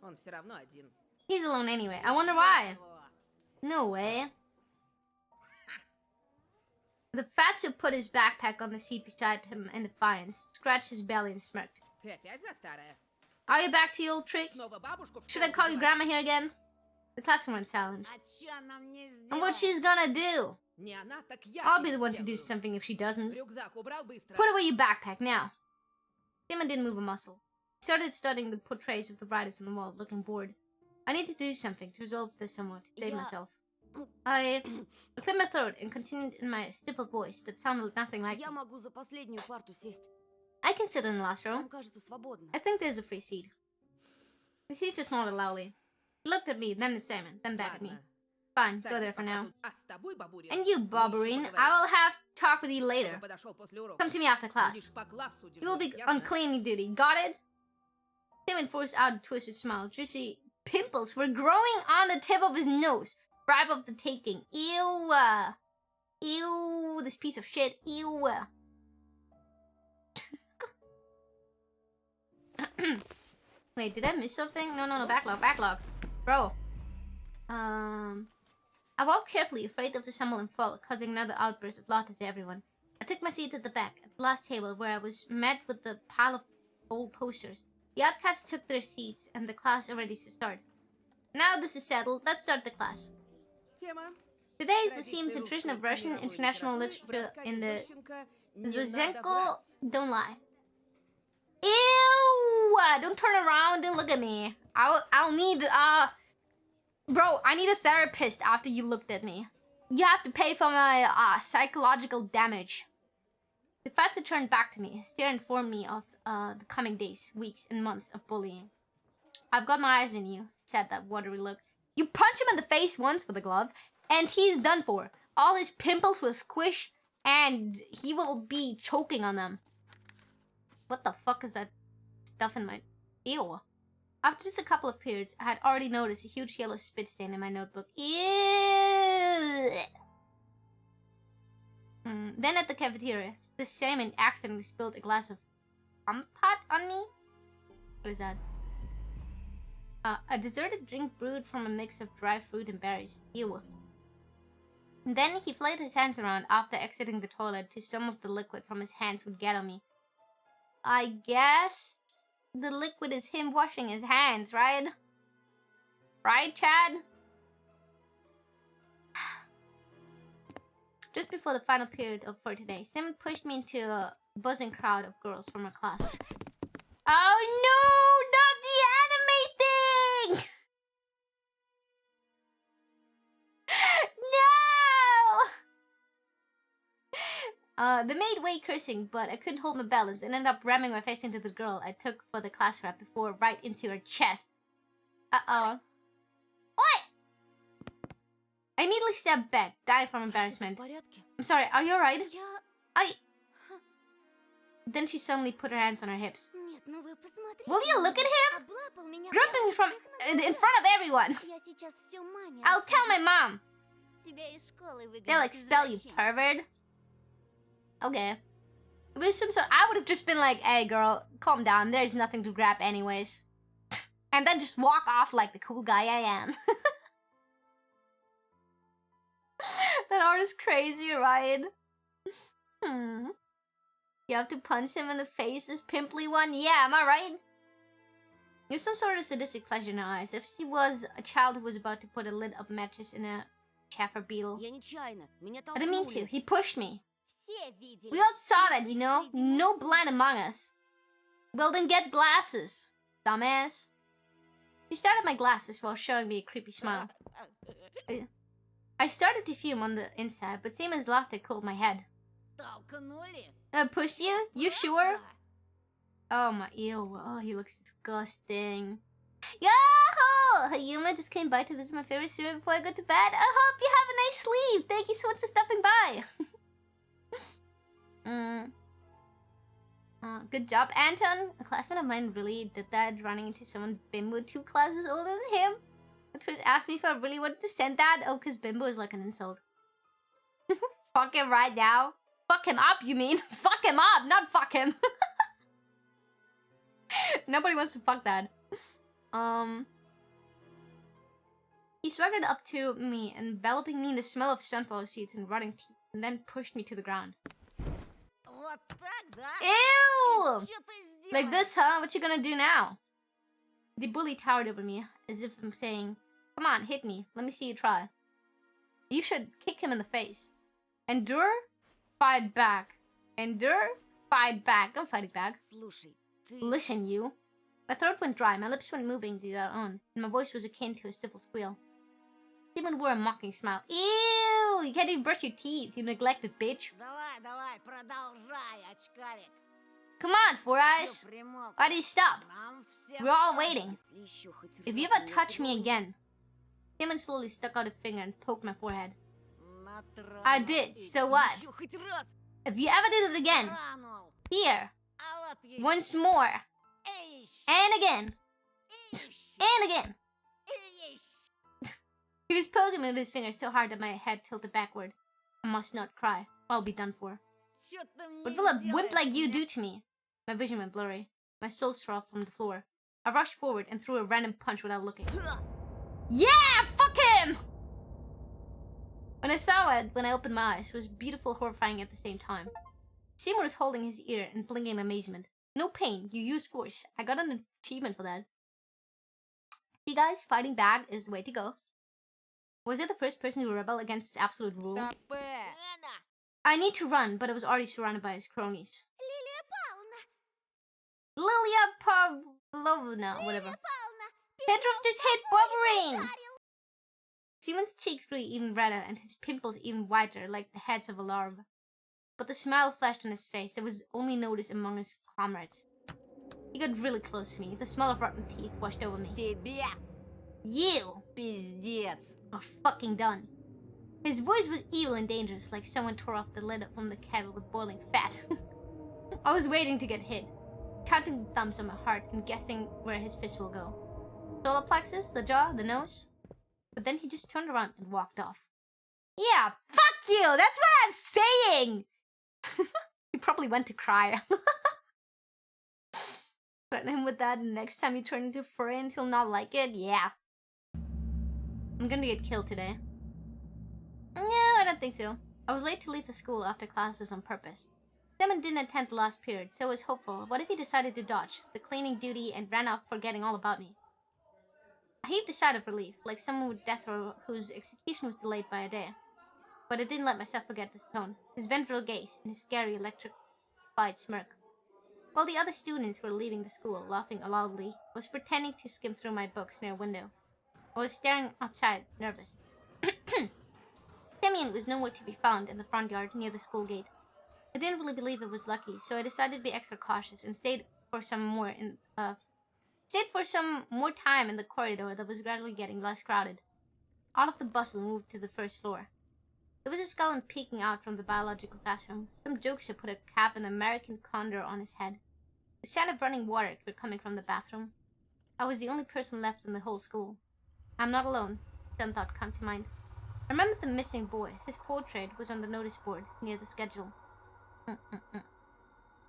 Он всё равно один. He's alone anyway. I wonder why. No way. The fatso put his backpack on the seat beside him in defiance, scratched his belly and smirked. Ты опять за старое? Are you back to your old tricks? Снова бабушку в Should I школу call you вызывать? grandma here again? The classroom went silent. And what she's gonna do? Не она, так я I'll be тебе the one to do сделаю. something if she doesn't. Рюкзак убрал быстро. Put away your backpack now. Simon didn't move a muscle. He started studying the portraits of the writers on the wall, looking bored. I need to do something to resolve this somewhat, to save myself. I cleared my throat and continued in my stifled voice that sounded nothing like Я it. могу за последнюю парту сесть. I can sit in the last row. Там, кажется, свободно. I think there's a free seat. The teacher snorted loudly. He looked at me, then at Simon, then back at me. Ладно. Fine, go Садись there for пока now. тут. А с тобой, бабуля, And you, мы ещё Bobberine, поговорим. I will have to talk with you later. Чтобы подошёл после урока. Come to me after class. Будешь по классу You will be дежурить, on ясно? cleaning duty. Got it? Simon forced out a twisted smile. Juicy pimples were growing on the tip of his nose. Bribe of the taking. Ew. Ew. This piece of shit. Ew. Wait, did I miss something? No. Backlog. Bro. I walked carefully, afraid of the stumble and fall, causing another outburst of laughter to everyone. I took my seat at the back, at the last table, where I was met with the pile of old posters. The outcasts took their seats, and the class already to start. Now this is settled, let's start the class. Тема. Today, the themes and tradition of Russian international literature in the Zuzenko don't lie. Ew! Don't turn around, don't look at me. I'll need, Bro, I need a therapist after you looked at me. You have to pay for my, psychological damage. The fatso turned back to me. His stare informed me of, the coming days, weeks, and months of bullying. I've got my eyes on you, said that watery look. You punch him in the face once with a glove, and he's done for. All his pimples will squish, and he will be choking on them. What the fuck is that stuff in my... Ew. After just a couple of periods, I had already noticed a huge yellow spit stain in my notebook. Ew. Then at the cafeteria, the salmon accidentally spilled a glass of pot on me. What is that? A deserted drink brewed from a mix of dry fruit and berries. Ew. And then he flayed his hands around after exiting the toilet till some of the liquid from his hands would get on me. I guess the liquid is him washing his hands, right? Right, Chad? Just before the final period for today, Simon pushed me into a buzzing crowd of girls from our class. Oh no! Not the anime thing! No! The maid way cursing, but I couldn't hold my balance and ended up ramming my face into the girl I took for the class rep before right into her chest. Uh-oh. What? I immediately stepped back, dying from embarrassment. I'm sorry, are you alright? Then she suddenly put her hands on her hips. Нет, ну вы посмотрите. Will you look at him? Облапал меня Grumping прямо from у всех на in front of everyone. Я сейчас всё маме I'll tell my mom. Тебя из школы выгонят, They'll expel you, извращенец. pervert. Okay. If it was some sort, I would have just been like, hey girl, calm down, there's nothing to grab anyways. And then just walk off like the cool guy I am. That art is crazy, right? You have to punch him in the face, this pimply one? Yeah, am I right? There's some sort of sadistic pleasure in her eyes. If she was a child who was about to put a lid up mattress in a chafer beetle. Я нечаянно. Меня I didn't mean to. толкнули. He pushed me. Все видели. We all saw that, Ты you know? среди нас. No blind among us. Well, then get glasses, dumbass. She started my glasses while showing me a creepy smile. I started to fume on the inside, but Simon's laughter cooled my head. Толкнули? Pushed you? You sure? Oh my, ew. Oh, he looks disgusting. Yahoo! Hayuma just came by to visit my favorite streamer before I go to bed. I hope you have a nice sleep. Thank you so much for stopping by. Good job, Anton. A classmate of mine really did that, running into someone Bimbo 2 classes older than him. Twitch asked me if I really wanted to send that. Oh, because Bimbo is like an insult. Fuck him right now. Fuck him up, you mean? Fuck him up, not fuck him. Nobody wants to fuck that. He swaggered up to me, enveloping me in the smell of sunflower seeds and rotting teeth, and then pushed me to the ground. Вот так, да? Ew! Что ты сделала? Like this, huh? What you gonna do now? The bully towered over me, as if I'm saying, come on, hit me. Let me see you try. You should kick him in the face. Endure, fight back. Endure, fight back. I'm fighting back. Слушай, ты... Listen, you. My throat went dry, my lips went moving to their own, and my voice was akin to a stifled squeal. Simon wore a mocking smile. Ew! You can't even brush your teeth, you neglected bitch. Давай, давай, продолжай, очкарик. Come on, Four Eyes. Всё, примолк. Why did you stop? Нам всем We're all пора. waiting. Если ещё хоть If you раз ever меня touch me тронешь, again. Simon slowly stuck out a finger and poked my forehead. натрану. I did, so what? Ещё хоть раз If you ever do this again, тронул. here, А вот ещё. once more, Эй, and again, ещё, and again. ещё. He was poking me with his finger so hard that my head tilted backward. I must not cry, or I'll be done for. Чё ты мне What will a wimp сделаешь, like you а? do to me? My vision went blurry. My soul dropped from the floor. I rushed forward and threw a random punch without looking. Ха! Yeah! Fuck him! When I saw it, when I opened my eyes, it was beautiful, horrifying at the same time. Simon was holding his ear and blinking in amazement. No pain, you used force. I got an achievement for that. See guys, fighting back is the way to go. Was it the first person to rebel against his absolute rule? Стопэ! Лена! I need to run, but I was already surrounded by his cronies. Лилия Павловна, Lilia Pavlovna, whatever. Павловна, Pedro just hit Wolverine! ударил. Simon's cheeks grew even redder and his pimples even whiter, like the heads of a larva. But the smile flashed on his face that was only noticed among his comrades. He got really close to me. The smell of rotten teeth washed over me. Тебе You пиздец! are fucking done. His voice was evil and dangerous, like someone tore off the lid from the kettle with boiling fat. I was waiting to get hit, counting the thumbs on my heart and guessing where his fist will go. Solar plexus, the jaw, the nose. But then he just turned around and walked off. Yeah, fuck you! That's what I'm saying! He probably went to cry. Threaten him with that, and next time you turn into a furry and he'll not like it? Yeah. I'm gonna get killed today. No, I don't think so. I was late to leave the school after classes on purpose. Simon didn't attend the last period, so I was hopeful. What if he decided to dodge the cleaning duty and ran off forgetting all about me? I heaved a sigh of relief, like someone with death row whose execution was delayed by a day. But I didn't let myself forget this tone, his ventral gaze, and his scary electrified smirk. While the other students were leaving the school, laughing loudly, I was pretending to skim through my books near a window. I was staring outside, nervous. Simeon was nowhere to be found in the front yard near the school gate. I didn't really believe it was lucky, so I decided to be extra cautious and stayed for some more time in the corridor that was gradually getting less crowded. All of the bustle moved to the first floor. There was a skeleton peeking out from the biological classroom. Some jokester put a cap and American condor on his head. The sound of running water were coming from the bathroom. I was the only person left in the whole school. I'm not alone, some thought come to mind. I remembered the missing boy. His portrait was on the notice board near the schedule.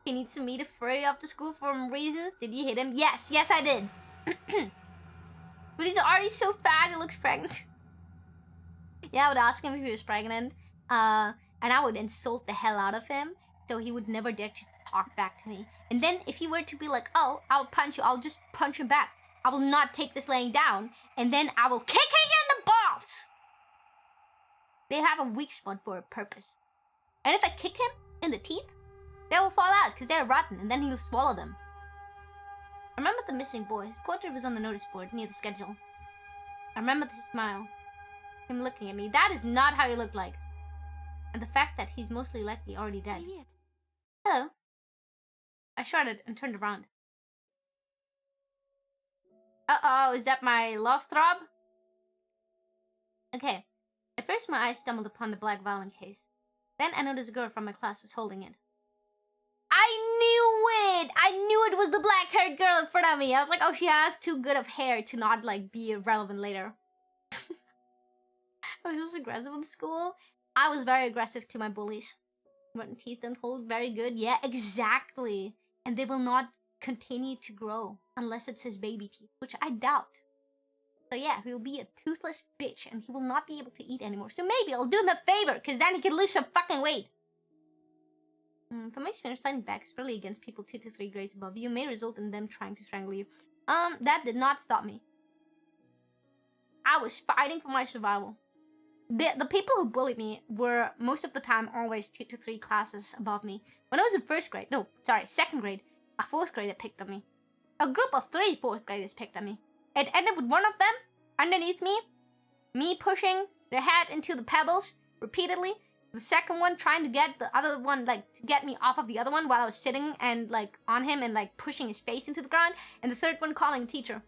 He needs me to furry up to school for reasons. Did you hit him? Yes, I did. But he's already so fat, he looks pregnant. Yeah, I would ask him if he was pregnant. And I would insult the hell out of him, so he would never dare to talk back to me. And then if he were to be like, oh, I'll punch you, I'll just punch him back. I will not take this laying down. And then I will kick him in the balls. They have a weak spot for a purpose. And if I kick him in the teeth, they will fall out because they're rotten, and then he'll swallow them. I remember the missing boy. His portrait was on the notice board near the schedule. I remember his smile. Him looking at me. That is not how he looked like. And the fact that he's mostly likely already dead. Привет. Hello. I shouted and turned around. Uh-oh, is that my love throb? Okay. At first my eyes stumbled upon the black violin case. Then I noticed a girl from my class was holding it. I knew it! I knew it was the black-haired girl in front of me. I was like, oh, she has too good of hair to not, like, be irrelevant later. I was just aggressive in school. I was very aggressive to my bullies. Rotten teeth don't hold very good. Yeah, exactly. And they will not continue to grow unless it says baby teeth, which I doubt. So yeah, he will be a toothless bitch and he will not be able to eat anymore. So maybe I'll do him a favor, because then he can lose some fucking weight. From my experience, fighting back, especially against people 2 to 3 grades above you, may result in them trying to strangle you. That did not stop me. I was fighting for my survival. The people who bullied me were, most of the time, always 2 to 3 classes above me. When I was in second grade, a 4th grader picked on me. A group of 3 4th graders picked on me. It ended with one of them, underneath me pushing their head into the pebbles repeatedly. The second one trying to get the other one, like, to get me off of the other one while I was sitting and, like, on him and, like, pushing his face into the ground. And the third one calling the teacher.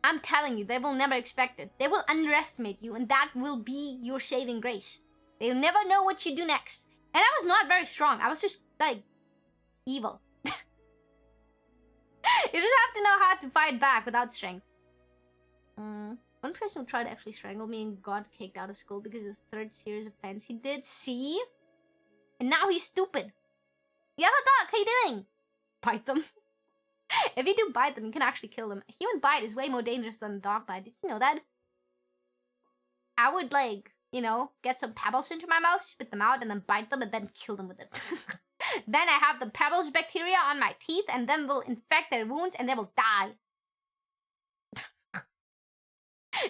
I'm telling you, they will never expect it. They will underestimate you, and that will be your saving grace. They'll never know what you do next. And I was not very strong. I was just, like, evil. You just have to know how to fight back without strength. One person who tried to actually strangle me and got kicked out of school because of the 3rd serious offense he did. See? And now he's stupid. Yeah, dog, how you doing? Bite them. If you do bite them, you can actually kill them. A human bite is way more dangerous than a dog bite. Did you know that? I would, like, you know, get some pebbles into my mouth, spit them out, and then bite them and then kill them with it. Then I have the pebbles bacteria on my teeth, and then will infect their wounds, and they will die.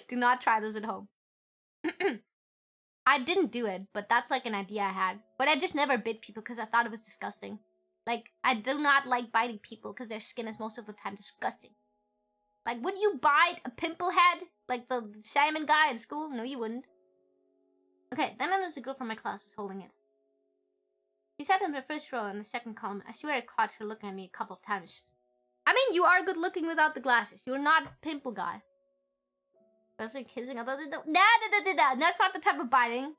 Do not try this at home. I didn't do it, but that's like an idea I had. But I just never bit people because I thought it was disgusting. Like, I do not like biting people because their skin is most of the time disgusting. Like, would you bite a pimple head? Like the salmon guy at school? No, you wouldn't. Okay, then I noticed a girl from my class was holding it. She sat in the first row in the second column. I swear I caught her looking at me a couple of times. I mean, you are good looking without the glasses. You're not a pimple guy. I was like kissing. I thought, that's not the type of biting.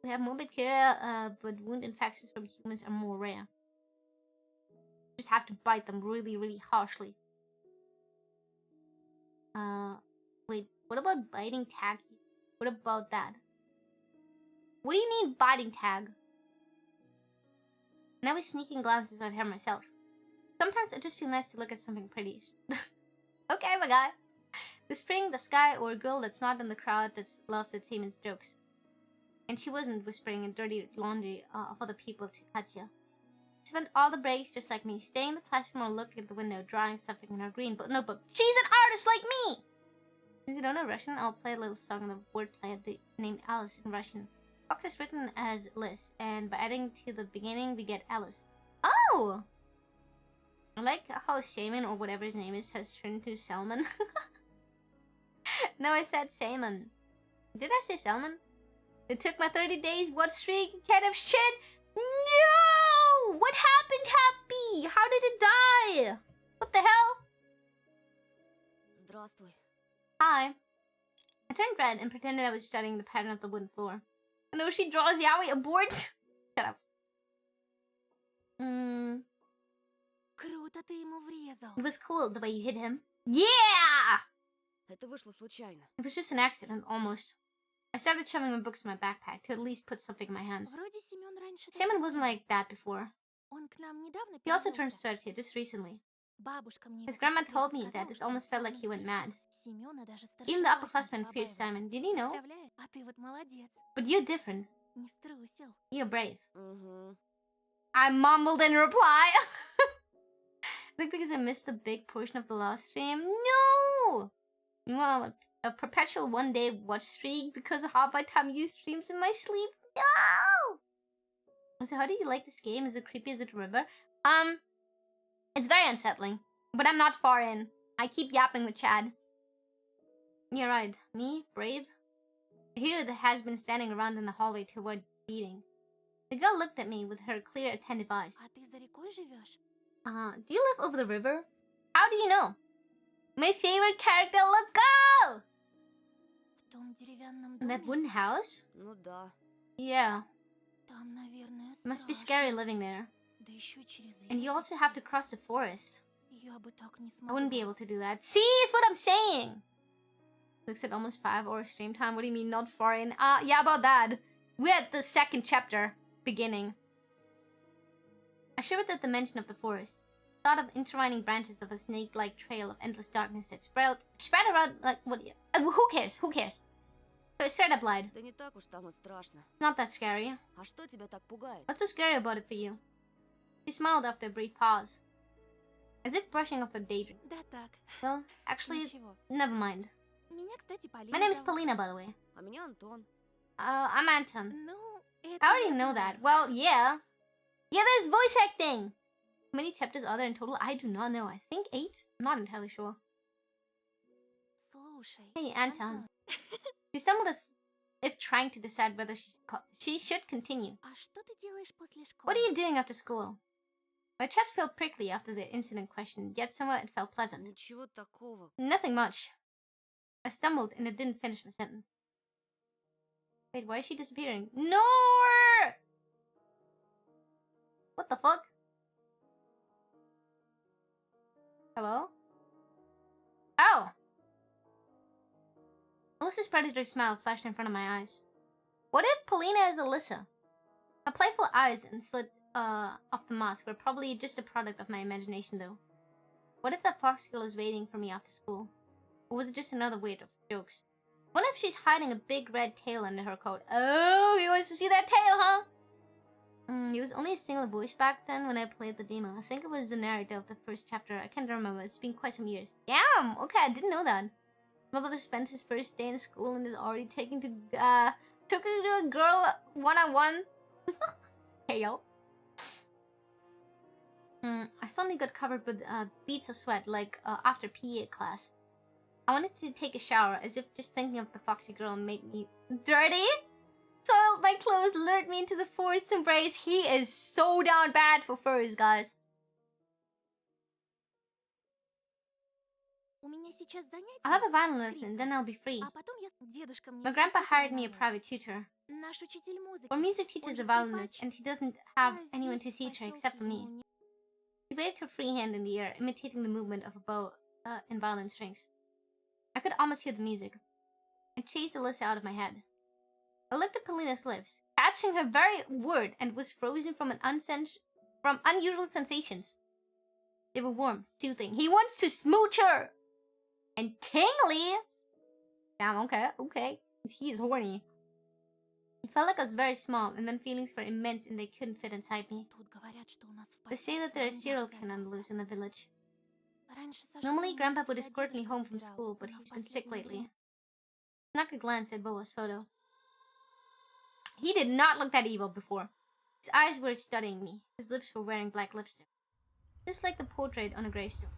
We have more bacteria, but wound infections from humans are more rare. You just have to bite them really, really harshly. Wait, what about biting tag? What about that? What do you mean biting tag? And I was sneaking glances at her myself. Sometimes it just feels nice to look at something pretty. Okay, my guy. The spring, the sky, or a girl that's not in the crowd that loves its Siemens jokes. And she wasn't whispering in dirty laundry of other people to Katya. She spent all the breaks just like me, staying in the classroom or looking at the window, drawing something in her green notebook. She's an artist like me! Since you don't know Russian, I'll play a little song on the wordplay of the name Alice in Russian. Fox is written as Liz, and by adding to the beginning, we get Alice. Oh! I like how Salmon, or whatever his name is, has turned into Salmon. No, I said Salmon. Did I say Salmon? It took my 30 days. What streak? Kind of shit? No! What happened, Happy? How did it die? What the hell? Здравствуй. Hi. I turned red and pretended I was studying the pattern of the wooden floor. I know she draws Yaoi aboard. Shut up. Круто ты ему врезал. It was cool the way you hit him. Yeah! Это вышло случайно. It was just an accident, almost. I started shoving my books in my backpack to at least put something in my hands. Вроде Семён раньше Simon wasn't like that before. Он к нам недавно He also turned перевелся. 30 just recently. Bабушка мне His по grandma секрету told me сказала, that it что almost felt like Самый he went mad. взбесился. Семёна даже Even the upperclassmen старшеклассники feared побаивались. Simon. Did you know? Представляешь? А ты вот молодец. But you're different. Не струсил. You're brave. Угу. I mumbled in reply. I think because I missed a big portion of the last stream. No! You want a perpetual one-day watch streak because of half my time you streams in my sleep? No! So how do you like this game? Is it creepy? Is it a river? It's very unsettling. But I'm not far in. I keep yapping with Chad. You're right. Me? Brave? Here that has been standing around in the hallway to avoid beating. The girl looked at me with her clear, attentive eyes. А ты за рекой живешь? Do you live over the river? How do you know? My favorite character, let's go! В том деревянном In that доме? wooden house? Ну да. Yeah. Там, наверное, Must be страшно. scary living there. Да еще через And you лес also have to идти. cross the forest. Я бы так не I wouldn't be смогла. able to do that. See, it's what I'm saying! Looks at almost 5 hours stream time. What do you mean not far in? Yeah, about that. We're at the second chapter. Beginning. I shivered at the mention of the forest. Thought of intertwining branches of a snake-like trail of endless darkness that spread around like what? Who cares? Who cares? So I straight up lied. Да не так уж там и страшно. It's not that scary. А что тебя так пугает? What's so scary about it for you? She smiled after a brief pause, as if brushing off a daydream. Да так. Well, actually, Ничего. never mind. Меня, кстати, Полина My name is зовут. Polina, by the way. А меня Антон. I'm Anton. Ну, это I already я know знаю. that. Well, yeah. Yeah, there's voice acting! How many chapters are there in total? I do not know. I think 8? I'm not entirely sure. Слушай, Hey, Anton. She stumbled as if trying to decide whether she should continue. а что ты делаешь после школы? What are you doing after school? My chest felt prickly after the incident question, yet somewhat it felt pleasant. Ничего такого. Nothing much. I stumbled and it didn't finish my sentence. Wait, why is she disappearing? No! What the fuck? Hello? Oh! Alyssa's predatory smile flashed in front of my eyes. What if Polina is Alyssa? Her playful eyes and slit off the mask were probably just a product of my imagination, though. What if that fox girl is waiting for me after school? Or was it just another weight of jokes? What if she's hiding a big red tail under her coat? Oh, he wants to see that tail, huh? It was only a single voice back then when I played the demo. I think it was the narrator of the first chapter. I can't remember. It's been quite some years. Damn! Okay, I didn't know that. Mother spent his first day in school and is already took her to a girl one-on-one. Hey, yo. I suddenly got covered with beads of sweat, like after PE class. I wanted to take a shower, as if just thinking of the foxy girl made me dirty. Soiled my clothes, lured me into the forest embrace. He is so down bad for furs, guys. У меня сейчас занятие. I'll have a violin lesson, then I'll be free. А потом дедушка мне My grandpa репетитора hired me a нанял. private tutor. Наш учитель музыки. Our music teacher is a violinist, and he doesn't have anyone to teach her except for me. She waved her free hand in the air, imitating the movement of a bow in violin strings. I could almost hear the music. I chased Alyssa out of my head. I looked at Polina's lips, catching her very word, and was frozen from unusual sensations. They were warm, soothing. He wants to smooch her! And tingly! Damn, okay. He is horny. It felt like I was very small, and then feelings were immense and they couldn't fit inside me. Тут говорят, что у нас в They say that there is serial killer on the loose in the village. Раньше со Normally, школы Grandpa меня would всегда escort me дедушка home from забирал, school, but но he's в been sick последнее lately. время- Snuck a glance at Boa's photo. He did not look that evil before. His eyes were studying me. His lips were wearing black lipstick. Just like the portrait on a gravestone.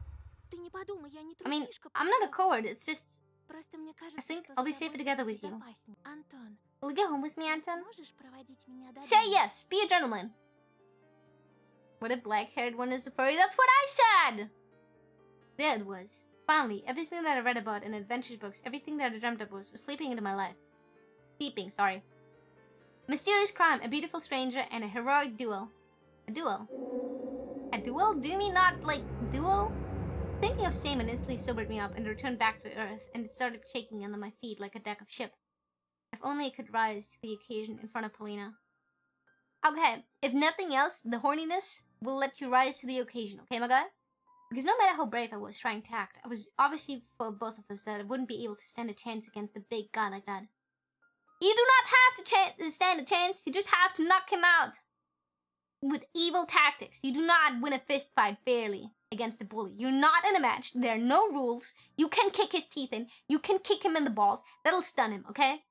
Ты не подумай, я не I mean, трусишка, I'm not a просто- coward, it's just... Просто мне кажется, think что I'll be с safer тобой together будет with you. безопаснее. Антон, Will you get home with me, ты Anton? сможешь проводить меня до Say дома? yes, be a gentleman. What if black-haired one is the furry? That's what I said! There it was. Finally, everything that I read about in adventure books, everything that I dreamt of was sleeping into my life. Seeping, sorry. Mysterious crime, a beautiful stranger, and a heroic duel. A duel? A duel? Do you mean not, like, duel? Thinking of Simon instantly sobered me up and returned back to earth, and it started shaking under my feet like a deck of ship. If only I could rise to the occasion in front of Polina. Okay, if nothing else, the horniness will let you rise to the occasion, okay, my guy? Because no matter how brave I was trying to act, I was obviously for both of us that I wouldn't be able to stand a chance against a big guy like that. You do not have to stand a chance, you just have to knock him out. with evil tactics. You do not win a fist fight fairly against a bully. You're not in a match. There are no rules. You can kick his teeth in. You can kick him in the balls. That'll stun him, okay?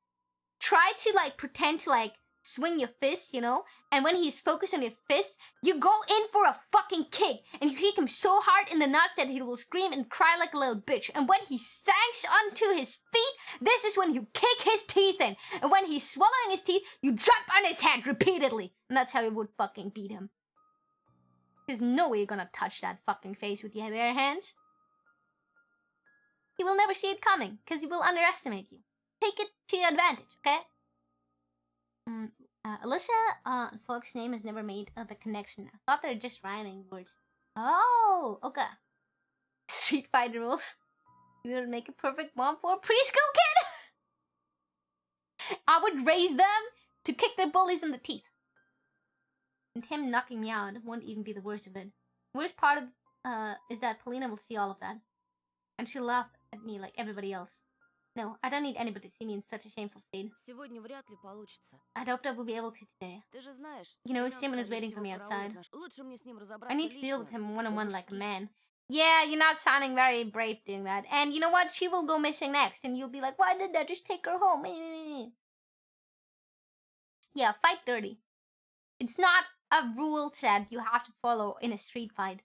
Try to, like, pretend to, like, swing your fist, you know? And when he's focused on your fist, you go in for a fucking kick. And you kick him so hard in the nuts that he will scream and cry like a little bitch. And when he sinks onto his feet, this is when you kick his teeth in. And when he's swallowing his teeth, you jump on his head repeatedly. And that's how you would fucking beat him. There's no way you're gonna touch that fucking face with your bare hands. He will never see it coming, because he will underestimate you. Take it to your advantage, okay? Alyssa, folks' name has never made the connection. I thought they're just rhyming words. Oh, okay. Street Fighter rules. You would make a perfect mom for a preschool kid! I would raise them to kick their bullies in the teeth. And him knocking me out won't even be the worst of it. The worst part of is that Polina will see all of that. And she'll laugh at me like everybody else. No, I don't need anybody to see me in such a shameful state. Сегодня вряд ли получится. I hoped I will be able to today. Ты же знаешь, You know, Семён, Simon is скорее waiting for всего, me outside. караулит наш. Лучше мне с ним I разобраться need to deal with лично. him one-on-one like a По-мужски. man. Yeah, you're not sounding very brave doing that. And you know what? She will go missing next. And you'll be like, why did I just take her home? Yeah, fight dirty. It's not a rule that you have to follow in a street fight.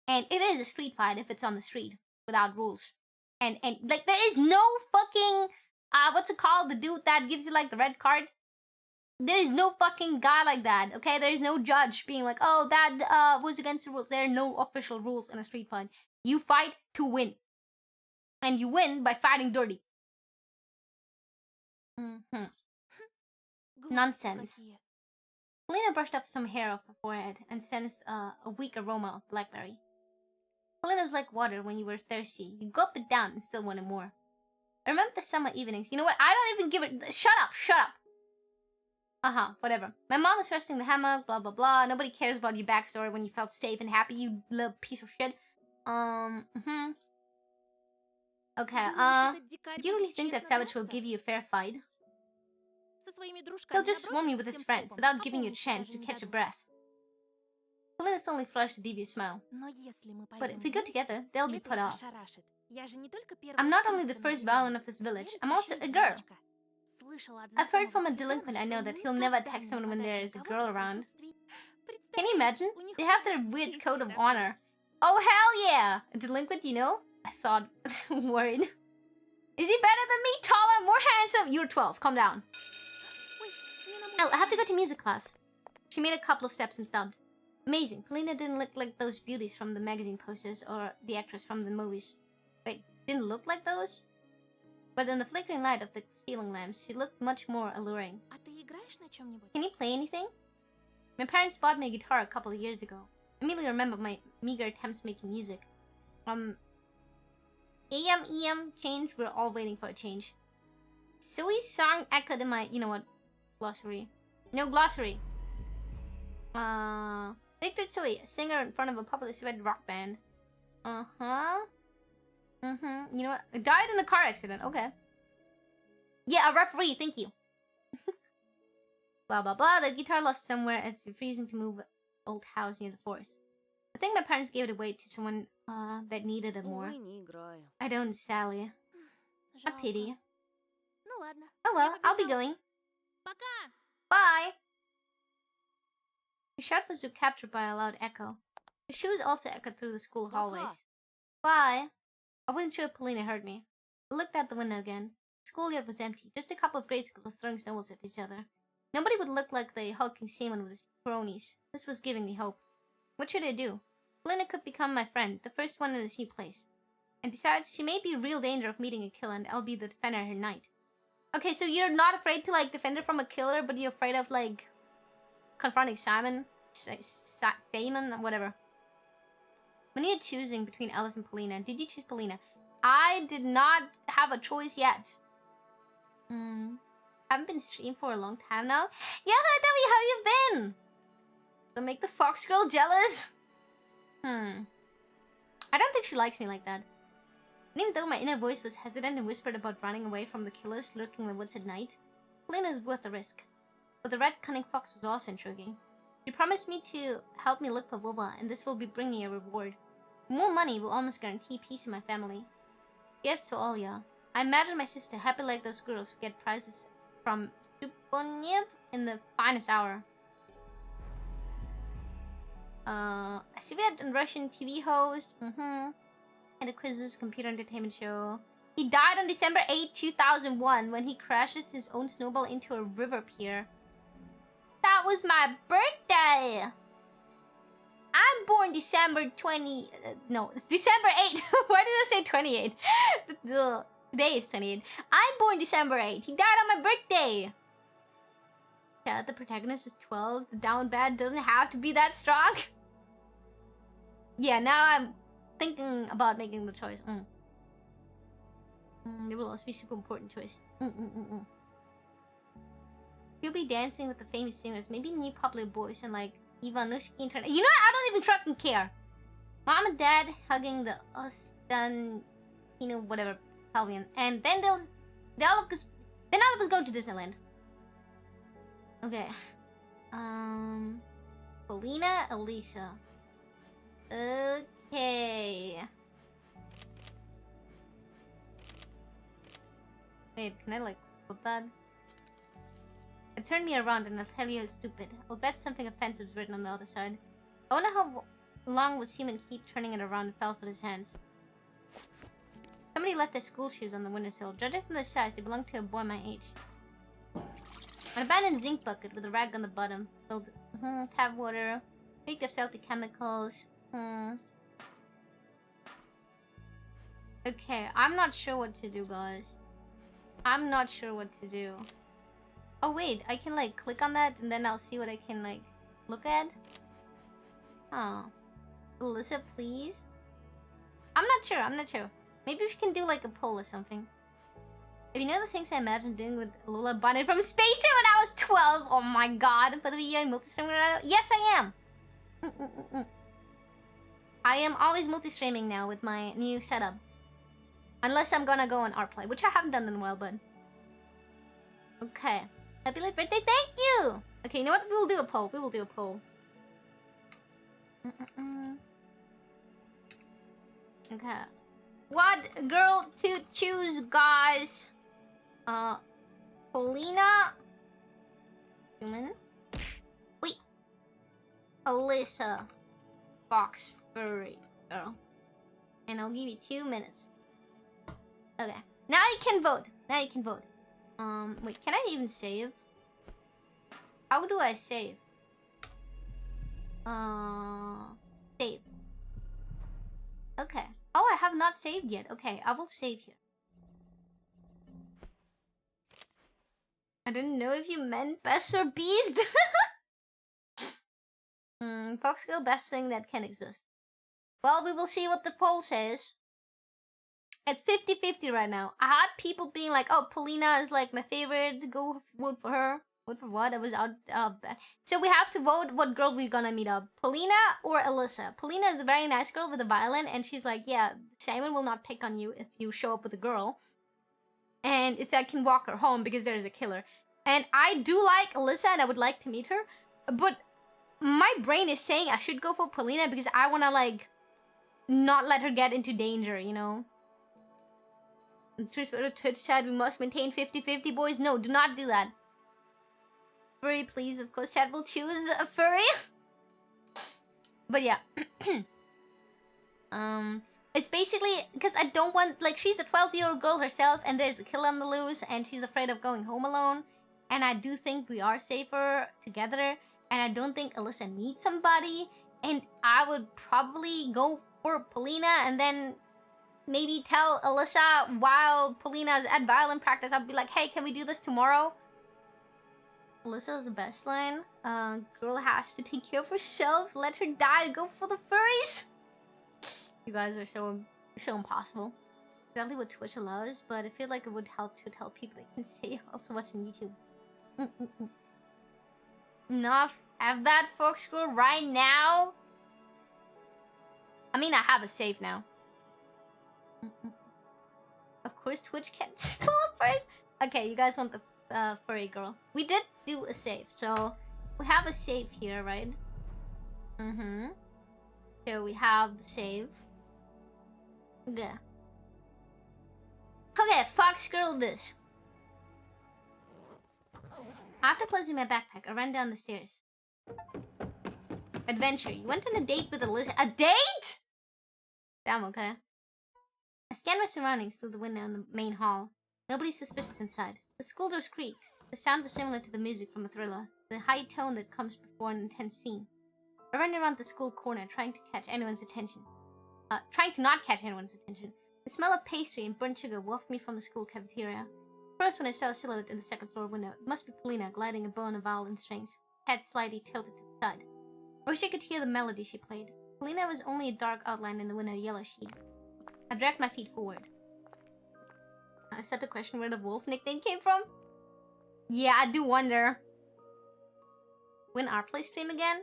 And it is a street fight if it's on the street without rules. And like, there is no fucking... what's it called? The dude that gives you, like, the red card? There is no fucking guy like that, okay? There is no judge being like, oh, that was against the rules. There are no official rules in a street fight. You fight to win. And you win by fighting dirty. Nonsense. Polina brushed up some hair off her forehead and sensed a weak aroma of blackberry. Polina's like water when you were thirsty. You gulp it down and still wanted more. I remember the summer evenings. You know what? I don't even give it... Shut up! Shut up! Whatever. My mom was resting the hammock, blah, blah, blah. Nobody cares about your backstory when you felt safe and happy, you little piece of shit. Okay, do you really think that Savage will give you a fair fight? He'll just swarm you with his friends without giving you a chance to catch a breath. Polina suddenly flashed a devious smile. But if we go together, they'll be put off. I'm not only the first violin of this village, I'm also a girl. I've heard from a delinquent I know that he'll never attack someone when there is a girl around. Can you imagine? They have their weird code of honor. Oh, hell yeah! A delinquent, you know? I thought, worried. Is he better than me? Taller, more handsome? You're 12, calm down. Oh, I have to go to music class. She made a couple of steps and stopped. Amazing. Polina didn't look like those beauties from the magazine posters or the actress from the movies. Wait, didn't look like those? But in the flickering light of the ceiling lamps, she looked much more alluring. Can you play anything? My parents bought me a guitar a couple of years ago. I immediately remember my meager attempts making music. Change, we're all waiting for a change. Sui's song echoed in my, you know what, glossary. No glossary. Victor Tsui, a singer in front of a popular Swedish rock band. You know what? I died in a car accident. Okay. Yeah, a referee. Thank you. Blah, blah, blah. The guitar lost somewhere as refusing to move an old house near the forest. I think my parents gave it away to someone that needed it more. I don't, Sally. A pity. Oh well, I'll be going. Bye. Her shout was captured by a loud echo. Her shoes also echoed through the school hallways. Bye. I wasn't sure if Polina heard me. I looked out the window again. The schoolyard was empty. Just a couple of grade schools throwing snowballs at each other. Nobody would look like the hulking seaman with his cronies. This was giving me hope. What should I do? Polina could become my friend, the first one in this new place. And besides, she may be in real danger of meeting a killer and I'll be the defender her night. Okay, so you're not afraid to, like, defend her from a killer, but you're afraid of, like, confronting Simon? Simon? Whatever. When you're choosing between Alice and Polina, did you choose Polina? I did not have a choice yet. Haven't been streaming for a long time now. Yeah, Debbie, how you been? Don't make the fox girl jealous. I don't think she likes me like that. And even though my inner voice was hesitant and whispered about running away from the killers lurking in the woods at night, Polina is worth the risk. But the red cunning fox was also intriguing. She promised me to help me look for Vulva, and this will be bringing a reward. More money will almost guarantee peace in my family. Gift to all ya. I imagine my sister happy like those girls who get prizes from Subathon in the finest hour. A Soviet and Russian TV host. And a quizzes, computer entertainment show. He died on December 8, 2001 when he crashes his own snowball into a river pier. That was my birthday! I'm born December 20... no, it's December 8. Why did I say 28? Today is 28. I'm born December 8. He died on my birthday! Yeah, the protagonist is 12. The down bad doesn't have to be that strong. Yeah, now I'm thinking about making the choice. It will also be super important choice. You'll be dancing with the famous singers. Maybe new popular boys and like Ivanushki Internet. You know what? I don't even fucking care. Mom and dad hugging the Ostan, you know, whatever pavilion, and then all of us go to Disneyland. Okay. Polina, Elisa. Okay. Wait, can I like put that? Turn me around and I'll tell you it's stupid. I'll bet something offensive is written on the other side. I wonder how long would Seaman keep turning it around and fell for his hands. Somebody left their school shoes on the windowsill. Judging from the size, they belong to a boy my age. An abandoned zinc bucket with a rag on the bottom. Filled tap water. Reeked of salty chemicals. Okay, I'm not sure what to do, guys. I'm not sure what to do. Oh wait, I can like click on that and then I'll see what I can like look at. Oh. Alyssa, please? I'm not sure. Maybe we can do like a poll or something. If you know the things I imagined doing with Lola Bonnet from Space Jam when I was 12, oh my god. For the video multi-streaming right now? Yes, I am! I am always multi-streaming now with my new setup. Unless I'm gonna go on Artplay, which I haven't done in a while, but... Okay. Happy late birthday, thank you! Okay, you know what? We will do a poll. Okay. What girl to choose, guys? Polina? Human? Wait. Alyssa. Fox Furry girl. And I'll give you 2 minutes. Okay. Now you can vote. Wait, can I even save? How do I save? Save. Okay. Oh, I have not saved yet. Okay, I will save here. I didn't know if you meant best or beast. Fox Girl, best thing that can exist. Well, we will see what the poll says. It's 50-50 right now. I had people being like, oh, Polina is like my favorite. Go vote for her. Vote for what? I was out. So we have to vote what girl we're gonna meet up. Polina or Alyssa. Polina is a very nice girl with a violin. And she's like, yeah, Simon will not pick on you if you show up with a girl. And if I can walk her home because there's a killer. And I do like Alyssa and I would like to meet her. But my brain is saying I should go for Polina because I want to like not let her get into danger, you know? In Twitch chat, we must maintain 50-50, boys. No, do not do that. Furry, please. Of course, chat will choose a furry. But yeah. It's basically because I don't want... Like, she's a 12-year-old girl herself, and there's a killer on the loose, and she's afraid of going home alone. And I do think we are safer together. And I don't think Alyssa needs somebody. And I would probably go for Polina, and then... maybe tell Alyssa while Polina's at violin practice, I'll be like, hey, can we do this tomorrow? Alyssa's the best line. Girl has to take care of herself. Let her die. Go for the furries. You guys are so impossible. Exactly what Twitch allows, but I feel like it would help to tell people they can say also what's on YouTube. Enough. Have that Fox Girl right now. I mean, I have a save now. Of course, Twitch can't pull up first. Okay, you guys want the furry girl. We did do a save, so we have a save here, right? So we have the save. Okay. Okay, Fox Girl this. After closing my backpack, I ran down the stairs. Adventure. You went on a date with Alyssa. A date?! Damn, okay. I scanned my surroundings through the window in the main hall. Nobody suspicious inside. The school doors creaked. The sound was similar to the music from a thriller, the high tone that comes before an intense scene. I ran around the school corner, trying to catch anyone's attention. Trying to not catch anyone's attention. The smell of pastry and burnt sugar wafted me from the school cafeteria. First, when I saw a silhouette in the second floor window, it must be Polina gliding a bow on a violin strings, head slightly tilted to the side. I wish I could hear the melody she played. Polina was only a dark outline in the window yellow sheet. I dragged my feet forward. I started to question where the wolf nickname came from. Yeah, I do wonder. When our play stream again?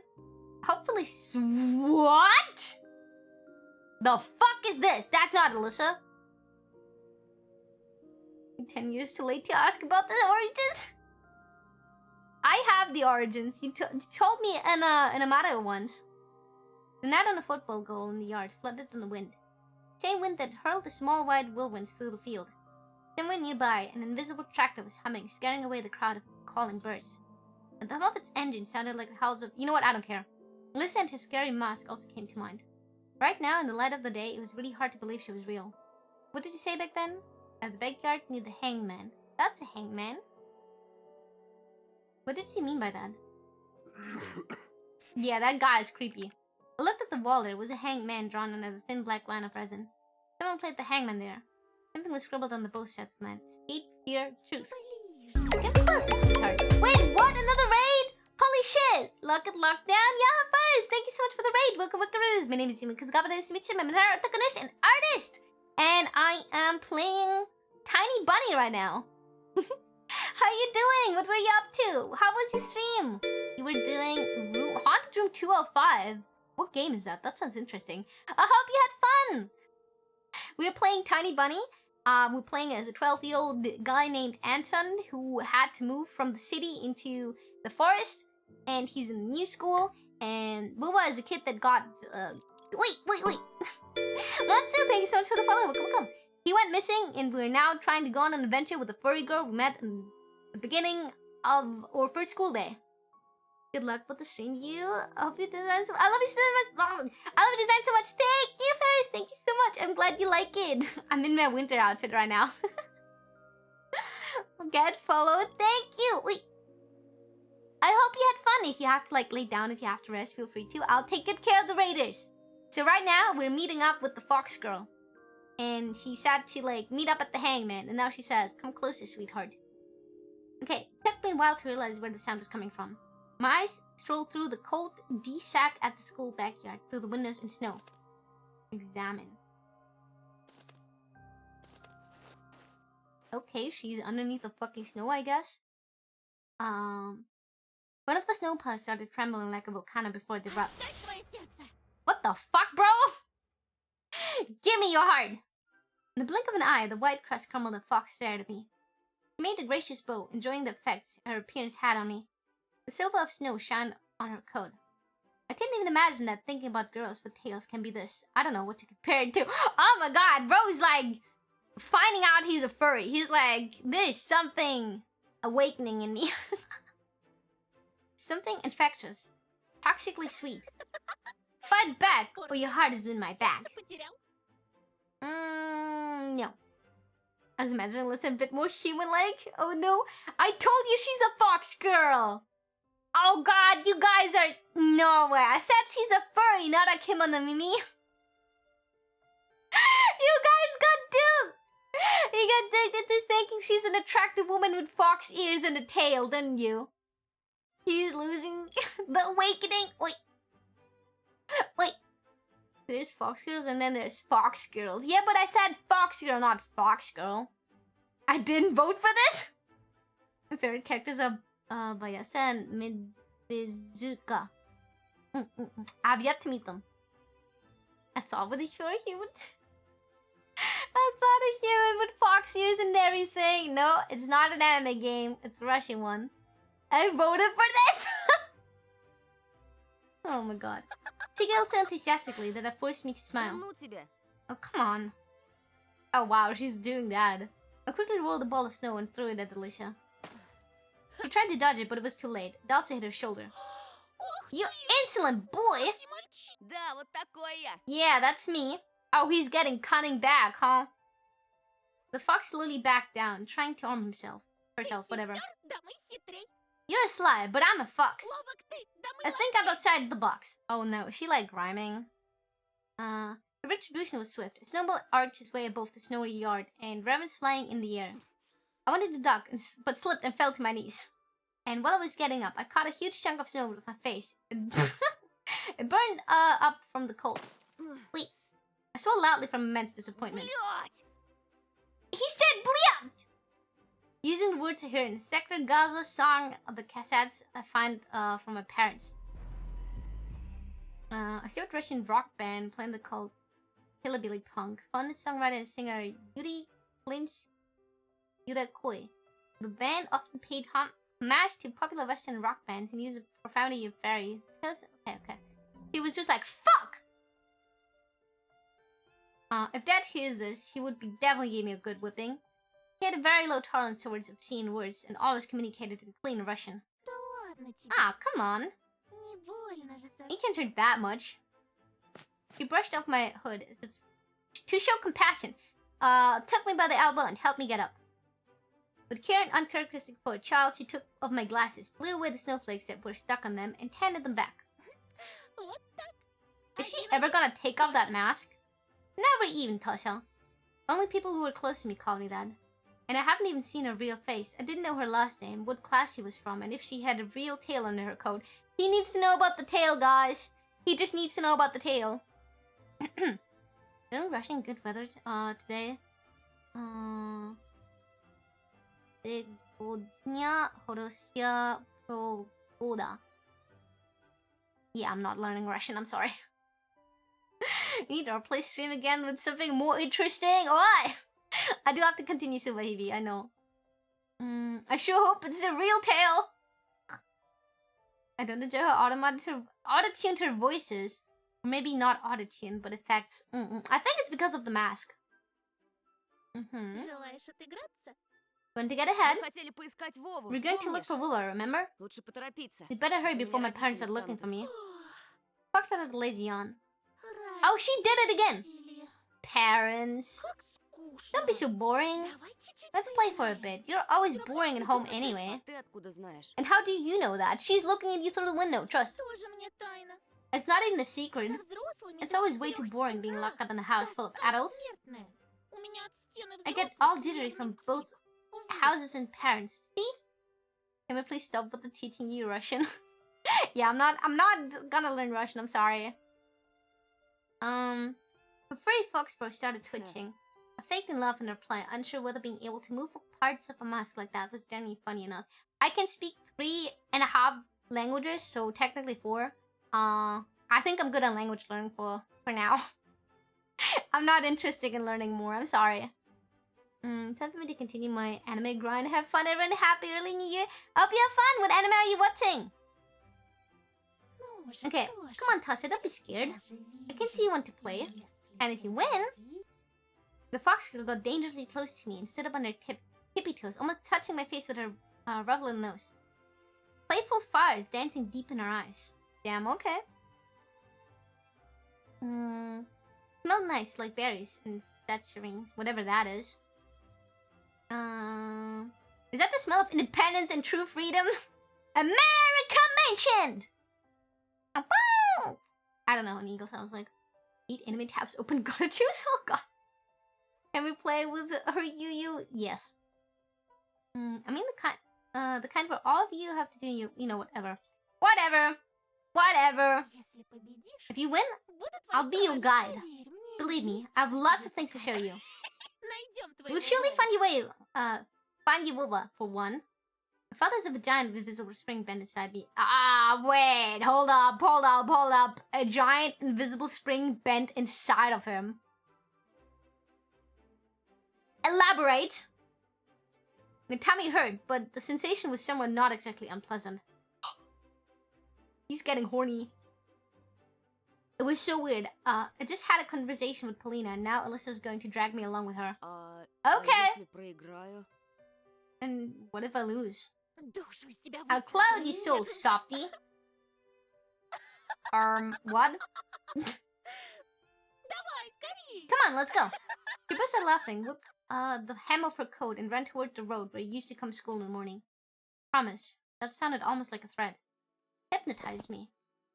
Hopefully. What? The fuck is this? That's not Alyssa. 10 years too late to ask about the origins. I have the origins. You told me in a matter once. The net on a football goal in the yard flooded in the wind. Same wind that hurled the small wide whirlwinds through the field. Somewhere nearby, an invisible tractor was humming, scaring away the crowd of calling birds. And the hum of its engine sounded like the howls of... You know what? I don't care. Alyssa and her scary mask also came to mind. Right now, in the light of the day, it was really hard to believe she was real. What did you say back then? At the backyard near the hangman. That's a hangman. What did she mean by that? Yeah, that guy is creepy. I looked at the wall. There was a hangman drawn on a thin black line of resin. Someone played the hangman there. Something was scribbled on the both sets of man. Hate, fear, truth. Get closer, sweetheart. Wait, what? Another raid? Holy shit! Lock it, lockdown. Yeah, first. Thank you so much for the raid. Welcome, welcome. My name is Simon Kazgaba. Nice to meet you. I'm an an artist. And I am playing Tiny Bunny right now. How you doing? What were you up to? How was your stream? You were doing Haunted Room 205. What game is that? That sounds interesting. I hope you had fun. We were playing Tiny Bunny. We're playing as a 12-year-old guy named Anton who had to move from the city into the forest. And he's in a new school. And Booba is a kid that got... Wait. Matsu, thank you so much for the follow. Welcome. He went missing, and we're now trying to go on an adventure with a furry girl we met in the beginning of our first school day. Good luck with the stream, you. I hope you design so much. I love you so much. I love your design so much. Thank you, Ferris. Thank you so much. I'm glad you like it. I'm in my winter outfit right now. Get followed. Thank you. Wait. I hope you had fun. If you have to like lay down, if you have to rest, feel free to. I'll take good care of the raiders. So right now, we're meeting up with the fox girl. And she said to like meet up at the hangman. And now she says, come closer, sweetheart. Okay, it took me a while to realize where the sound was coming from. My eyes strolled through the cold D-sack at the school backyard, through the windows and snow. Examine. Okay, she's underneath the fucking snow, I guess. One of the snow puffs started trembling like a volcano before it erupted. What the fuck, bro? Give me your heart! In the blink of an eye, the white crust crumbled and Fox stared at me. She made a gracious bow, enjoying the effects her appearance had on me. The silver of snow shined on her coat. I couldn't even imagine that thinking about girls with tails can be this. I don't know what to compare it to. Oh my god, bro's like finding out he's a furry. He's like, there's something awakening in me. Something infectious. Toxically sweet. Fight back, or your heart is in my back. No. I was imagining Alyssa a bit more human-like. Oh no. I told you she's a fox girl. Oh god, you guys are... No way. I said she's a furry, not a kimono mimi. You guys got duped. You got duped into thinking she's an attractive woman with fox ears and a tail, didn't you? He's losing the awakening. Wait. There's fox girls and then there's fox girls. Yeah, but I said fox girl, not fox girl. I didn't vote for this. My favorite characters are Bayasa and Midzuka. I've yet to meet them. I thought with a human. I thought a human with fox ears and everything. No, it's not an anime game. It's a Russian one. I voted for this. Oh my god. She giggled so enthusiastically that it forced me to Да smile. ну тебя! Oh, come on. Oh wow, she's doing that. I quickly rolled a ball of snow and threw it at Alicia. She tried to dodge it, but it was too late. It also hit her shoulder. You insolent boy! Да, вот такой я! Yeah, that's me. Oh, he's getting cunning back, huh? The fox slowly backed down, trying to arm himself. Herself, whatever. Да мы хитрей. You're a sly, but I'm a fox. Ловок ты, да I мы think I'm outside the box. Oh no, she like rhyming. Her retribution was swift. A snowball arched its way above the snowy yard, and ravens flying in the air. I wanted to duck, but slipped and fell to my knees. And while I was getting up, I caught a huge chunk of snow with my face. It burned up from the cold. Wait. I swore loudly from immense disappointment. Блядь! He said bleat! Using the words I heard in Sector Gaza's song of the cassettes I find from my parents. I see a Russian rock band playing the called Hillbilly Punk. Found the songwriter and singer Yuri Lynch Yurakoi. The band often paid homage to popular Western rock bands and used the profanity of fairy tales. Okay. He was just like, fuck! If Dad hears this, he would be definitely give me a good whipping. He had a very low tolerance towards obscene words and always communicated in clean Russian. Да ладно тебе. Ah, come on. Не больно же He совсем. can't drink that much. He brushed off my hood as if to show compassion. Took me by the elbow and helped me get up. With care and uncharacteristic for a child, she took off my glasses, blew away the snowflakes that were stuck on them, and handed them back. Вот так. Is she ever gonna take off that mask? Never even, Tasha. Only people who were close to me called me that. And I haven't even seen her real face. I didn't know her last name, what class she was from, and if she had a real tail under her coat. He needs to know about the tail, guys. He just needs to know about the tail. Isn't Russian good weather today? Сегодня хорошая погода. Yeah, I'm not learning Russian, I'm sorry. Need to replace stream again with something more interesting. Why? I do have to continue Subahibi, I know. I sure hope it's the real tail. I don't enjoy how auto-tuned her voices. Or maybe not auto-tuned, but effects. I think it's because of the mask. Желаешь отыграться? Going to get ahead. Мы хотели поискать Вову, We're going to look помнишь? for Willa, remember? Lучше поторопиться. We'd better hurry А то before меня my parents родители are looking станут for me. искать. Fox out of the lazy yawn. Oh, she did it again! Родители. Parents. Как скучно. Don't be so boring. Давай чуть-чуть Let's play for a поиграем. bit. You're always boring at home anyway. А ты откуда знаешь? And how do you know that? She's looking at you through the window, trust. Тоже мне тайна. It's not even a secret. Со взрослыми It's до always way 4 too boring being стенах. locked up in a house full of Тоска adults. смертная. У меня от стены I get взрослых all jittery from нервный both тик. Вот. houses and parents. See? Can we please stop with the teaching you Russian? Yeah, I'm not gonna learn Russian, I'm sorry. The furry foxbro started twitching. I faked in laugh in reply, unsure whether being able to move parts of a mask like that was genuinely funny enough. I can speak 3.5 languages, so technically 4. I think I'm good at language learning for now. I'm not interested in learning more, I'm sorry. Time for me to continue my anime grind. Have fun, everyone. Happy early new year. Hope you have fun. What anime are you watching? Ну же, Okay, тоже. come on, Tasha, don't be scared. Я же I can see you want to play. вижу, если And if you win, победить. the fox girl got dangerously close to me and stood up on her tippy toes, almost touching my face with her rough little nose. Playful fires dancing deep in her eyes. Damn, okay. Smelled nice, like berries and saturating, whatever that is. Is that the smell of independence and true freedom? America mentioned! Woo! I don't know what an eagle sounds like. 8 anime tabs open, gotta choose? Oh god. Can we play with her YUYU? Yes. I mean the kind where all of you have to do you know whatever. Whatever. Если победишь, If you win, буду I'll твоей be your кражей, guide. поверь мне, believe me, есть I have lots тебе of things to show план. you. Найдем We'll твоего surely Вову. find you Willa, for one. I felt as if a giant invisible spring bent inside me. Ah, wait, hold up. A giant invisible spring bent inside of him. Elaborate. My tummy hurt, but the sensation was somewhat not exactly unpleasant. He's getting horny. was so weird. I just had a conversation with Polina, and now Alyssa's going to drag me along with her. Okay. Если проиграю? And what if I lose? Душу из тебя How cloud, you soul softy. What? Давай, скорей! Come on, let's go. She burst out laughing, whipped the hem of her coat, and ran toward the road where I used to come to school in the morning. Promise. That sounded almost like a threat. Hypnotized me.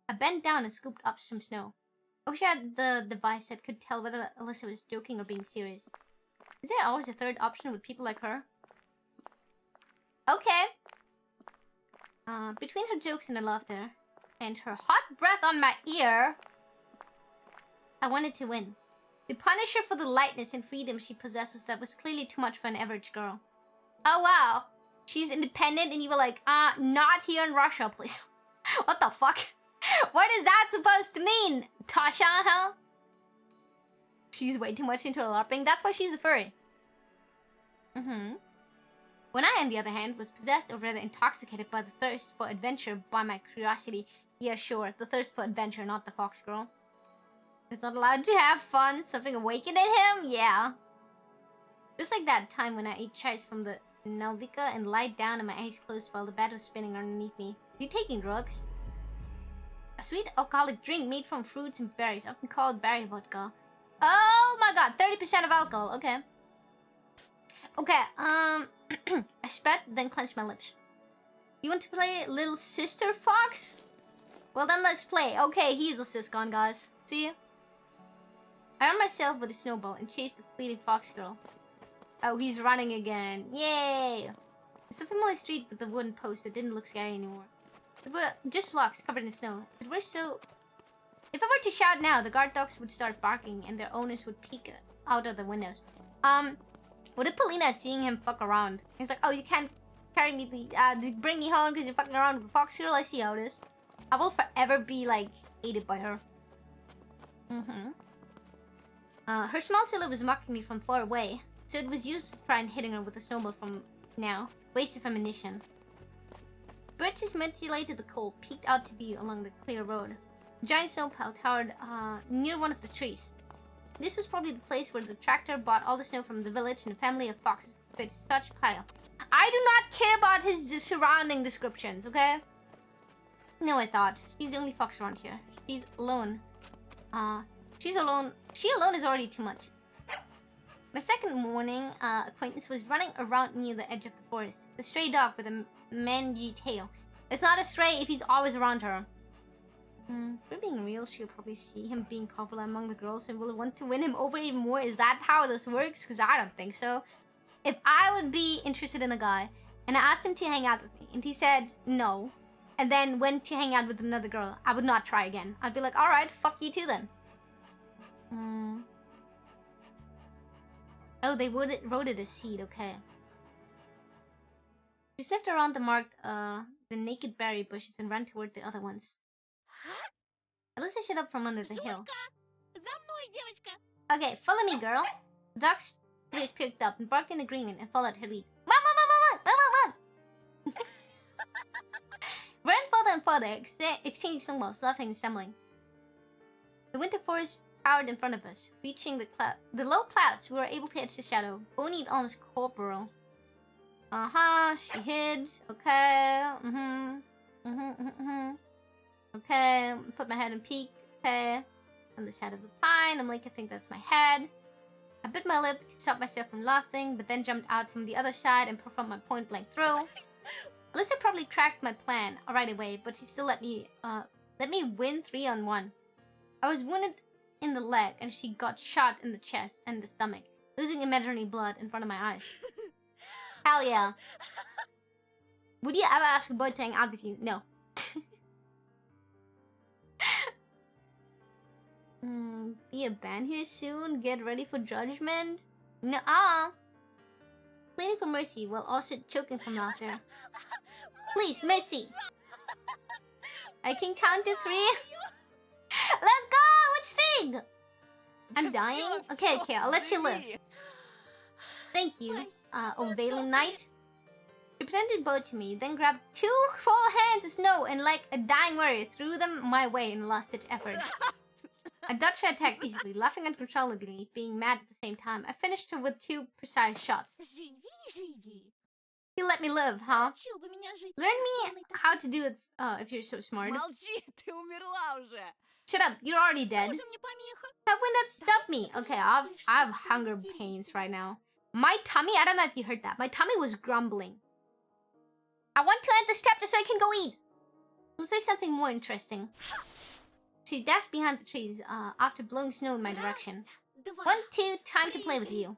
I bent down and scooped up some snow. I wish I had the device that could tell whether Alyssa was joking or being serious. Is there always a third option with people like her? Okay. Between her jokes and her laughter, and her hot breath on my ear, I wanted to win. To punish her for the lightness and freedom she possesses that was clearly too much for an average girl. Oh wow. She's independent and you were like, not here in Russia, please. What the fuck? What is that supposed to mean? Tasha, huh? She's way too much into her LARPing. That's why she's a furry. When I, on the other hand, was possessed or rather intoxicated by the thirst for adventure by my curiosity. Yeah, sure, the thirst for adventure, not the fox girl. Is not allowed to have fun. Something awakened in him? Yeah. Just like that time when I ate chives from the Nalvika and lied down and my eyes closed while the bed was spinning underneath me. Is he taking drugs? A sweet alcoholic drink made from fruits and berries, often called berry vodka. Oh my god, 30% of alcohol. Okay. Okay, I spat, then clenched my lips. You want to play Little Sister Fox? Well then let's play. Okay, he's a siscon, guys. See? I armed myself with a snowball and chased the fleeting fox girl. Oh, he's running again. Yay! It's a familiar street with a wooden post that didn't look scary anymore. There were just logs covered in snow. If I were to shout now, the guard dogs would start barking and their owners would peek out of the windows. What if Polina is seeing him fuck around? He's like, oh, you can't carry me, bring me home because you're fucking around with a fox girl. I see how it is. I will forever be, like, hated by her. Her small silhouette was mocking me from far away, so it was useless to try and hitting her with a snowball from now. Waste of ammunition. Birches mutilated the cold, peeked out to view along the clear road. A giant snow pile towered near one of the trees. This was probably the place where the tractor bought all the snow from the village and a family of foxes fit such pile. I do not care about his surrounding descriptions, okay? No, I thought. She's the only fox around here. She's alone. She alone is already too much. My second morning acquaintance was running around near the edge of the forest. The stray dog with a mangy tail. It's not a stray if he's always around her. For being real, she'll probably see him being popular among the girls and will want to win him over even more. Is that how this works? Because I don't think so. If I would be interested in a guy and I asked him to hang out with me and he said no and then went to hang out with another girl, I would not try again. I'd be like, alright, fuck you too then. Oh, they wrote it a seed, okay. She sniffed around the naked berry bushes and ran toward the other ones. Alyssa shot up from under the hill. Okay, follow me, girl. The dog's ears perked up and barked in agreement and followed her lead. Ran further and further, exchanging snowballs, laughing and stumbling. The winter forest powered in front of us, reaching the low clouds. We were able to edge the shadow, bony and almost corporal. She hid. Okay. Okay, put my head and peeked. Okay. On the side of the pine, I'm like, I think that's my head. I bit my lip to stop myself from laughing, but then jumped out from the other side and performed my point-blank throw. Alyssa probably cracked my plan right away, but she still let me win 3-on-1. I was wounded in the leg, and she got shot in the chest and the stomach, losing imaginary blood in front of my eyes. Hell yeah. Would you ever ask a boy to hang out with you? No. Be a band here soon? Get ready for judgment? Nuh-uh. Pleading for mercy while also choking from laughter. Please, mercy. I can count to 3. Let's go! What's Stig? I'm dying? Okay, I'll let you live. Thank you, O Valen Knight. She presented both to me, then grabbed 2 full hands of snow and like a dying warrior threw them my way in a last-ditch effort. I dodged her attack easily, laughing uncontrollably, being mad at the same time. I finished her with 2 precise shots. You let me live, huh? Learn me how to do it if you're so smart. Молчи, ты умерла уже. Shut up, you're already dead. Тоже мне помеха. How would that stop me? Okay, I have hunger pains right now. My tummy, I don't know if you heard that. My tummy was grumbling. I want to end this chapter so I can go eat. Let's play something more interesting. She dashed behind the trees after blowing snow in my direction. 1, 2, time to play with you.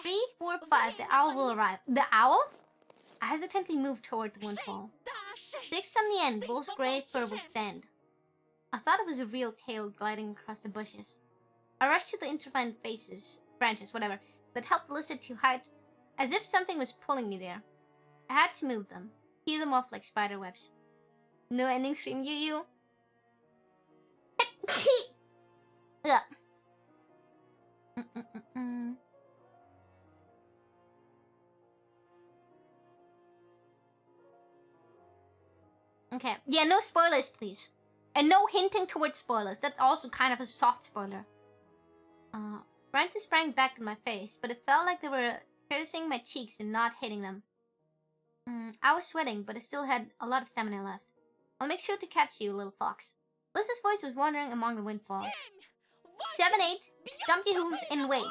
3, 4, 5, the owl will arrive. The owl? I hesitantly moved toward the windfall. 6 on the end, Bull's gray fur will stand. I thought it was a real tail gliding across the bushes. I rushed to the intertwined branches, whatever, that helped Alyssa to hide, as if something was pulling me there. I had to move them, peel them off like spider webs. No ending stream, YUYU. Ugh. Okay, yeah, no spoilers, please. And no hinting towards spoilers. That's also kind of a soft spoiler. Francis sprang back in my face, but it felt like they were piercing my cheeks and not hitting them. I was sweating, but I still had a lot of stamina left. I'll make sure to catch you, little fox. Alyssa's voice was wandering among the windfall. 7, 8, stump your hooves and wait.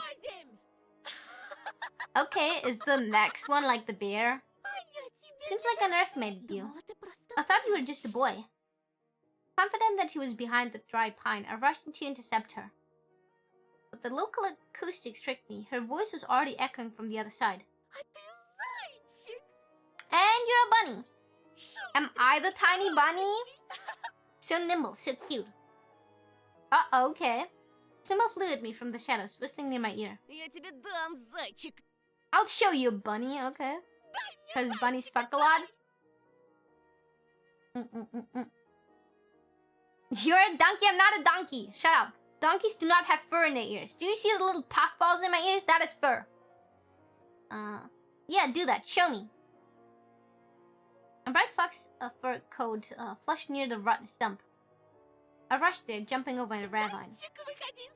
Okay, is the next one like the bear? Seems like I underestimated you. I thought you were just a boy. Confident that she was behind the dry pine, I rushed in to intercept her. But the local acoustics tricked me. Her voice was already echoing from the other side. And you're a bunny. Am I the tiny bunny? So nimble, so cute. Okay. Simba flew at me from the shadows, whistling near my ear. Я тебе дам, зайчик. I'll show you, bunny, okay? Because bunnies fuck a lot. You're a donkey, I'm not a donkey. Shut up. Donkeys do not have fur in their ears. Do you see the little puffballs in my ears? That is fur. Yeah, do that. Show me. A bright fox fur coat flushed near the rotten stump. I rushed there, jumping over a ravine.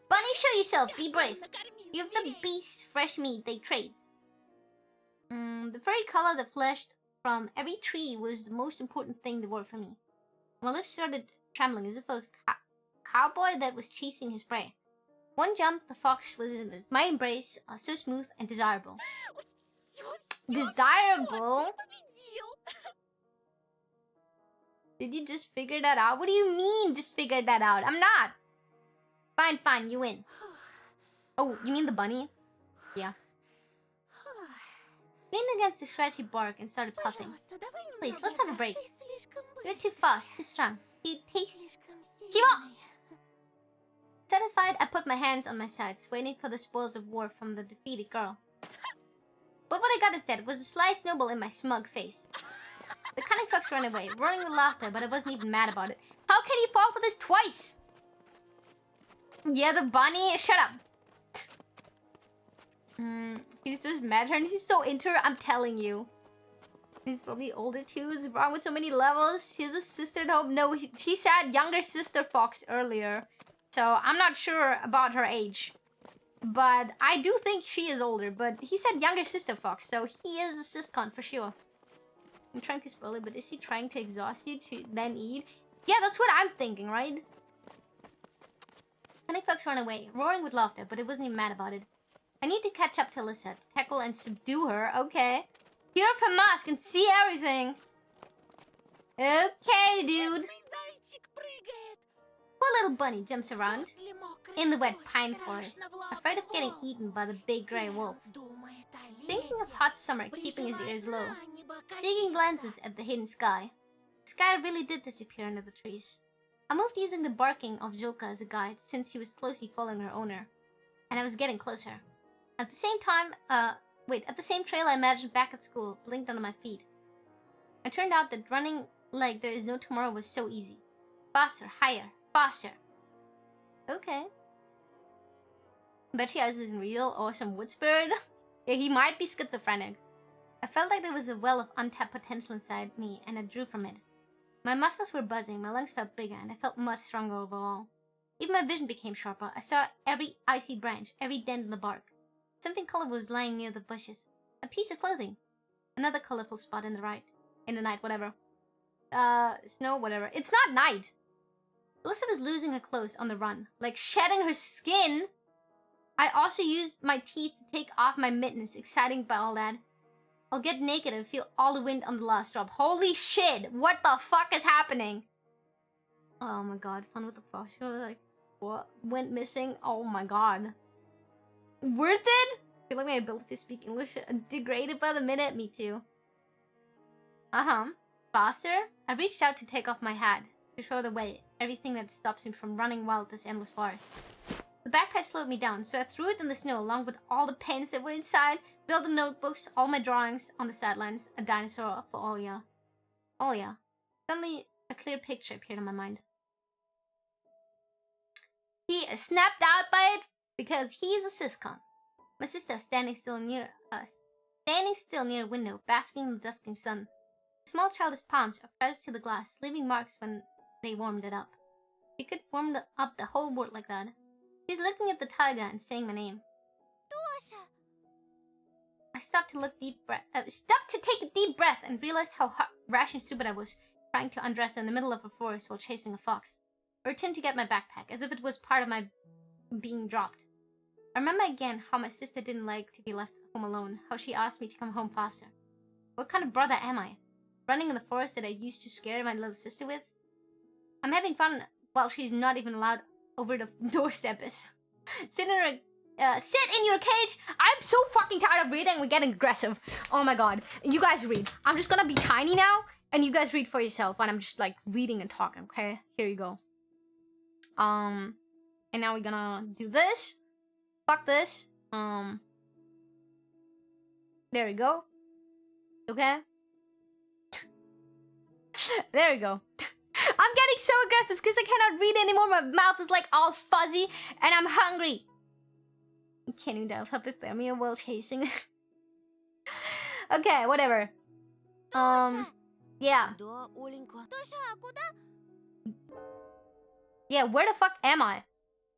Bunny, show yourself. Be brave. Give the beasts fresh meat they crave. The furry color that flashed from every tree was the most important thing in the world for me. My lips started trembling as if I was a cowboy that was chasing his prey. One jump, the fox was in my embrace, so smooth and desirable. Desirable? Did you just figure that out? What do you mean, just figured that out? I'm not. Fine, you win. Oh, you mean the bunny? Yeah. Leaned against the scratchy bark and started puffing. Please, let's have a break. You're too fast, too strong. You taste... Kiwa! Satisfied, I put my hands on my sides, waiting for the spoils of war from the defeated girl. But what I got instead was a sly snowball in my smug face. The cunning fox ran away, roaring with laughter, but I wasn't even mad about it. How can he fall for this twice? Yeah, the bunny... Shut up. He's just mad at her and he's so into her, I'm telling you. He's probably older too. What's wrong with so many levels? She has a sister at home. No, he said younger sister fox earlier. So I'm not sure about her age. But I do think she is older. But he said younger sister fox. So he is a siscon for sure. I'm trying to spoil it, but is he trying to exhaust you to then eat? Yeah, that's what I'm thinking, right? Cunning fox ran away, roaring with laughter, but it wasn't even mad about it. I need to catch up to Alyssa, to tackle and subdue her. Okay. Tear off her mask and see everything. Okay, dude. Poor little bunny jumps around in the wet pine forest, afraid of getting eaten by the big grey wolf. Thinking of hot summer keeping his ears low, seeking glances at the hidden sky. The sky really did disappear under the trees. I moved using the barking of Julka as a guide, since he was closely following her owner, and I was getting closer. At the same time, at the same trail I imagined back at school blinked under my feet. It turned out that running like there is no tomorrow was so easy. Faster, higher, faster. Okay. Bet you this isn't real or some wood spirit. Yeah, he might be schizophrenic. I felt like there was a well of untapped potential inside me, and I drew from it. My muscles were buzzing, my lungs felt bigger, and I felt much stronger overall. Even my vision became sharper. I saw every icy branch, every dent in the bark. Something colorful was lying near the bushes. A piece of clothing. Another colorful spot in the night, whatever. Snow, whatever. It's not night. Alyssa was losing her clothes on the run, like shedding her skin. I also used my teeth to take off my mittens, exciting by all that. I'll get naked and feel all the wind on the last drop. Holy shit! What the fuck is happening? Oh my god, fun with the fox. Like, what went missing? Oh my god. Worth it? I feel like my ability to speak English degraded by the minute. Me too. Faster? I reached out to take off my hat, to show the way, everything that stops me from running wild this endless forest. The backpack slowed me down, so I threw it in the snow along with all the pens that were inside, built the notebooks, all my drawings on the sidelines, a dinosaur for Olya. Olya. Suddenly, a clear picture appeared in my mind. He snapped out by it because he's a siscon. My sister standing still near a window, basking in the dusking sun. The small childish palms are pressed to the glass, leaving marks when they warmed it up. She could warm up the whole world like that. He's looking at the taiga and saying my name. Тоша! I stopped to take a deep breath and realized how rash and stupid I was, trying to undress in the middle of a forest while chasing a fox. I returned to get my backpack, as if it was part of my being dropped. I remember again how my sister didn't like to be left home alone, how she asked me to come home faster. What kind of brother am I? Running in the forest that I used to scare my little sister with? I'm having fun while she's not even allowed over the doorstep. Sit in your cage. I'm so fucking tired of reading. We're getting aggressive. Oh my god. You guys read. I'm just gonna be tiny now, and you guys read for yourself, and I'm just like reading and talking, okay? Here you go. And now we're gonna do this. Fuck this. There we go. Okay? There we go. I'm getting so aggressive because I cannot read anymore. My mouth is like all fuzzy and I'm hungry. I can't even tell hypothermia while chasing. Okay, whatever. Yeah. Да, Оленька. Тоша, а куда? Yeah, where the fuck am I?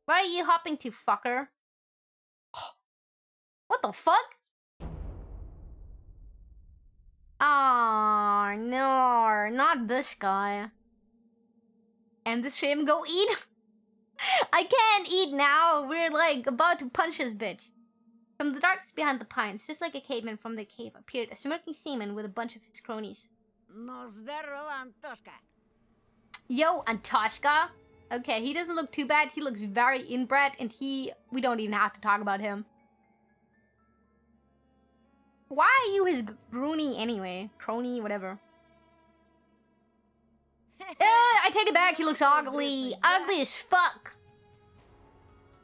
Where are you hopping to, fucker? What the fuck? Oh, no, not this guy. And this shame go eat? I can't eat now. We're like about to punch this bitch. From the darkness behind the pines, just like a caveman from the cave, appeared a smirking seaman with a bunch of his cronies. Ну, здорово, Антошка. Yo, Antoshka. Okay, he doesn't look too bad. He looks very inbred, and we don't even have to talk about him. Why are you his groony anyway? Crony, whatever. I take it back. He looks ugly. Ugly as fuck.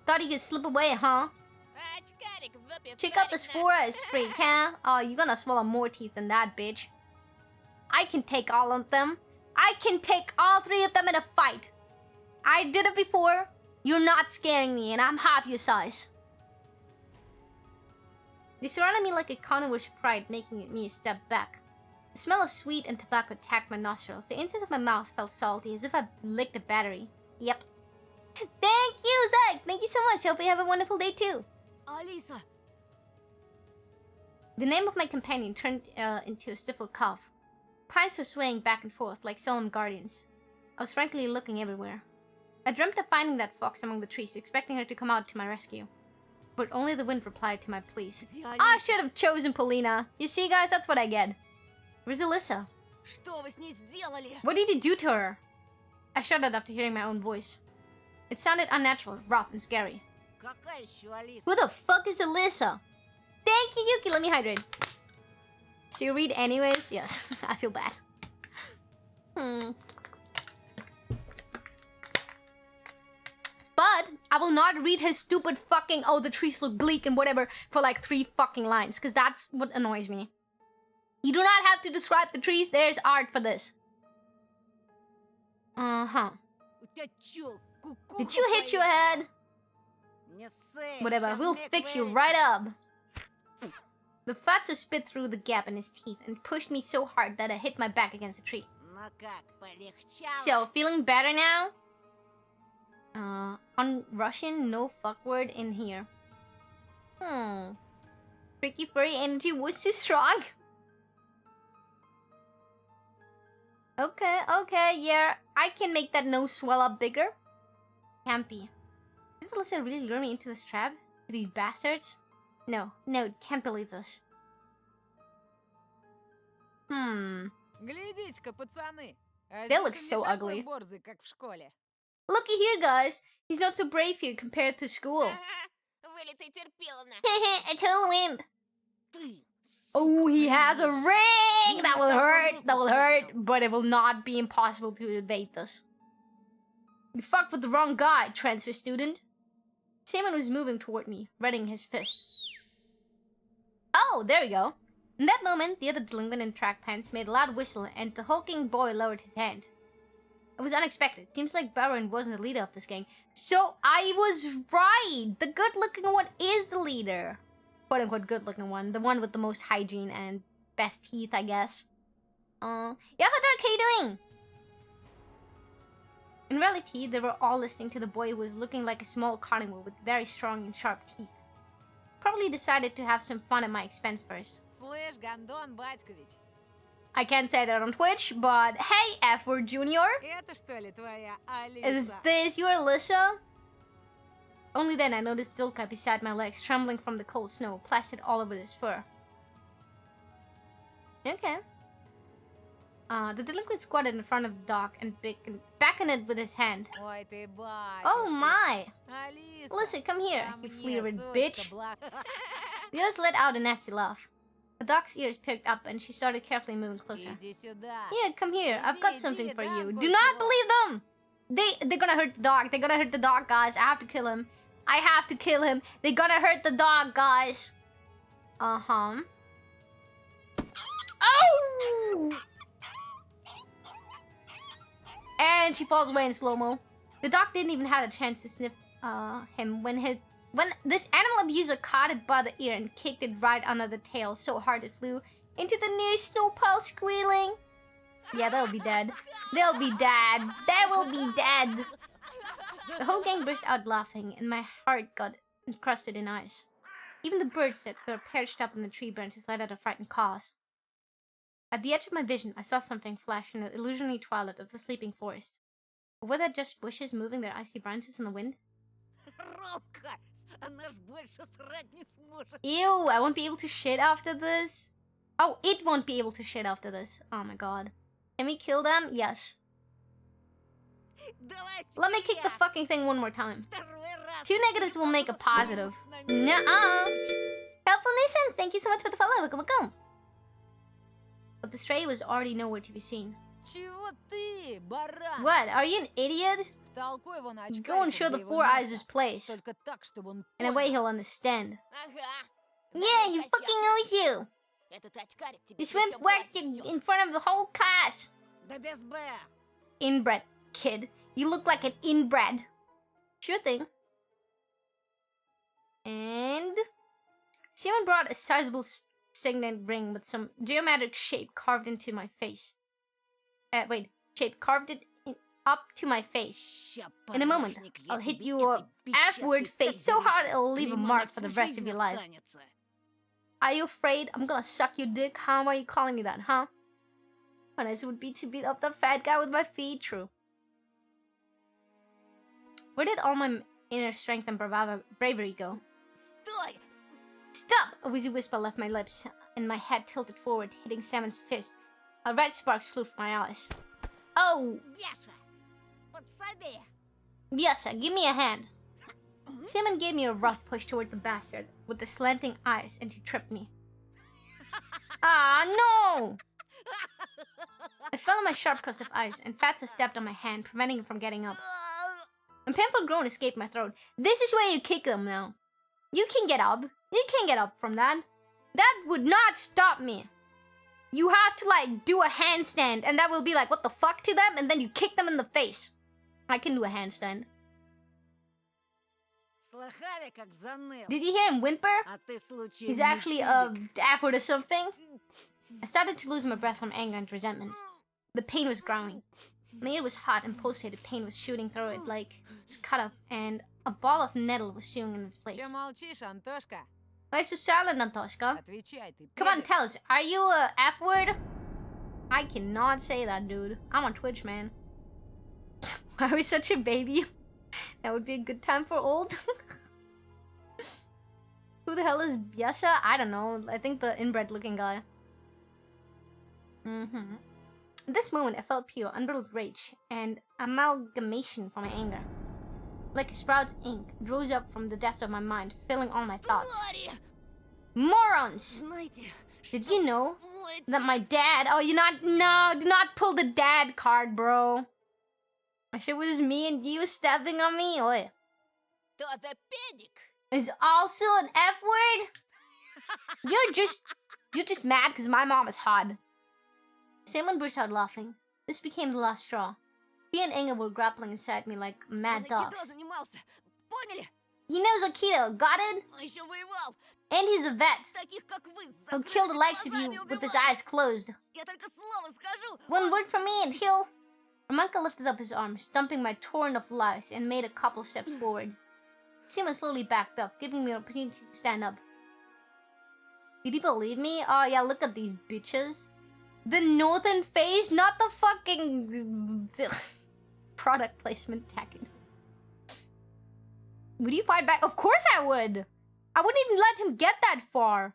Thought he could slip away, huh? Check out this forest, freak, huh? Oh, you're gonna swallow more teeth than that, bitch. I can take all of them. I can take all 3 of them in a fight. I did it before. You're not scaring me, and I'm half your size. They surrounded me like a carnivorous pride, making me a step back. The smell of sweet and tobacco attacked my nostrils. The inside of my mouth felt salty, as if I licked a battery. Yep. Thank you, Zach! Thank you so much. Hope you have a wonderful day, too. Алиса. The name of my companion turned into a stifled cough. Pines were swaying back and forth like solemn guardians. I was frankly looking everywhere. I dreamt of finding that fox among the trees, expecting her to come out to my rescue. But only the wind replied to my pleas. I should have chosen Polina. You see, guys, that's what I get. Where's Alyssa? Что вы с ней сделали? What did you do to her? I shuddered after hearing my own voice. It sounded unnatural, rough, and scary. Какая еще Алиса? Who the fuck is Alyssa? Thank you, Yuki. Let me hydrate. So you read anyways? Yes, I feel bad. But I will not read his stupid fucking, oh, the trees look bleak and whatever for like 3 fucking lines, because that's what annoys me. You do not have to describe the trees. There's art for this. Uh-huh. Did you hit your head? Whatever, we'll fix you right up. The fatso spit through the gap in his teeth and pushed me so hard that I hit my back against a tree. So, feeling better now? On Russian, no fuck word in here. Freaky furry energy was too strong. Okay, yeah. I can make that nose swell up bigger. Can't be. Did Alyssa really lure me into this trap? These bastards? No, can't believe this. Глядите-ка, пацаны. They look so ugly. Борзый, как в школе. Looky here, guys. He's not so brave here compared to school. Вылитый терпиловна. A total wimp. Ты, Oh, he сука, has a дрянь. ring! That will hurt, but it will not be impossible to evade this. You fucked with the wrong guy, transfer student. Simon was moving toward me, readying his fist. Oh, there we go. In that moment, the other delinquent in track pants made a loud whistle and the hulking boy lowered his hand. It was unexpected. Seems like Baron wasn't the leader of this gang. So I was right! The good-looking one is the leader. Quote-unquote good-looking one. The one with the most hygiene and best teeth, I guess. Yeah, Dark, how you doing? In reality, they were all listening to the boy who was looking like a small carnivore with very strong and sharp teeth. Probably decided to have some fun at my expense first. Слышь, Гондон Батькович. I can't say that on Twitch, but hey, F-word Junior. Это что ли твоя Алиса? Is this your Alyssa? Only then I noticed Dulka beside my legs, trembling from the cold snow, plastered all over his fur. Okay. The delinquent squatted in front of the dock and beckoned it with his hand. Ой, ты батюшки. Oh my! Алиса. Alyssa, come here, ко you мне, fleeted сучка, bitch. The others let out a nasty laugh. The dog's ears perked up and she started carefully moving closer. Иди сюда. Yeah, come here. I've got Иди, something иди, for дам you. Do кое-чего. not believe them! They're gonna hurt the dog. They're gonna hurt the dog, guys. I have to kill him. I have to kill him. They're gonna hurt the dog, guys. Uh-huh. Oh! And she falls away in slow-mo. The dog didn't even have a chance to sniff him when this animal abuser caught it by the ear and kicked it right under the tail so hard it flew into the nearest snow pile, squealing. Yeah, they'll be dead. They'll be dead. They will be dead. The whole gang burst out laughing, and my heart got encrusted in ice. Even the birds that were perched up in the tree branches let out a frightened caws. At the edge of my vision, I saw something flash in the illusionary twilight of the sleeping forest. Or were that just bushes moving their icy branches in the wind? Робка, она ж больше срать не сможет. Ew, I won't be able to shit after this. Oh, it won't be able to shit after this. Oh my god. Can we kill them? Yes. Давайте Let me kick the я. fucking thing one more time. Второй раз. 2 negatives will make a positive. С нами. Nuh-uh. Helpful Nations, thank you so much for the follow. Welcome, welcome. But the stray was already nowhere to be seen. Чего ты, баран? What? Are you an idiot? Втолкуй его на Go and очкарика, show the где его Four Eyes' место. place. Только так, чтобы он In a way понял. he'll understand. Ага. Yeah, he fucking knows you. Этот очкарик тебе This всё wimp whacked платит, всё. in front of the whole class. Да без Б. Inbred, kid. You look like an inbred. Sure thing. And Simon brought a sizable signet ring with some geometric shape carved into my face. Shape carved it up to my face. Ща, In a moment, помощник, я I'll hit тебе you этой a F-word печаткой face so hard зарежу. it'll leave a Клеймо mark на for the всю rest of жизнь your life. останется. Are you afraid I'm gonna suck your dick? How are you calling me that, huh? How nice it would be to beat up the fat guy with my feet. True. Where did all my inner strength and bravery go? Стой! Stop! A wheezy whisper left my lips, and my head tilted forward, hitting Simon's fist. A red sparks flew from my eyes. Oh! Бяша! Подсоби! Yes, sir, give me a hand. Simon gave me a rough push toward the bastard with the slanting eyes, and he tripped me. Ah, no! I fell on my sharp crust of ice, and Fatsa stepped on my hand, preventing him from getting up. A painful groan escaped my throat. This is where you kick them now. You can get up. You can get up from that. That would not stop me. You have to, like, do a handstand, and that will be like, what the fuck to them, and then you kick them in the face. I can do a handstand. Слыхали, как заныл? Did you hear him whimper? А ты случайно He's не actually a педик? dapper or something. I started to lose my breath from anger and resentment. The pain was growing. My ear was hot and pulsated. Pain was shooting through it like it was cut off, and a ball of nettle was sewing in its place. Че молчишь, Антошка? Why so silent, Antoshka? Отвечай, ты Come on, педик. tell us. Are you a F word? I cannot say that, dude. I'm on Twitch, man. Why are we such a baby? That would be a good time for old. Who the hell is Biasha? I don't know. I think the inbred looking guy. At this moment, I felt pure, unbridled rage and amalgamation from my anger. Like a sprout's ink, it rose up from the depths of my mind, filling all my thoughts. Morons! Знаете, Did you know that my dad... Oh, No, do not pull the dad card, bro. I shit was me and you stepping on me. Oi. Кто-то педик. Is also an F word? You're just mad because my mom is hot. Someone burst out laughing. This became the last straw. He and Inga were grappling inside me like mad я на dogs. кидо занимался. Поняли? He knows Aikido, got it? Он еще воевал. And he's a vet. Таких, как вы, с He'll kill the закрытыми likes of глазами you with his убивал. eyes closed. Я только слово скажу. One word from me and he'll... Ramanka lifted up his arm, stumping my torrent of lies, and made a couple steps forward. Simon slowly backed up, giving me an opportunity to stand up. Did he believe me? Oh yeah, look at these bitches. The northern face, not the fucking... product placement tagging. Would you fight back? Of course I would! I wouldn't even let him get that far.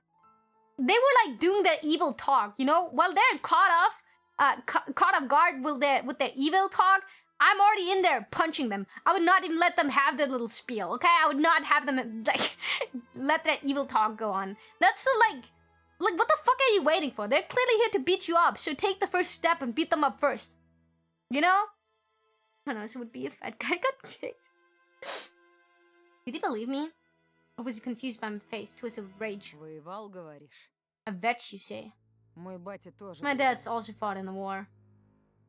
They were like doing their evil talk, you know? While they're caught off guard with their evil talk, I'm already in there punching them. I would not even let them have their little spiel, okay? I would not have them like let that evil talk go on. That's so like what the fuck are you waiting for? They're clearly here to beat you up, so take the first step and beat them up first. You know? I don't know, this would be if that guy got kicked. Did he believe me? Or was he confused by my face, twisted with rage? Воевал, говоришь? I bet you say. Мой батя тоже. My воевал. dad's also fought in the war.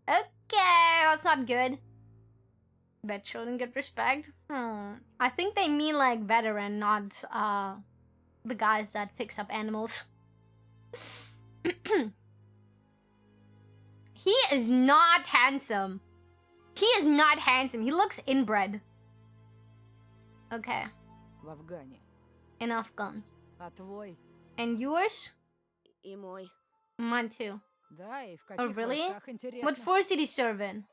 Okay, that's not good. Bet children get respect. I think they mean like veteran, not the guys that fix up animals. He is not handsome. He is not handsome. He looks inbred. Okay, В Афгане. in Afghan. А твой? And yours? И мой. Mine too. Да, и в каких really? войсках, интересно? What force did he serve in?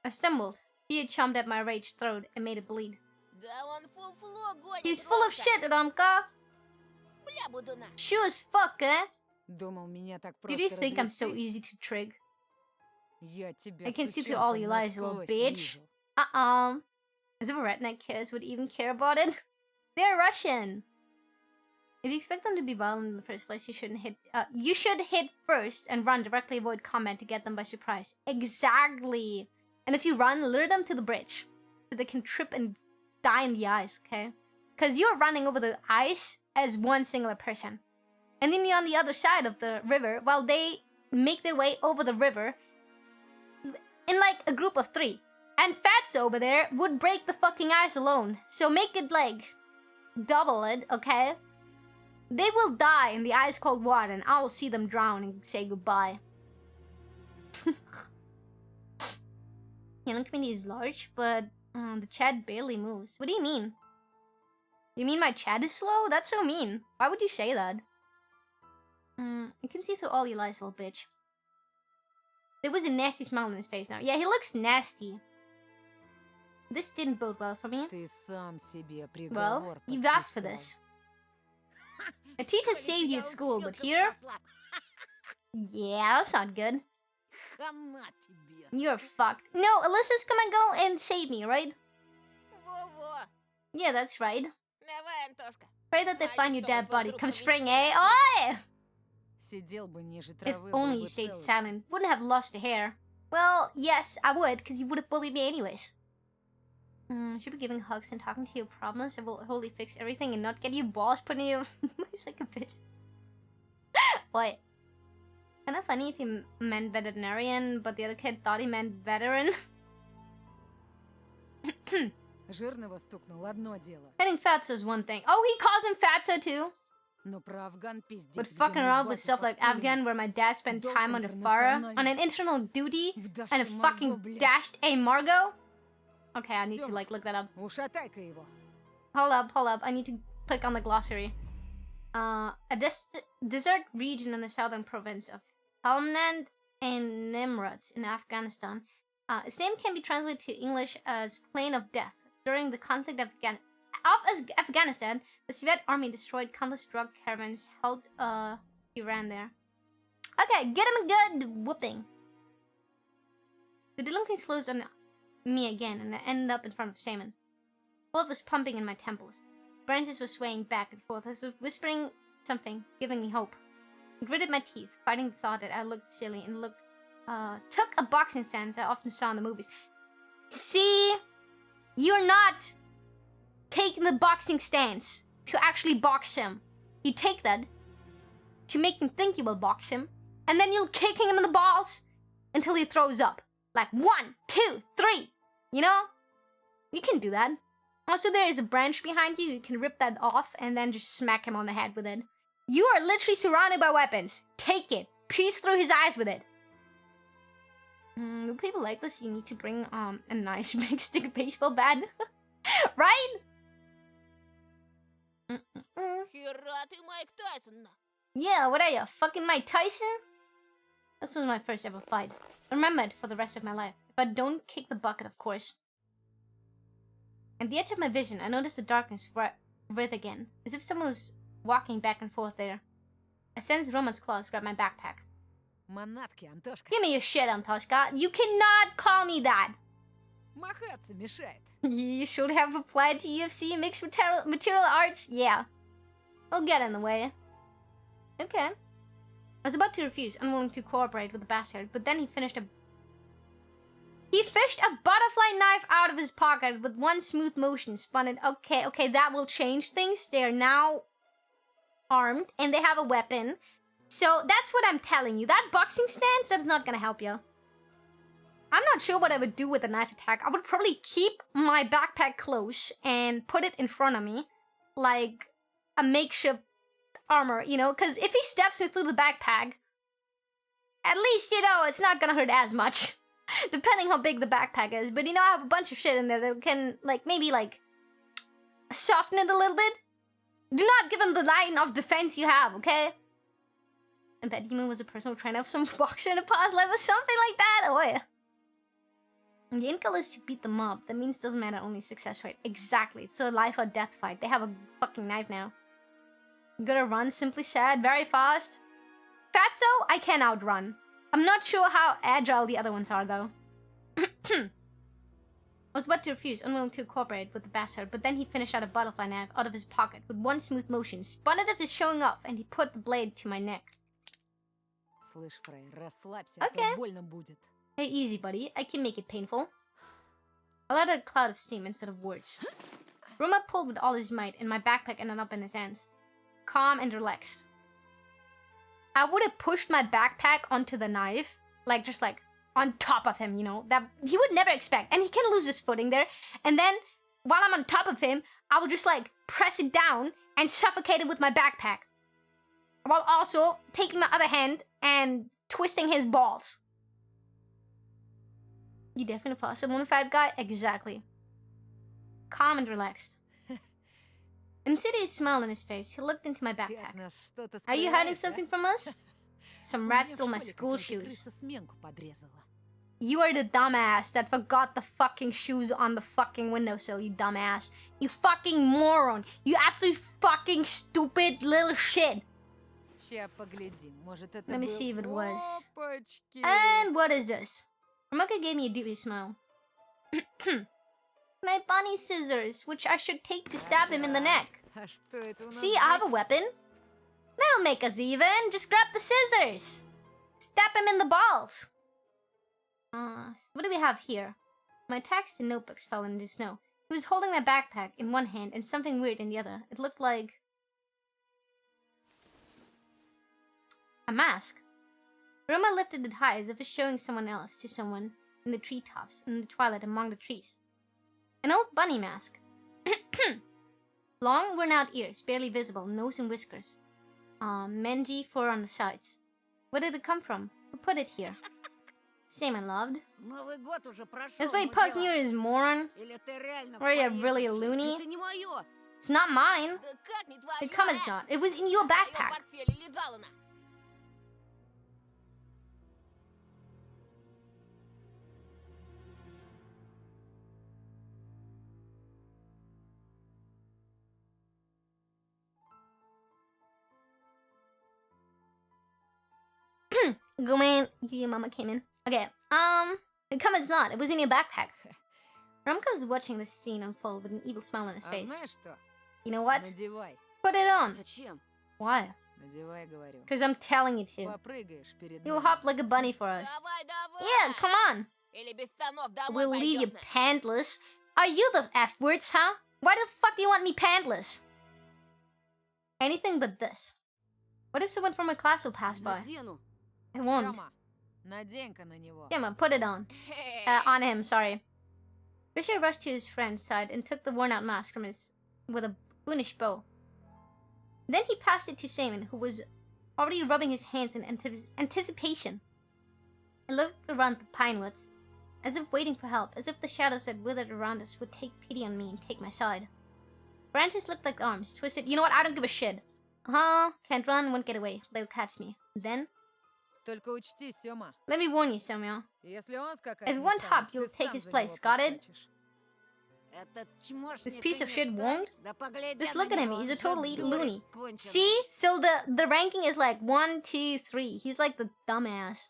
I stumbled. He had chomped at my raged throat and made it bleed. Да он фуфло гонит. He's full of shit, Ramka. Бля, будуна. Sure as fuck, eh? Думал, меня так Did просто you think I'm so развести? easy to trig? Я тебя, I can see through сучонка, all your lies, you little насквозь bitch. вижу. As if a redneck cares would even care about it. They're Russian. If you expect them to be violent in the first place, you shouldn't hit. You should hit first and run directly, avoid combat to get them by surprise. Exactly. And if you run, lure them to the bridge so they can trip and die in the ice. Okay? Because you're running over the ice as one singular person, and then you're on the other side of the river while they make their way over the river in like a group of 3. And Fatso over there would break the fucking ice alone. So make it like double it, okay? They will die in the ice cold water and I will see them drown and say goodbye. Healing community is large, but the chat barely moves. What do you mean? You mean my chat is slow? That's so mean. Why would you say that? I can see through all your lies, little bitch. There was a nasty smile on his face now. Yeah, he looks nasty. This didn't bode well for me. Ты сам себе приговор Well, you've asked for подписал. this. A teacher saved you at school, but here? Yeah, that's not good. Хана тебе. You're fucked. No, Alyssa's gonna go and save me, right? Во-во. Yeah, that's right. Давай, Антошка. Pray that they Они find your что, dead друг body другу come весны spring, eh? нашли? Oi! Сидел бы ниже If травы, был only бы you stayed целый. silent. Wouldn't have lost a hair. Well, yes, I would, because you would have bullied me anyways. Should be giving hugs and talking to your problems. It will wholly fix everything and not get you balls put in you. He's like a bitch. What? Kinda funny if he meant veterinarian, but the other kid thought he meant veteran. Жирного стукнул, одно дело. Hitting Fatso is one thing. Oh, he calls him Fatso too? Но про Афган пиздец. But fucking around with stuff like Afghan, where my dad spent time on the Farah on an internal duty and a fucking dashed A Margot? Okay, I need to like look that up. Ушатай-ка его. Hold up. I need to click on the glossary. A desert region in the southern province of Helmand and Nimrud in Afghanistan. Its name can be translated to English as Plain of Death. During the conflict of Afghanistan, the Soviet army destroyed countless drug caravans held Iran there. Okay, get him a good whooping. The delinquent slows on me again, and I ended up in front of Shaman. Blood was pumping in my temples. Branches were swaying back and forth as if whispering something, giving me hope. I gritted my teeth, fighting the thought that I looked silly and took a boxing stance I often saw in the movies. See? You're not taking the boxing stance to actually box him. You take that to make him think you will box him, and then you'll kicking him in the balls until he throws up. Like 1, 2, 3. You know? You can do that. Also, there is a branch behind you. You can rip that off and then just smack him on the head with it. You are literally surrounded by weapons. Take it. Pierce through his eyes with it. Do people like this? You need to bring a nice big stick baseball bat. Right? Хера ты, Майк Тайсон! Yeah, what are you, fucking Mike Tyson? This was my first ever fight. I remember it for the rest of my life. If I don't kick the bucket, of course. At the edge of my vision, I noticed the darkness writhe again, as if someone was walking back and forth there. I sensed Roman's claws grab my backpack. Манатки, Антошка. Give me your shit, Antoshka. You cannot call me that. Махаться мешает. You should have applied to UFC mixed material arts. Yeah. I'll get in the way. Okay. I was about to refuse, unwilling to cooperate with the bastard, but then he fished a butterfly knife out of his pocket with one smooth motion, spun it. Okay, that will change things. They are now armed, and they have a weapon. So that's what I'm telling you. That boxing stance, that's not gonna help you. I'm not sure what I would do with a knife attack. I would probably keep my backpack close and put it in front of me, like a makeshift armor, you know? Because if he steps me through the backpack, at least, you know, it's not gonna hurt as much. Depending how big the backpack is. But, you know, I have a bunch of shit in there that can, like, maybe, like, soften it a little bit. Do not give him the line of defense you have, okay? And that demon was a personal trainer of some boxer in a past life or something like that. Oh, yeah. And the end goal is to beat the mob. That means doesn't matter, only success rate. Exactly. It's a life or death fight. They have a fucking knife now. Gotta run, simply sad, very fast. Fatso, I can outrun. I'm not sure how agile the other ones are, though. I was about to refuse, unwilling to cooperate with the bastard, but then he finished out a butterfly knife out of his pocket with one smooth motion, spun it as if showing off, and he put the blade to my neck. Слышь, Фрей, расслабься, а Okay. то больно будет. Hey, easy, buddy. I can make it painful. I let out a cloud of steam instead of words. Roma pulled with all his might, and my backpack ended up in his hands. Calm and relaxed. I would have pushed my backpack onto the knife, like, just like, on top of him, you know, that he would never expect. And he can lose his footing there. And then, while I'm on top of him, I will just, like, press it down and suffocate him with my backpack. While also taking my other hand and twisting his balls. You definitely fast one fat guy? Exactly. Calm and relaxed. And seeing a smile on his face, he looked into my Ты от backpack. нас что-то Are you hiding скрываешь, something а? from us? Some У rat меня в stole my школе school какая-то shoes. крыса сменку подрезала. You are the dumbass that forgot the fucking shoes on the fucking windowsill, you dumbass. You fucking moron. You absolutely fucking stupid little shit. Ща поглядим, может это Let me был... see if it was. Опачки! And what is this? Ramaka gave me a dubious smile. My bunny scissors, which I should take to stab him in the neck. А что это у нас See, I have a здесь? weapon. That'll make us even. Just grab the scissors. Stab him in the balls. What do we have here? My texts and notebooks fell into the snow. He was holding my backpack in one hand and something weird in the other. It looked like a mask. Roma lifted it high as if it's showing someone else to someone in the treetops, in the twilight among the trees. An old bunny mask. Long, worn-out ears, barely visible, nose and whiskers. Menji 4 on the sides. Where did it come from? Who put it here? Same and loved. Новый год уже прошел. That's why Puss New Year is moron. Или ты реально Or you're really a поехавший? loony. Это не моё. It's not mine. Да как не твоя? It come it's not. It was in your backpack. портфеле лежала на. Go man, your mama came in. Okay, it come it's not. It was in your backpack. Ramka was watching this scene unfold with an evil smile on his А face. знаешь что? You know what? Надевай. Put it on. Зачем? Why? Надевай, говорю. Because I'm telling you to. Попрыгаешь перед You'll нами. hop like a bunny for us. Давай, давай. Yeah, come on. Или без штанов домой We'll leave you пойдём на. pantless. Are you the F words, huh? Why the fuck do you want me pantless? Anything but this. What if someone from my class will pass by? Надену. I won't. Сёма, надень-ка на него. Gemma, put it on. On him, sorry. Fisher rushed to his friend's side and took the worn-out mask from his with a boonish bow. Then he passed it to Simon, who was already rubbing his hands in anticipation. I looked around the pine woods, as if waiting for help, as if the shadows that withered around us would take pity on me and take my side. Branches looked like arms, twisted. You know what? I don't give a shit. Can't run, won't get away. They'll catch me. Then, Только учти, Сёма, let me warn you, Samuel. если он скакать If не one станет, hop, ты you'll take сам his за place. него Got it? подскочишь. Этот чмошник This piece ты of не shit встань. won't? Да поглядя Just на look at him. него, He's a он же totally дурень loony. конченый. See? So the ranking is like 1, 2, 3. He's like the dumbass.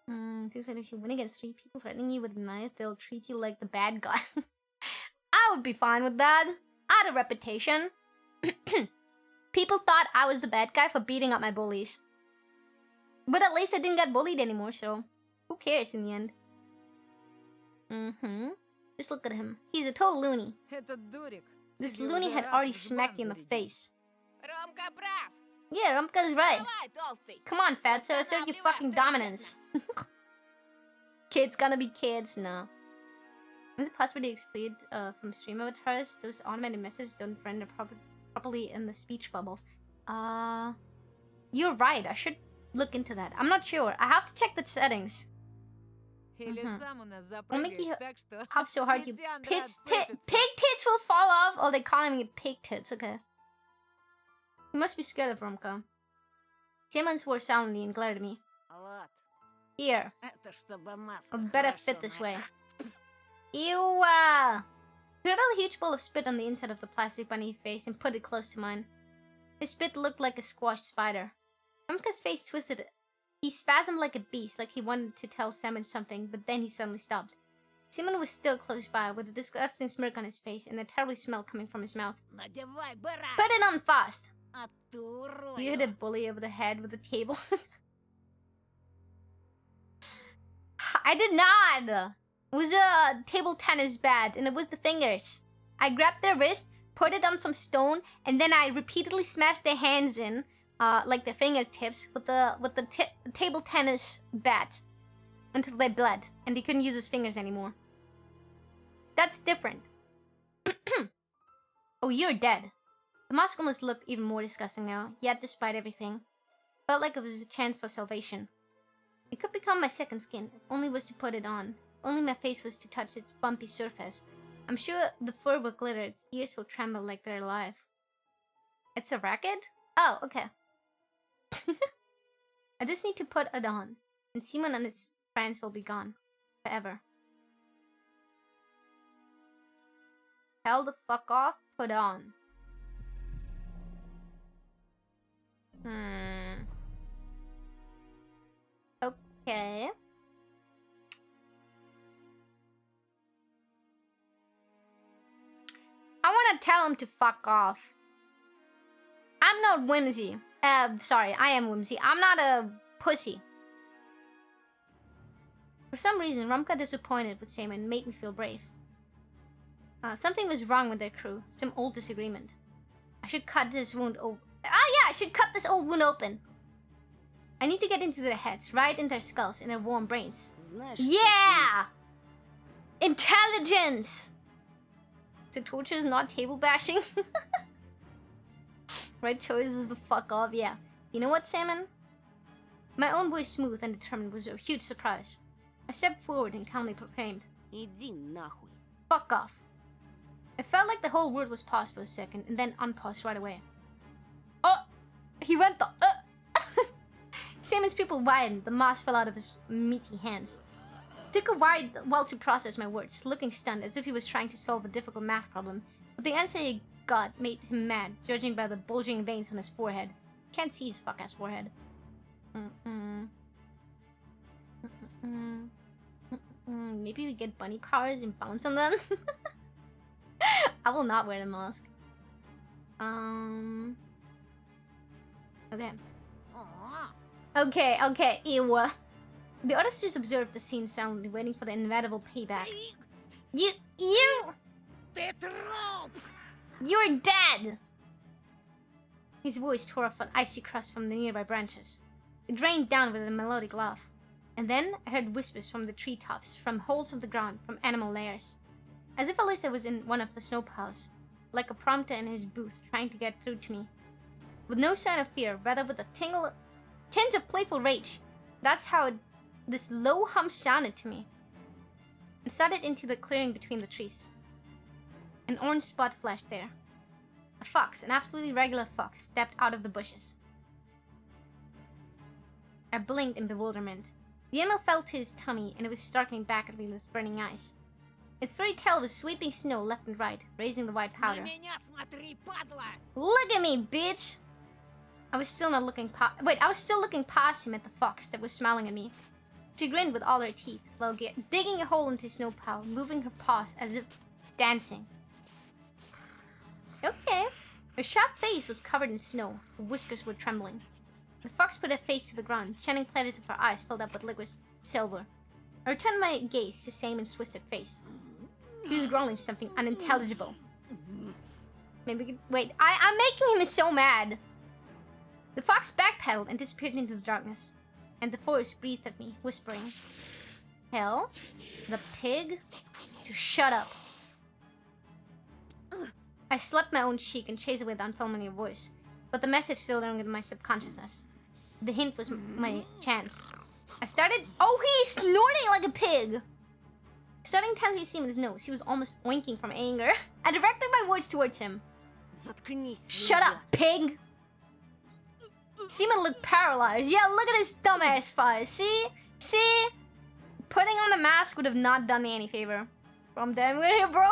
Things like if you win against 3 people threatening you with a knife, they'll treat you like the bad guy. I would be fine with that. I had a reputation. People thought I was the bad guy for beating up my bullies. But at least I didn't get bullied anymore, so who cares in the end? Just look at him. He's a total loony. Этот дурик. This тебе loony уже had раз already в smacked you in the зарядил. face. Ромка прав. Yeah, Rumka's right. Давай, толстый. Come on, Fatso, assert your fucking dominance. Kids gonna be kids now. Is it possible to exclude from stream avatars those automated messages don't render properly in the speech bubbles? You're right. I should look into that. I'm not sure. I have to check the settings. Или сам у нас make you запрыгаешь так, что Hop so hard you титян pig рассыпется. tits will fall off. Oh, they calling me pig tits. Okay. You must be scared of Rumka. Simon swore soundly and glared at me. Вот. Here, Это чтобы маска I better хорошо fit this way. на- Ew! He had a huge bowl of spit on the inside of the plastic bunny face and put it close to mine. His spit looked like a squashed spider. Rumka's face twisted. He spasmed like a beast, like he wanted to tell Simon something, but then he suddenly stopped. Simon was still close by, with a disgusting smirk on his face and a terrible smell coming from his mouth. Надевай, баран. Put it on fast! А ты урою. You hit a bully over the head with a table. I did not! It was a table tennis bat, and it was the fingers. I grabbed their wrist, put it on some stone, and then I repeatedly smashed their hands in, like their fingertips, with the table tennis bat, until they bled, and he couldn't use his fingers anymore. That's different. Oh, you're dead. The mask almost looked even more disgusting now, yet despite everything, felt like it was a chance for salvation. It could become my second skin, if only was to put it on. If only my face was to touch its bumpy surface. I'm sure the fur will glitter, its ears will tremble like they're alive. It's a racket? Oh, okay. I just need to put it on, and Simon and his friends will be gone. Forever. Hell the fuck off, put on. Okay. I want to tell him to fuck off. I'm not whimsy. Sorry, I am whimsy. I'm not a pussy. For some reason, Rumka disappointed with Simon made me feel brave. Something was wrong with their crew. Some old disagreement. I should cut this wound open. I should cut this old wound open. I need to get into their heads, right in their skulls, in their warm brains. Знаешь, Yeah! Intelligence! So torture is not table bashing? Right choice is the fuck off, yeah. You know what, Salmon? My own voice, smooth and determined, was a huge surprise. I stepped forward and calmly proclaimed, Иди нахуй. fuck off. It felt like the whole word was paused for a second and then unpaused right away. Oh! He went the Salmon's pupil widened, the moss fell out of his meaty hands. It took a while to process my words, looking stunned as if he was trying to solve a difficult math problem, but the answer he got made him mad, judging by the bulging veins on his forehead. Can't see his fuck-ass forehead. Maybe we get bunny powers and bounce on them? I will not wear the mask. Okay, ew. The others just observed the scene silently, waiting for the inevitable payback. You're dead! His voice tore off an icy crust from the nearby branches. It rained down with a melodic laugh. And then I heard whispers from the treetops, from holes of the ground, from animal lairs. As if Alyssa was in one of the snow piles, like a prompter in his booth trying to get through to me. With no sign of fear, rather with a tinge of playful rage. That's how this low hum sounded to me. I started into the clearing between the trees. An orange spot flashed there. A fox, an absolutely regular fox, stepped out of the bushes. I blinked in bewilderment. The animal fell to his tummy, and it was startling back at me with its burning eyes. Its furry tail was sweeping snow left and right, raising the white powder. Look at me, bitch! I was still looking past him at the fox that was smiling at me. She grinned with all her teeth, while digging a hole into the snow pile, moving her paws as if dancing. Okay. Her sharp face was covered in snow. Her whiskers were trembling. The fox put her face to the ground, shining platters of her eyes filled up with liquid silver. I returned my gaze to Samon's twisted face. He was growling something unintelligible. Maybe wait, I'm making him so mad. The fox backpedaled and disappeared into the darkness, and the forest breathed at me, whispering, "Tell the pig to shut up." I slapped my own cheek and chased away the unfamiliar voice, but the message still lingered in my subconsciousness. The hint was my chance. I started. Oh, he's snorting like a pig! Starting 10 feet in his nose, he was almost oinking from anger. I directed my words towards him. Shut up, pig! Seaman looked paralyzed. Yeah, look at his dumbass face. See? Putting on the mask would have not done me any favor. I'm damn good here, bro.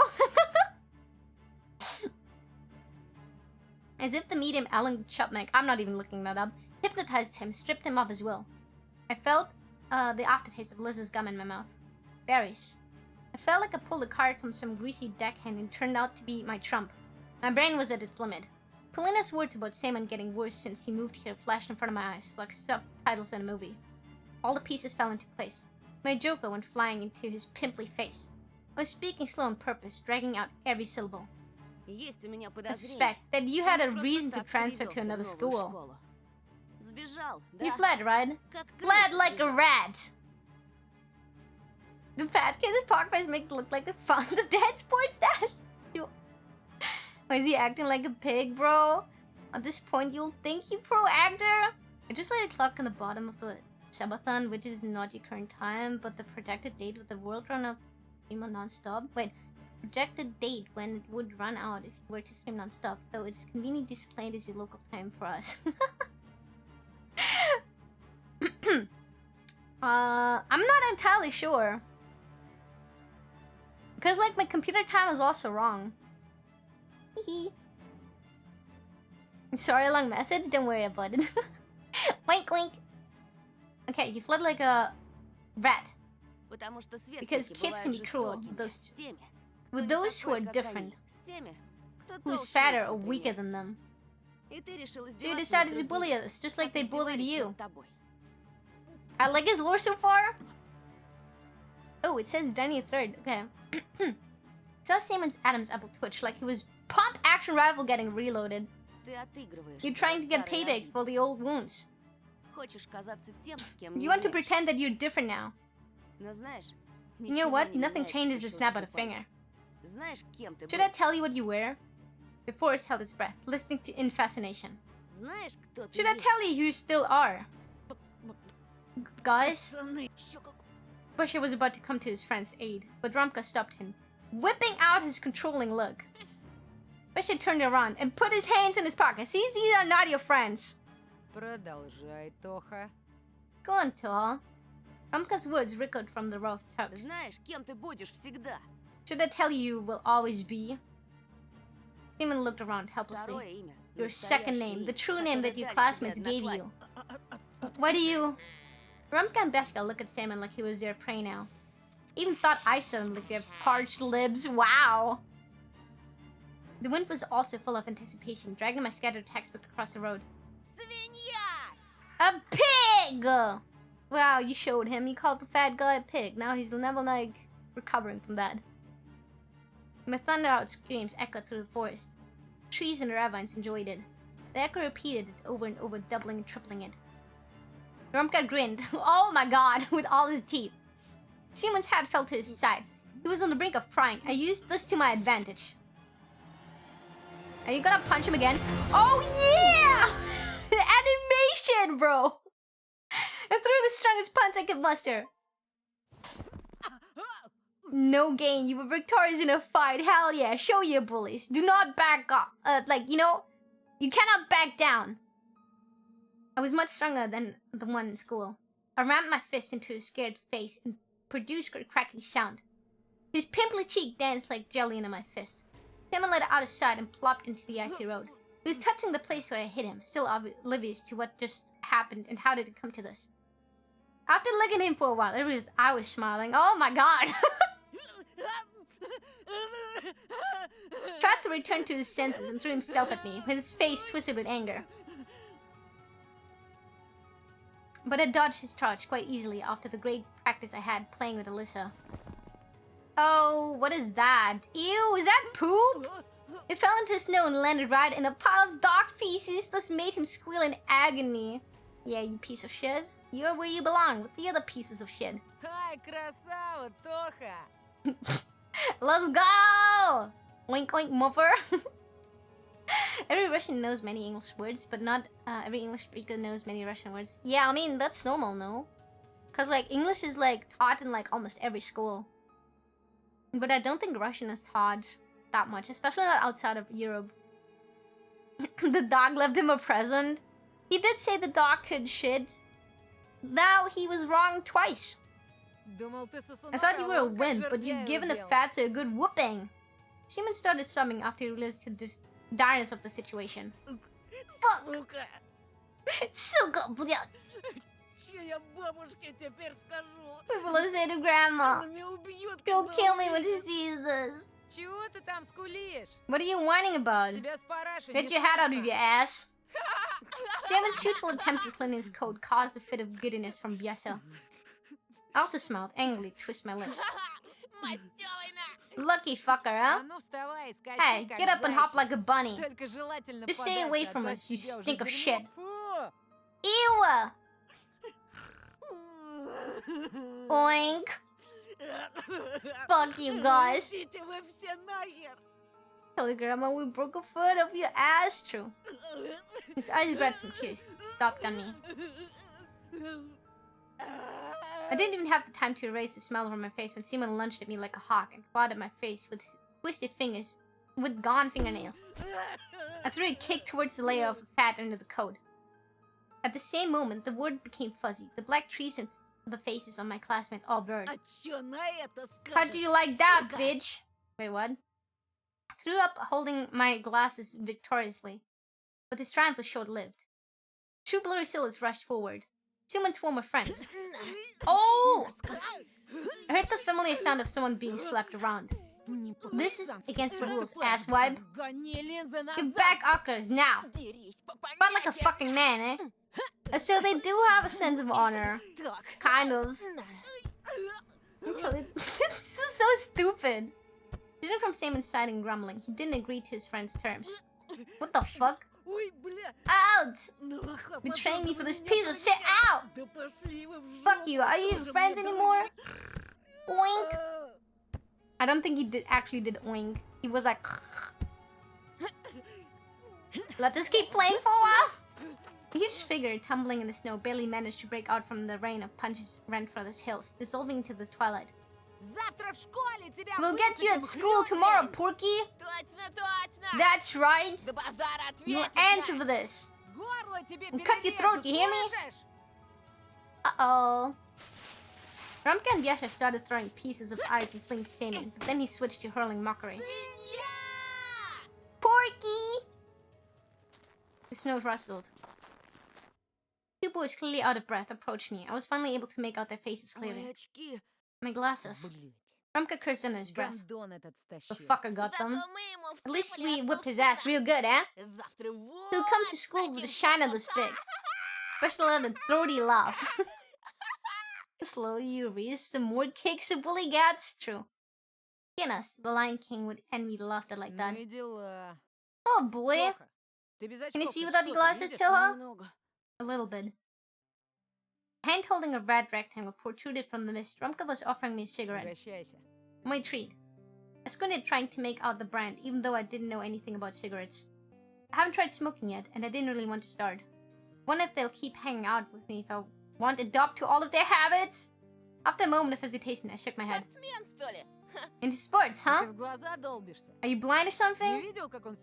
As if the medium Alan Chupnik, I'm not even looking that up, hypnotized him, stripped him of his will. I felt the aftertaste of Liz's gum in my mouth. Berries. I felt like I pulled a card from some greasy deckhand and turned out to be my trump. My brain was at its limit. Polina's words about Simon getting worse since he moved here flashed in front of my eyes, like subtitles in a movie. All the pieces fell into place. My joker went flying into his pimply face. I was speaking slow on purpose, dragging out every syllable. I suspect that you had a reason to transfer to another school. You fled, right? Fled like a rat! The fat kid's park face makes it look like the dead sports dash. Why is he acting like a pig, bro? At this point, you'll think you pro actor. I just like a clock on the bottom of the subathon, which is not your current time, but the projected date with the world run of non-stop. Wait, projected date when it would run out if you were to stream non-stop, though it's conveniently displayed as your local time for us. I'm not entirely sure. Because, like, my computer time is also wrong. Hehe. Sorry, long message. Don't worry about it. Wink, wink. Okay, you fled like a rat. Because kids can be cruel with those who are different. Who's fatter or weaker than them. So you decided to bully us, just like they bullied you. I like his lore so far. Oh, it says Danny 3rd. Okay. Saw Simon's Adam's apple twitch like he was pump action rifle getting reloaded. You're trying to get payback for the old wounds. You want to pretend that you're different now. You know what? Nothing changes a snap of a finger. Should I tell you what you wear? The forest held its breath, listening to in fascination. Знаешь, кто ты Should I есть? tell you who you still are? Guys? Пацаны, ещё как- Busher was about to come to his friend's aid, but Romka stopped him, whipping out his controlling look. Busher turned around and put his hands in his pockets. These are not your friends. Продолжай, Тоха. Go on, Toha. Romka's words echoed from the rooftops. Знаешь, кем ты будешь всегда? Should I tell you will always be? Simon looked around helplessly. Второе имя. Your second name, the true name that your которое дали classmates тебе gave you. одноклассники. Why do you... Romka and Beshka looked at Simon like he was their prey now. Even thought I sounded like their parched lips. Wow! The wind was also full of anticipation, dragging my scattered textbook across the road. Свинья! A pig! Wow, you showed him. You called the fat guy a pig. Now he's never like recovering from that. My thunder-out screams echoed through the forest. Trees and ravines enjoyed it. The echo repeated it over and over, doubling and tripling it. Romka grinned. Oh my god, with all his teeth. Simon's hat fell to his sides. He was on the brink of crying. I used this to my advantage. Are you gonna punch him again? Oh yeah! The animation, bro! I threw the strongest punch I could muster. No gain. You were victorious in a fight. Hell yeah. Show your bullies. Do not back up. You cannot back down. I was much stronger than the one in school. I rammed my fist into his scared face and produced a cracking sound. His pimply cheek danced like jelly into my fist. Simon let out a sigh and plopped into the icy road. He was touching the place where I hit him, still oblivious to what just happened and how did it come to this. After looking at him for a while, I was smiling. Oh my god! Fatso returned to his senses and threw himself at me, with his face twisted with anger. But I dodged his charge quite easily after the great practice I had playing with Alyssa. Oh, what is that? Ew, is that poop? It fell into snow and landed right in a pile of dog feces, thus made him squeal in agony. Yeah, you piece of shit. You're where you belong, with the other pieces of shit. Ай, красава, Тоха! Let's go! Oink oink muffer. Every Russian knows many English words, but not every English speaker knows many Russian words. Yeah, I mean, that's normal, no? Cause like English is like taught in like almost every school. But I don't think Russian is taught that much, especially not outside of Europe. The dog left him a present. He did say the dog could shit. Now he was wrong twice. Думал, ты I thought you were a сосунок, как wimp, but you've жердяй given the удел. fatso a good whooping. Simon started sobbing after he realized the direness of the situation. Сука! Сука, блядь. Чё я бабушке теперь скажу? We will say to grandma. Она меня убьет, She'll когда kill me when увидит. she sees this. Чего ты там скулишь? What are you whining about? Тебя с парашей Get не your hat out of слышно. your ass. Simon's futile attempts to clean his coat caused a fit of giddiness from Biasa. I also smiled, angrily twist my lips. Мастёвина! Lucky fucker, А huh? ну вставай, скачи, Hey, как get up and hop зайчик. like a bunny. Только желательно Just stay away подальше, а from то us, от you тебя уже stink of дерьмо. shit. Фу! Ew! Oink. Fuck you guys. Идите вы все нахер! Tell the grandma we broke a foot of your ass, true. His eyes red from tears. Stopped on me. I didn't even have the time to erase the smile from my face when Simon lunged at me like a hawk and clawed at my face with twisted fingers, with gone fingernails. I threw a kick towards the layer of fat under the coat. At the same moment, the word became fuzzy. The black trees and the faces of my classmates all blurred. А чё на это скажешь? How do you like that, сука? bitch? Wait, what? I threw up, holding my glasses victoriously. But his triumph was short-lived. Two blurry silhouettes rushed forward. Simon's former friends. Oh! I heard the familiar sound of someone being slapped around. Не This is по-пацански. against the rules, Просто asswipe. гони линзы Give назад. back Oculus now! Дерись по Fight like a понятиям. fucking man, eh? So they do have a sense of honor. Так. Kind of. На. This is so stupid. Judging from Simon's side and grumbling, he didn't agree to his friend's terms. What the fuck? Ой, бля. Out! На лоха Betraying me for this подобного piece of shit! Out! Да пошли вы в Fuck жопу you, are you тоже friends мне, anymore? друзья. Oink! I don't think he actually did oink. He was like... Let us keep playing for a while. A huge figure tumbling in the snow barely managed to break out from the rain of punches rent from the hills, dissolving into the twilight. We'll get you at school tomorrow, Porky. That's right. You'll answer for this. We'll cut your throat, you hear me? Uh-oh. Rumka and Yasha started throwing pieces of ice and flings semen, but then he switched to hurling mockery. Porky! The snow rustled. Two boys, clearly out of breath, approached me. I was finally able to make out their faces clearly. My glasses. Rumka cursed under his breath. The fucker got them. At least we whipped his ass real good, eh? He'll come to school with a shiner this big. Especially let a throaty laugh. Slow you raise some more cakes of bully gats. True. Guinness, the Lion King would envy laughter like that. Oh boy. Can you see without your glasses, Toha? A little bit. Hand holding a red rectangle protruded from the mist. Rumka was offering me a cigarette. My treat. I squinted trying to make out the brand, even though I didn't know anything about cigarettes. I haven't tried smoking yet, and I didn't really want to start. Wonder if they'll keep hanging out with me if I want to adopt to all of their habits? After a moment of hesitation, I shook my head. Into sports, huh? Are you blind or something?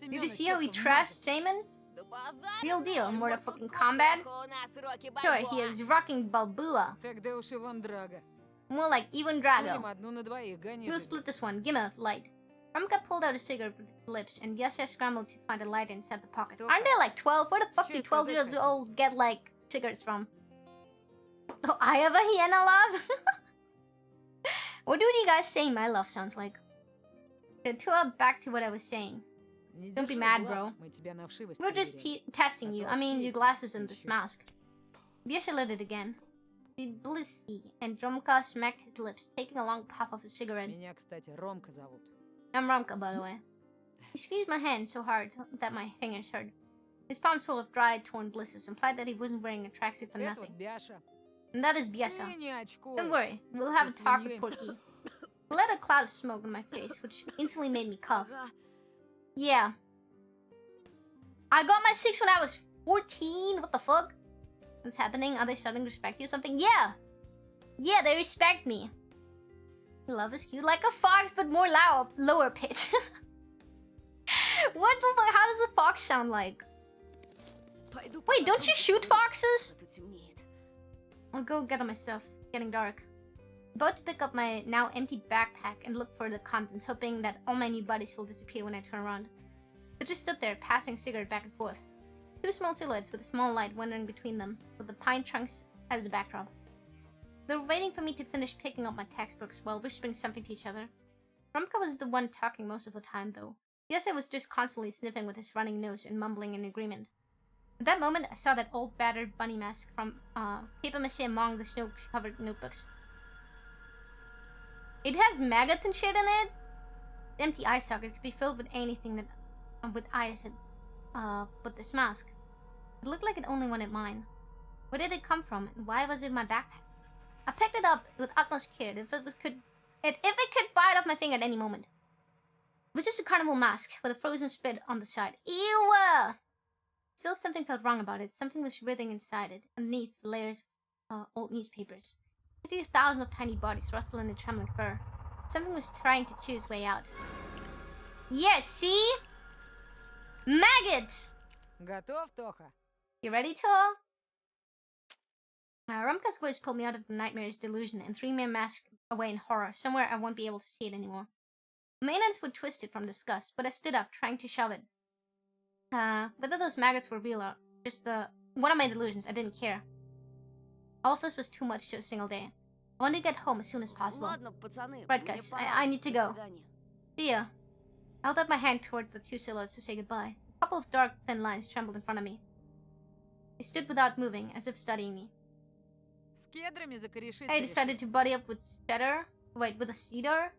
You just see how he trashed Shaman? Real deal, Mortal fucking combat. Sure, he is rocking Balboa. More like even Drago. We'll split this one. Gimme a light. Rumka pulled out a cigarette with his lips, and Yasha scrambled to find a lighter inside the pocket. Aren't they like 12? Where the fuck do 12-year-olds all get like cigarettes from? Oh, I have a hyena love? What do you guys say my love sounds like? So back to what I was saying. Don't be mad, bro. We're just testing you. I mean, your glasses and this mask. Yasha lit it again. Blissy, and Rumka smacked his lips, taking a long puff of his cigarette. I'm Rumka, by the way. He squeezed my hand so hard that my fingers hurt. His palms full of dry, torn blisters implied that he wasn't wearing a tracksuit for nothing. And that is Biasha. Don't worry, we'll have a talk with Porky. He let a cloud of smoke on my face, which instantly made me cough. Yeah. I got my 6 when I was 14. What the fuck? What's happening? Are they starting to respect you or something? Yeah! Yeah, they respect me. Love is cute. Like a fox, but more lower pitch. What the fuck? How does a fox sound like? Wait, don't you shoot foxes? I'll go gather my stuff. It's getting dark. About to pick up my now empty backpack and look for the contents, hoping that all my new buddies will disappear when I turn around. I just stood there, passing a cigarette back and forth. 2 small silhouettes with a small light wandering between them, with the pine trunks as the backdrop. They were waiting for me to finish picking up my textbooks while whispering something to each other. Rumka was the one talking most of the time, though. Yes, I was just constantly sniffing with his running nose and mumbling in agreement. At that moment, I saw that old battered bunny mask from papier-mâché among the snow-covered notebooks. It has maggots and shit in it? The empty eye socket could be filled with anything that with eyes but this mask. It looked like it only wanted mine. Where did it come from, and why was it in my backpack? I picked it up with utmost care if it could bite off my finger at any moment. It was just a carnival mask with a frozen spit on the side. Ew! Still, something felt wrong about it. Something was writhing inside it, underneath the layers of old newspapers. 50,000 of tiny bodies rustled in the trembling fur. Something was trying to chew its way out. Yes, see? Maggots! You ready, Toha? Rumka's voice pulled me out of the nightmare's delusion and threw me masked away in horror, somewhere I won't be able to see it anymore. My hands were twisted from disgust, but I stood up, trying to shove it. Whether those maggots were real or just one of my delusions, I didn't care. All of this was too much to a single day. I wanted to get home as soon as possible. Right, guys, I need to go. See ya. I held up my hand toward the 2 silhouettes to say goodbye. A couple of dark, thin lines trembled in front of me. They stood without moving, as if studying me. I decided to buddy up with Cedar. Wait, with a cedar?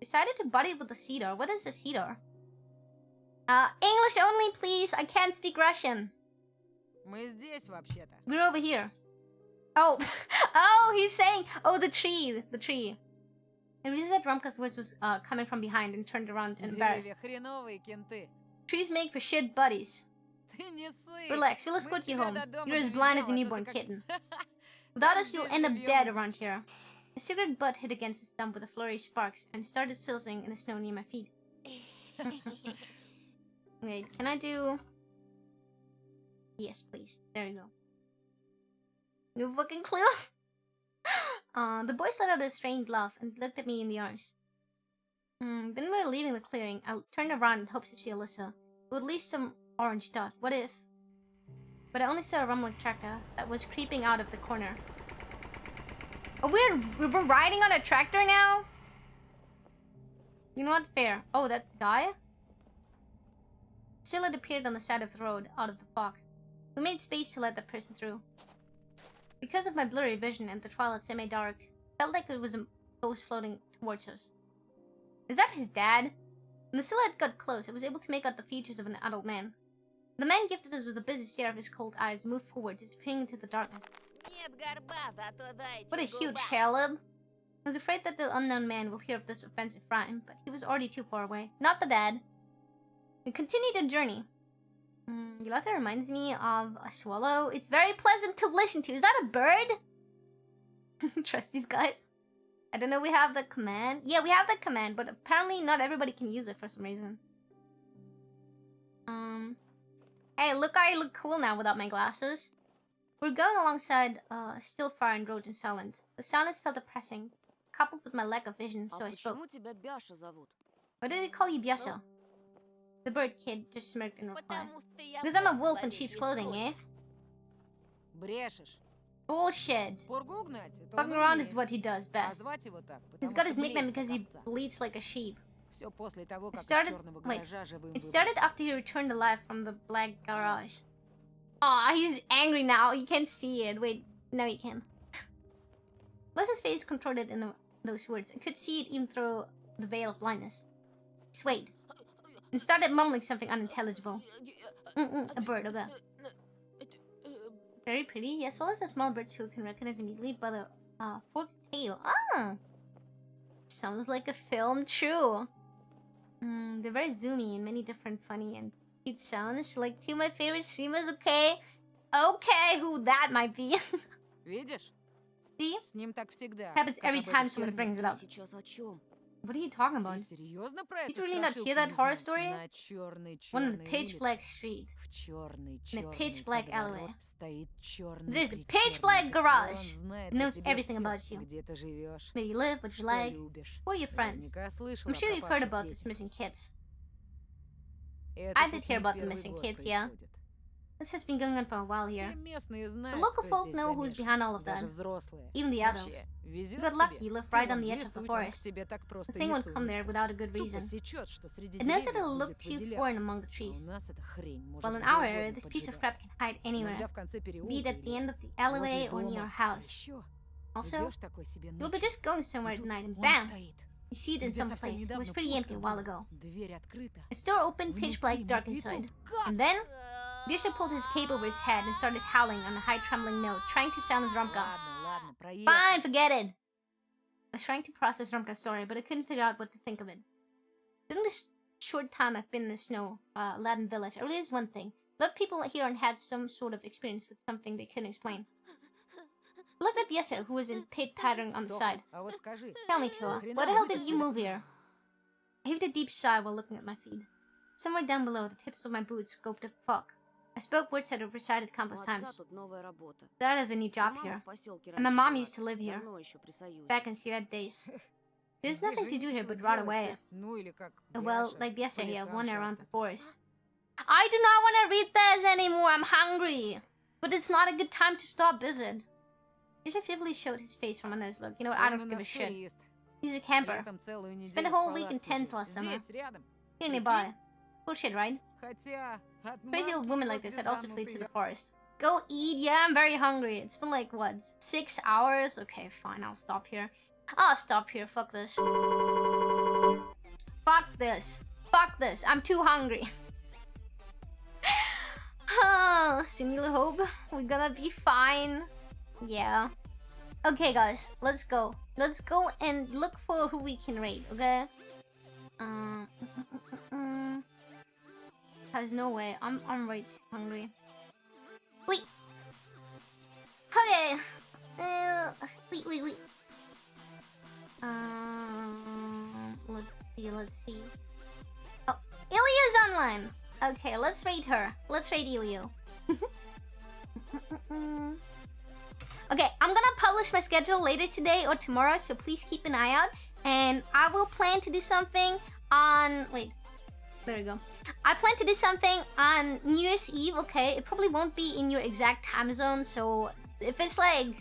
Decided to buddy up with a cedar. What is a cedar? English only, please. I can't speak Russian. We're over here. Oh, oh, he's saying, oh, the tree. The tree. I realized that Rumka's voice was coming from behind and turned around and embarrassed. Trees make for shit buddies. Ты не ссы. Relax, we'll escort you home. You're as blind as a newborn kitten. Without us, you'll end up dead around here. A cigarette butt hit against the stump with a flurry of sparks and started sizzling in the snow near my feet. Wait, can I do... Yes, please. There you go. No fucking clue? The boy let out a strained laugh and looked at me in the eyes. When we were leaving the clearing, I turned around in hopes to see Alyssa, with at least some orange dot. What if? But I only saw a rumbling tractor that was creeping out of the corner. Oh, we're riding on a tractor now? You know what? Fair. Oh, that guy? Silhouette appeared on the side of the road, out of the fog. We made space to let that person through. Because of my blurry vision and the twilight semi-dark, felt like it was a ghost floating towards us. Is that his dad? When the silhouette got close, I was able to make out the features of an adult man. The man gifted us with a busy stare of his cold eyes moved forward, disappearing into the darkness. What a huge hair lip! I was afraid that the unknown man will hear of this offensive rhyme, but he was already too far away. Not the dad. We continued our journey. Yolata reminds me of a swallow. It's very pleasant to listen to. Is that a bird? Trust these guys. I don't know, we have the command. Yeah, we have the command, but apparently not everybody can use it for some reason. Hey, look, I look cool now without my glasses. We're going alongside a still far and road in silence. The silence felt oppressing, coupled with my lack of vision, so I spoke. Why did they call you Biasha? The bird kid just smirked in reply. Because I'm a wolf in sheep's clothing, eh? Брешешь. Bullshit. Пургу гнать, это Fucking он around is умеет. what he does А best. звать его так, He's потому got что his nickname блеет because he овца. bleats like a sheep. Все после того, как из started- черного wait, гаража живым It started выбрался. after he returned alive from the black garage. Aw, he's angry now. You can't see it. Wait, now you can. Les's face contorted in those words. I could see it even through the veil of blindness. He swayed and started mumbling something unintelligible. A bird, okay. Very pretty, as well as the small birds who can recognize immediately by the forked tail. Ah! Sounds like a film, true. They're very zoomy and many different funny and cute sounds. Like two of my favorite streamers, okay? Okay, who that might be. Видишь? See? С ним так всегда. Happens как every об этой time someone херне. brings it up. Сейчас о чем? What are you talking about? Ты серьезно про Did эту you really not страшилку hear that не horror знаешь? story? На черной One in the черной pitch улице, black street. в черный In a черный pitch black подворот alleyway. стоит черный There's a причерный pitch black кот. garage. Он знает It о knows тебе everything всё, about you. где ты живешь, Where you live, what you что like, любишь. who are your friends. Наверняка слышал I'm о sure you've heard пропавших about these детях. missing kids. Это I тут did hear не about the первый missing год kids, yeah. происходит. This has been going on for a while here. Все местные The знают, local кто folk здесь know who's замешан. behind all of Даже that. взрослые. Even the adults. Вообще, везет You got lucky, тебе. you live Ты right on вон the в edge of лесу, the он к forest. тебе так The просто thing не won't come there сунется. without a good Тупо reason. сечет, что среди It knows that деревьев it'll look будет too foreign выделяться. among the А у trees. нас эта хрень может While in где our угодно area, this piece of поджидаться. crap can hide anywhere. Иногда в конце Be переулка it at the или end of the alleyway возле or near дома. your house. Еще Also, идешь такой себе you'll be ночью, just going и somewhere тут tonight and он bam! стоит. You see it in Где some совсем place. It was недавно pretty empty пусто a while было. ago. Дверь открыта. Its door opened, pitch black, Внутри dark и inside. тут как? And then, Biasha pulled his cape over his head and started howling on a high trembling note, trying to silence Rumka. Ладно, проехали. Fine, forget it! I was trying to process Rumka's story, but I couldn't figure out what to think of it. During this short time I've been in the snow, Latin village, I realized one thing. A lot of people here had some sort of experience with something they couldn't explain. I looked at Biasha, who was in pit pattern on the Тоха, side. а вот скажи, Tell me, Tua, нахрена why the hell вы did you move here? I heaved a deep sigh while looking at my feet. Somewhere down below, the tips of my boots scoped the fog. I spoke words that I've recited У countless отца times. тут новая работа. Dad has a new job Мама here, в поселке and my раньше mom жила, used to live here, давно еще при Союзе. back in Sierra days. There's здесь nothing же to do here нечего but rot делать, away. так, ну или как Well, Бяша, like по yesterday, I лесам wander around the шастать. forest. I do not want to read this anymore. I'm hungry. But it's not a good time to stop, is it? Bishop vividly showed his face from under his look. You know what? I Он don't у give a нас shit. турист. He's a camper. Летом целую неделю Spent a в whole week in палатке tents жил. last summer. Здесь, рядом. Here nearby. Bullshit, right? Хотя от Crazy old марки women его like this had also fled to the звезданутые. forest. Go eat. Yeah, I'm very hungry. It's been like, what, 6 hours? Okay, fine. I'll stop here. I'll stop here. Fuck this. Fuck this. Fuck this. I'm too hungry. Singular hope. We're gonna be fine. Yeah. Okay, guys. Let's go. Let's go and look for who we can raid, okay? There's no way. I'm way too hungry. Wait. Okay. Wait. Let's see. Oh, Iliu's online. Okay, let's raid her. Let's raid Iliu. Okay, I'm gonna publish my schedule later today or tomorrow, so please keep an eye out. And I will plan to do something on... Wait. There we go. I plan to do something on New Year's Eve, okay? It probably won't be in your exact time zone, so if it's like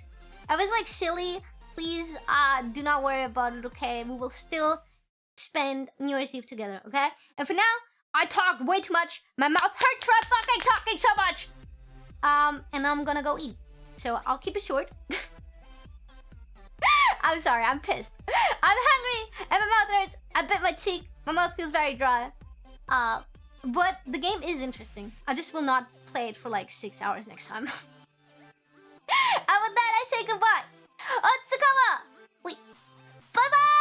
silly, please do not worry about it, okay? We will still spend New Year's Eve together, okay? And for now, I talk way too much. My mouth hurts from fucking talking so much. And I'm gonna go eat. So I'll keep it short. I'm sorry, I'm pissed. I'm hungry and my mouth hurts. I bit my cheek. My mouth feels very dry. But the game is interesting. I just will not play it for like 6 hours next time. And with that, I say goodbye. Otsukama! Wait. Bye-bye!